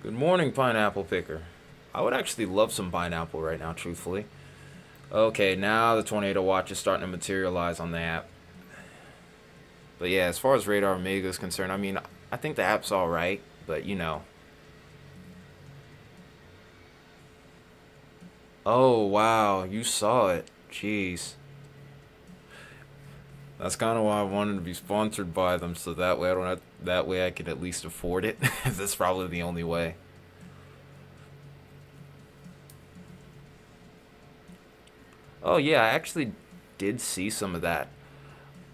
Good morning, Pineapple Picker. I would actually love some pineapple right now, truthfully. Okay, now the tornado watch is starting to materialize on the app. But yeah, as far as Radar Omega is concerned, I mean, I think the app's alright, but you know. Oh, wow, you saw it. Jeez. That's kind of why I wanted to be sponsored by them, so that way I could at least afford it. That's probably the only way. Oh yeah, I actually did see some of that.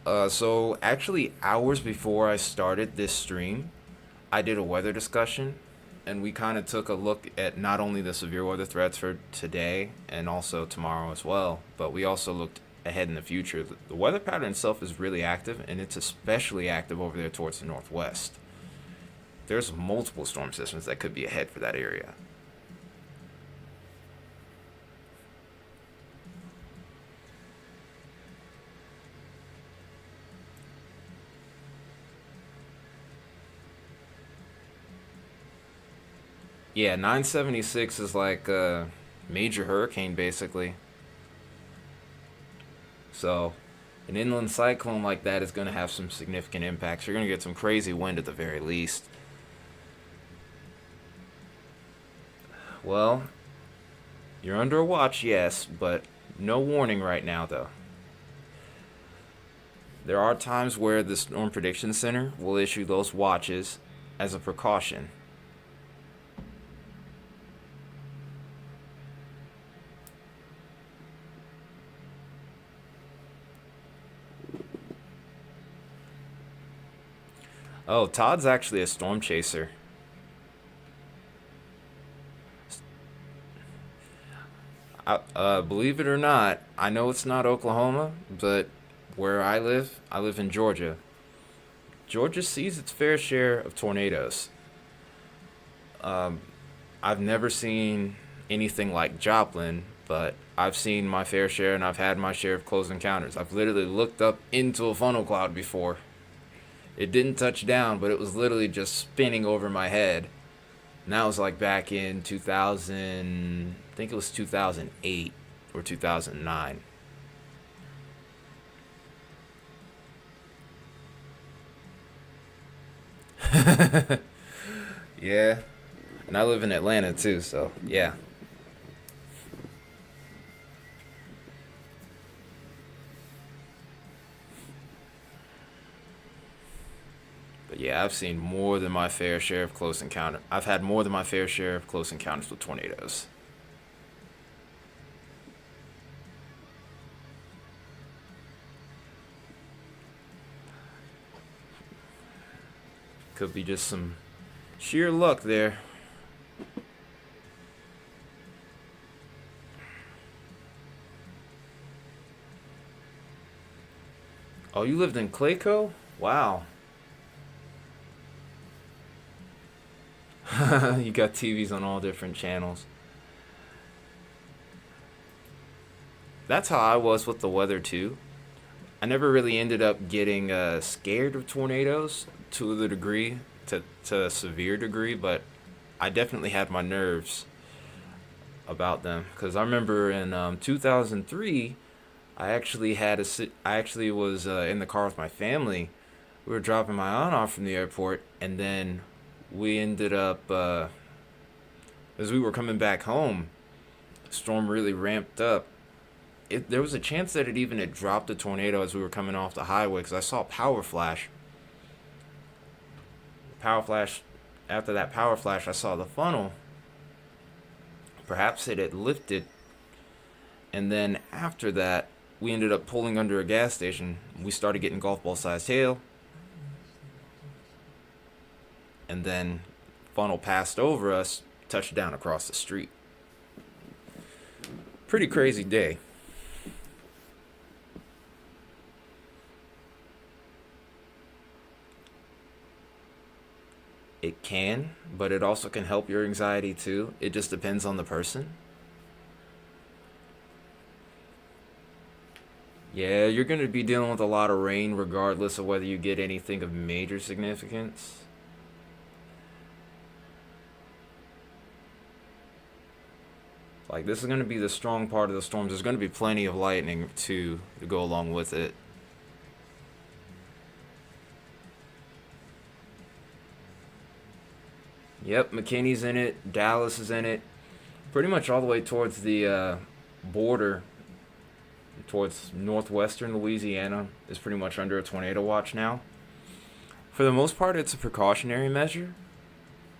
So actually hours before I started this stream, I did a weather discussion, and we kind of took a look at not only the severe weather threats for today and also tomorrow as well, but we also looked ahead in the future. The weather pattern itself is really active, and it's especially active over there towards the northwest. There's multiple storm systems that could be ahead for that area. Yeah, 976 is like a major hurricane, basically. So, an inland cyclone like that is going to have some significant impacts. You're going to get some crazy wind at the very least. Well, you're under a watch, yes, but no warning right now, though. There are times where the Storm Prediction Center will issue those watches as a precaution. Oh, Todd's actually a storm chaser. Believe it or not, I know it's not Oklahoma, but where I live in Georgia. Georgia sees its fair share of tornadoes. I've never seen anything like Joplin, but I've seen my fair share and I've had my share of close encounters. I've literally looked up into a funnel cloud before. It didn't touch down, but it was literally just spinning over my head. And that was like back in 2000, I think it was 2008 or 2009. Yeah. And I live in Atlanta too, so yeah. But yeah, I've seen more than my fair share of close encounters. I've had more than my fair share of close encounters with tornadoes. Could be just some sheer luck there. Oh, you lived in Clayco? Wow. You got TVs on all different channels. That's how I was with the weather too. I never really ended up getting scared of tornadoes to the degree, to a severe degree, but I definitely had my nerves about them. Because I remember in 2003, I actually was in the car with my family. We were dropping my aunt off from the airport, and then we ended up, as we were coming back home, the storm really ramped up. There was a chance that it even had dropped a tornado as we were coming off the highway because I saw power flash. Power flash. After that power flash, I saw the funnel. Perhaps it had lifted, and then after that, we ended up pulling under a gas station. We started getting golf ball sized hail, and then funnel passed over us, touched down across the street. Pretty crazy day. It can, but it also can help your anxiety too. It just depends on the person. Yeah, you're going to be dealing with a lot of rain regardless of whether you get anything of major significance. Like, this is going to be the strong part of the storm. There's going to be plenty of lightning too to go along with it. Yep, McKinney's in it. Dallas is in it. Pretty much all the way towards the border, towards northwestern Louisiana, is pretty much under a tornado watch now. For the most part, it's a precautionary measure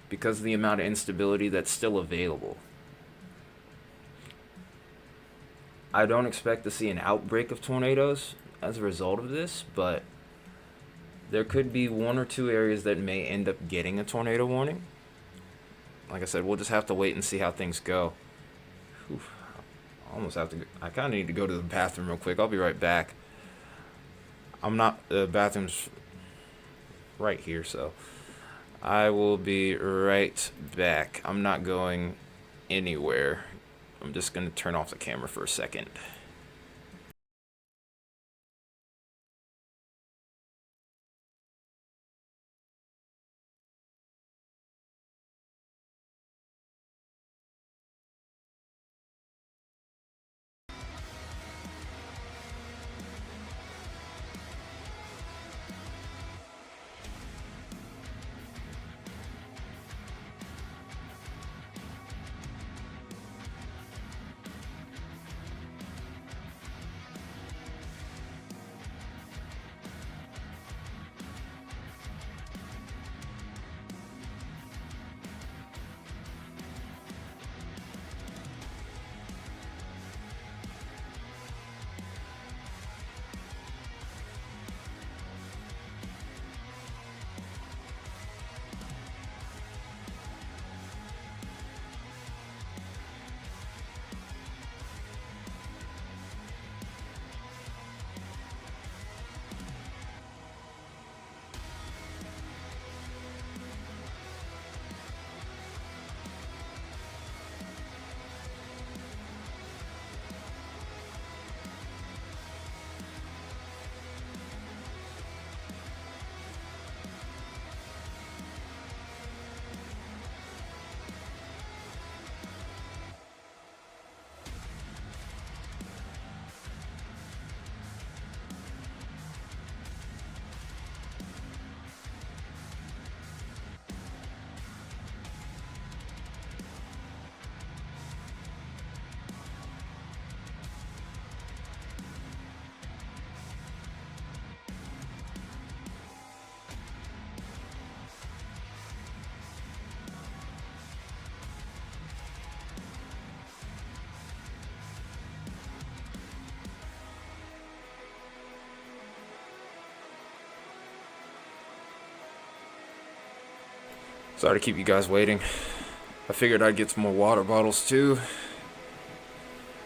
because of the amount of instability that's still available. I don't expect to see an outbreak of tornadoes as a result of this, but there could be one or two areas that may end up getting a tornado warning. Like I said, we'll just have to wait and see how things go. Oof, I almost have to. I kind of need to go to the bathroom real quick. I'll be right back. I'm not. The bathroom's right here, so I will be right back. I'm not going anywhere. I'm just going to turn off the camera for a second. Sorry to keep you guys waiting. I figured I'd get some more water bottles too,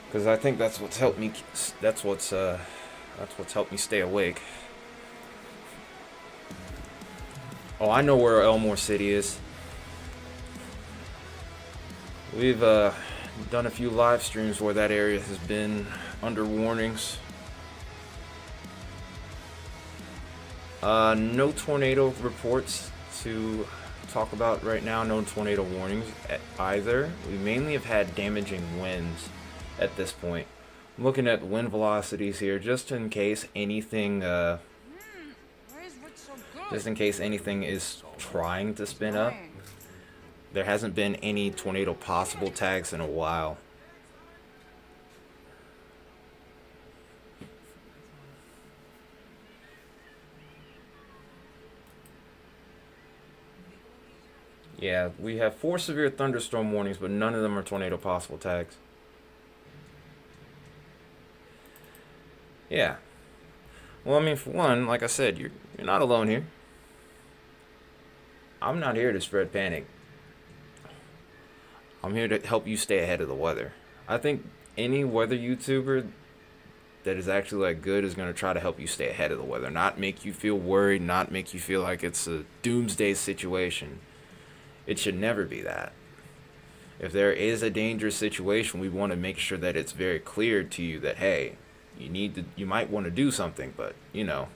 because I think that's what's helped me. That's what's helped me stay awake. Oh, I know where Elmore City is. We've done a few live streams where that area has been under warnings. No tornado reports to talk about right now. No tornado warnings either. We mainly have had damaging winds at this point. I'm looking at wind velocities here just in case anything is trying to spin up. There hasn't been any tornado possible tags in a while. Yeah, we have 4 severe thunderstorm warnings, but none of them are tornado possible tags. Yeah. Well, I mean, for one, like I said, you're not alone here. I'm not here to spread panic. I'm here to help you stay ahead of the weather. I think any weather YouTuber that is actually like good is going to try to help you stay ahead of the weather, not make you feel worried, not make you feel like it's a doomsday situation. It should never be that. If there is a dangerous situation, we want to make sure that it's very clear to you that, hey, you might want to do something, but you know.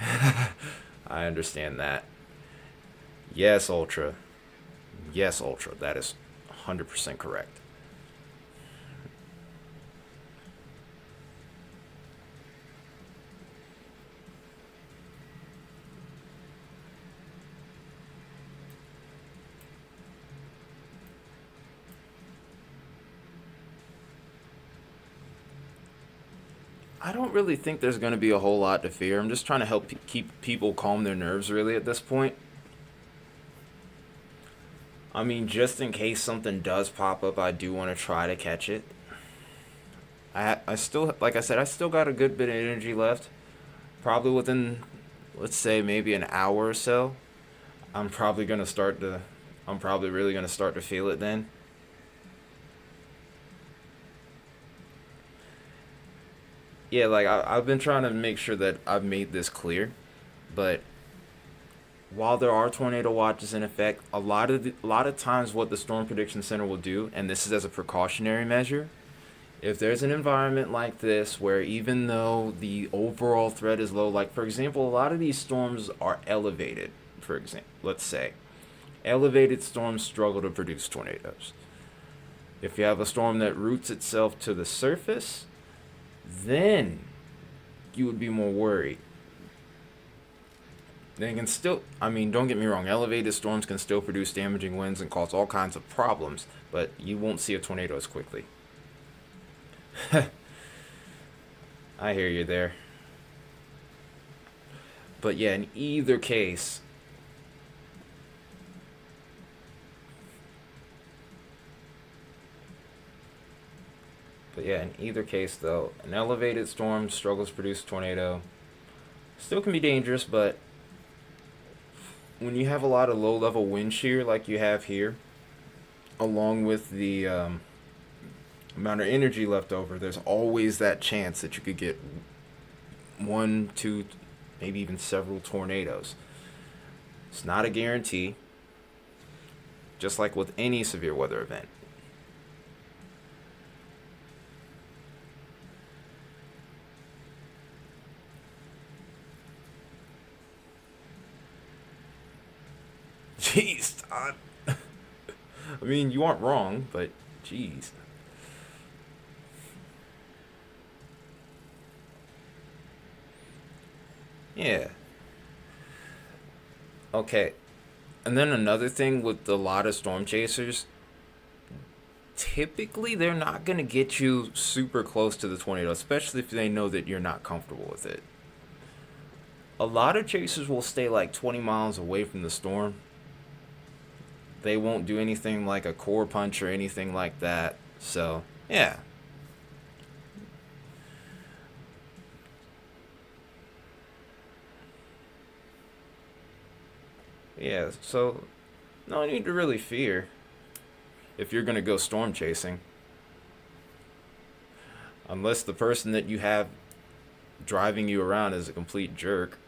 I understand that. Yes, Ultra. Yes, Ultra. That is 100% correct. I don't really think there's going to be a whole lot to fear. I'm just trying to help keep people calm their nerves really at this point. I mean, just in case something does pop up, I do want to try to catch it. I still, like I said, I still got a good bit of energy left. Probably within, let's say, maybe an hour or so, I'm probably really going to start to feel it then. Yeah, like I've been trying to make sure that I've made this clear, but while there are tornado watches in effect, a lot of times what the Storm Prediction Center will do, and this is as a precautionary measure, if there's an environment like this where even though the overall threat is low, like for example, a lot of these storms are elevated, for example, let's say, elevated storms struggle to produce tornadoes. If you have a storm that roots itself to the surface, then you would be more worried. They can still, I mean, don't get me wrong, elevated storms can still produce damaging winds and cause all kinds of problems, but you won't see a tornado as quickly. I hear you there. But yeah, in either case, though, an elevated storm struggles to produce a tornado. Still can be dangerous, but when you have a lot of low-level wind shear like you have here, along with the amount of energy left over, there's always that chance that you could get 1, 2, maybe even several tornadoes. It's not a guarantee, just like with any severe weather event. Jeez, Todd. I mean, you aren't wrong, but jeez. Yeah. Okay. And then another thing with a lot of storm chasers, typically they're not going to get you super close to the tornado, especially if they know that you're not comfortable with it. A lot of chasers will stay like 20 miles away from the storm. They won't do anything like a core punch or anything like that. So, yeah. Yeah, so no need to really fear if you're gonna go storm chasing. Unless the person that you have driving you around is a complete jerk.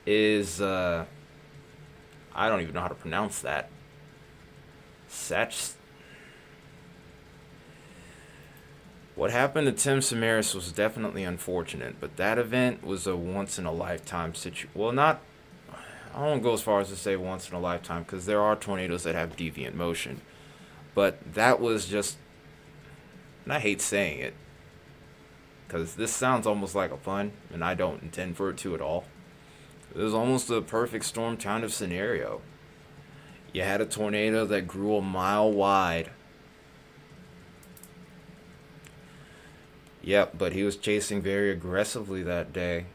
Is, I don't even know how to pronounce that. Satch. What happened to Tim Samaras was definitely unfortunate, but that event was a once in a lifetime situation. Well, not. I won't go as far as to say once in a lifetime because there are tornadoes that have deviant motion. But that was just. And I hate saying it because this sounds almost like a pun, and I don't intend for it to at all. It was almost a perfect storm kind of scenario. You had a tornado that grew a mile wide. Yep, but he was chasing very aggressively that day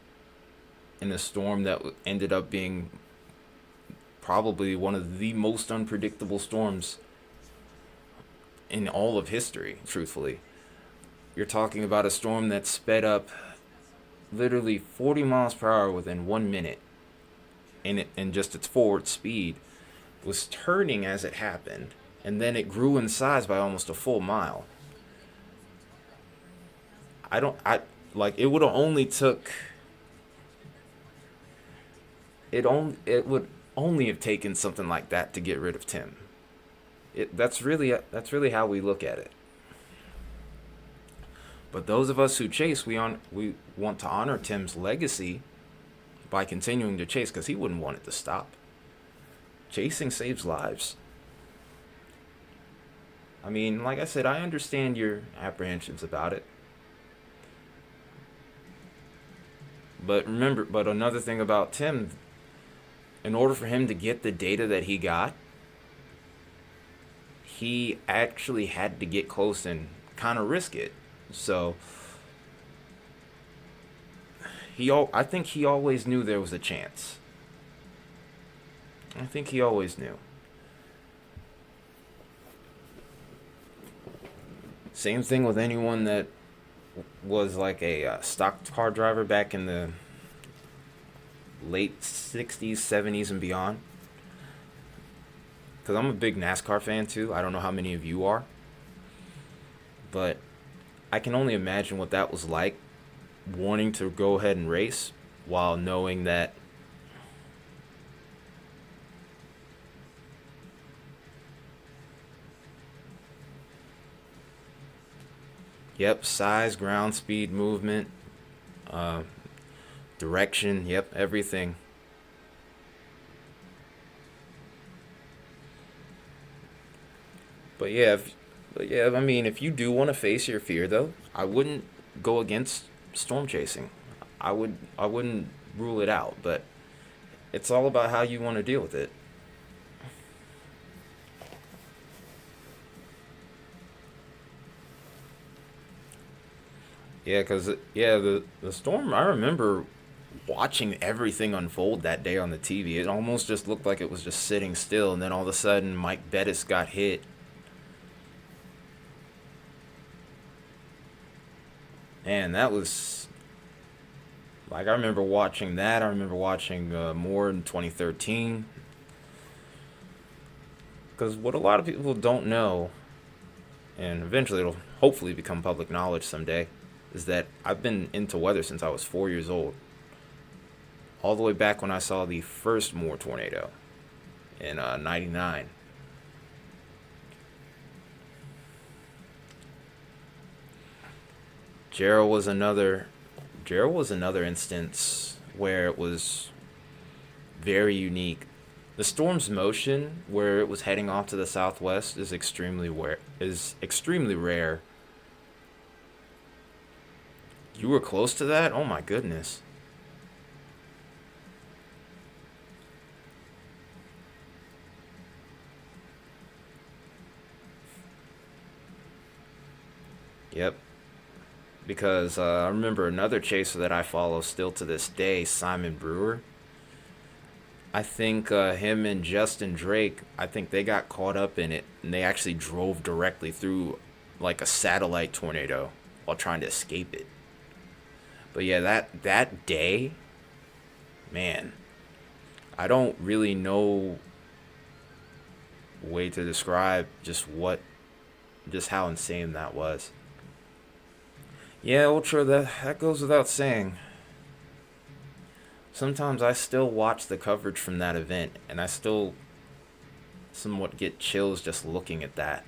in a storm that ended up being probably one of the most unpredictable storms in all of history, truthfully. You're talking about a storm that sped up literally 40 miles per hour within 1 minute in just its forward speed, was turning as it happened, and then it grew in size by almost a full mile. It would have only took it would only have taken something like that to get rid of Tim. That's really how we look at it. But those of us who chase, we want to honor Tim's legacy by continuing to chase because he wouldn't want it to stop. Chasing saves lives. I mean, like I said, I understand your apprehensions about it. But another thing about Tim, in order for him to get the data that he got, he actually had to get close and kind of risk it. So I think he always knew there was a chance. I think he always knew. Same thing with anyone that was like a stock car driver back in the late 60s, 70s, and beyond. Because I'm a big NASCAR fan too. I don't know how many of you are. But I can only imagine what that was like, wanting to go ahead and race while knowing that size, ground speed, movement, direction, everything. But I mean, if you do want to face your fear, though, I wouldn't go against storm chasing. I wouldn't rule it out, but it's all about how you want to deal with it. Yeah, because the storm. I remember watching everything unfold that day on the TV. It almost just looked like it was just sitting still, and then all of a sudden, Mike Bettis got hit. And that was like I remember watching that. I remember watching more in 2013. Because what a lot of people don't know, and eventually it'll hopefully become public knowledge someday, is that I've been into weather since I was 4 years old. All the way back when I saw the first Moore tornado in '99. Gerald was another instance where it was very unique. The storm's motion, where it was heading off to the southwest, is extremely rare. You were close to that? Oh my goodness. Yep. Because I remember another chaser that I follow still to this day, Simon Brewer. I think him and Justin Drake, I think they got caught up in it, and they actually drove directly through like a satellite tornado while trying to escape it. But yeah, that day, man, I don't really know way to describe just how insane that was. Yeah, Ultra, that goes without saying. Sometimes I still watch the coverage from that event, and I still somewhat get chills just looking at that.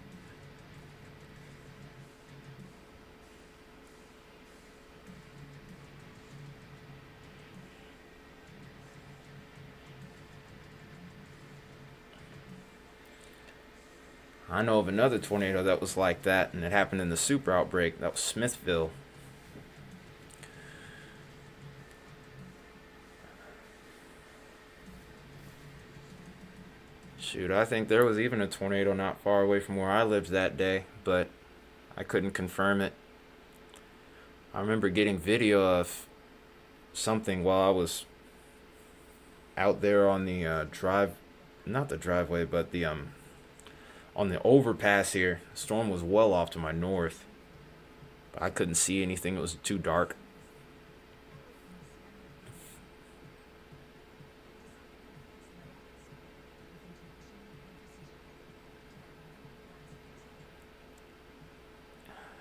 I know of another tornado that was like that, and it happened in the super outbreak. That was Smithville. Shoot, I think there was even a tornado not far away from where I lived that day, but I couldn't confirm it. I remember getting video of something while I was out there on the not the driveway, but the on the overpass here. The storm was well off to my north, but I couldn't see anything. It was too dark.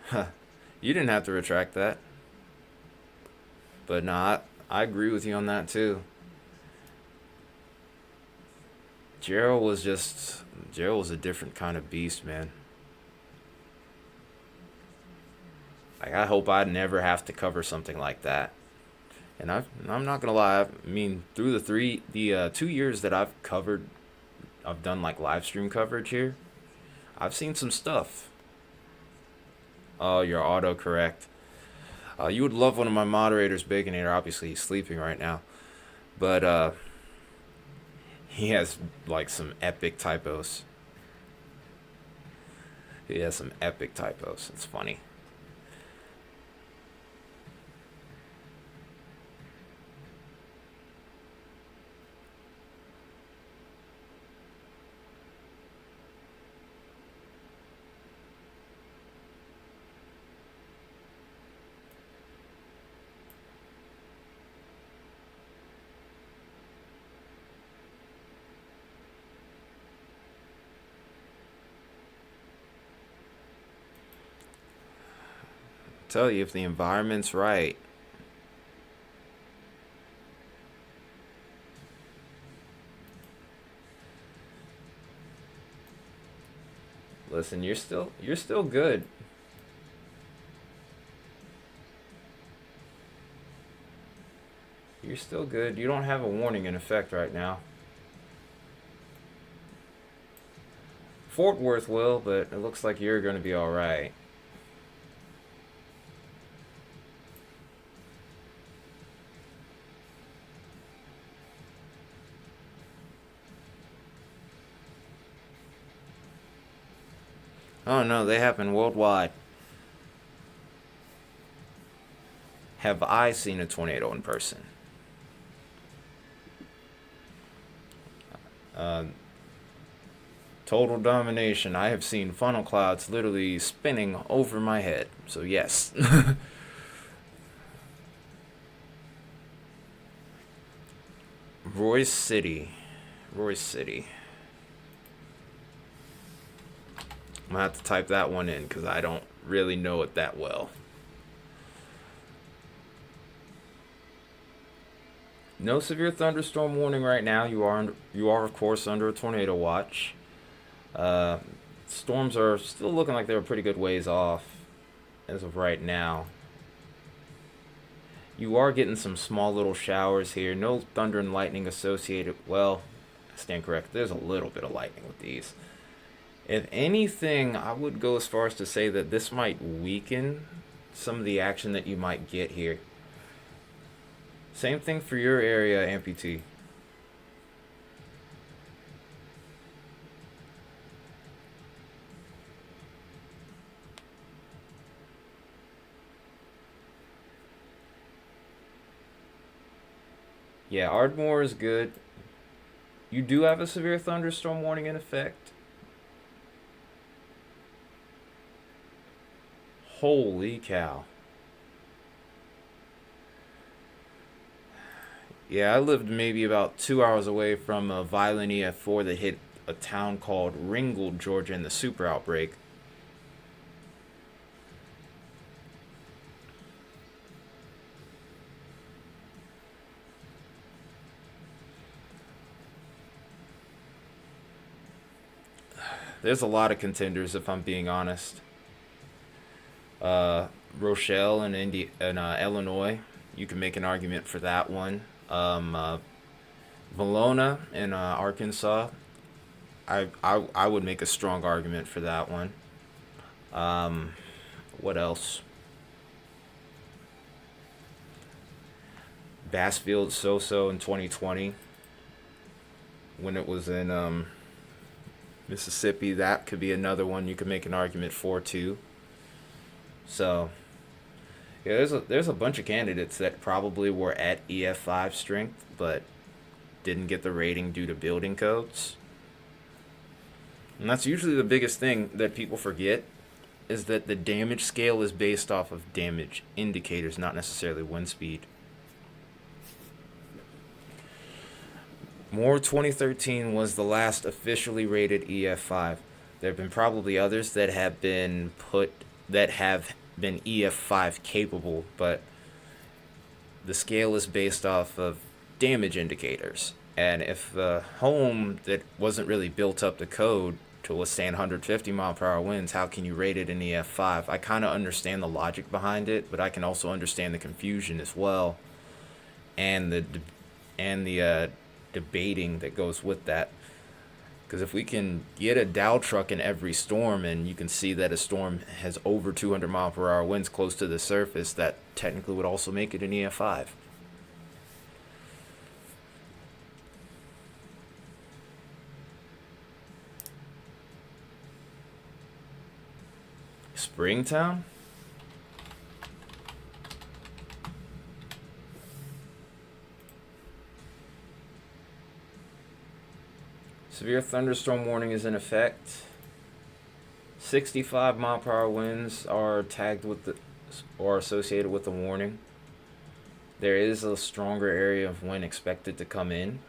Huh. You didn't have to retract that. But nah, I agree with you on that too. Gerald was a different kind of beast, man. Like, I hope I never have to cover something like that. And I'm not gonna lie. I mean, through the 2 years that I've done like live stream coverage here. I've seen some stuff. Oh, you're autocorrect. You would love one of my moderators, Baconator. Obviously, he's sleeping right now, but he has like some epic typos. He has some epic typos. It's funny. Tell you, if the environment's right. Listen, you're still good. You're still good. You don't have a warning in effect right now. Fort Worth will, but it looks like you're going to be all right. Oh no, they happen worldwide. Have I seen a tornado in person? Total domination. I have seen funnel clouds literally spinning over my head. So yes. Royce City. Royce City. I'm gonna have to type that one in because I don't really know it that well. No severe thunderstorm warning right now. You are of course under a tornado watch. Storms are still looking like they're a pretty good ways off as of right now. You are getting some small little showers here. No thunder and lightning associated. Well, I stand correct. There's a little bit of lightning with these. If anything, I would go as far as to say that this might weaken some of the action that you might get here. Same thing for your area, amputee. Yeah, Ardmore is good. You do have a severe thunderstorm warning in effect. Holy cow. Yeah, I lived maybe about 2 hours away from a violent EF4 that hit a town called Ringgold, Georgia, in the super outbreak. There's a lot of contenders, if I'm being honest. Uh, Rochelle in Illinois, you can make an argument for that one. Valona in Arkansas, I would make a strong argument for that one. What else? Bassfield so in 2020 when it was in Mississippi. That could be another one you could make an argument for too. So yeah, there's a bunch of candidates that probably were at EF5 strength but didn't get the rating due to building codes. And that's usually the biggest thing that people forget, is that the damage scale is based off of damage indicators, not necessarily wind speed. Moore 2013 was the last officially rated EF5. There have been probably others that have been EF5 capable, but the scale is based off of damage indicators. And if the home that wasn't really built up to code to withstand 150 mile per hour winds, how can you rate it in EF5? I kind of understand the logic behind it, but I can also understand the confusion as well, and the debating that goes with that. Because if we can get a Dow truck in every storm, and you can see that a storm has over 200 mile per hour winds close to the surface, that technically would also make it an EF5. Springtown? Severe thunderstorm warning is in effect. 65 mile per hour winds are tagged with the or associated with the warning. There is a stronger area of wind expected to come in.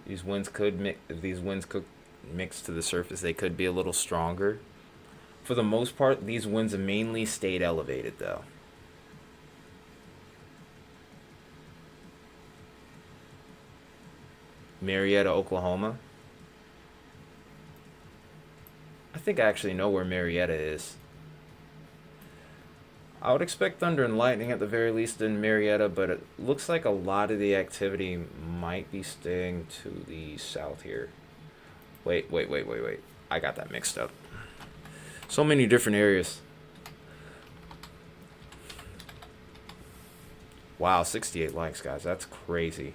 If these winds could mix to the surface, they could be a little stronger. For the most part, these winds have mainly stayed elevated though. Marietta, Oklahoma. I think I actually know where Marietta is. I would expect thunder and lightning at the very least in Marietta, but it looks like a lot of the activity might be staying to the south here. Wait. I got that mixed up. So many different areas. Wow, 68 likes, guys. That's crazy.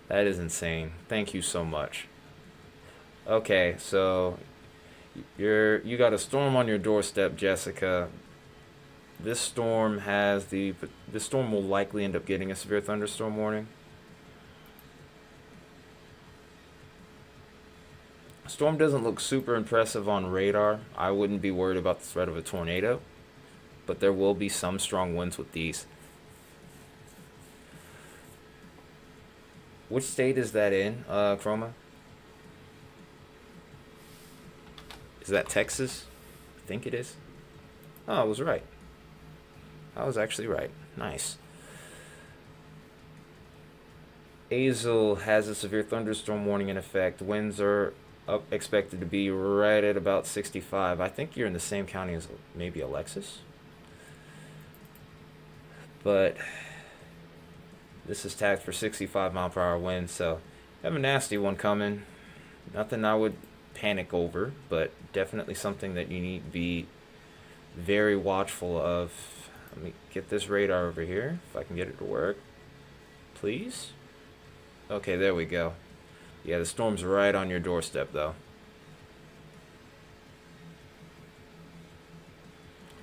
That is insane. Thank you so much. Okay, so you got a storm on your doorstep, Jessica. This storm will likely end up getting a severe thunderstorm warning. Storm doesn't look super impressive on radar. I wouldn't be worried about the threat of a tornado, but there will be some strong winds with these. Which state is that in, Chroma? Is that Texas? I think it is. Oh, I was right. I was actually right. Nice. Azle has a severe thunderstorm warning in effect. Winds are expected to be right at about 65. I think you're in the same county as maybe Alexis. But this is tagged for 65 mile per hour winds, so I have a nasty one coming. Nothing I would panic over, but definitely something that you need to be very watchful of. Let me get this radar over here, if I can get it to work. Please? Okay, there we go. Yeah, the storm's right on your doorstep, though.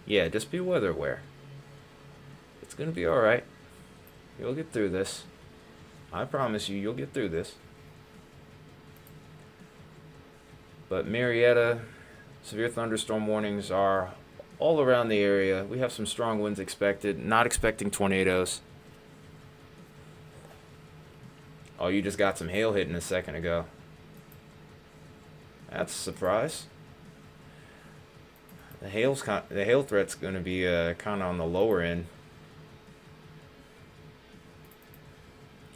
Yeah, just be weather aware. It's gonna be alright. You'll get through this. I promise you, you'll get through this. But Marietta, severe thunderstorm warnings are all around the area. We have some strong winds expected. Not expecting tornadoes. Oh, you just got some hail hitting a second ago. That's a surprise. The hail threat's going to be kind of on the lower end.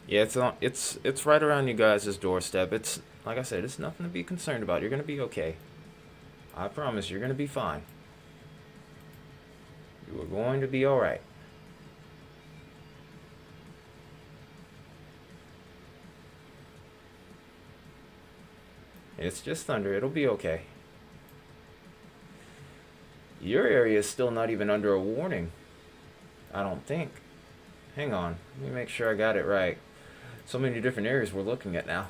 Yeah, it's right around you guys' doorstep. It's like I said, it's nothing to be concerned about. You're going to be okay. I promise you're going to be fine. You are going to be all right. It's just thunder. It'll be okay. Your area is still not even under a warning. I don't think. Hang on. Let me make sure I got it right. So many different areas we're looking at now.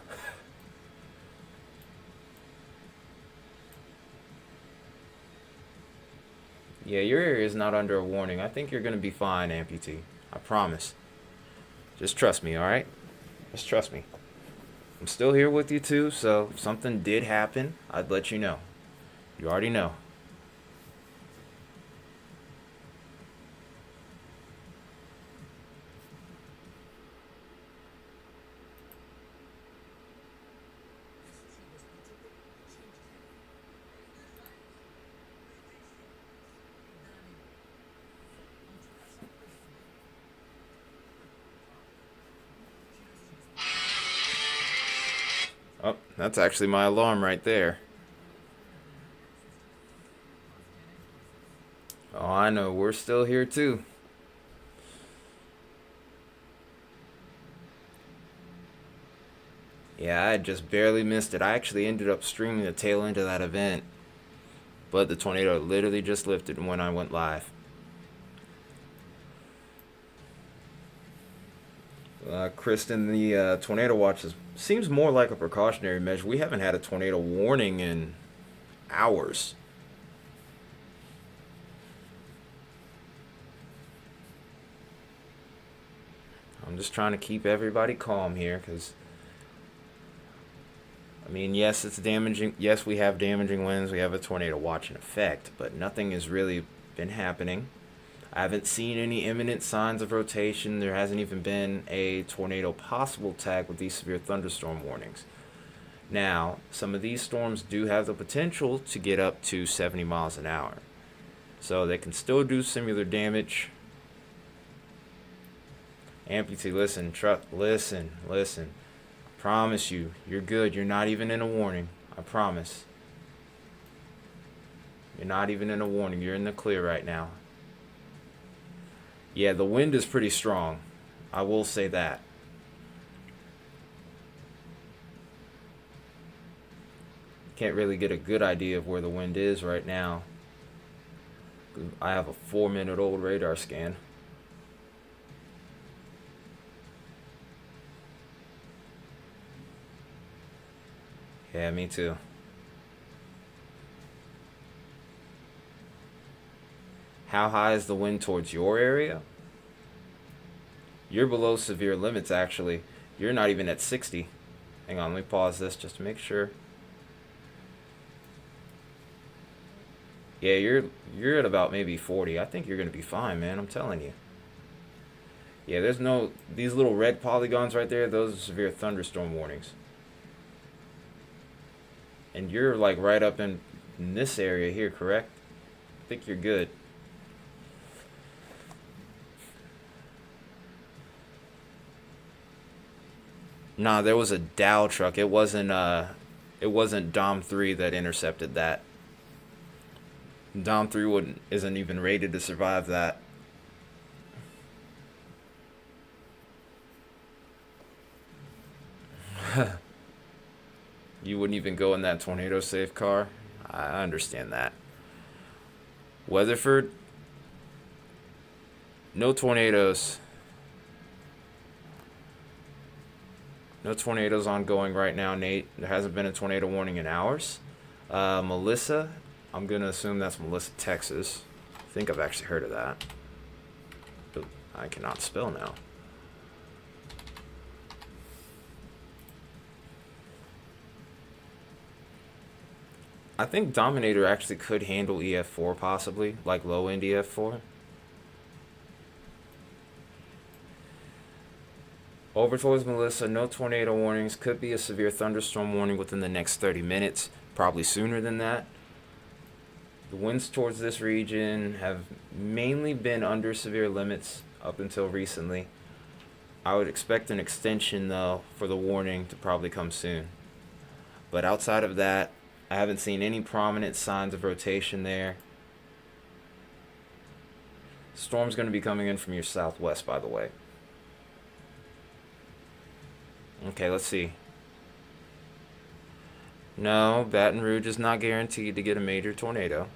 Yeah, your area is not under a warning. I think you're going to be fine, amputee. I promise. Just trust me, alright? Just trust me. I'm still here with you too, so if something did happen, I'd let you know. You already know. Oh, that's actually my alarm right there. Oh, I know. We're still here too. Yeah, I just barely missed it. I actually ended up streaming the tail end of that event. But the tornado literally just lifted when I went live. Kristen, the tornado watch seems more like a precautionary measure. We haven't had a tornado warning in hours. I'm just trying to keep everybody calm here, because I mean, yes, it's damaging. Yes, we have damaging winds. We have a tornado watch in effect, but nothing has really been happening. I haven't seen any imminent signs of rotation. There hasn't even been a tornado possible tag with these severe thunderstorm warnings. Now, some of these storms do have the potential to get up to 70 miles an hour. So they can still do similar damage. Amputee, listen, listen. I promise you, you're good. You're not even in a warning. I promise. You're not even in a warning. You're in the clear right now. Yeah, the wind is pretty strong. I will say that. Can't really get a good idea of where the wind is right now. I have a 4-minute-old radar scan. Yeah, me too. How high is the wind towards your area? You're below severe limits, actually. You're not even at 60. Hang on, let me pause this just to make sure. Yeah, you're at about maybe 40. I think you're going to be fine, man. I'm telling you. Yeah, there's no... These little red polygons right there, those are severe thunderstorm warnings. And you're like right up in this area here, correct? I think you're good. Nah, there was a Dow truck. It wasn't Dom 3 that intercepted that. Dom 3 isn't even rated to survive that. You wouldn't even go in that tornado safe car? I understand that. Weatherford, no tornadoes. No tornadoes ongoing right now, Nate. There hasn't been a tornado warning in hours. Melissa, I'm going to assume that's Melissa, Texas. I think I've actually heard of that. But I cannot spell now. I think Dominator actually could handle EF4 possibly, like low end EF4. Over towards Melissa, no tornado warnings. Could be a severe thunderstorm warning within the next 30 minutes, probably sooner than that. The winds towards this region have mainly been under severe limits up until recently. I would expect an extension, though, for the warning to probably come soon. But outside of that, I haven't seen any prominent signs of rotation there. Storm's going to be coming in from your southwest, by the way. Okay, let's see. No, Baton Rouge is not guaranteed to get a major tornado.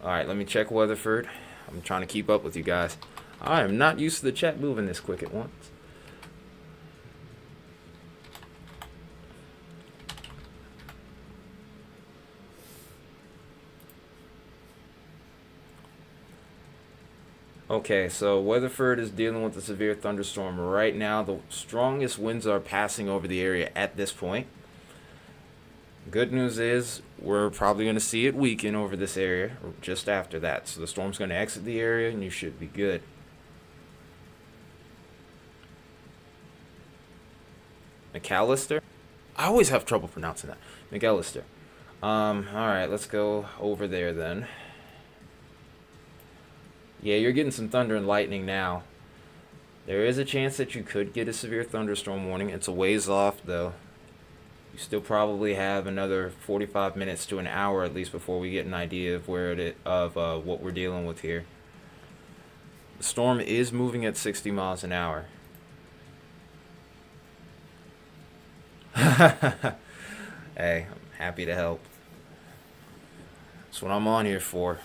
Alright, let me check Weatherford. I'm trying to keep up with you guys. I am not used to the chat moving this quick at once. Okay, so Weatherford is dealing with a severe thunderstorm right now. The strongest winds are passing over the area at this point. Good news is we're probably going to see it weaken over this area or just after that. So the storm's going to exit the area and you should be good. McAllister? I always have trouble pronouncing that. McAllister. Alright, let's go over there then. Yeah, you're getting some thunder and lightning now. There is a chance that you could get a severe thunderstorm warning. It's a ways off, though. You still probably have another 45 minutes to an hour at least before we get an idea of what we're dealing with here. The storm is moving at 60 miles an hour. Hey, I'm happy to help. That's what I'm on here for.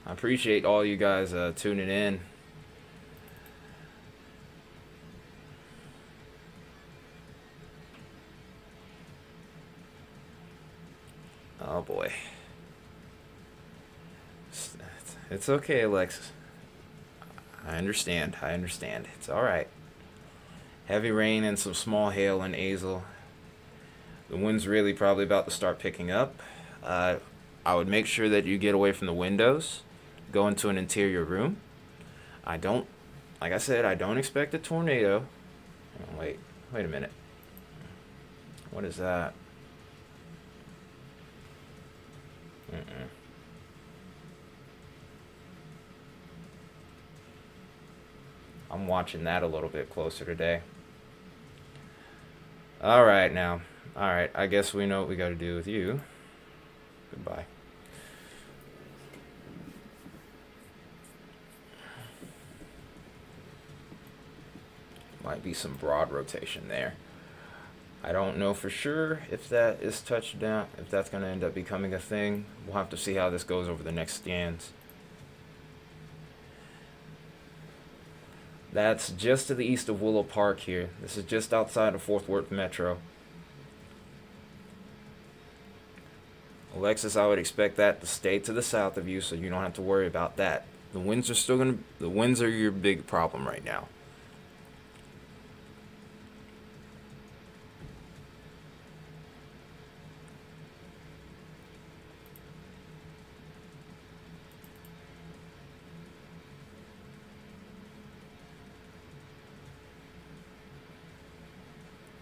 I appreciate all you guys tuning in. Oh boy. It's okay, Alexis. I understand. It's alright. Heavy rain and some small hail in Azle. The wind's really probably about to start picking up. I would make sure that you get away from the windows. Go into an interior room. Like I said, I don't expect a tornado. Oh, wait a minute. What is that? I'm watching that a little bit closer today. Alright now. Alright, I guess we know what we gotta do with you. Goodbye. Might be some broad rotation there. I don't know for sure if that is touched down, if that's going to end up becoming a thing. We'll have to see how this goes over the next scans. That's just to the east of Willow Park here. This is just outside of Fort Worth Metro. Alexis, I would expect that to stay to the south of you so you don't have to worry about that. The winds are your big problem right now.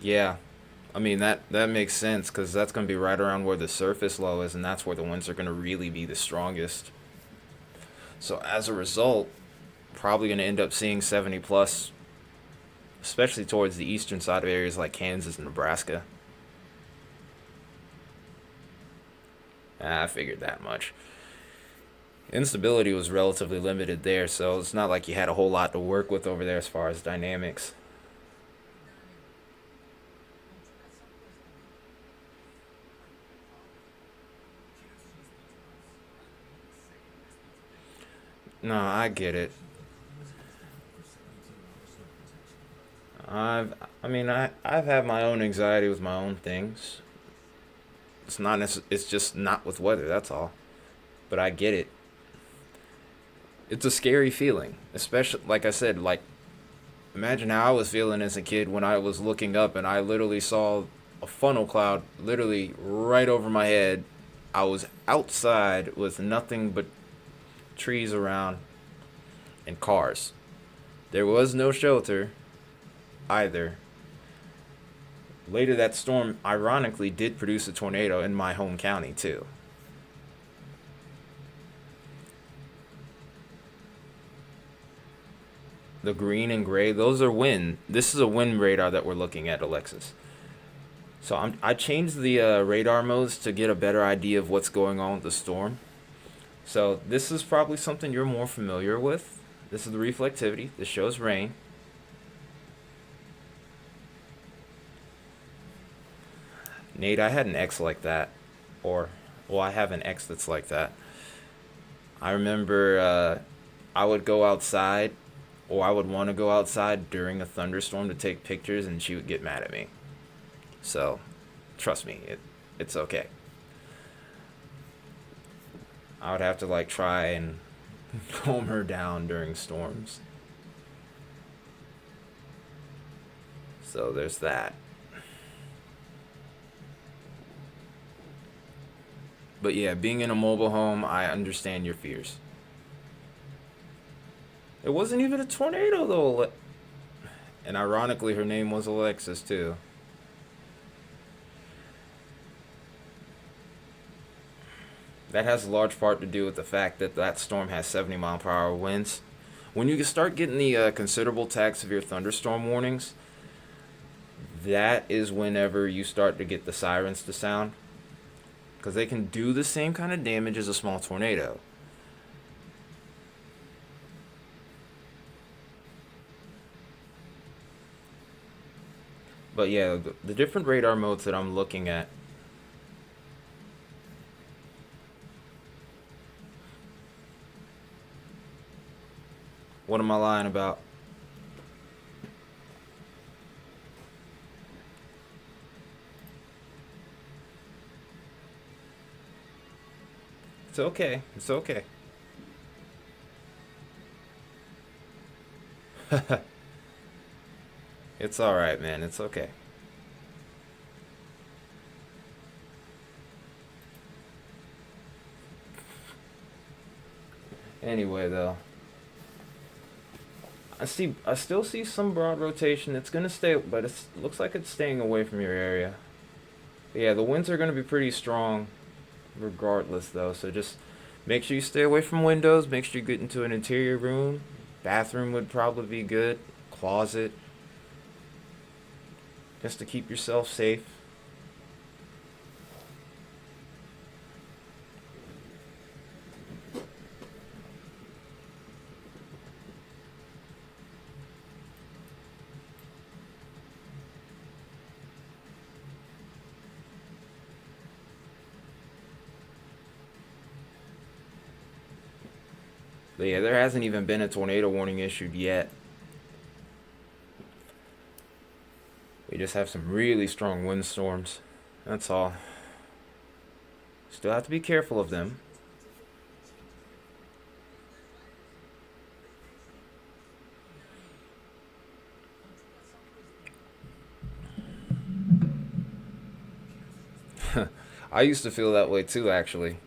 Yeah, I mean that makes sense because that's going to be right around where the surface low is, and that's where the winds are going to really be the strongest. So as a result, probably going to end up seeing 70 plus, especially towards the eastern side of areas like Kansas and Nebraska. I figured that much. Instability was relatively limited there, so it's not like you had a whole lot to work with over there as far as dynamics. No, I get it. I've had my own anxiety with my own things. It's just not with weather, that's all. But I get it. It's a scary feeling, especially like I said, like Imagine how I was feeling as a kid when I was looking up and I literally saw a funnel cloud literally right over my head. I was outside with nothing but trees around and cars. There was no shelter either. Later, that storm ironically did produce a tornado in my home county too. The green and gray, those are wind. This is a wind radar that we're looking at, Alexis. So I changed the radar modes to get a better idea of what's going on with the storm. So this is probably something you're more familiar with. This is the reflectivity. This shows rain. Nate, I had an X like that. Or, well, I have an X that's like that. I remember I would go outside, or I would want to go outside during a thunderstorm to take pictures, and she would get mad at me. So, trust me, it's okay. I would have to like try and calm her down during storms. So there's that. But yeah, being in a mobile home, I understand your fears. It wasn't even a tornado though. And ironically, her name was Alexis too. That has a large part to do with the fact that that storm has 70-mile-per-hour winds. When you start getting the considerable tag severe thunderstorm warnings, that is whenever you start to get the sirens to sound. Because they can do the same kind of damage as a small tornado. But yeah, the different radar modes that I'm looking at. What am I lying about? It's okay. It's okay. It's alright, man. It's okay. Anyway, though. I still see some broad rotation. It's gonna stay, but it looks like it's staying away from your area. But yeah, the winds are gonna be pretty strong regardless though, so just make sure you stay away from windows, make sure you get into an interior room. Bathroom would probably be good, closet, just to keep yourself safe. But yeah, there hasn't even been a tornado warning issued yet. We just have some really strong windstorms. That's all. Still have to be careful of them. I used to feel that way too, actually.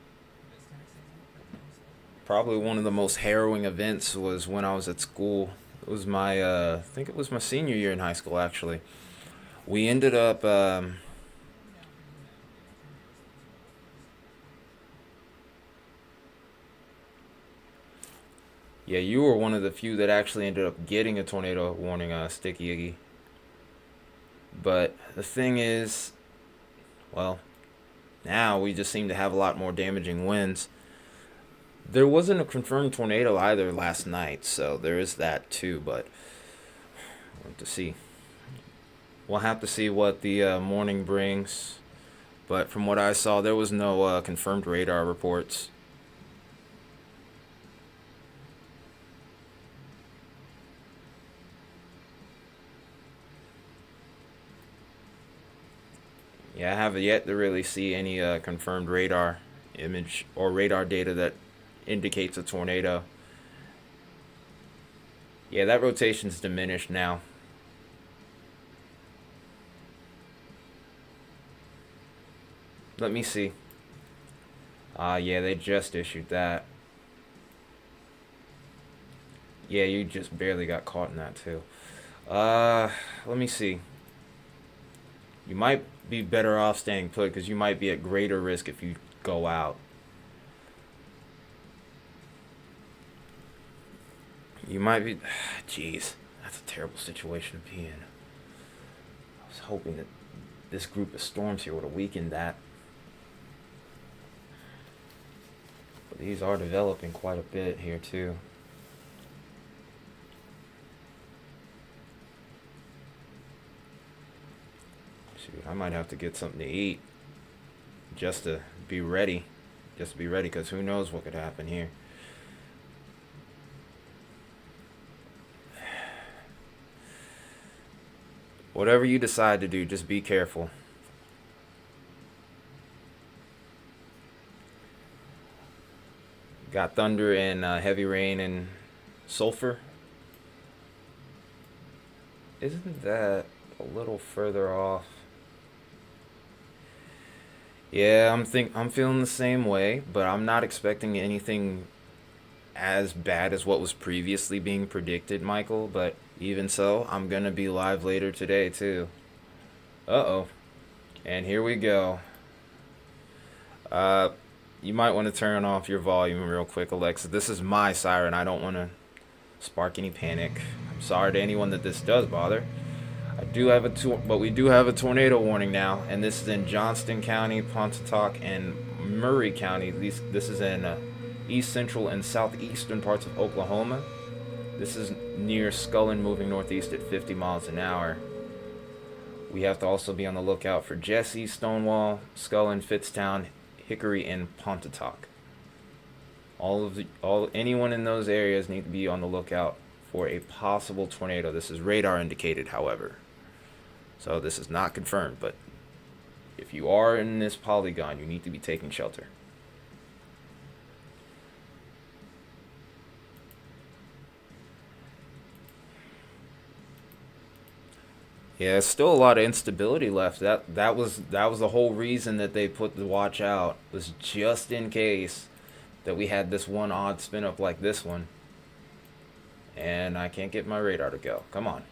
Probably one of the most harrowing events was when I was at school. It was my, I think it was my senior year in high school, actually. We ended up, yeah, you were one of the few that actually ended up getting a tornado warning, Sticky Iggy. But the thing is, well, now we just seem to have a lot more damaging winds. There wasn't a confirmed tornado either last night, so there is that too, but we'll have to see. We'll have to see what the morning brings. But from what I saw, there was no confirmed radar reports. Yeah, I haven't yet to really see any confirmed radar image or radar data that indicates a tornado. Yeah, that rotation's diminished now. Let me see. Yeah, they just issued that. Yeah, you just barely got caught in that too. Let me see. You might be better off staying put because you might be at greater risk if you go out. You might be... Jeez, that's a terrible situation to be in. I was hoping that this group of storms here would have weakened that. But these are developing quite a bit here too. Shoot, I might have to get something to eat just to be ready. Just to be ready, because who knows what could happen here. Whatever you decide to do, just be careful. Got thunder and heavy rain and sulfur. Isn't that a little further off? Yeah, I'm feeling the same way, but I'm not expecting anything as bad as what was previously being predicted, Michael. But even so, I'm gonna be live later today too. Uh-oh. And here we go. You might want to turn off your volume real quick, Alexa. This is my siren. I don't want to spark any panic. I'm sorry to anyone that this does bother. But we do have a tornado warning now, and this is in Johnston County, Pontotoc, and Murray County. This is in east central and southeastern parts of Oklahoma. This is near Scullin, moving northeast at 50 miles an hour. We have to also be on the lookout for Jesse, Stonewall, Scullin, Fitztown, Hickory, and Pontotoc. Anyone in those areas need to be on the lookout for a possible tornado. This is radar indicated, however. So this is not confirmed, but if you are in this polygon, you need to be taking shelter. Yeah, there's still a lot of instability left. That was the whole reason that they put the watch out, was just in case that we had this one odd spin up like this one. And I can't get my radar to go. Come on.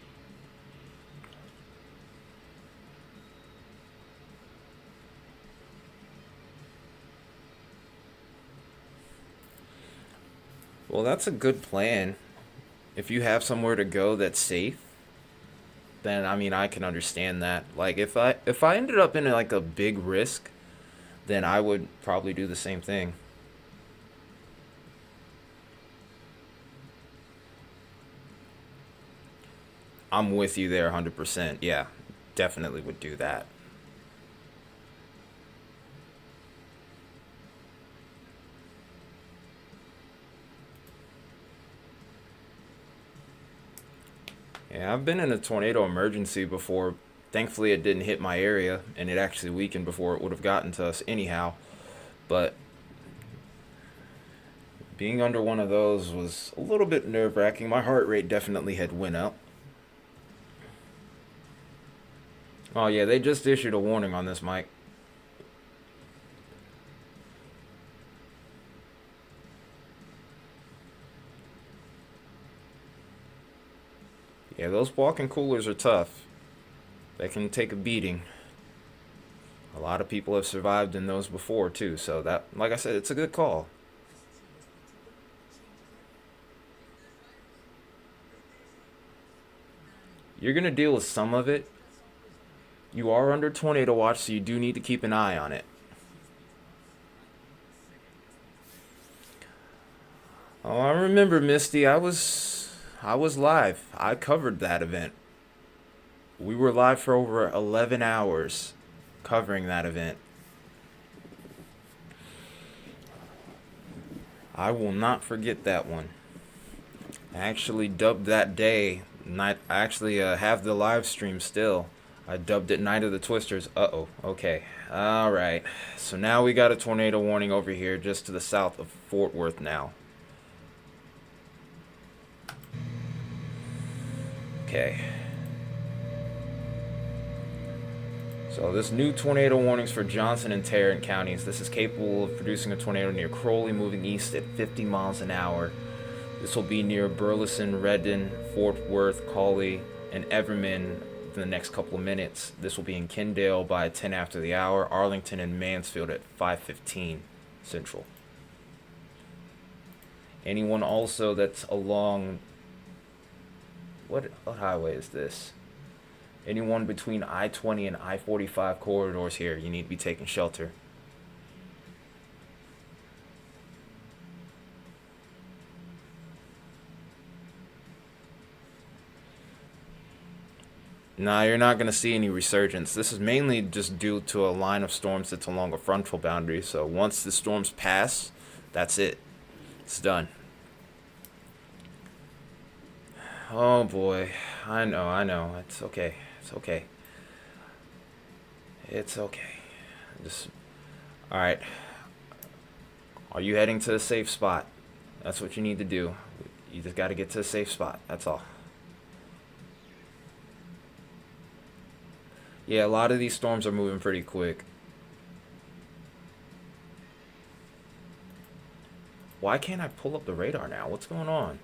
Well, that's a good plan. If you have somewhere to go that's safe, then I mean I can understand that. Like if I ended up in like a big risk, then I would probably do the same thing. I'm with you there 100%. Yeah, definitely would do that. Yeah, I've been in a tornado emergency before. Thankfully, it didn't hit my area, and it actually weakened before it would have gotten to us anyhow. But being under one of those was a little bit nerve-wracking. My heart rate definitely had went up. Oh yeah, they just issued a warning on this, Mike. Yeah, those walk-in coolers are tough. They can take a beating. A lot of people have survived in those before too, so that, like I said, it's a good call. You're gonna deal with some of it. You are under tornado watch, so you do need to keep an eye on it. Oh, I remember, Misty. I was live. I covered that event. We were live for over 11 hours covering that event. I will not forget that one. I actually dubbed that day I actually have the live stream still. I dubbed it Night of the Twisters. Uh-oh. Okay. All right. So now we got a tornado warning over here just to the south of Fort Worth now. Okay. So this new tornado warnings for Johnson and Tarrant counties. This is capable of producing a tornado near Crowley, moving east at 50 miles an hour. This will be near Burleson, Redden, Fort Worth, Cawley, and Everman in the next couple of minutes. This will be in Kendale by 10 after the hour, Arlington and Mansfield at 5:15 Central. Anyone also that's along... What highway is this? Anyone between I-20 and I-45 corridors here, you need to be taking shelter. Nah, you're not going to see any resurgence. This is mainly just due to a line of storms that's along a frontal boundary. So once the storms pass, that's it. It's done. Oh boy. I know. It's okay. It's okay. It's okay. Alright. Are you heading to a safe spot? That's what you need to do. You just got to get to a safe spot. That's all. Yeah, a lot of these storms are moving pretty quick. Why can't I pull up the radar now? What's going on?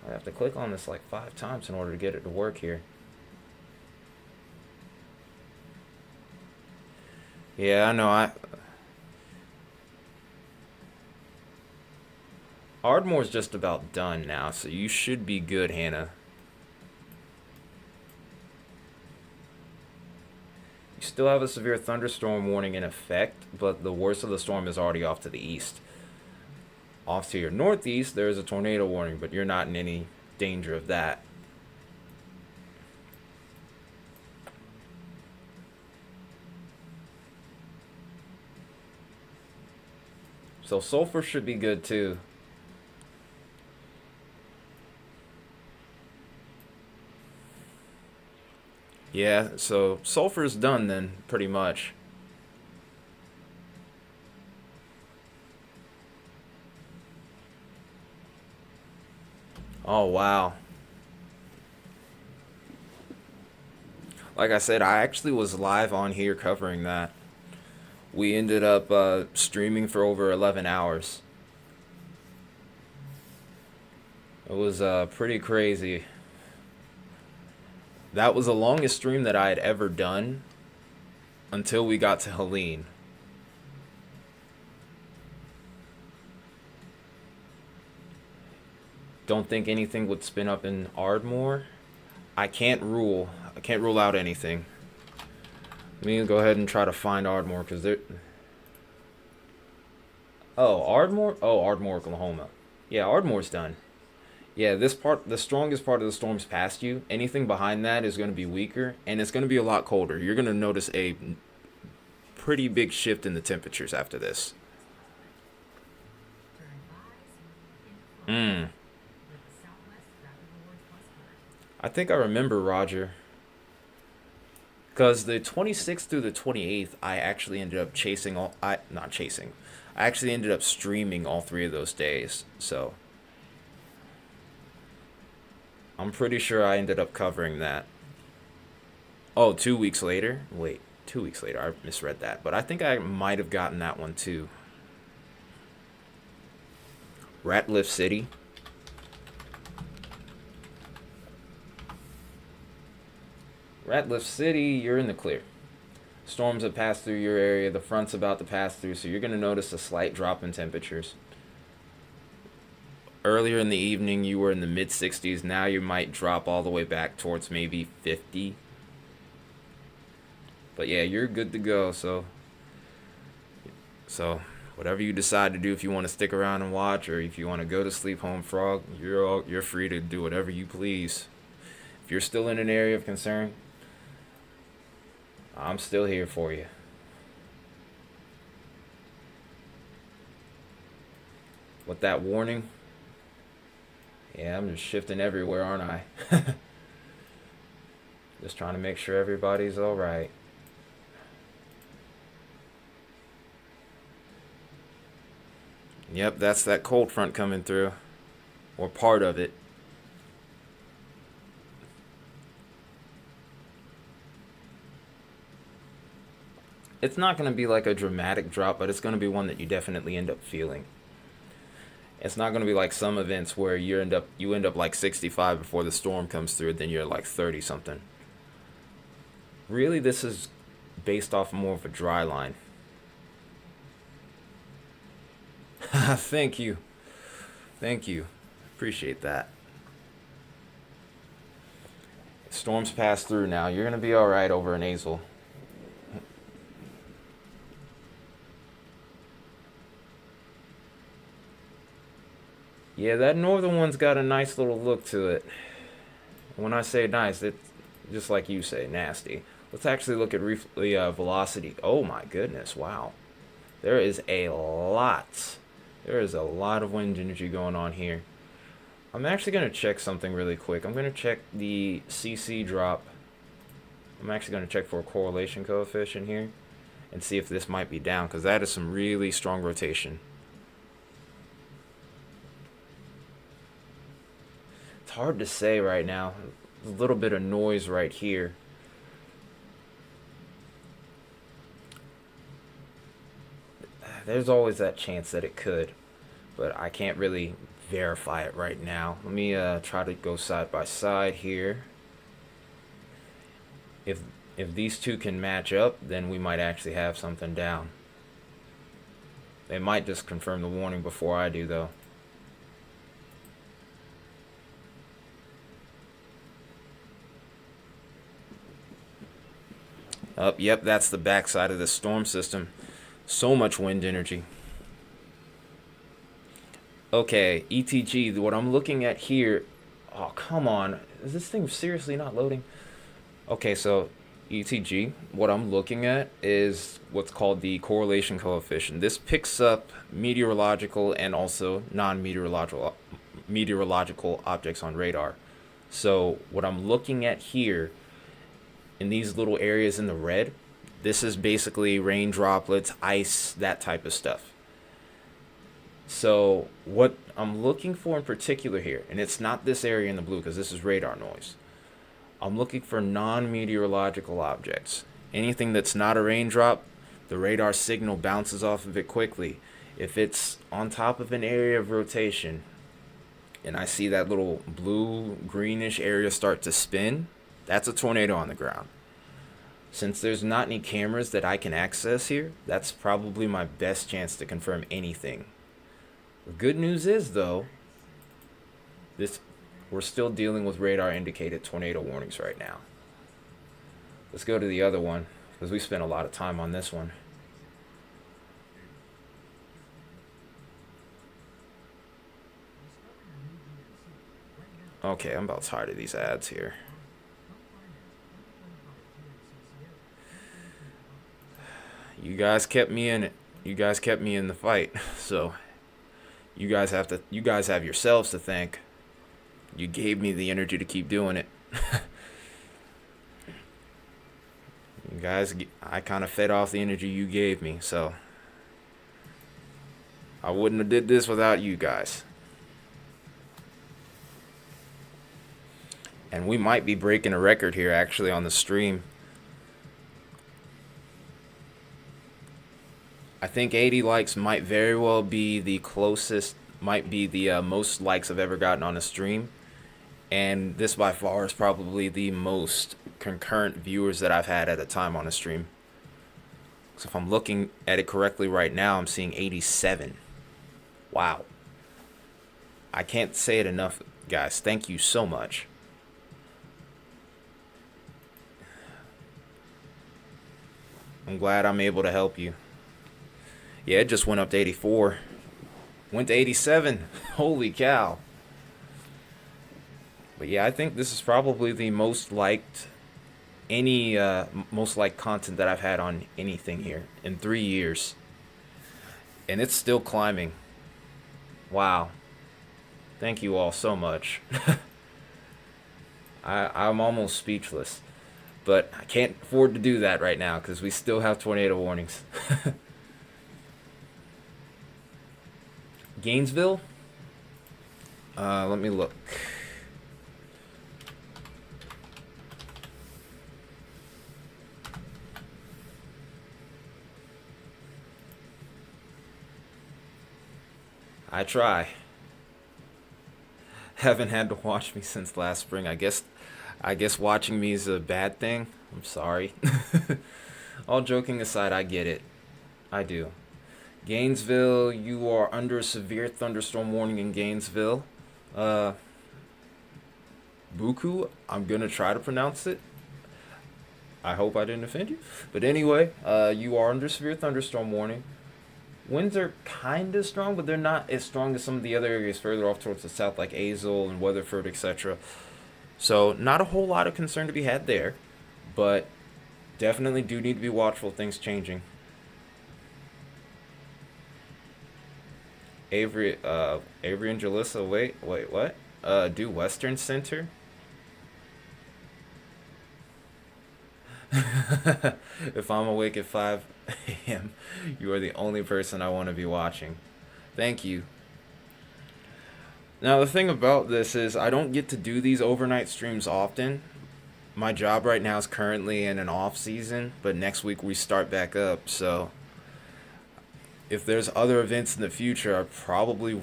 I have to click on this like 5 times in order to get it to work here. Yeah, I know. Ardmore's just about done now, so you should be good, Hannah. You still have a severe thunderstorm warning in effect, but the worst of the storm is already off to the east. Off to your northeast, there is a tornado warning, but you're not in any danger of that. So sulfur should be good too. Yeah, so sulfur's done then, pretty much. Oh, wow. Like I said, I actually was live on here covering that. We ended up streaming for over 11 hours. It was pretty crazy. That was the longest stream that I had ever done until we got to Helene. Don't think anything would spin up in Ardmore. I can't rule out anything. Let me go ahead and try to find Ardmore because they're... Oh, Ardmore? Oh, Ardmore, Oklahoma. Yeah, Ardmore's done. Yeah, this part, the strongest part of the storm's past you. Anything behind that is going to be weaker, and it's going to be a lot colder. You're going to notice a pretty big shift in the temperatures after this. I think I remember, Roger. Because the 26th through the 28th, I actually ended up I actually ended up streaming all 3 of those days, so... I'm pretty sure I ended up covering that. Oh, 2 weeks later? Wait, 2 weeks later. I misread that. But I think I might have gotten that one too. Ratliff City. Ratliff City, you're in the clear. Storms have passed through your area. The front's about to pass through, so you're going to notice a slight drop in temperatures. Earlier in the evening, you were in the mid-60s. Now you might drop all the way back towards maybe 50. But yeah, you're good to go. So whatever you decide to do, if you want to stick around and watch, or if you want to go to sleep, Home Frog, you're free to do whatever you please. If you're still in an area of concern, I'm still here for you. With that warning... Yeah, I'm just shifting everywhere, aren't I? Just trying to make sure everybody's alright. Yep, that's that cold front coming through. or part of it. It's not going to be like a dramatic drop, but it's going to be one that you definitely end up feeling. It's not going to be like some events where you end up like 65 before the storm comes through, then you're like 30 something. Really, this is based off more of a dry line. Thank you. Thank you. Appreciate that. Storms pass through now. You're going to be all right over in Azle. Yeah, that northern one's got a nice little look to it. When I say nice, it's just like you say, nasty. Let's actually look at velocity. Oh my goodness, wow. There is a lot. There is a lot of wind energy going on here. I'm actually going to check something really quick. I'm going to check the CC drop. I'm actually going to check for a correlation coefficient here and see if this might be down, because that is some really strong rotation. It's hard to say right now. A little bit of noise right here. There's always that chance that it could, but I can't really verify it right now. Let me try to go side by side here. If these two can match up, then we might actually have something down. They might just confirm the warning before I do, though. Yep, that's the backside of the storm system. So much wind energy. Okay, ETG, what I'm looking at here... Oh, come on. Is this thing seriously not loading? Okay, so ETG, what I'm looking at is what's called the correlation coefficient. This picks up meteorological and also non-meteorological objects on radar. So what I'm looking at here in these little areas in the red, this is basically rain droplets, ice, that type of stuff. So what I'm looking for in particular here, and it's not this area in the blue because this is radar noise. I'm looking for non-meteorological objects. Anything that's not a raindrop, the radar signal bounces off of it quickly. If it's on top of an area of rotation, and I see that little blue, greenish area start to spin, that's a tornado on the ground. Since there's not any cameras that I can access here, that's probably my best chance to confirm anything. The good news is, though, we're still dealing with radar indicated tornado warnings right now. Let's go to the other one, because we spent a lot of time on this one. Okay, I'm about tired of these ads here. You guys kept me in it. You guys kept me in the fight. So you guys have yourselves to thank. You gave me the energy to keep doing it. You guys, I kind of fed off the energy you gave me, so I wouldn't have did this without you guys. And we might be breaking a record here actually on the stream. I think 80 likes might very well be the closest, might be the most likes I've ever gotten on a stream. And this by far is probably the most concurrent viewers that I've had at a time on a stream. So if I'm looking at it correctly right now, I'm seeing 87. Wow. I can't say it enough, guys. Thank you so much. I'm glad I'm able to help you. Yeah, it just went up to 84. Went to 87. Holy cow. But yeah, I think this is probably the most liked most liked content that I've had on anything here in 3 years. And it's still climbing. Wow. Thank you all so much. I'm almost speechless. But I can't afford to do that right now because we still have tornado warnings. Gainesville? Let me look. I try. Haven't had to watch me since last spring. I guess watching me is a bad thing. I'm sorry. All joking aside, I get it. I do. Gainesville, you are under a severe thunderstorm warning in Gainesville. Buku, I'm gonna try to pronounce it. I hope I didn't offend you. But anyway, you are under severe thunderstorm warning. Winds are kind of strong, but they're not as strong as some of the other areas further off towards the south, like Azle and Weatherford, etc. So, not a whole lot of concern to be had there, but definitely do need to be watchful of things changing. Avery and Jalissa, wait, what? Do Western Center? If I'm awake at 5 a.m., you are the only person I want to be watching. Thank you. Now, the thing about this is I don't get to do these overnight streams often. My job right now is currently in an off season, but next week we start back up, so if there's other events in the future, I probably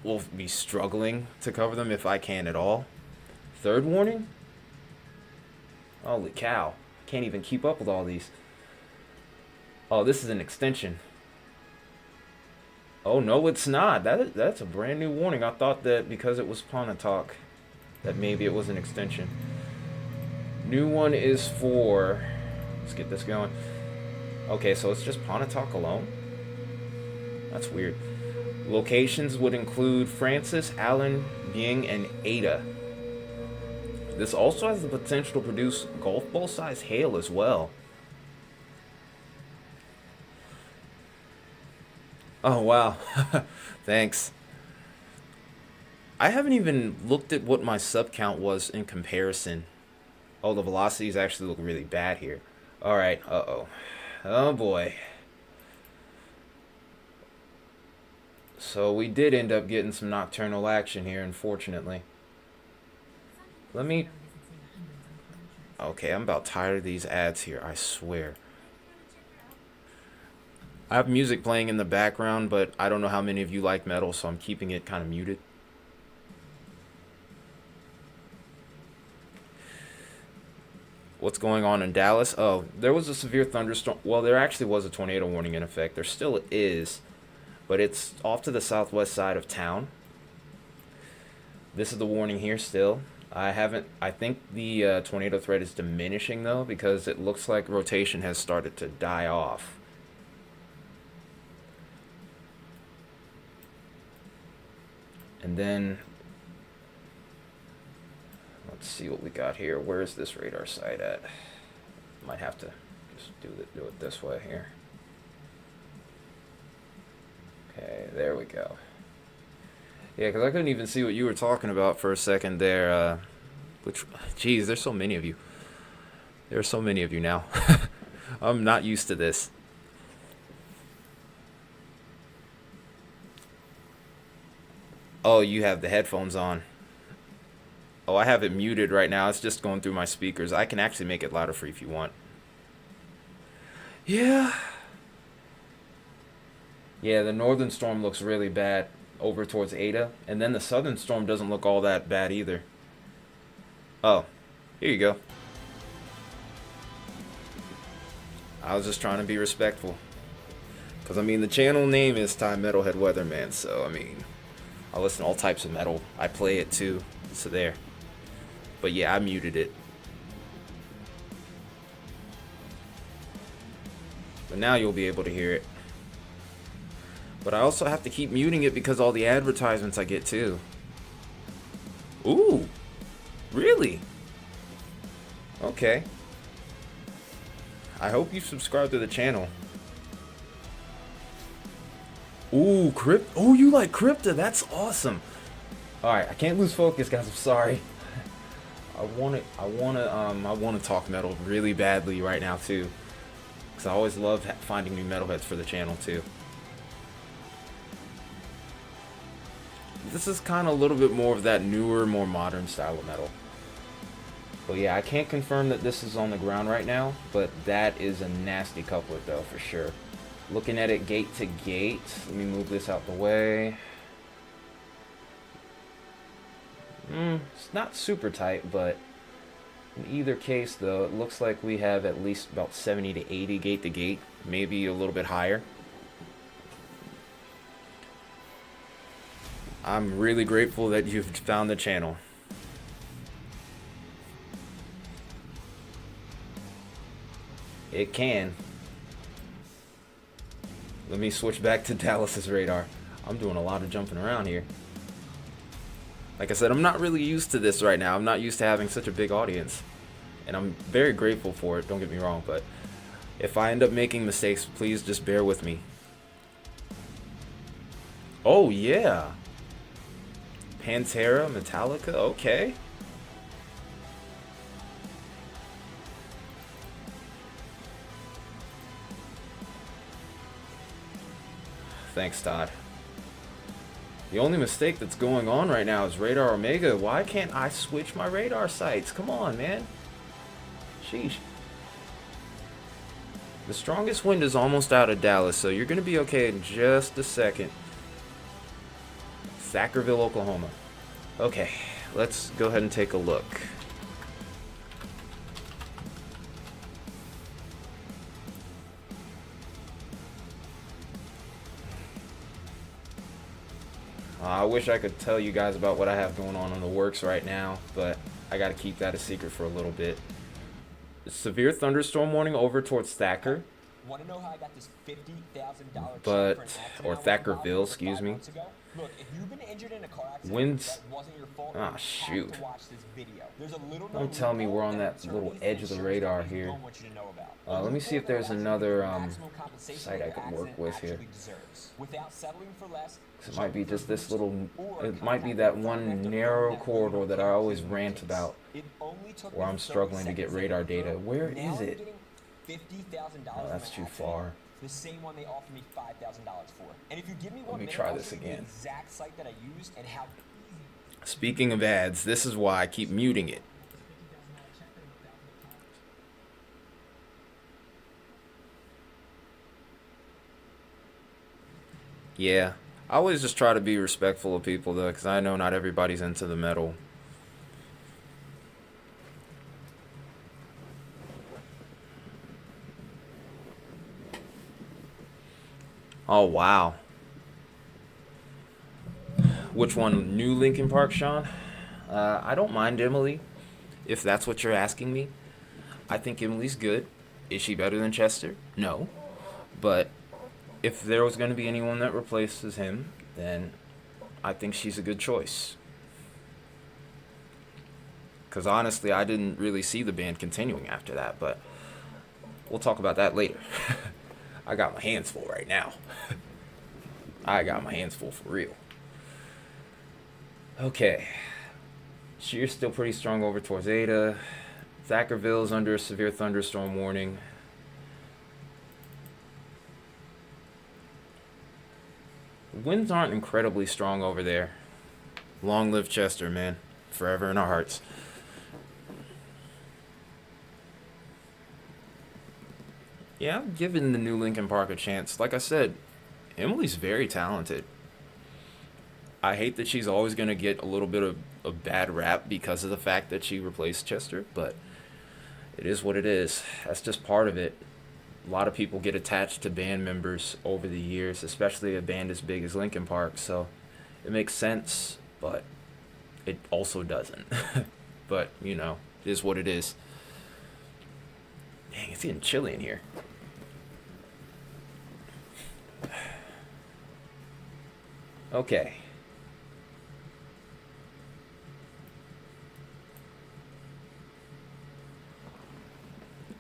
will be struggling to cover them if I can at all. Third warning? Holy cow. Can't even keep up with all these. Oh, this is an extension. Oh, no, it's not. That's a brand new warning. I thought that because it was Pontotoc, that maybe it was an extension. New one is for... Let's get this going. Okay, so it's just Pontotoc alone? That's weird. Locations would include Francis, Allen, Ying, and Ada. This also has the potential to produce golf ball size hail as well. Oh, wow. Thanks. I haven't even looked at what my sub count was in comparison. Oh, the velocities actually look really bad here. Alright, uh-oh. Oh, boy. So we did end up getting some nocturnal action here, unfortunately. Let me... Okay, I'm about tired of these ads here, I swear. I have music playing in the background, but I don't know how many of you like metal, so I'm keeping it kind of muted. What's going on in Dallas? Oh, there was a severe thunderstorm. Well, there actually was a tornado warning in effect. There still is, but it's off to the southwest side of town. This is the warning here still. I think the tornado threat is diminishing though, because it looks like rotation has started to die off. And then, let's see what we got here. Where's this radar site at? Might have to just do it this way here. Okay, there we go. Yeah, because I couldn't even see what you were talking about for a second there. Geez, there's so many of you. There are so many of you now. I'm not used to this. Oh, you have the headphones on. Oh, I have it muted right now. It's just going through my speakers. I can actually make it louder for you if you want. Yeah. Yeah, the northern storm looks really bad over towards Ada. And then the southern storm doesn't look all that bad either. Oh, here you go. I was just trying to be respectful. Because, I mean, the channel name is Time Metalhead Weatherman. So, I mean, I listen to all types of metal. I play it too. So, there. But, yeah, I muted it. But now you'll be able to hear it. But I also have to keep muting it because all the advertisements I get too. Ooh. Really? Okay. I hope you subscribe to the channel. Ooh, Oh, you like Crypta? That's awesome. Alright, I can't lose focus, guys. I'm sorry. I want to talk metal really badly right now too. Because I always love finding new metalheads for the channel too. This is kind of a little bit more of that newer, more modern style of metal. But yeah, I can't confirm that this is on the ground right now, but that is a nasty couplet though, for sure. Looking at it gate to gate, let me move this out the way. It's not super tight, but in either case though, it looks like we have at least about 70 to 80 gate to gate, maybe a little bit higher. I'm really grateful that you've found the channel. It can. Let me switch back to Dallas's radar. I'm doing a lot of jumping around here. Like I said, I'm not really used to this right now. I'm not used to having such a big audience. And I'm very grateful for it, don't get me wrong, but if I end up making mistakes, please just bear with me. Oh yeah. Pantera, Metallica, okay. Thanks, Todd. The only mistake that's going on right now is Radar Omega. Why can't I switch my radar sights? Come on, man. Sheesh. The strongest wind is almost out of Dallas, so you're going to be okay in just a second. Thackerville, Oklahoma. Okay, let's go ahead and take a look. I wish I could tell you guys about what I have going on in the works right now, but I got to keep that a secret for a little bit. Severe thunderstorm warning over towards Thacker. Want to know how I got this $50,000 But, or Thackerville, excuse me. Look, if you've been injured in a car accident, Winds. that wasn't your fault. Ah, you shoot. have to watch this video. There's a little Don't tell me we're on that little edge of the radar here. Let me see if there's another site I could work with here. It might be just this little, it might be that one narrow corridor that I always rant about, where I'm struggling to get radar data. Where is it? Oh, that's too far. The same one they offered me $5,000 for. And if you give me one, Let me try this again. The exact site that I used and how. Speaking of ads, this is why I keep muting it. Yeah, I always just try to be respectful of people though, because I know not everybody's into the metal. Oh, wow. Which one? New Lincoln Park, Sean? I don't mind Emily, if that's what you're asking me. I think Emily's good. Is she better than Chester? No. But if there was going to be anyone that replaces him, then I think she's a good choice. Because honestly, I didn't really see the band continuing after that, but we'll talk about that later. I got my hands full right now. I got my hands full for real. Okay. Shear's still pretty strong over towards Ada. Thackerville's under a severe thunderstorm warning. The winds aren't incredibly strong over there. Long live Chester, man. Forever in our hearts. Yeah, I'm giving the new Lincoln Park a chance. Like I said, Emily's very talented. I hate that she's always going to get a little bit of a bad rap because of the fact that she replaced Chester, but it is what it is. That's just part of it. A lot of people get attached to band members over the years, especially a band as big as Lincoln Park, so it makes sense, but it also doesn't. But, you know, it is what it is. Dang, it's getting chilly in here. Okay.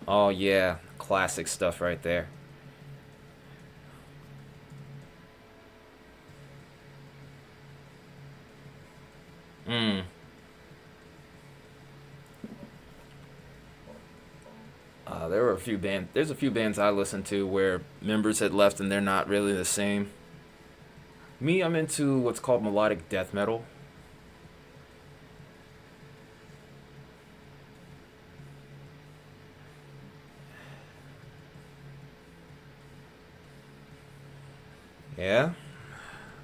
Oh yeah, classic stuff right there. There were a few there's a few bands I listened to where members had left and they're not really the same. Me, I'm into what's called melodic death metal. Yeah,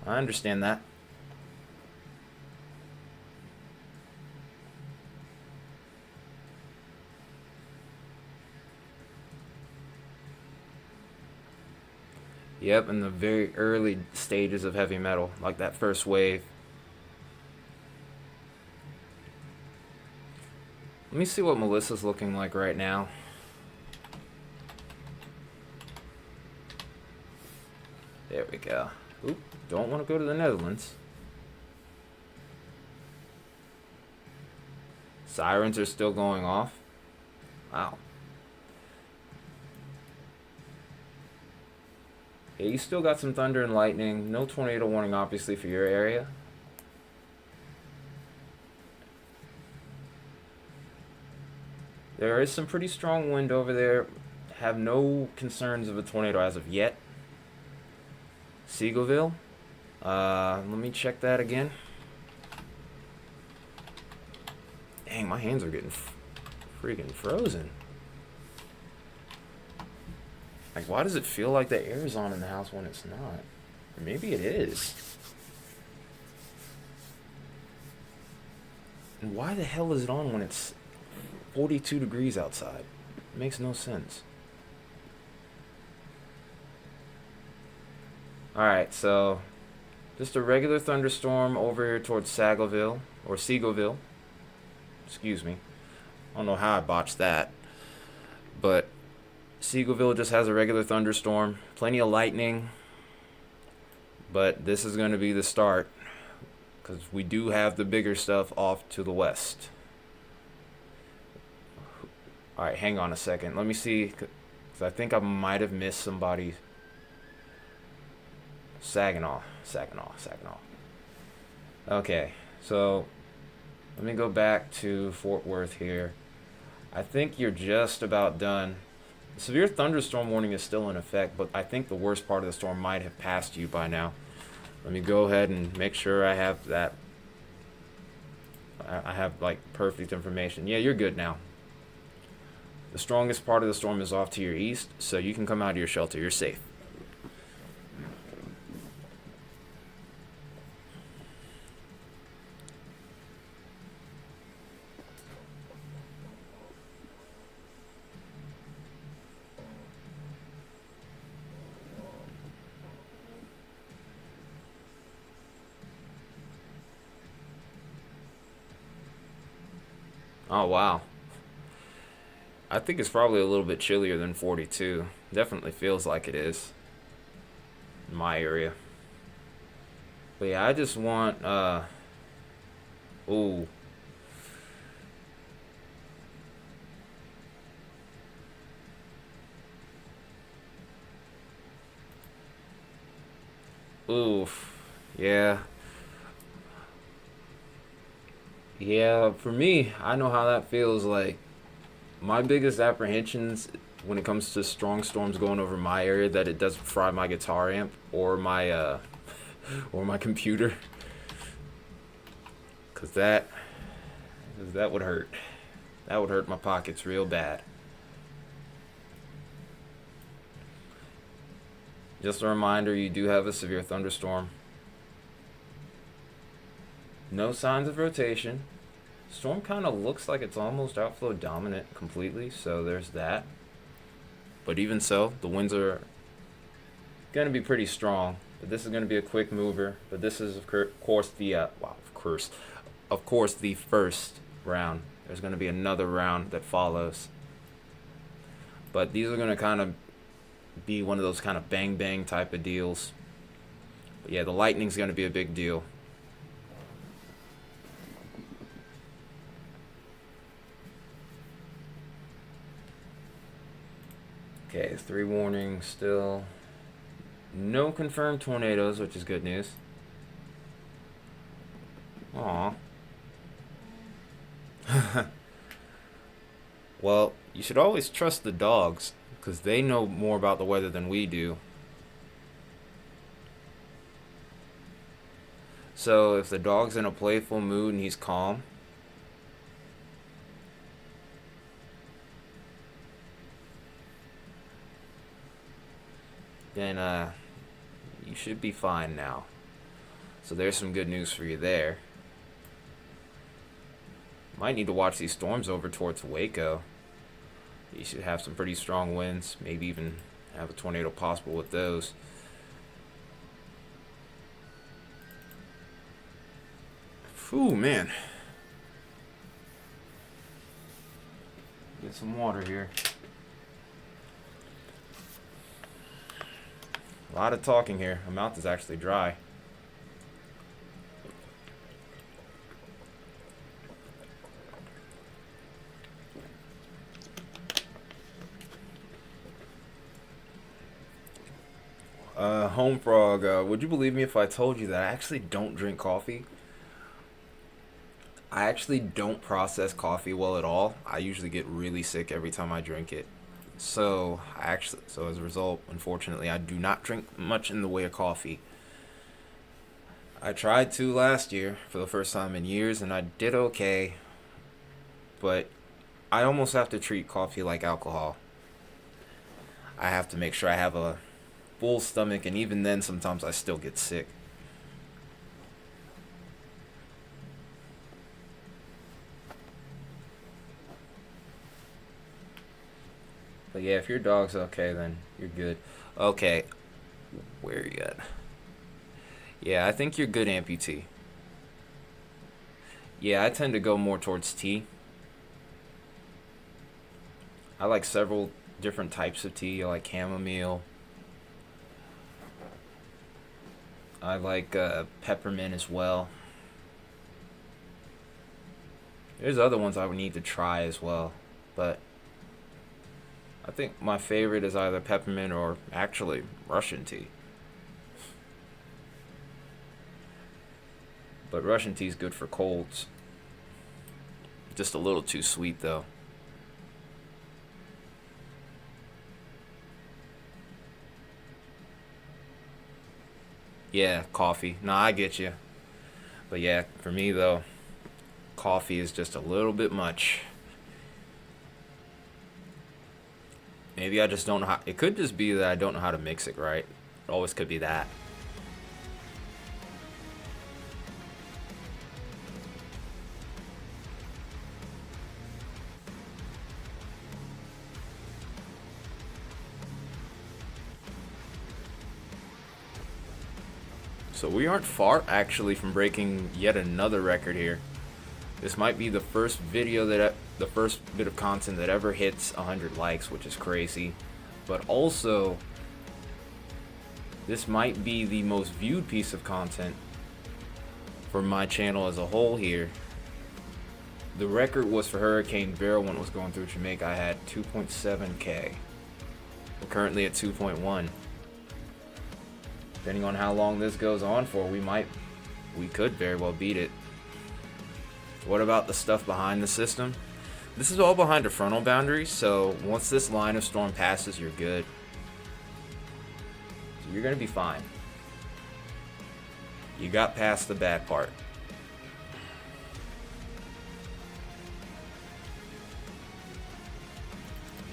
I understand that. Yep, in the very early stages of heavy metal, like that first wave. Let me see what Melissa's looking like right now. There we go. Oop, don't want to go to the Netherlands. Sirens are still going off. Wow. Yeah, you still got some thunder and lightning. No tornado warning, obviously, for your area. There is some pretty strong wind over there. Have no concerns of a tornado as of yet. Seagoville. Let me check that again. Dang, my hands are getting freaking frozen. Like, why does it feel like the air's on in the house when it's not? Or maybe it is. And why the hell is it on when it's 42 degrees outside? It makes no sense. Alright, so just a regular thunderstorm over here towards Sagoville, or Seagoville. Excuse me. I don't know how I botched that. But Seagoville just has a regular thunderstorm. Plenty of lightning. But this is going to be the start. Because we do have the bigger stuff off to the west. Alright, hang on a second. Let me see. Because I think I might have missed somebody. Saginaw. Okay, so let me go back to Fort Worth here. I think you're just about done. The severe thunderstorm warning is still in effect, but I think the worst part of the storm might have passed you by now. Let me go ahead and make sure I have that. I have like perfect information. Yeah, you're good now. The strongest part of the storm is off to your east, so you can come out of your shelter. You're safe. Oh, wow. I think it's probably a little bit chillier than 42. Definitely feels like it is in my area. But yeah, I just want, ooh. Oof. Yeah. Yeah, for me, I know how that feels like. My biggest apprehensions when it comes to strong storms going over my area that it doesn't fry my guitar amp or my or my computer. Cause that would hurt. That would hurt my pockets real bad. Just a reminder, you do have a severe thunderstorm. No signs of rotation. Storm kind of looks like it's almost outflow dominant completely, so there's that. But even so, the winds are going to be pretty strong. But this is going to be a quick mover. But this is of course the of course the first round. There's going to be another round that follows. But these are going to kind of be one of those kind of bang bang type of deals. But yeah, the lightning's going to be a big deal. Okay, 3 warnings still. No confirmed tornadoes, which is good news. Aw. Well, you should always trust the dogs, because they know more about the weather than we do. So if the dog's in a playful mood and he's calm, then you should be fine now. So there's some good news for you there. Might need to watch these storms over towards Waco. You should have some pretty strong winds, maybe even have a tornado possible with those. Ooh, man. Get some water here. A lot of talking here. My mouth is actually dry. Home Frog, would you believe me if I told you that I actually don't drink coffee? I actually don't process coffee well at all. I usually get really sick every time I drink it. So as a result, unfortunately, I do not drink much in the way of coffee. I tried to last year for the first time in years, and I did okay. But I almost have to treat coffee like alcohol. I have to make sure I have a full stomach, and even then sometimes I still get sick. But yeah, if your dog's okay, then you're good. Okay, where are you at? Yeah, I think you're good, amputee. Yeah, I tend to go more towards tea. I like several different types of tea. I like chamomile. I like peppermint as well. There's other ones I would need to try as well, but I think my favorite is either peppermint or actually Russian tea. But Russian tea is good for colds. Just a little too sweet though. Yeah, coffee. No, I get you. But yeah, for me though, coffee is just a little bit much. Maybe I just don't know how. It could just be that I don't know how to mix it right. It always could be that. So we aren't far actually from breaking yet another record here. This might be the first video the first bit of content that ever hits 100 likes, which is crazy. But also, this might be the most viewed piece of content for my channel as a whole here. The record was for Hurricane Beryl when it was going through Jamaica. I had 2.7K. We're currently at 2.1. Depending on how long this goes on for, we could very well beat it. What about the stuff behind the system? This is all behind a frontal boundary, so once this line of storm passes, you're good. So you're gonna be fine. You got past the bad part.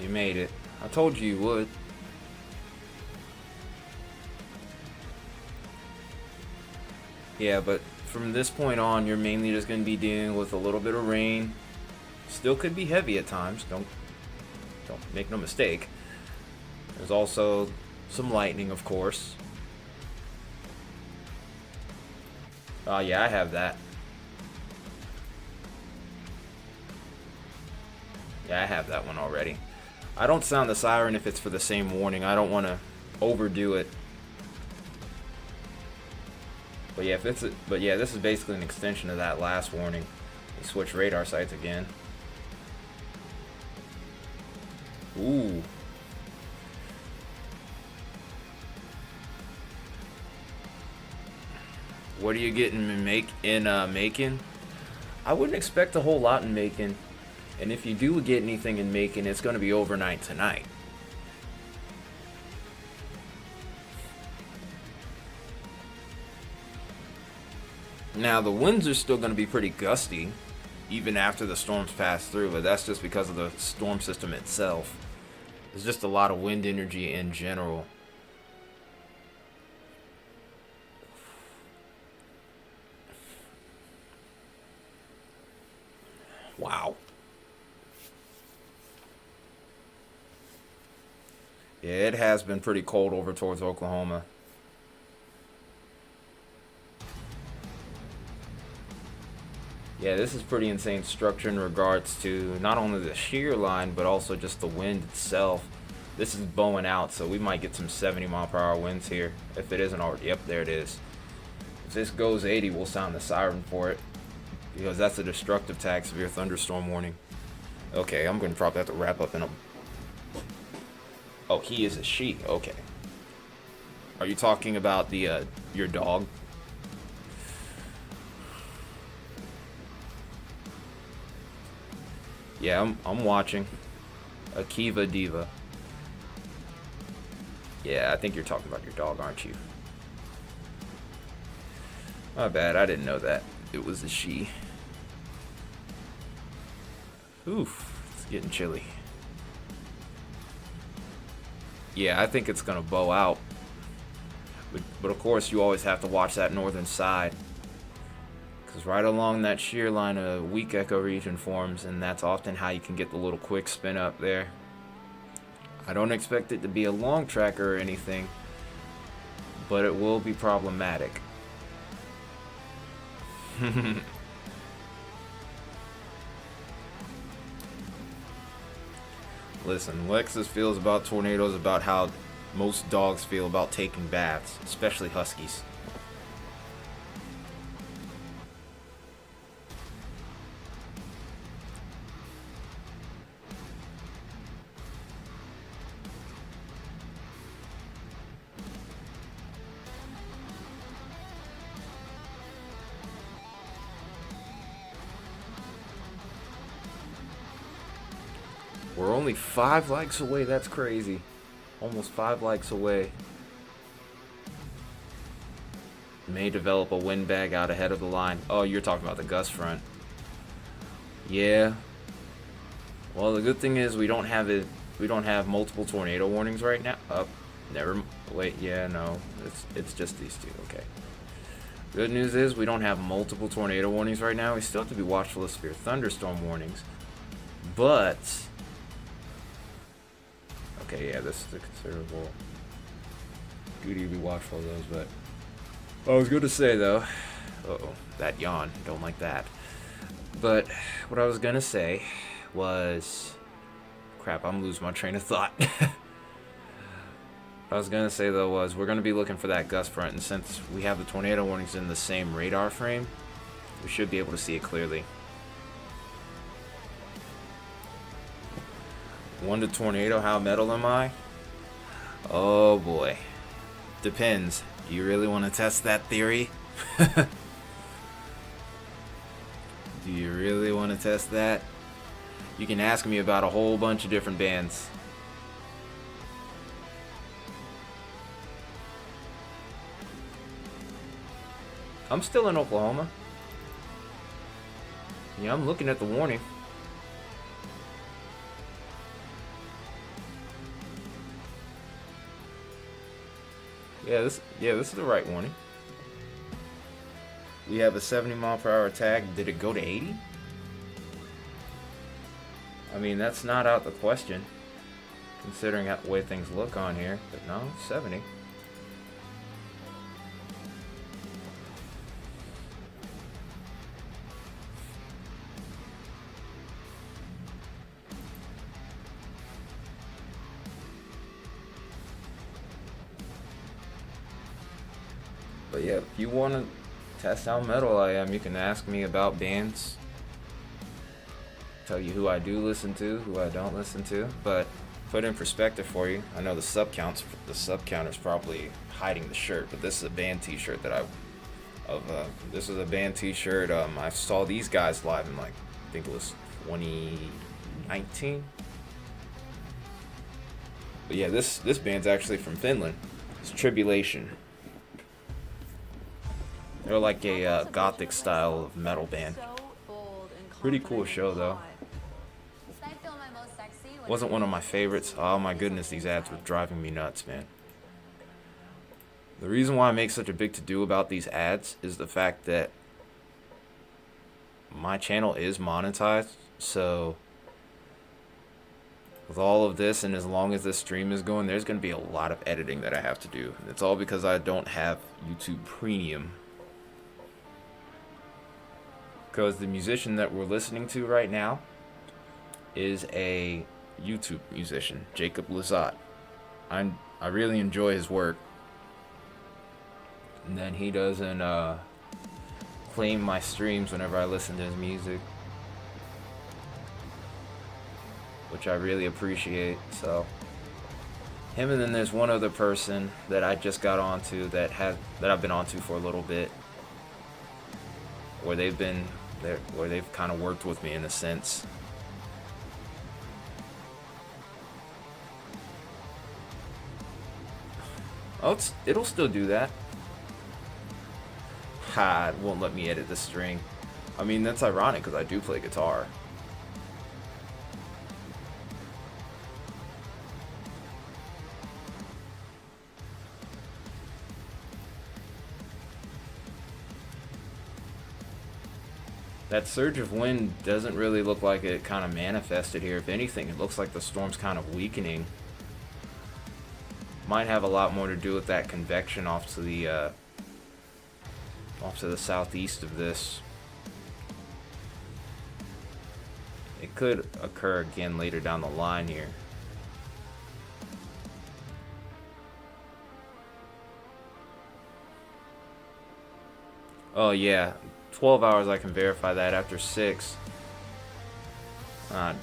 You made it. I told you you would. Yeah, but from this point on, you're mainly just going to be dealing with a little bit of rain. Still could be heavy at times. Don't make no mistake. There's also some lightning, of course. Oh yeah, I have that. Yeah, I have that one already. I don't sound the siren if it's for the same warning. I don't want to overdo it. But yeah, this is basically an extension of that last warning. We switch radar sites again. Ooh. What are you getting in Macon? I wouldn't expect a whole lot in Macon. And if you do get anything in Macon, it's going to be overnight tonight. Now, the winds are still going to be pretty gusty, even after the storms pass through, but that's just because of the storm system itself. There's just a lot of wind energy in general. Wow. Yeah, it has been pretty cold over towards Oklahoma. Yeah, this is pretty insane structure in regards to not only the shear line, but also just the wind itself. This is bowing out, so we might get some 70-mile-per-hour winds here. If it isn't already, yep, there it is. If this goes 80, we'll sound the siren for it, because that's a destructive tag severe thunderstorm warning. Okay, I'm going to probably have to wrap up in a... Oh, he is a she. Okay. Are you talking about the your dog? Yeah, I'm watching. Akiva Diva. Yeah, I think you're talking about your dog, aren't you? My bad, I didn't know that. It was a she. Oof, it's getting chilly. Yeah, I think it's gonna bow out. But of course, you always have to watch that northern side. Because right along that shear line, a weak echo region forms, and that's often how you can get the little quick spin up there. I don't expect it to be a long tracker or anything, but it will be problematic. Listen, Lexus feels about tornadoes about how most dogs feel about taking baths, especially huskies. We're only 5 likes away. That's crazy. Almost 5 likes away. May develop a windbag out ahead of the line. Oh, you're talking about the gust front. Yeah. Well, the good thing is we don't have it. We don't have multiple tornado warnings right now. Never. Wait. Yeah. No. It's just these two. Okay. Good news is we don't have multiple tornado warnings right now. We still have to be watchful of severe thunderstorm warnings. But okay, yeah, this is a considerable duty to be watchful of those, but I was going to say, though, uh-oh, that yawn, don't like that, but what I was going to say was, crap, I'm losing my train of thought. What I was going to say, though, was we're going to be looking for that gust front, and since we have the tornado warnings in the same radar frame, we should be able to see it clearly. One to tornado, how metal am I? Oh boy. Depends. Do you really want to test that theory? Do you really want to test that? You can ask me about a whole bunch of different bands. I'm still in Oklahoma. Yeah, I'm looking at the warning. Yeah, this is the right warning. We have a 70-mile-per-hour tag. Did it go to 80? I mean, that's not out the question, considering the way things look on here. But no, 70. But yeah, if you want to test how metal I am, you can ask me about bands. Tell you who I do listen to, who I don't listen to. But put it in perspective for you. I know the sub counter's probably hiding the shirt, but this is a band T-shirt that this is a band T-shirt. I saw these guys live in I think it was 2019. But yeah, this band's actually from Finland. It's Tribulation. They're like a gothic style of metal band. Pretty cool show though. Wasn't one of my favorites. Oh my goodness, these ads were driving me nuts, man. The reason why I make such a big to-do about these ads is the fact that my channel is monetized, so with all of this and as long as this stream is going, there's going to be a lot of editing that I have to do. It's all because I don't have YouTube Premium. Because the musician that we're listening to right now is a YouTube musician, Jacob Lazat. I really enjoy his work. And then he doesn't claim my streams whenever I listen to his music, which I really appreciate. So him, and then there's one other person that I just got onto that I've been onto for a little bit, where they've kind of worked with me in a sense. Oh, it'll still do that. Ha, it won't let me edit the string. I mean, that's ironic because I do play guitar. That surge of wind doesn't really look like it kind of manifested here. If anything, it looks like the storm's kind of weakening. Might have a lot more to do with that convection off to the southeast of this. It could occur again later down the line here. Oh yeah, 12 hours I can verify that. After 6. I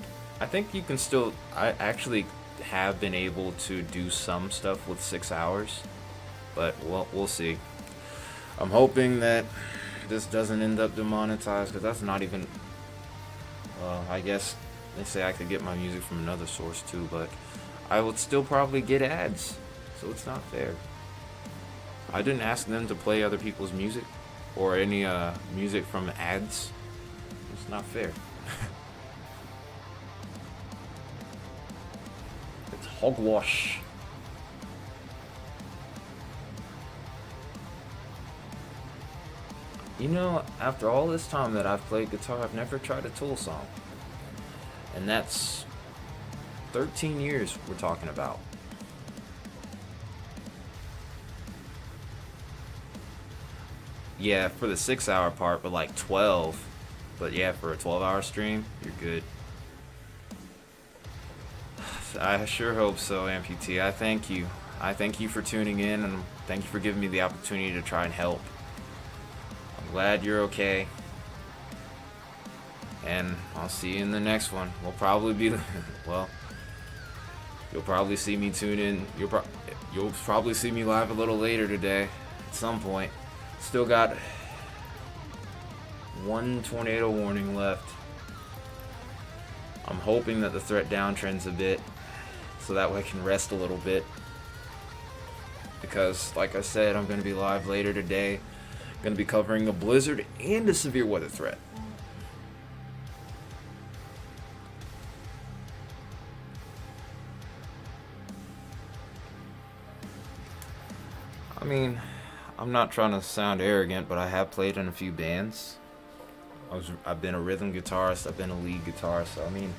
think you can still, I actually have been able to do some stuff with 6 hours, but we'll see. I'm hoping that this doesn't end up demonetized, because that's not even, well, I guess they say I could get my music from another source too, but I would still probably get ads, so it's not fair. I didn't ask them to play other people's music or any music from ads. It's not fair. It's hogwash. You know, after all this time that I've played guitar, I've never tried a Tool song. And that's 13 years we're talking about. Yeah, for the 6 hour part, but like 12. But yeah, for a 12-hour stream, you're good. I sure hope so, Amputee. I thank you. I thank you for tuning in, and thank you for giving me the opportunity to try and help. I'm glad you're okay. And I'll see you in the next one. We'll probably be, well, you'll probably see me tune in. You'll probably see me live a little later today at some point. Still got one tornado warning left. I'm hoping that the threat downtrends a bit, so that way I can rest a little bit. Because, like I said, I'm going to be live later today. I'm going to be covering a blizzard and a severe weather threat. I mean, I'm not trying to sound arrogant, but I have played in a few bands. I've been a rhythm guitarist, I've been a lead guitarist, so I mean,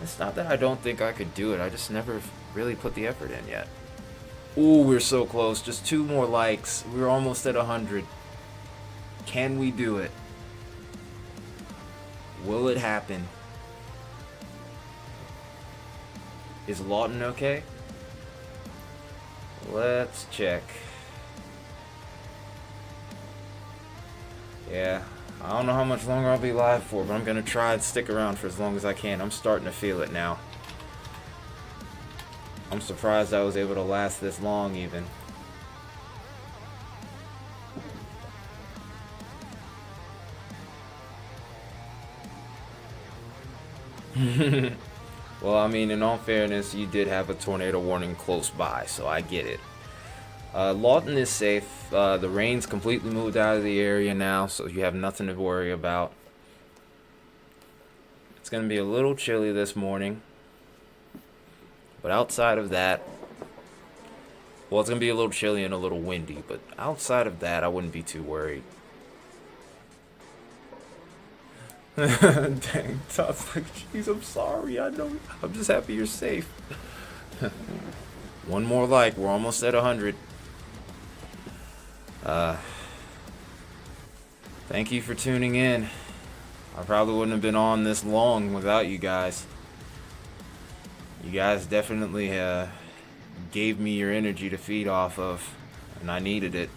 it's not that I don't think I could do it, I just never really put the effort in yet. Ooh, we're so close, just 2 more likes, we're almost at 100. Can we do it? Will it happen? Is Lawton okay? Let's check. Yeah, I don't know how much longer I'll be live for, but I'm gonna try and stick around for as long as I can. I'm starting to feel it now. I'm surprised I was able to last this long even. Well, I mean, in all fairness, you did have a tornado warning close by, so I get it. Lawton is safe. The rain's completely moved out of the area now, so you have nothing to worry about. It's going to be a little chilly this morning. But outside of that, well, it's going to be a little chilly and a little windy. But outside of that, I wouldn't be too worried. Dang, Todd's like, jeez, I'm sorry. I know. I'm just happy you're safe. One more like. We're almost at 100. Thank you for tuning in. I probably wouldn't have been on this long without you guys. You guys definitely gave me your energy to feed off of, and I needed it.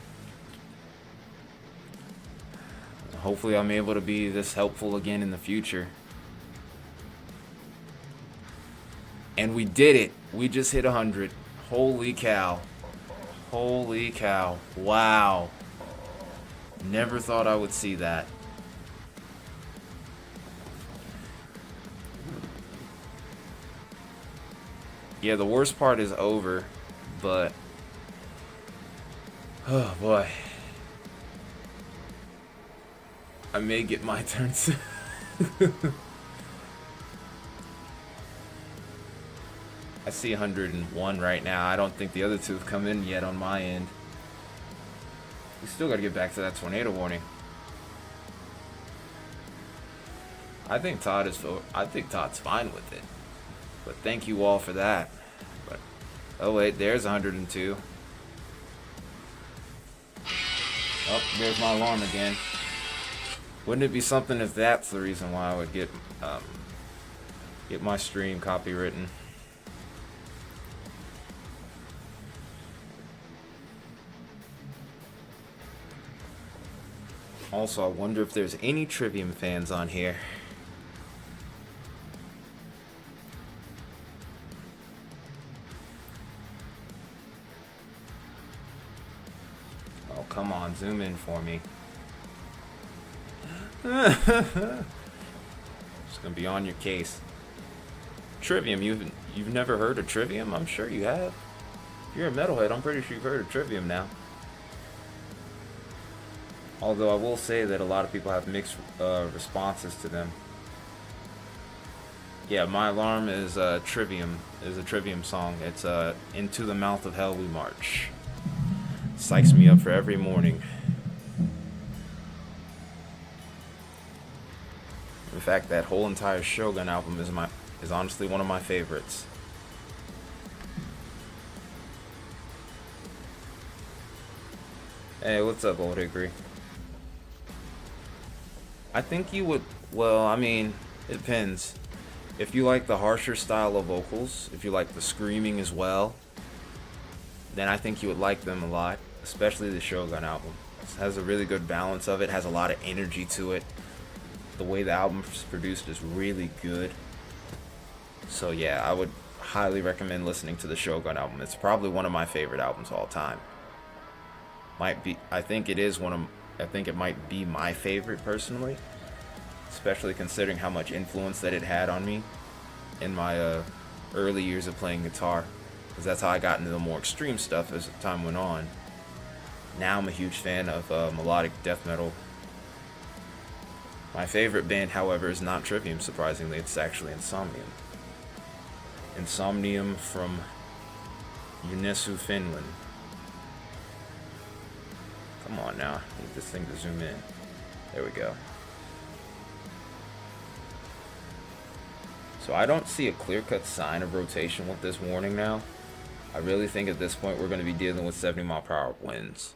Hopefully I'm able to be this helpful again in the future. And we did it. We just hit 100. Holy cow. Holy cow. Wow. Never thought I would see that. Yeah, the worst part is over, but oh boy. I may get my turn soon. I see 101 right now. I don't think the other two have come in yet on my end. We still got to get back to that tornado warning. I think Todd's fine with it. But thank you all for that. But oh wait, there's 102. Oh, there's my alarm again. Wouldn't it be something if that's the reason why I would get my stream copywritten? Also, I wonder if there's any Trivium fans on here. Oh, come on, zoom in for me. Just gonna be on your case. Trivium, you've never heard of Trivium? I'm sure you have. If you're a metalhead, I'm pretty sure you've heard of Trivium now. Although I will say that a lot of people have mixed responses to them. Yeah, my alarm is Trivium. Is a Trivium song. It's Into the Mouth of Hell We March. Psychs me up for every morning. In fact, that whole entire Shogun album is honestly one of my favorites. Hey, what's up, Old Hickory? I think you would, well, I mean, it depends. If you like the harsher style of vocals, if you like the screaming as well, then I think you would like them a lot, especially the Shogun album. It has a really good balance of it, has a lot of energy to it. The way the album's produced is really good. So yeah, I would highly recommend listening to the Shogun album. It's probably one of my favorite albums of all time. I think it might be my favorite personally, especially considering how much influence that it had on me in my early years of playing guitar, because that's how I got into the more extreme stuff as time went on. Now I'm a huge fan of melodic death metal. My favorite band, however, is not Trivium, surprisingly. It's actually Insomnium. Insomnium from Unesu, Finland. Come on now, I need this thing to zoom in. There we go. So I don't see a clear-cut sign of rotation with this warning now. I really think at this point we're going to be dealing with 70-mile-per-hour winds.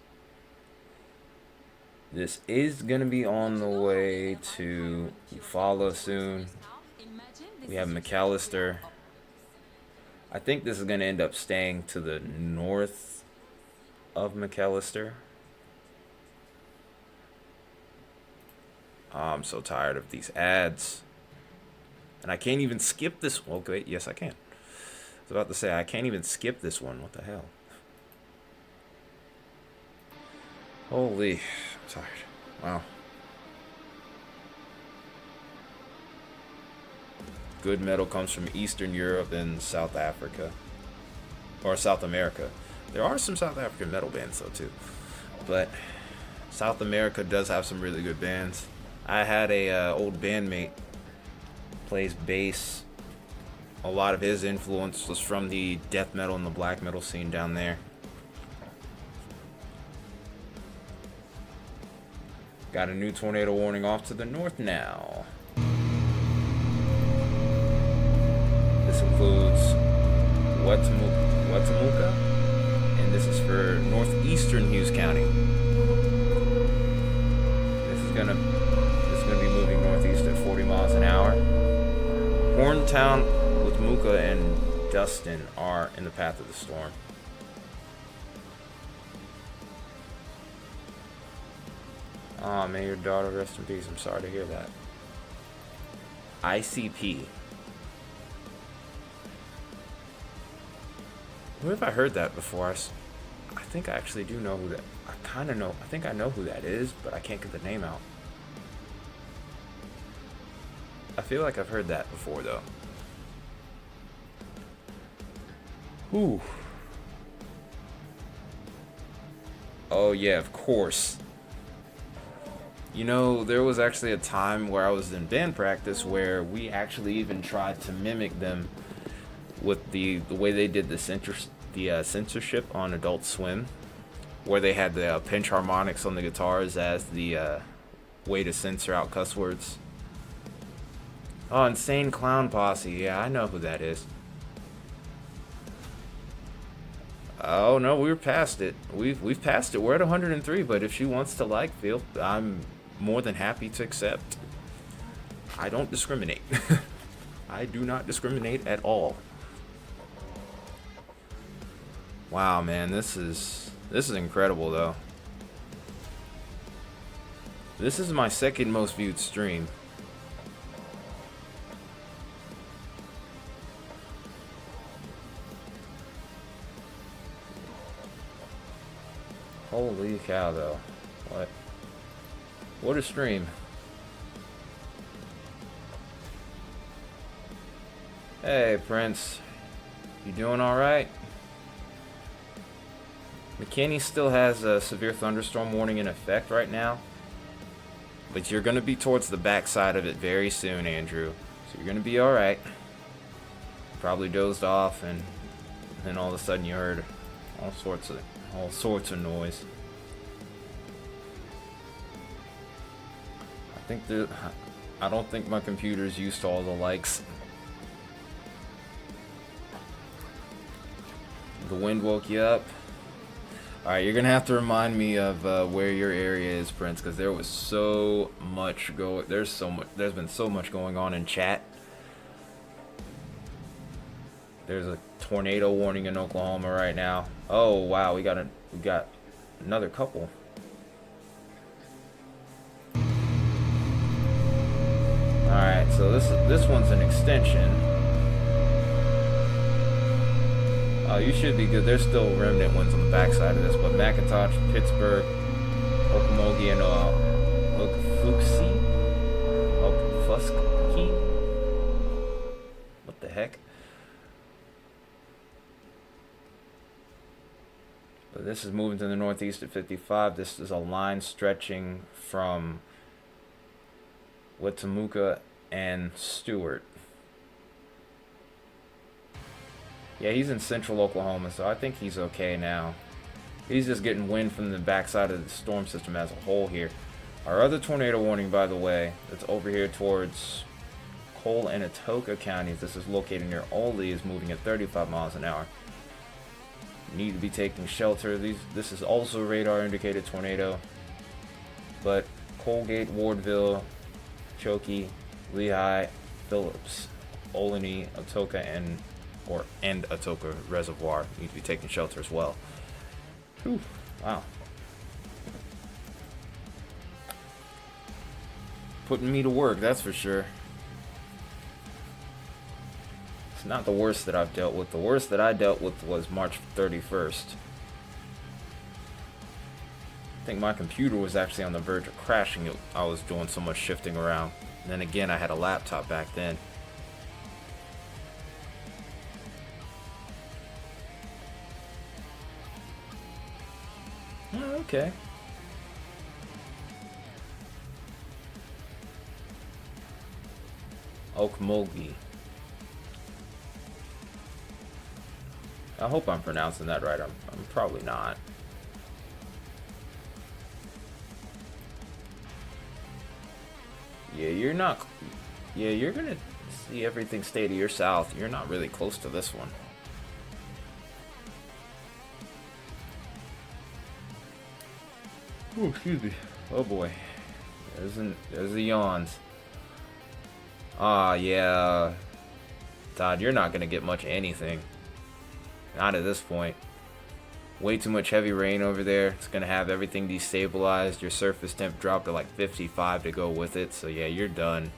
This is going to be on the way to Eufaula soon. We have McAllister. I think this is going to end up staying to the north of McAllister. Oh, I'm so tired of these ads. And I can't even skip this. Okay, yes I can. I was about to say, I can't even skip this one. What the hell? Holy, I'm tired. Wow. Good metal comes from Eastern Europe and South Africa. Or South America. There are some South African metal bands though too, but South America does have some really good bands. I had a old bandmate plays bass. A lot of his influence was from the death metal and the black metal scene down there. Got a new tornado warning off to the north now. This includes Wetumpka, and this is for northeastern Hughes County. This is gonna be moving northeast at 40 miles an hour. Horntown, Wetumpka, and Dustin are in the path of the storm. Aw, may your daughter rest in peace. I'm sorry to hear that. ICP. Where have I heard that before? I think I actually do know who that. I kind of know. I think I know who that is, but I can't get the name out. I feel like I've heard that before, though. Whew. Oh yeah, of course. You know, there was actually a time where I was in band practice where we actually even tried to mimic them with the way they did the censorship on Adult Swim, where they had the pinch harmonics on the guitars as the way to censor out cuss words. Oh, Insane Clown Posse. Yeah, I know who that is. Oh no, we're past it. We've passed it. We're at 103, but if she wants to like Phil, I'm more than happy to accept. I don't discriminate. I do not discriminate at all. Wow, man, this is incredible though. This is my second most viewed stream. Holy cow, though. What a stream. Hey, Prince. You doing alright? McKinney still has a severe thunderstorm warning in effect right now. But you're going to be towards the backside of it very soon, Andrew. So you're going to be alright. Probably dozed off, and then all of a sudden you heard all sorts of noise. I don't think my computer's used to all the likes. The wind woke you up. Alright, you're gonna have to remind me of where your area is, Prince, because there was so much there's been so much going on in chat. There's a tornado warning in Oklahoma right now. Oh wow, we got another couple. Alright, so this one's an extension. Oh, you should be good. There's still remnant ones on the backside of this, but McIntosh, Pittsburgh, Okmulgee, and Okfuskee. What the heck? But this is moving to the northeast at 55. This is a line stretching from Wetumpka and Stewart. Yeah, he's in central Oklahoma, so I think he's okay now. He's just getting wind from the backside of the storm system as a whole here. Our other tornado warning, by the way, that's over here towards Cole and Atoka counties. This is located near Oley, is moving at 35 miles an hour. Need to be taking shelter. This is also a radar indicated tornado. But Colgate, Wardville, Choke, Lehigh, Phillips, Olney, Atoka, and Atoka Reservoir need to be taking shelter as well. Whew, wow. Putting me to work, that's for sure. It's not the worst that I've dealt with. The worst that I dealt with was March 31st. I think my computer was actually on the verge of crashing. I was doing so much shifting around. And then again, I had a laptop back then. Oh, okay. Okmulgee. I hope I'm pronouncing that right. I'm probably not. Yeah, you're not. Yeah, you're gonna see everything stay to your south. You're not really close to this one. Oh, excuse me. Oh boy. There's the yawns. Ah, yeah. Todd, you're not gonna get much of anything. Not at this point. Way too much heavy rain over there. It's gonna have everything destabilized. Your surface temp dropped to like 55 to go with it. So yeah, you're done.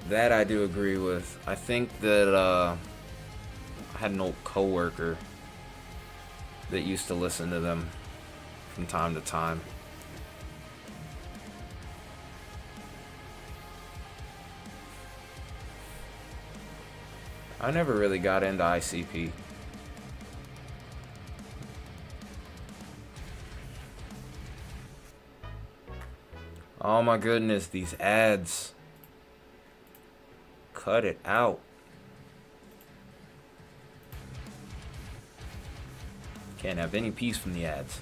That I do agree with. I think that I had an old coworker that used to listen to them from time to time. I never really got into ICP. Oh my goodness, these ads. Cut it out. Can't have any peace from the ads.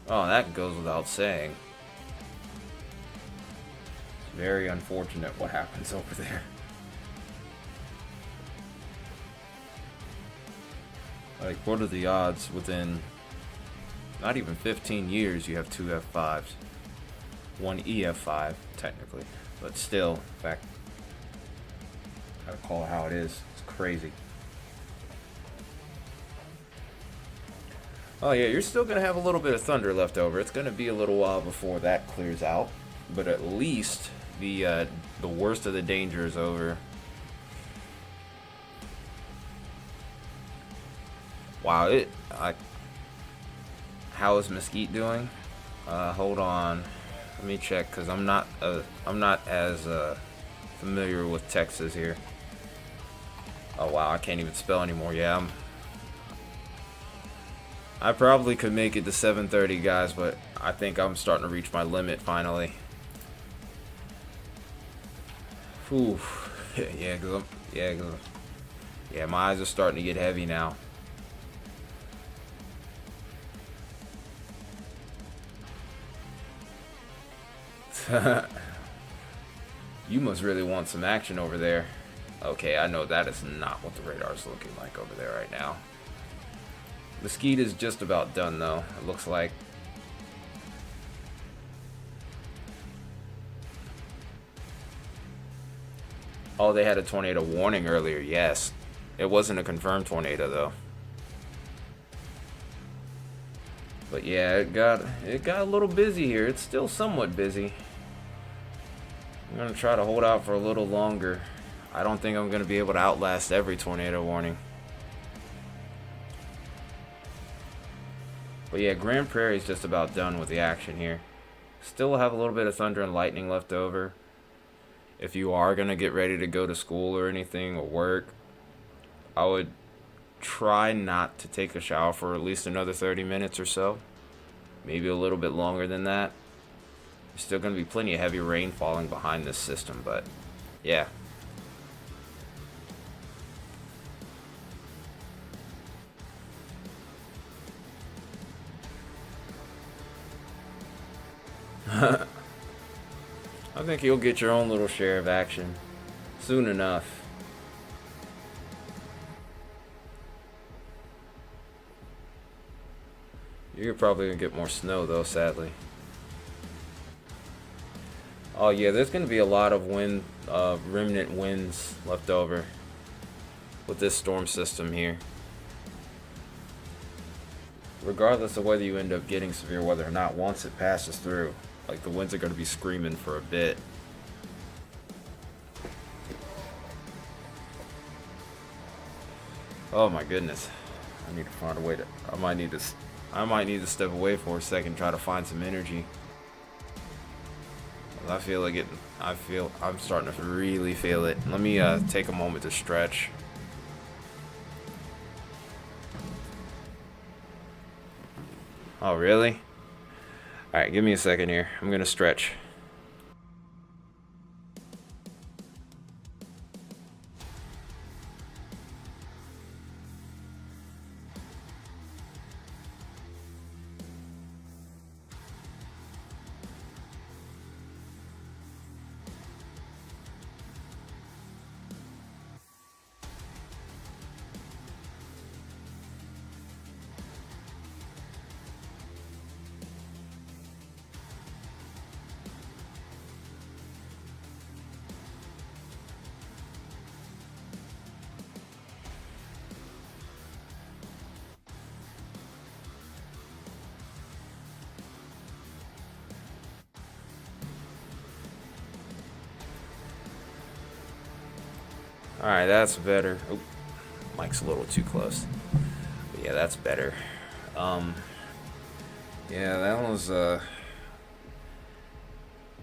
Oh, that goes without saying. It's very unfortunate what happens over there. Like, what are the odds within not even 15 years you have two F5s? One EF5, technically. But still, in fact, gotta call it how it is. It's crazy. Oh yeah, you're still gonna have a little bit of thunder left over. It's gonna be a little while before that clears out, but at least the worst of the danger is over. Wow, how is Mesquite doing? Hold on, let me check because I'm not as familiar with Texas here. Oh wow, I can't even spell anymore. Yeah, I probably could make it to 7:30, guys, but I think I'm starting to reach my limit finally. Whew. Yeah, my eyes are starting to get heavy now. You must really want some action over there. Okay, I know that is not what the radar is looking like over there right now. Mesquite is just about done though, it looks like. Oh, they had a tornado warning earlier, yes. It wasn't a confirmed tornado though. But yeah, it got a little busy here. It's still somewhat busy. I'm gonna try to hold out for a little longer. I don't think I'm gonna be able to outlast every tornado warning. But yeah, Grand Prairie's just about done with the action here. Still have a little bit of thunder and lightning left over. If you are gonna get ready to go to school or anything or work, I would try not to take a shower for at least another 30 minutes or so. Maybe a little bit longer than that. There's still gonna be plenty of heavy rain falling behind this system, but yeah. I think you'll get your own little share of action soon enough. You're probably gonna get more snow though, sadly. Oh yeah, there's gonna be a lot of wind, remnant winds left over with this storm system here. Regardless of whether you end up getting severe weather or not, once it passes through, like the winds are gonna be screaming for a bit. Oh my goodness. I need to find a way to. I might need to step away for a second, try to find some energy. I feel like it. I'm starting to really feel it. Let me take a moment to stretch. Oh really? All right, give me a second here. I'm gonna stretch. Alright, that's better. Oop, mic's a little too close. But yeah, that's better. Yeah, that was, so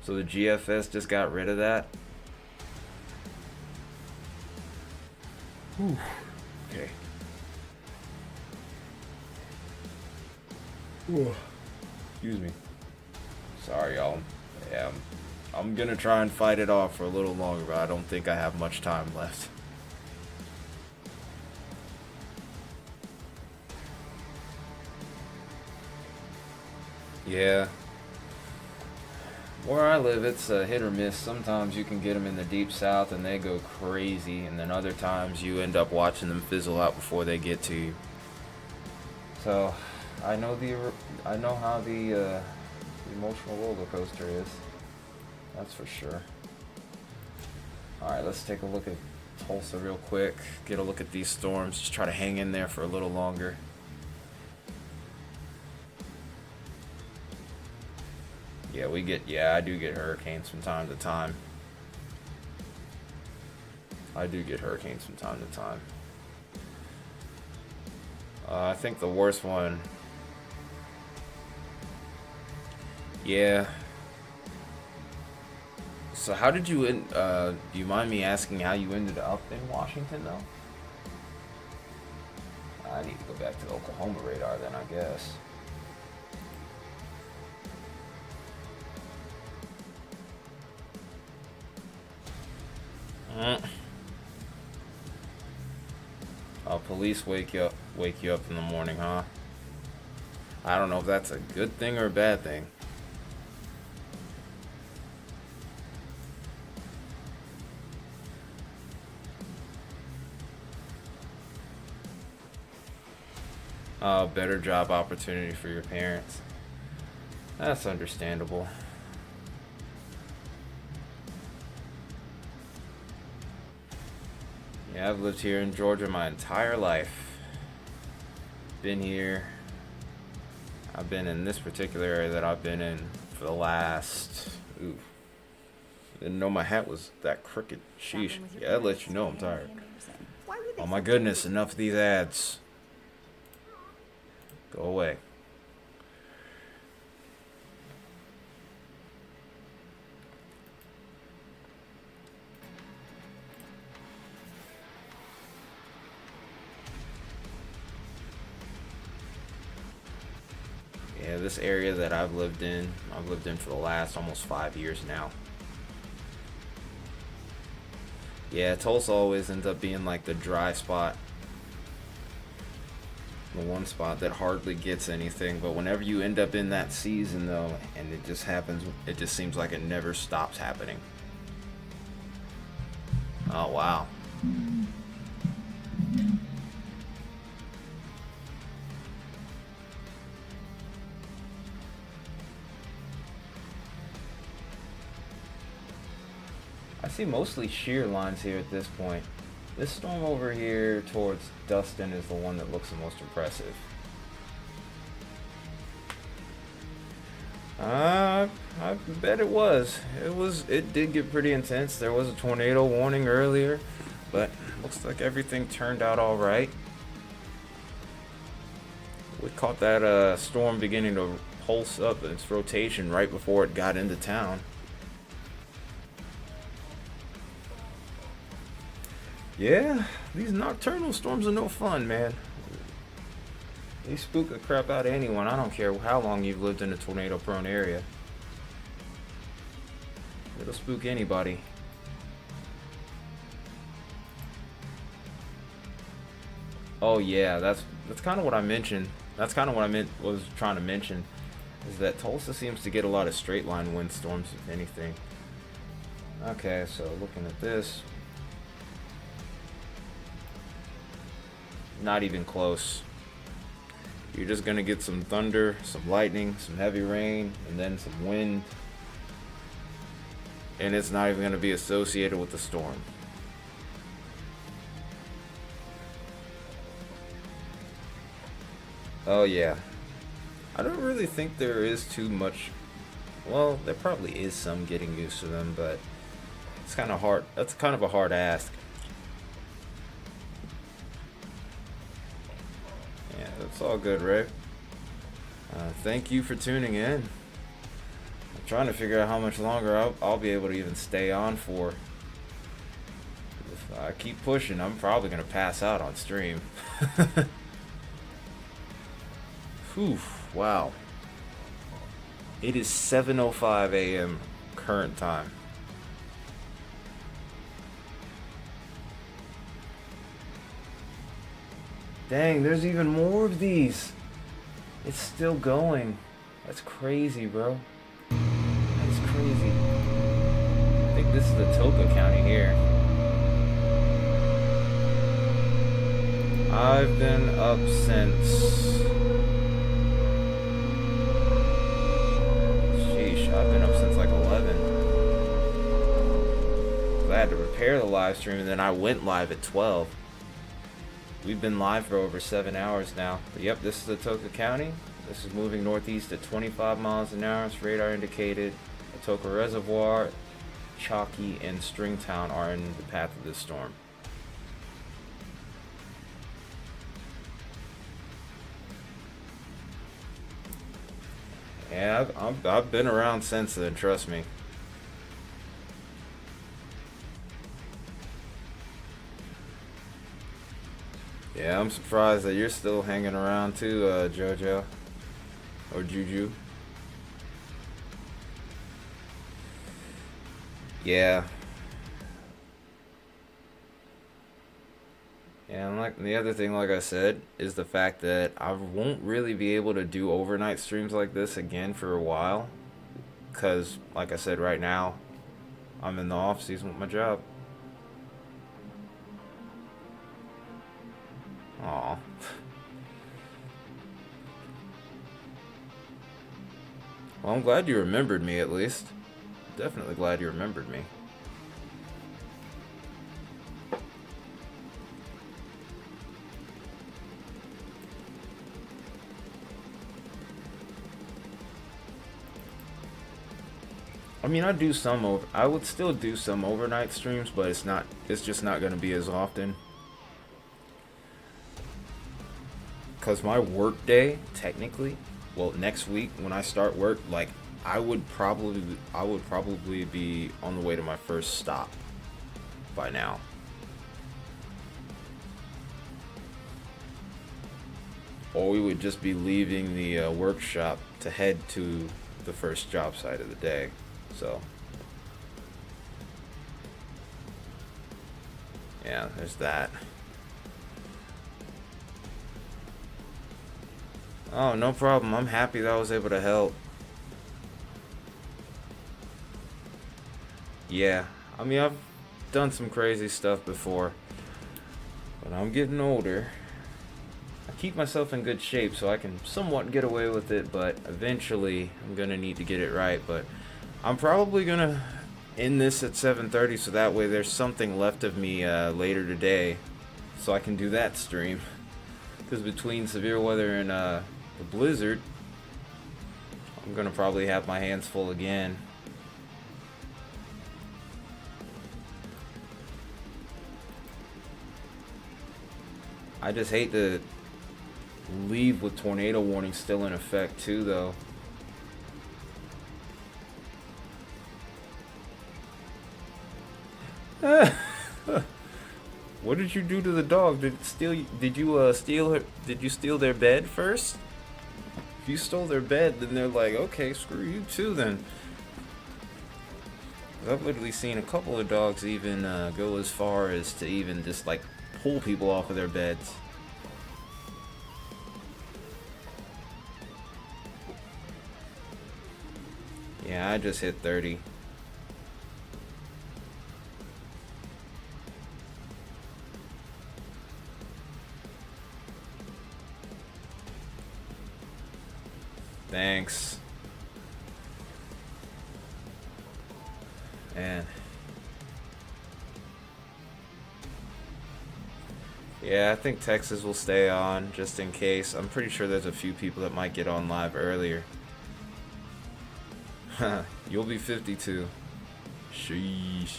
the GFS just got rid of that? Whew. Okay. Whew. Excuse me. Sorry, y'all. Yeah, I'm gonna try and fight it off for a little longer, but I don't think I have much time left. Yeah. Where I live, it's a hit or miss. Sometimes you can get them in the deep south and they go crazy, and then other times you end up watching them fizzle out before they get to you. So, I know how the emotional roller coaster is. That's for sure. Alright, let's take a look at Tulsa real quick. Get a look at these storms. Just try to hang in there for a little longer. Yeah, I do get hurricanes from time to time. I think the worst one. Yeah. So how did you do you mind me asking how you ended up in Washington though? I need to go back to the Oklahoma radar then, I guess. Police wake you up in the morning, huh? I don't know if that's a good thing or a bad thing. Better job opportunity for your parents. That's understandable. Yeah, I've lived here in Georgia my entire life. Been here. I've been in this particular area that I've been in for the last... Ooh. Didn't know my hat was that crooked. Sheesh. Yeah, that lets you know I'm tired. Oh my goodness, enough of these ads. Go away. Yeah, this area that I've lived in for the last almost 5 years now. Yeah, Tulsa always ends up being like the dry spot. The one spot that hardly gets anything, but whenever you end up in that season though, and it just happens, it just seems like it never stops happening. Oh wow. I see mostly shear lines here at this point. This storm over here towards Dustin is the one that looks the most impressive. I bet it was. It did get pretty intense. There was a tornado warning earlier, but looks like everything turned out all right. We caught that storm beginning to pulse up in its rotation right before it got into town. Yeah, these nocturnal storms are no fun, man. They spook the crap out of anyone. I don't care how long you've lived in a tornado-prone area. It'll spook anybody. Oh yeah, that's kind of what I mentioned. That's kind of what I was trying to mention, is that Tulsa seems to get a lot of straight line windstorms, if anything. Okay, so looking at this, not even close. You're just gonna get some thunder, some lightning, some heavy rain, and then some wind, and it's not even gonna be associated with the storm. Oh yeah, I don't really think there is too much. Well, there probably is some getting used to them, but it's kind of hard. That's kind of a hard ask. Yeah, that's all good, Ray. Thank you for tuning in. I'm trying to figure out how much longer I'll be able to even stay on for. If I keep pushing, I'm probably gonna pass out on stream. Whew, wow. It is 7:05 a.m. current time. Dang, there's even more of these. It's still going. That's crazy, bro. That's crazy. I think this is the Toka County here. I've been up since... Sheesh, I've been up since like 11. I had to repair the live stream and then I went live at 12. We've been live for over 7 hours now. But yep, this is the Atoka County. This is moving northeast at 25 miles an hour. It's radar indicated. Atoka Reservoir, Chalky, and Stringtown are in the path of this storm. Yeah, I've been around since then, trust me. Yeah, I'm surprised that you're still hanging around too, Jojo. Or Juju. Yeah. And like the other thing, like I said, is the fact that I won't really be able to do overnight streams like this again for a while. Because, like I said, right now, I'm in the off season with my job. Aw. Well, I'm glad you remembered me at least. Definitely glad you remembered me. I mean, I would still do some overnight streams, but it's just not going to be as often. Because my work day, technically, well, next week when I start work, like, I would probably be on the way to my first stop by now. Or we would just be leaving the workshop to head to the first job site of the day. So, yeah, there's that. Oh, no problem. I'm happy that I was able to help. Yeah, I mean, I've done some crazy stuff before, but I'm getting older. I keep myself in good shape so I can somewhat get away with it, but eventually I'm gonna need to get it right. But I'm probably gonna end this at 7:30 so that way there's something left of me later today so I can do that stream. Because between severe weather and the blizzard, I'm gonna probably have my hands full again. I just hate to leave with tornado warning still in effect too, though. What did you do to the dog? Did you steal her? Did you steal their bed first? If you stole their bed, then they're like, okay, screw you too then. I've literally seen a couple of dogs even go as far as to even just like pull people off of their beds. Yeah, I just hit 30. Thanks. Man. Yeah, I think Texas will stay on just in case. I'm pretty sure there's a few people that might get on live earlier. You'll be 52. Sheesh.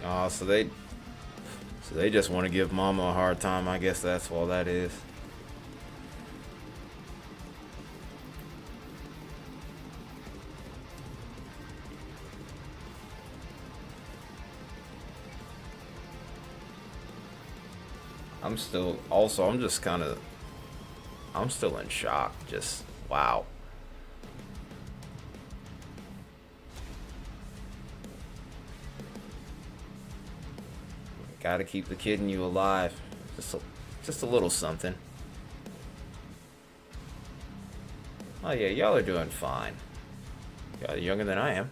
Oh, so they just want to give Mama a hard time. I guess that's all that is. I'm still in shock. Just wow. Gotta keep the kid in you alive. Just a little something. Oh yeah, y'all are doing fine. Y'all are younger than I am.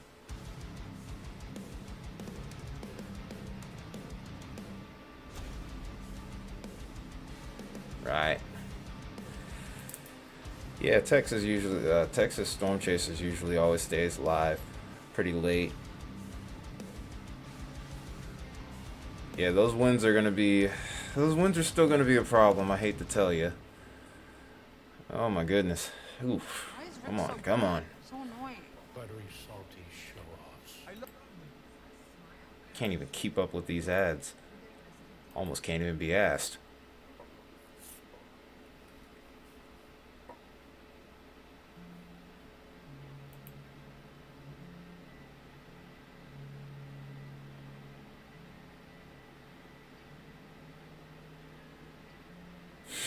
Right. Yeah, Texas Storm Chasers usually always stays live pretty late. Yeah, those winds are still gonna be a problem. I hate to tell you. Oh my goodness. Oof. Come on, come on. So annoying. Buttery, salty show-offs. Can't even keep up with these ads. Almost can't even be asked.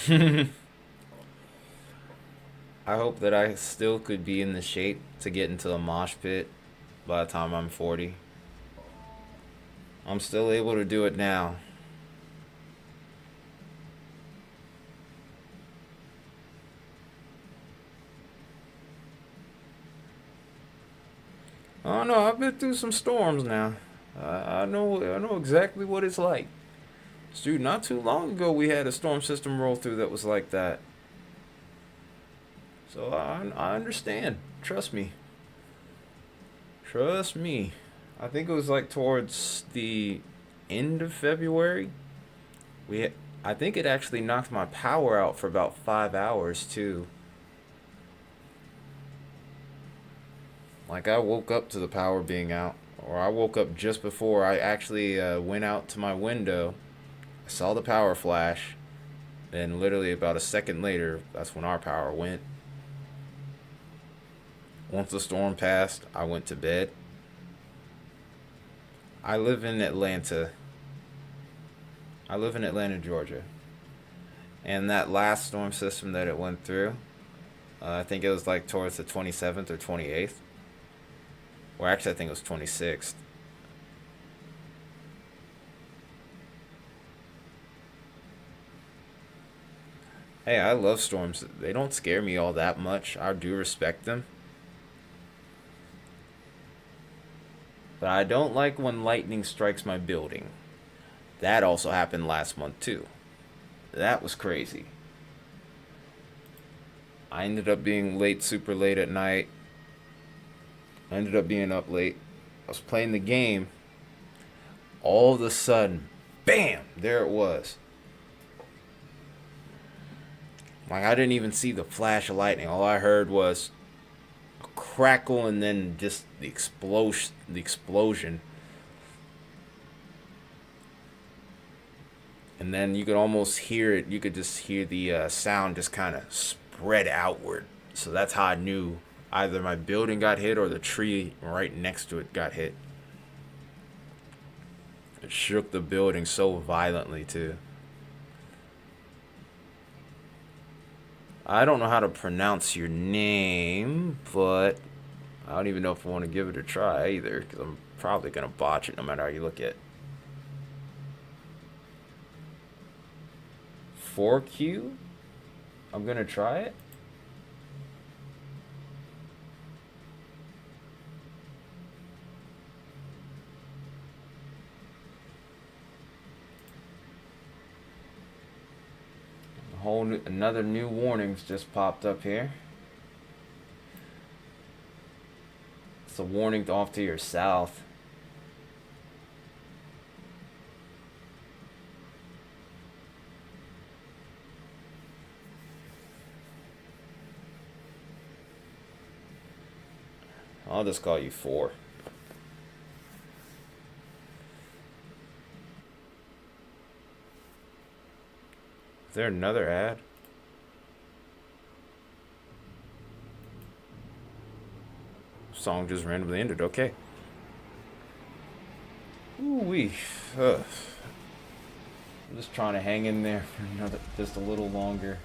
I hope that I still could be in the shape to get into a mosh pit by the time I'm 40. I'm still able to do it now. Oh no, I've been through some storms now. I know exactly what it's like. Dude, not too long ago we had a storm system roll through that was like that. So I understand. Trust me. Trust me. I think it was like towards the end of February. I think it actually knocked my power out for about 5 hours too. Like I woke up to the power being out, or I woke up just before I actually went out to my window. I saw the power flash, then literally about a second later, that's when our power went. Once the storm passed, I went to bed. I live in Atlanta. Georgia. And that last storm system that it went through, I think it was like towards the 27th or 28th. Or actually, I think it was 26th. Hey, I love storms. They don't scare me all that much. I do respect them. But I don't like when lightning strikes my building. That also happened last month too. That was crazy. I ended up being late, super late at night. I ended up being up late. I was playing the game. All of a sudden, bam, there it was. Like I didn't even see the flash of lightning. All I heard was a crackle and then just the explosion. And then you could almost hear it. You could just hear the sound just kind of spread outward. So that's how I knew either my building got hit or the tree right next to it got hit. It shook the building so violently too. I don't know how to pronounce your name, but I don't even know if I want to give it a try either, because I'm probably going to botch it no matter how you look at it. 4Q? I'm going to try it. Another new warnings just popped up here. It's a warning off to your south. I'll just call you 4. Is there another ad? Song just randomly ended. Okay. Ooh-wee. I'm just trying to hang in there for just a little longer.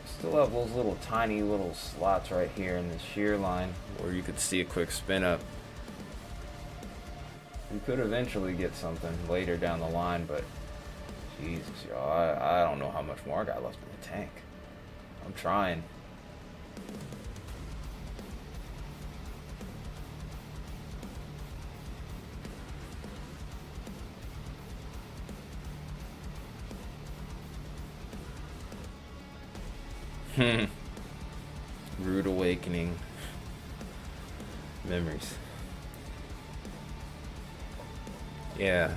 Still have those little tiny little slots right here in the shear line where you could see a quick spin up. You could eventually get something later down the line, but Jesus, y'all, I don't know how much more I got left in the tank. I'm trying. Rude awakening. Memories. Yeah.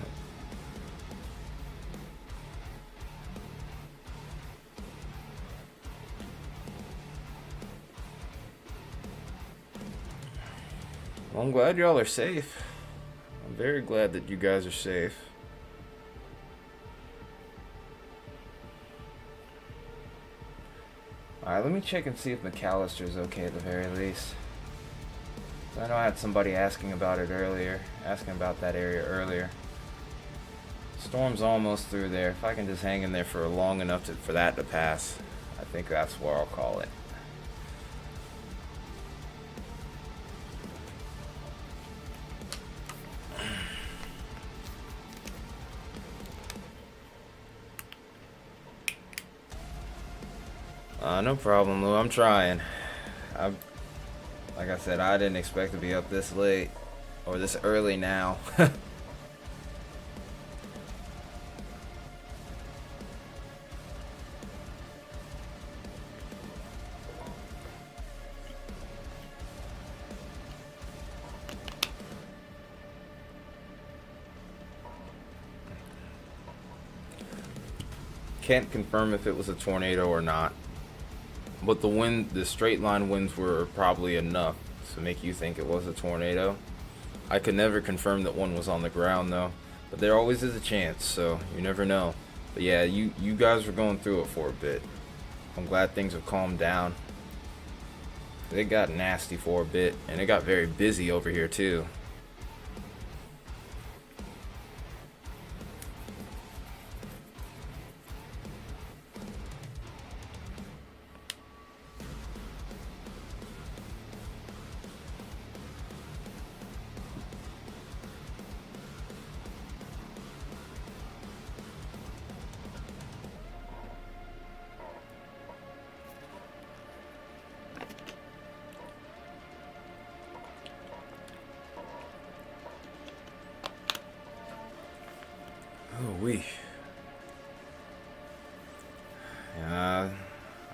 Well, I'm glad y'all are safe. I'm very glad that you guys are safe. Alright, let me check and see if McAllister's okay at the very least. I know I had somebody asking about that area earlier. Storm's almost through there. If I can just hang in there for long enough for that to pass, I think that's where I'll call it. No problem, Lou. I'm trying. Like I said, I didn't expect to be up this late or this early now. Can't confirm if it was a tornado or not. But the straight line winds were probably enough to make you think it was a tornado. I could never confirm that one was on the ground though. But there always is a chance, so you never know. But yeah, you guys were going through it for a bit. I'm glad things have calmed down. It got nasty for a bit, and it got very busy over here too. Yeah,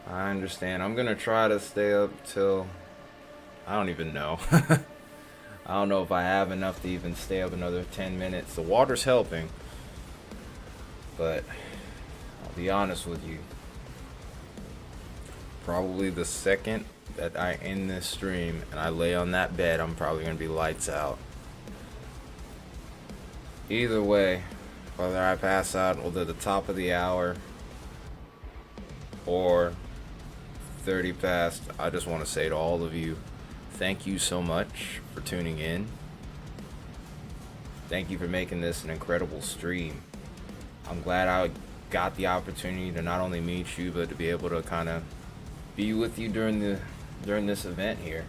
I understand. I'm gonna try to stay up till I don't even know. I don't know if I have enough to even stay up another 10 minutes. The water's helping, but I'll be honest with you. Probably the second that I end this stream and I lay on that bed, I'm probably gonna be lights out. Either way, whether I pass out at the top of the hour or 30 past, I just want to say to all of you, thank you so much for tuning in. Thank you for making this an incredible stream. I'm glad I got the opportunity to not only meet you, but to be able to kind of be with you during this event here.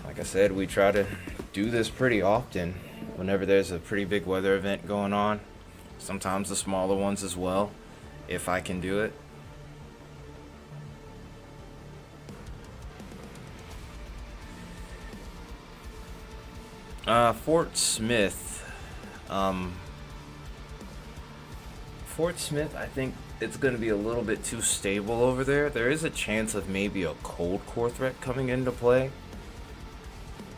Like I said, we try to do this pretty often whenever there's a pretty big weather event going on. Sometimes the smaller ones as well, if I can do it. Fort Smith. Fort Smith, I think it's going to be a little bit too stable over there. There is a chance of maybe a cold core threat coming into play.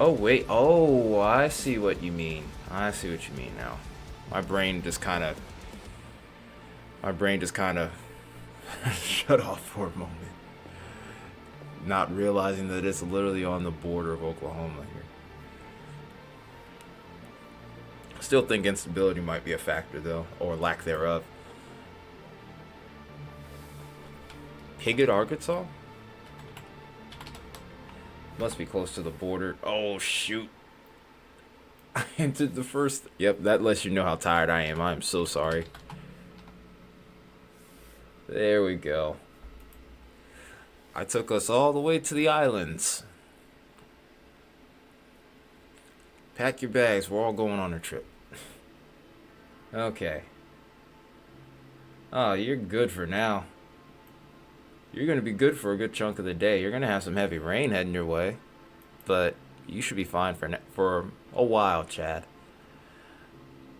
Oh, wait. Oh, I see what you mean. I see what you mean now. My brain just kind of shut off for a moment. Not realizing that it's literally on the border of Oklahoma here. Still think instability might be a factor though, or lack thereof. Piggott, Arkansas? Must be close to the border. Oh, shoot. I entered the first... Yep, that lets you know how tired I am. I'm so sorry. There we go. I took us all the way to the islands. Pack your bags. We're all going on a trip. Okay. Oh, you're good for now. You're going to be good for a good chunk of the day. You're going to have some heavy rain heading your way. But you should be fine for a while, Chad.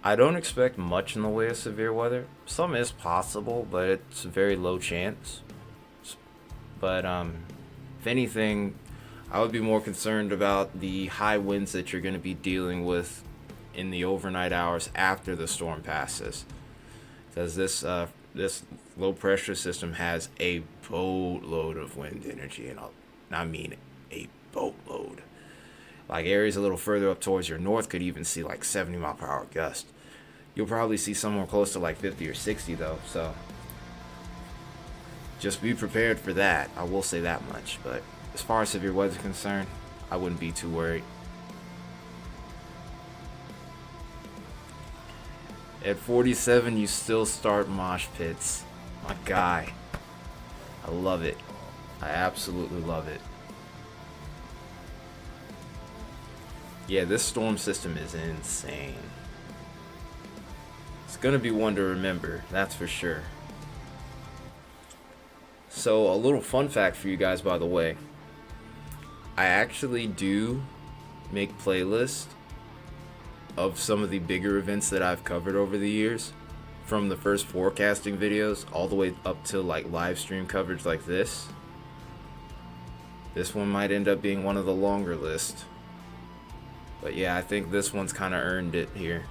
I don't expect much in the way of severe weather. Some is possible, but it's a very low chance. But if anything, I would be more concerned about the high winds that you're going to be dealing with in the overnight hours after the storm passes. Because this low pressure system has a boatload of wind energy, and I mean a boatload. Like areas a little further up towards your north could even see like 70 mile per hour gust. You'll probably see somewhere close to like 50 or 60 though, so just be prepared for that. I will say that much, but as far as severe weather is concerned, I wouldn't be too worried. At 47, you still start mosh pits. My guy. I love it. I absolutely love it. Yeah, this storm system is insane. It's gonna be one to remember, that's for sure. So, a little fun fact for you guys, by the way. I actually do make playlists of some of the bigger events that I've covered over the years, from the first forecasting videos all the way up to like live stream coverage like this. This one might end up being one of the longer lists, but yeah, I think this one's kind of earned it here.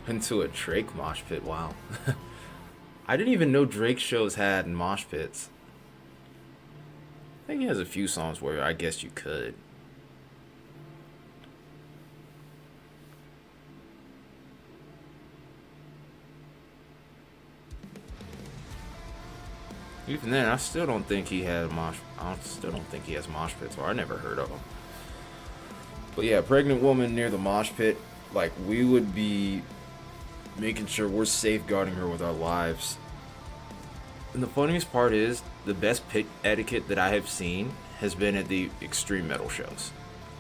Into a Drake mosh pit, wow. I didn't even know Drake shows had mosh pits. I think he has a few songs where I guess you could. Even then, I still don't think he had I still don't think he has mosh pits, or I never heard of them. But yeah, pregnant woman near the mosh pit, like we would be making sure we're safeguarding her with our lives. And the funniest part is, the best pit etiquette that I have seen has been at the extreme metal shows.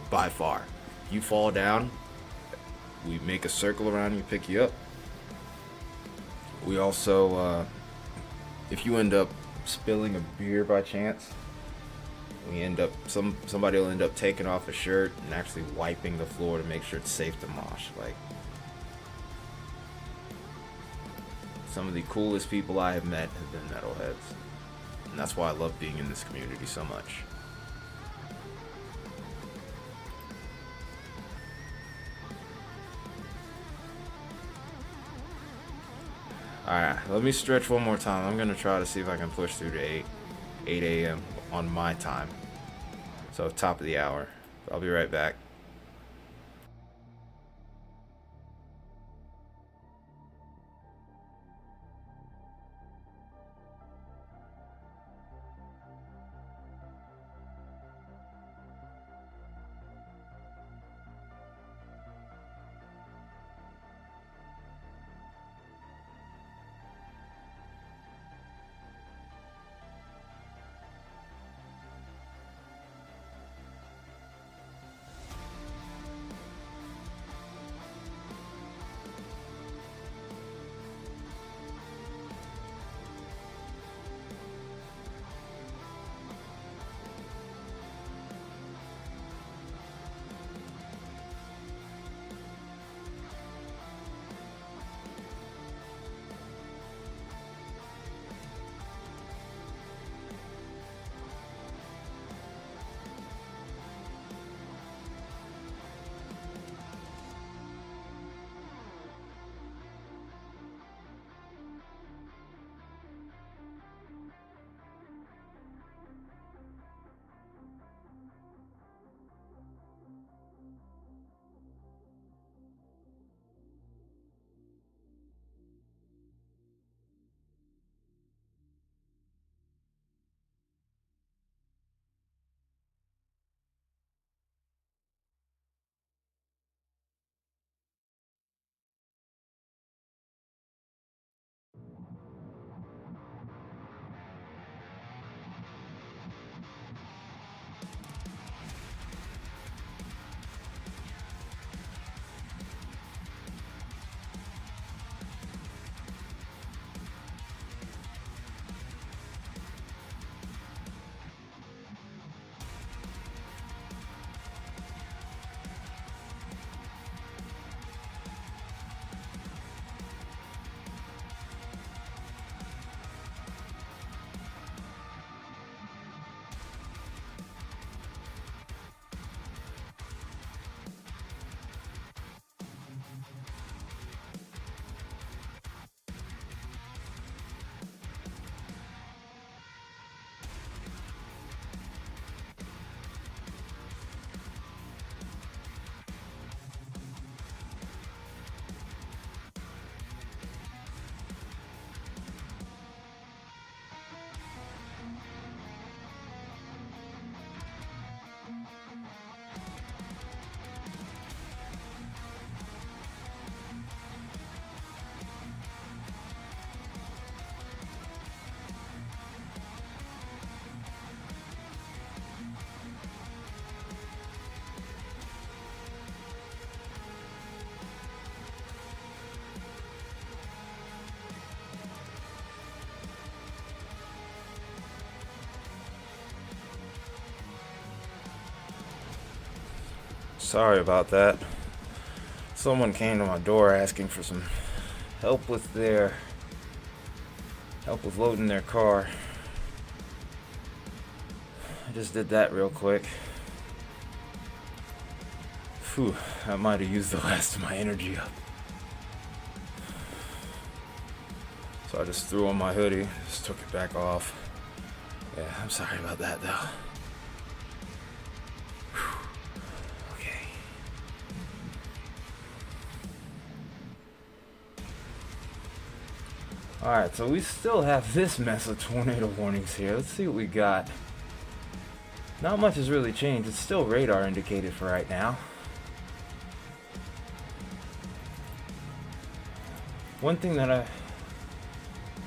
By far. You fall down, we make a circle around you, pick you up. We also, if you end up spilling a beer by chance, somebody will end up taking off a shirt and actually wiping the floor to make sure it's safe to mosh. Like, some of the coolest people I have met have been metalheads. And that's why I love being in this community so much. Alright, let me stretch one more time. I'm gonna try to see if I can push through to 8 a.m. on my time. So top of the hour. I'll be right back. Sorry about that. Someone came to my door asking for some help with loading their car. I just did that real quick. Phew, I might have used the last of my energy up. So I just threw on my hoodie, just took it back off. Yeah, I'm sorry about that though. Alright, so we still have this mess of tornado warnings here. Let's see what we got. Not much has really changed. It's still radar indicated for right now. One thing that I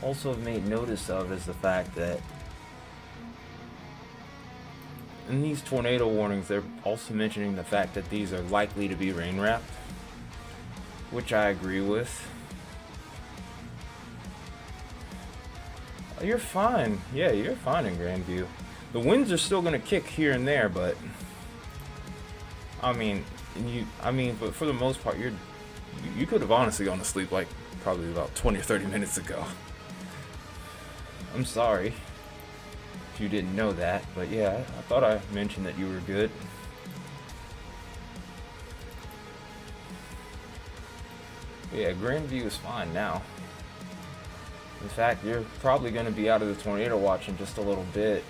also have made notice of is the fact that in these tornado warnings, they're also mentioning the fact that these are likely to be rain wrapped, which I agree with. You're fine. Yeah, you're fine in Grandview. The winds are still gonna kick here and there, but but for the most part, you could have honestly gone to sleep like probably about 20 or 30 minutes ago. I'm sorry if you didn't know that, but yeah, I thought I mentioned that you were good. But yeah, Grandview is fine now. In fact, you're probably going to be out of the tornado watch in just a little bit.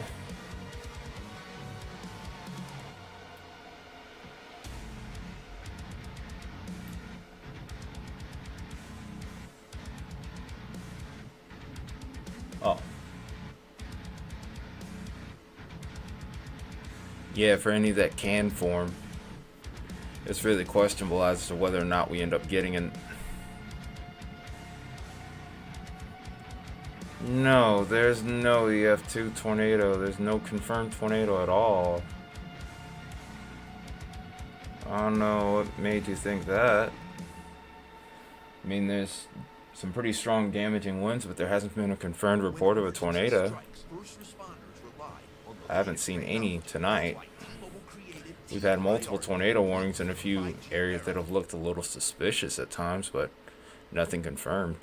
Oh. Yeah, for any that can form, it's really questionable as to whether or not we end up getting an... No, there's no EF2 tornado. There's no confirmed tornado at all. I don't know what made you think that. I mean, there's some pretty strong damaging winds, but there hasn't been a confirmed report of a tornado. I haven't seen any tonight. We've had multiple tornado warnings in a few areas that have looked a little suspicious at times, but nothing confirmed.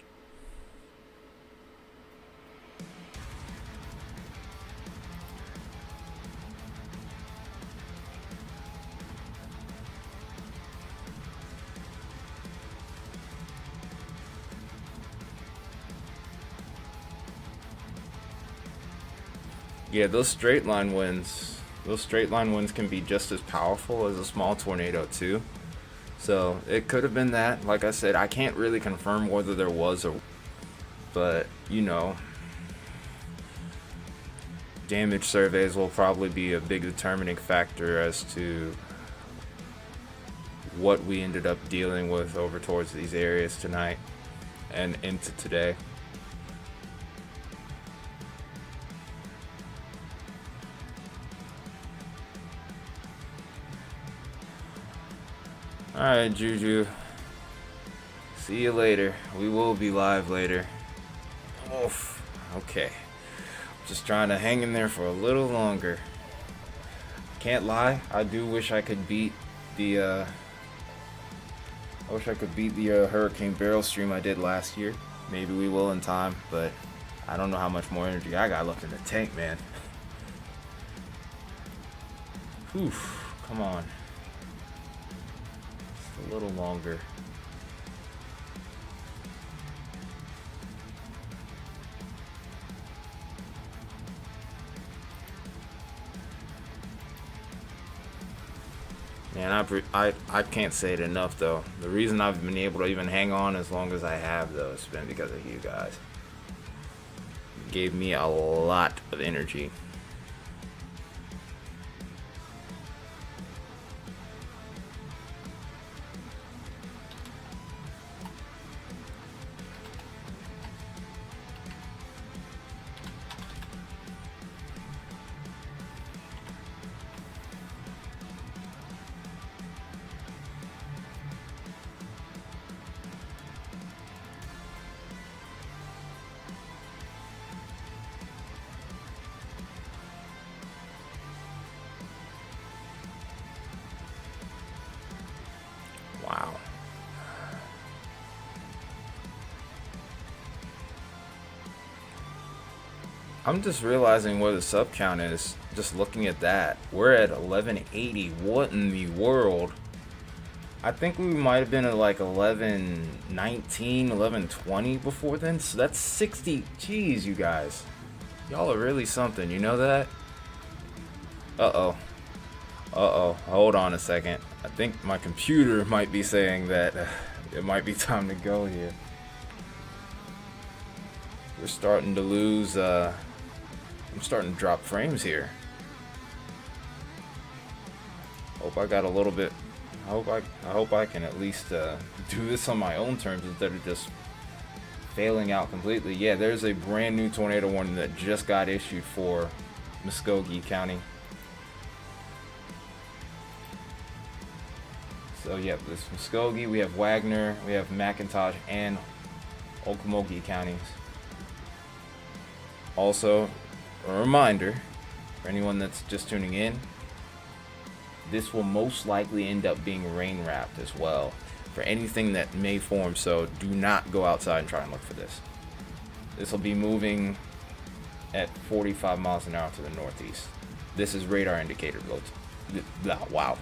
Yeah, those straight line winds can be just as powerful as a small tornado too. So it could have been that. Like I said, I can't really confirm whether there was a, but you know, damage surveys will probably be a big determining factor as to what we ended up dealing with over towards these areas tonight and into today. Alright, Juju. See you later. We will be live later. Oof. Okay. Just trying to hang in there for a little longer. Can't lie, I do wish I could beat the Hurricane Barrel stream I did last year. Maybe we will in time, but I don't know how much more energy I got left in the tank, man. Whew. Come on. A little longer. Man, I can't say it enough though. The reason I've been able to even hang on as long as I have though has been because of you guys. You gave me a lot of energy. Wow. I'm just realizing where the sub count is. Just looking at that. We're at 1180. What in the world? I think we might have been at like 1119, 1120 before then. So that's 60. Jeez, you guys. Y'all are really something. You know that? Uh-oh. Uh-oh. Hold on a second. I think my computer might be saying that it might be time to go here. We're starting to lose, I'm starting to drop frames here. Hope I got a little bit, I hope I can at least do this on my own terms instead of just failing out completely. Yeah, there's a brand new tornado warning that just got issued for Muskogee County. So yeah, this Muskogee, we have Wagner, we have McIntosh, and Okmulgee counties. Also, a reminder for anyone that's just tuning in, this will most likely end up being rain wrapped as well for anything that may form, so do not go outside and try and look for this. This will be moving at 45 miles an hour to the northeast. This is radar indicated wow.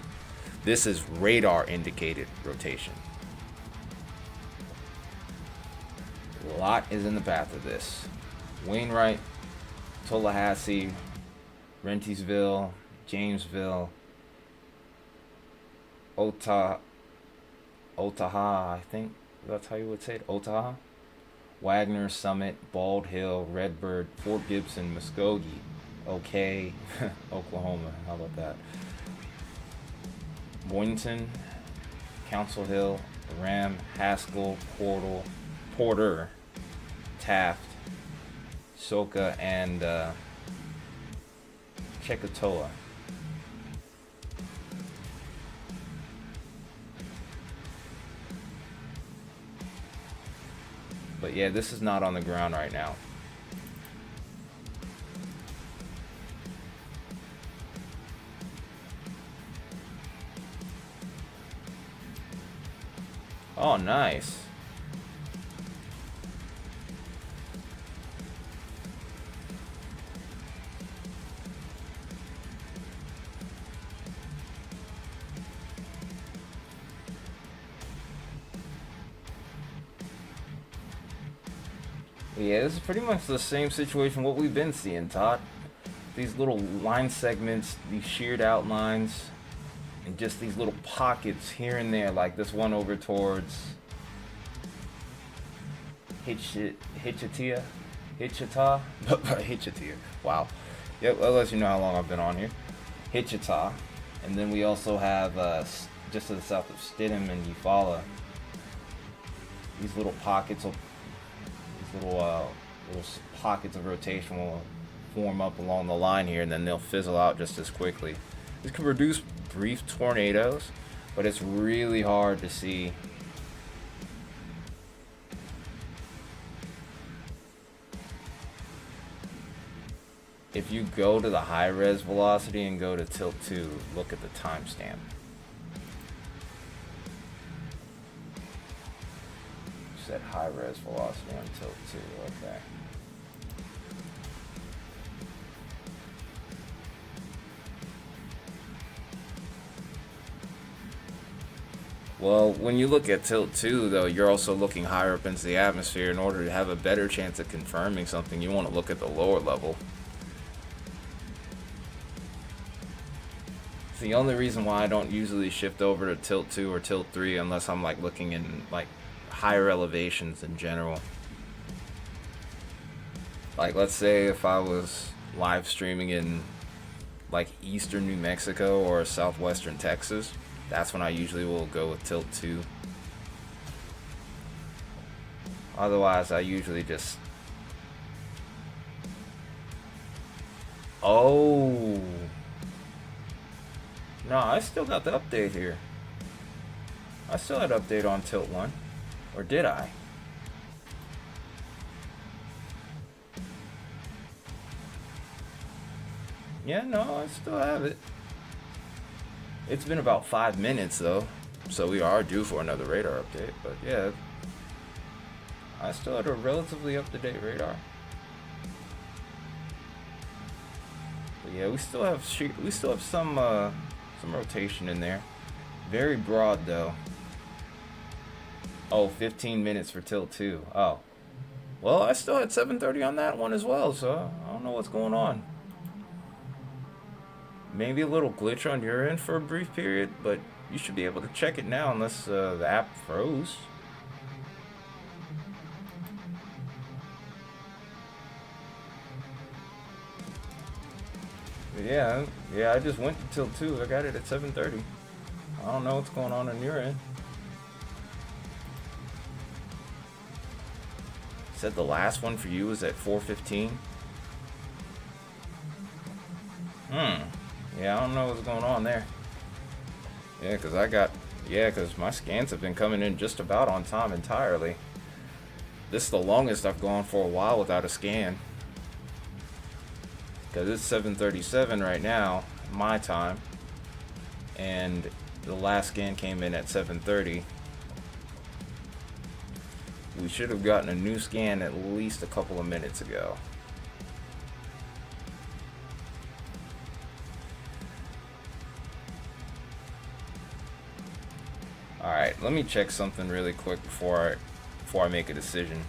This is radar indicated rotation. A lot is in the path of this. Wainwright, Tallahassee, Rentisville, Jamesville, Otaha, I think that's how you would say it, Otaha, Wagner, Summit, Bald Hill, Redbird, Fort Gibson, Muskogee, OK, Oklahoma, how about that? Boynton, Council Hill, Ram, Haskell, Porter, Taft, Soka, and Chekatoa. But yeah, this is not on the ground right now. Oh, nice. Yeah, this is pretty much the same situation what we've been seeing, Todd. These little line segments, these sheared outlines, and just these little pockets here and there, like this one over towards Hitchita. Hitchita. Wow. Yep, that lets you know how long I've been on here. Hitchita. And then we also have, just to the south of Stidham and Eufaula, these little pockets of little pockets of rotation will form up along the line here, and then they'll fizzle out just as quickly. This can produce brief tornadoes, but it's really hard to see. If you go to the high res velocity and go to tilt 2, look at the timestamp. Set high res velocity on tilt 2, okay. Well, when you look at tilt 2, though, you're also looking higher up into the atmosphere. In order to have a better chance of confirming something, you want to look at the lower level. It's the only reason why I don't usually shift over to tilt 2 or tilt 3 unless I'm like looking in like higher elevations in general. Like, let's say if I was live streaming in like eastern New Mexico or southwestern Texas, that's when I usually will go with tilt 2. Otherwise, I usually just... Oh! No, I still got the update here. I still had update on tilt 1. Or did I? Yeah, no, I still have it. It's been about 5 minutes though, so we are due for another radar update. But yeah, I still had a relatively up-to-date radar. But yeah, we still have some rotation in there. Very broad though. Oh, 15 minutes for tilt 2. Oh. Well, I still had 7:30 on that one as well, so I don't know what's going on. Maybe a little glitch on your end for a brief period, but you should be able to check it now unless the app froze. But yeah, I just went to tilt 2. I got it at 7:30. I don't know what's going on your end. Said the last one for you was at 4:15. Yeah, I don't know what's going on there. Yeah, because my scans have been coming in just about on time entirely. This is the longest I've gone for a while without a scan. Because it's 7:37 right now, my time. And the last scan came in at 7:30. We should have gotten a new scan at least a couple of minutes ago. Alright, let me check something really quick before I make a decision.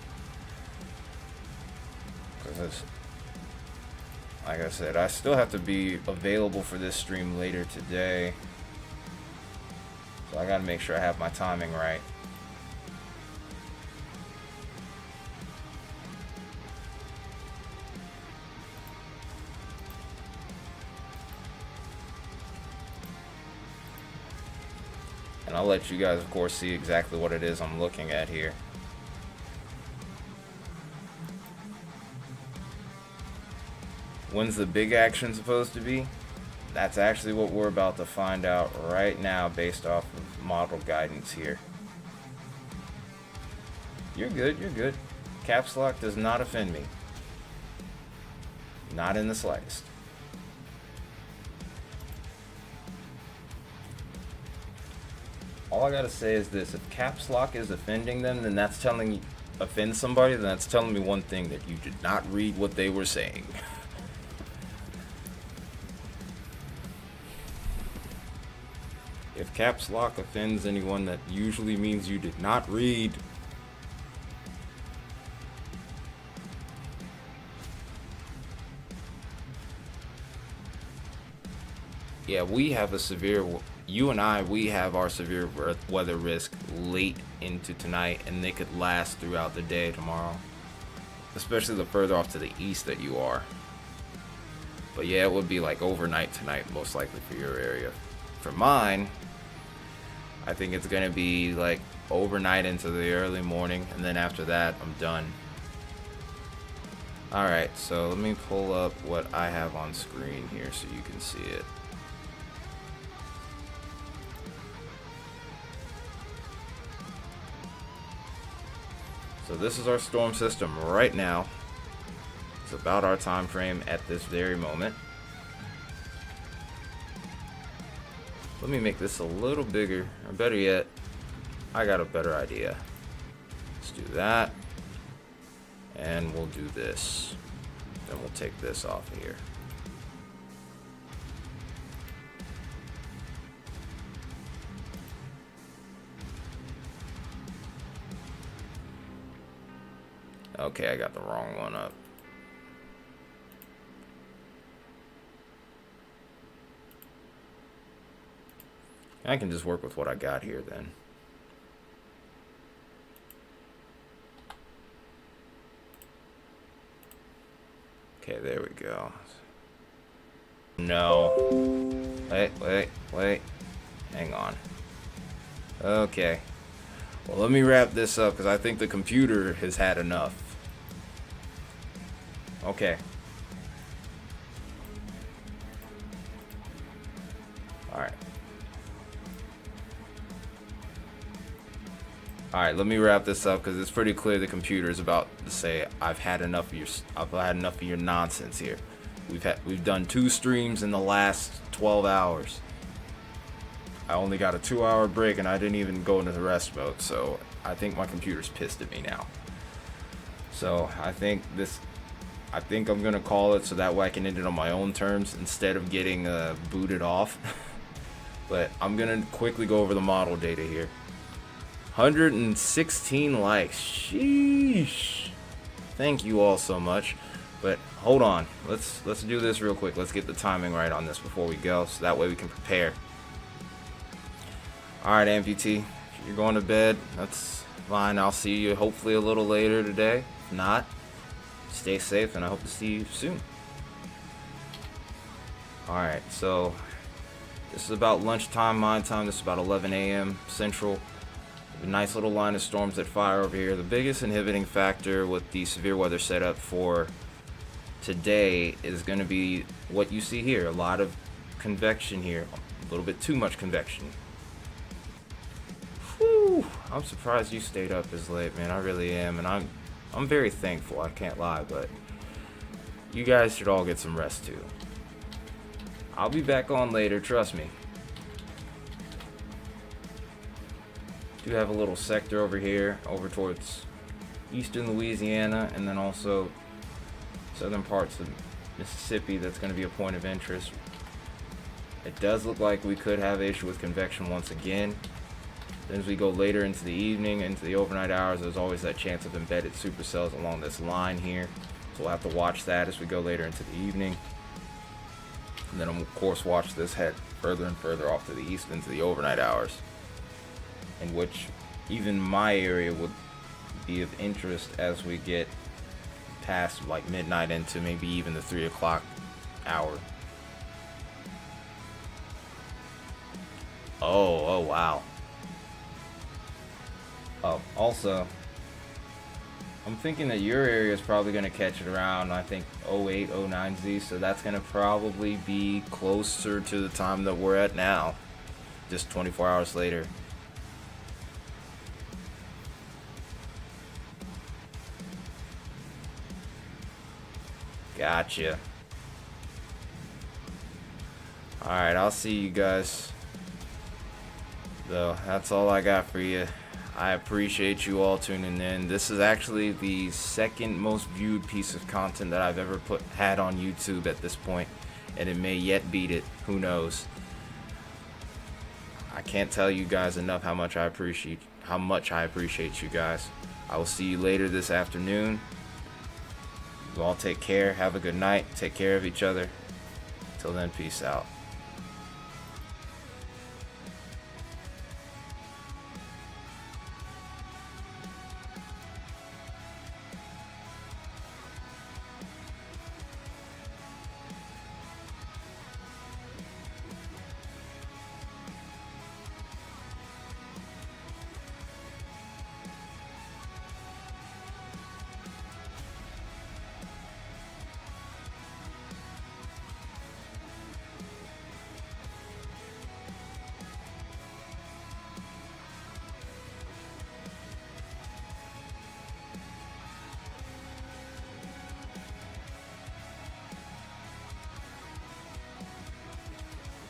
because, like I said, I still have to be available for this stream later today. So I gotta make sure I have my timing right. And I'll let you guys, of course, see exactly what it is I'm looking at here. When's the big action supposed to be? That's actually what we're about to find out right now based off of model guidance here. You're good, you're good. Caps lock does not offend me. Not in the slightest. All I gotta say is this: if caps lock is offending them, then that's telling offend somebody, then that's telling me one thing, that you did not read what they were saying. If caps lock offends anyone, that usually means you did not read. Yeah, we have a severe, you and I, we have our severe weather risk late into tonight, and they could last throughout the day tomorrow. Especially the further off to the east that you are. But yeah, it would be like overnight tonight, most likely for your area. For mine, I think it's gonna be like overnight into the early morning, and then after that, I'm done. Alright, so let me pull up what I have on screen here so you can see it. So this is our storm system right now. It's about our time frame at this very moment. Let me make this a little bigger, or better yet, I got a better idea. Let's do that, and we'll do this. Then we'll take this off of here. Okay, I got the wrong one up. I can just work with what I got here then. Okay, there we go. No. Wait. Hang on. Okay. Well, let me wrap this up because I think the computer has had enough. Okay. Alright, let me wrap this up because it's pretty clear the computer is about to say I've had enough of your nonsense here. We've done 2 streams in the last 12 hours. I only got a 2-hour break and I didn't even go into the rest mode, so I think my computer's pissed at me now. So I think I'm gonna call it so that way I can end it on my own terms instead of getting booted off. But I'm gonna quickly go over the model data here. 116 likes. Sheesh. Thank you all so much. But hold on. Let's do this real quick. Let's get the timing right on this before we go, so that way we can prepare. Alright, amputee. If you're going to bed, that's fine. I'll see you hopefully a little later today. If not, stay safe and I hope to see you soon. Alright, so this is about lunchtime my time. This is about 11 a.m. Central. A nice little line of storms that fire over here. The biggest inhibiting factor with the severe weather setup for today is going to be what you see here. A lot of convection here. A little bit too much convection. Whew. I'm surprised you stayed up this late, man. I really am. And I'm very thankful. I can't lie, but you guys should all get some rest too. I'll be back on later, trust me. Do have a little sector over here, over towards eastern Louisiana, and then also southern parts of Mississippi that's going to be a point of interest. It does look like we could have an issue with convection once again. Then as we go later into the evening, into the overnight hours, there's always that chance of embedded supercells along this line here. So we'll have to watch that as we go later into the evening. And then, of course, watch this head further and further off to the east into the overnight hours, in which even my area would be of interest as we get past like midnight into maybe even the 3 o'clock hour. Oh wow. Oh, also, I'm thinking that your area is probably going to catch it around, I think, 08, 09Z, so that's going to probably be closer to the time that we're at now, just 24 hours later. Gotcha. Alright, I'll see you guys. So, that's all I got for you. I appreciate you all tuning in. This is actually the second most viewed piece of content that I've ever had on YouTube at this point, and it may yet beat it. Who knows? I can't tell you guys enough how much I appreciate you guys. I will see you later this afternoon. You all take care. Have a good night. Take care of each other. Till then, peace out.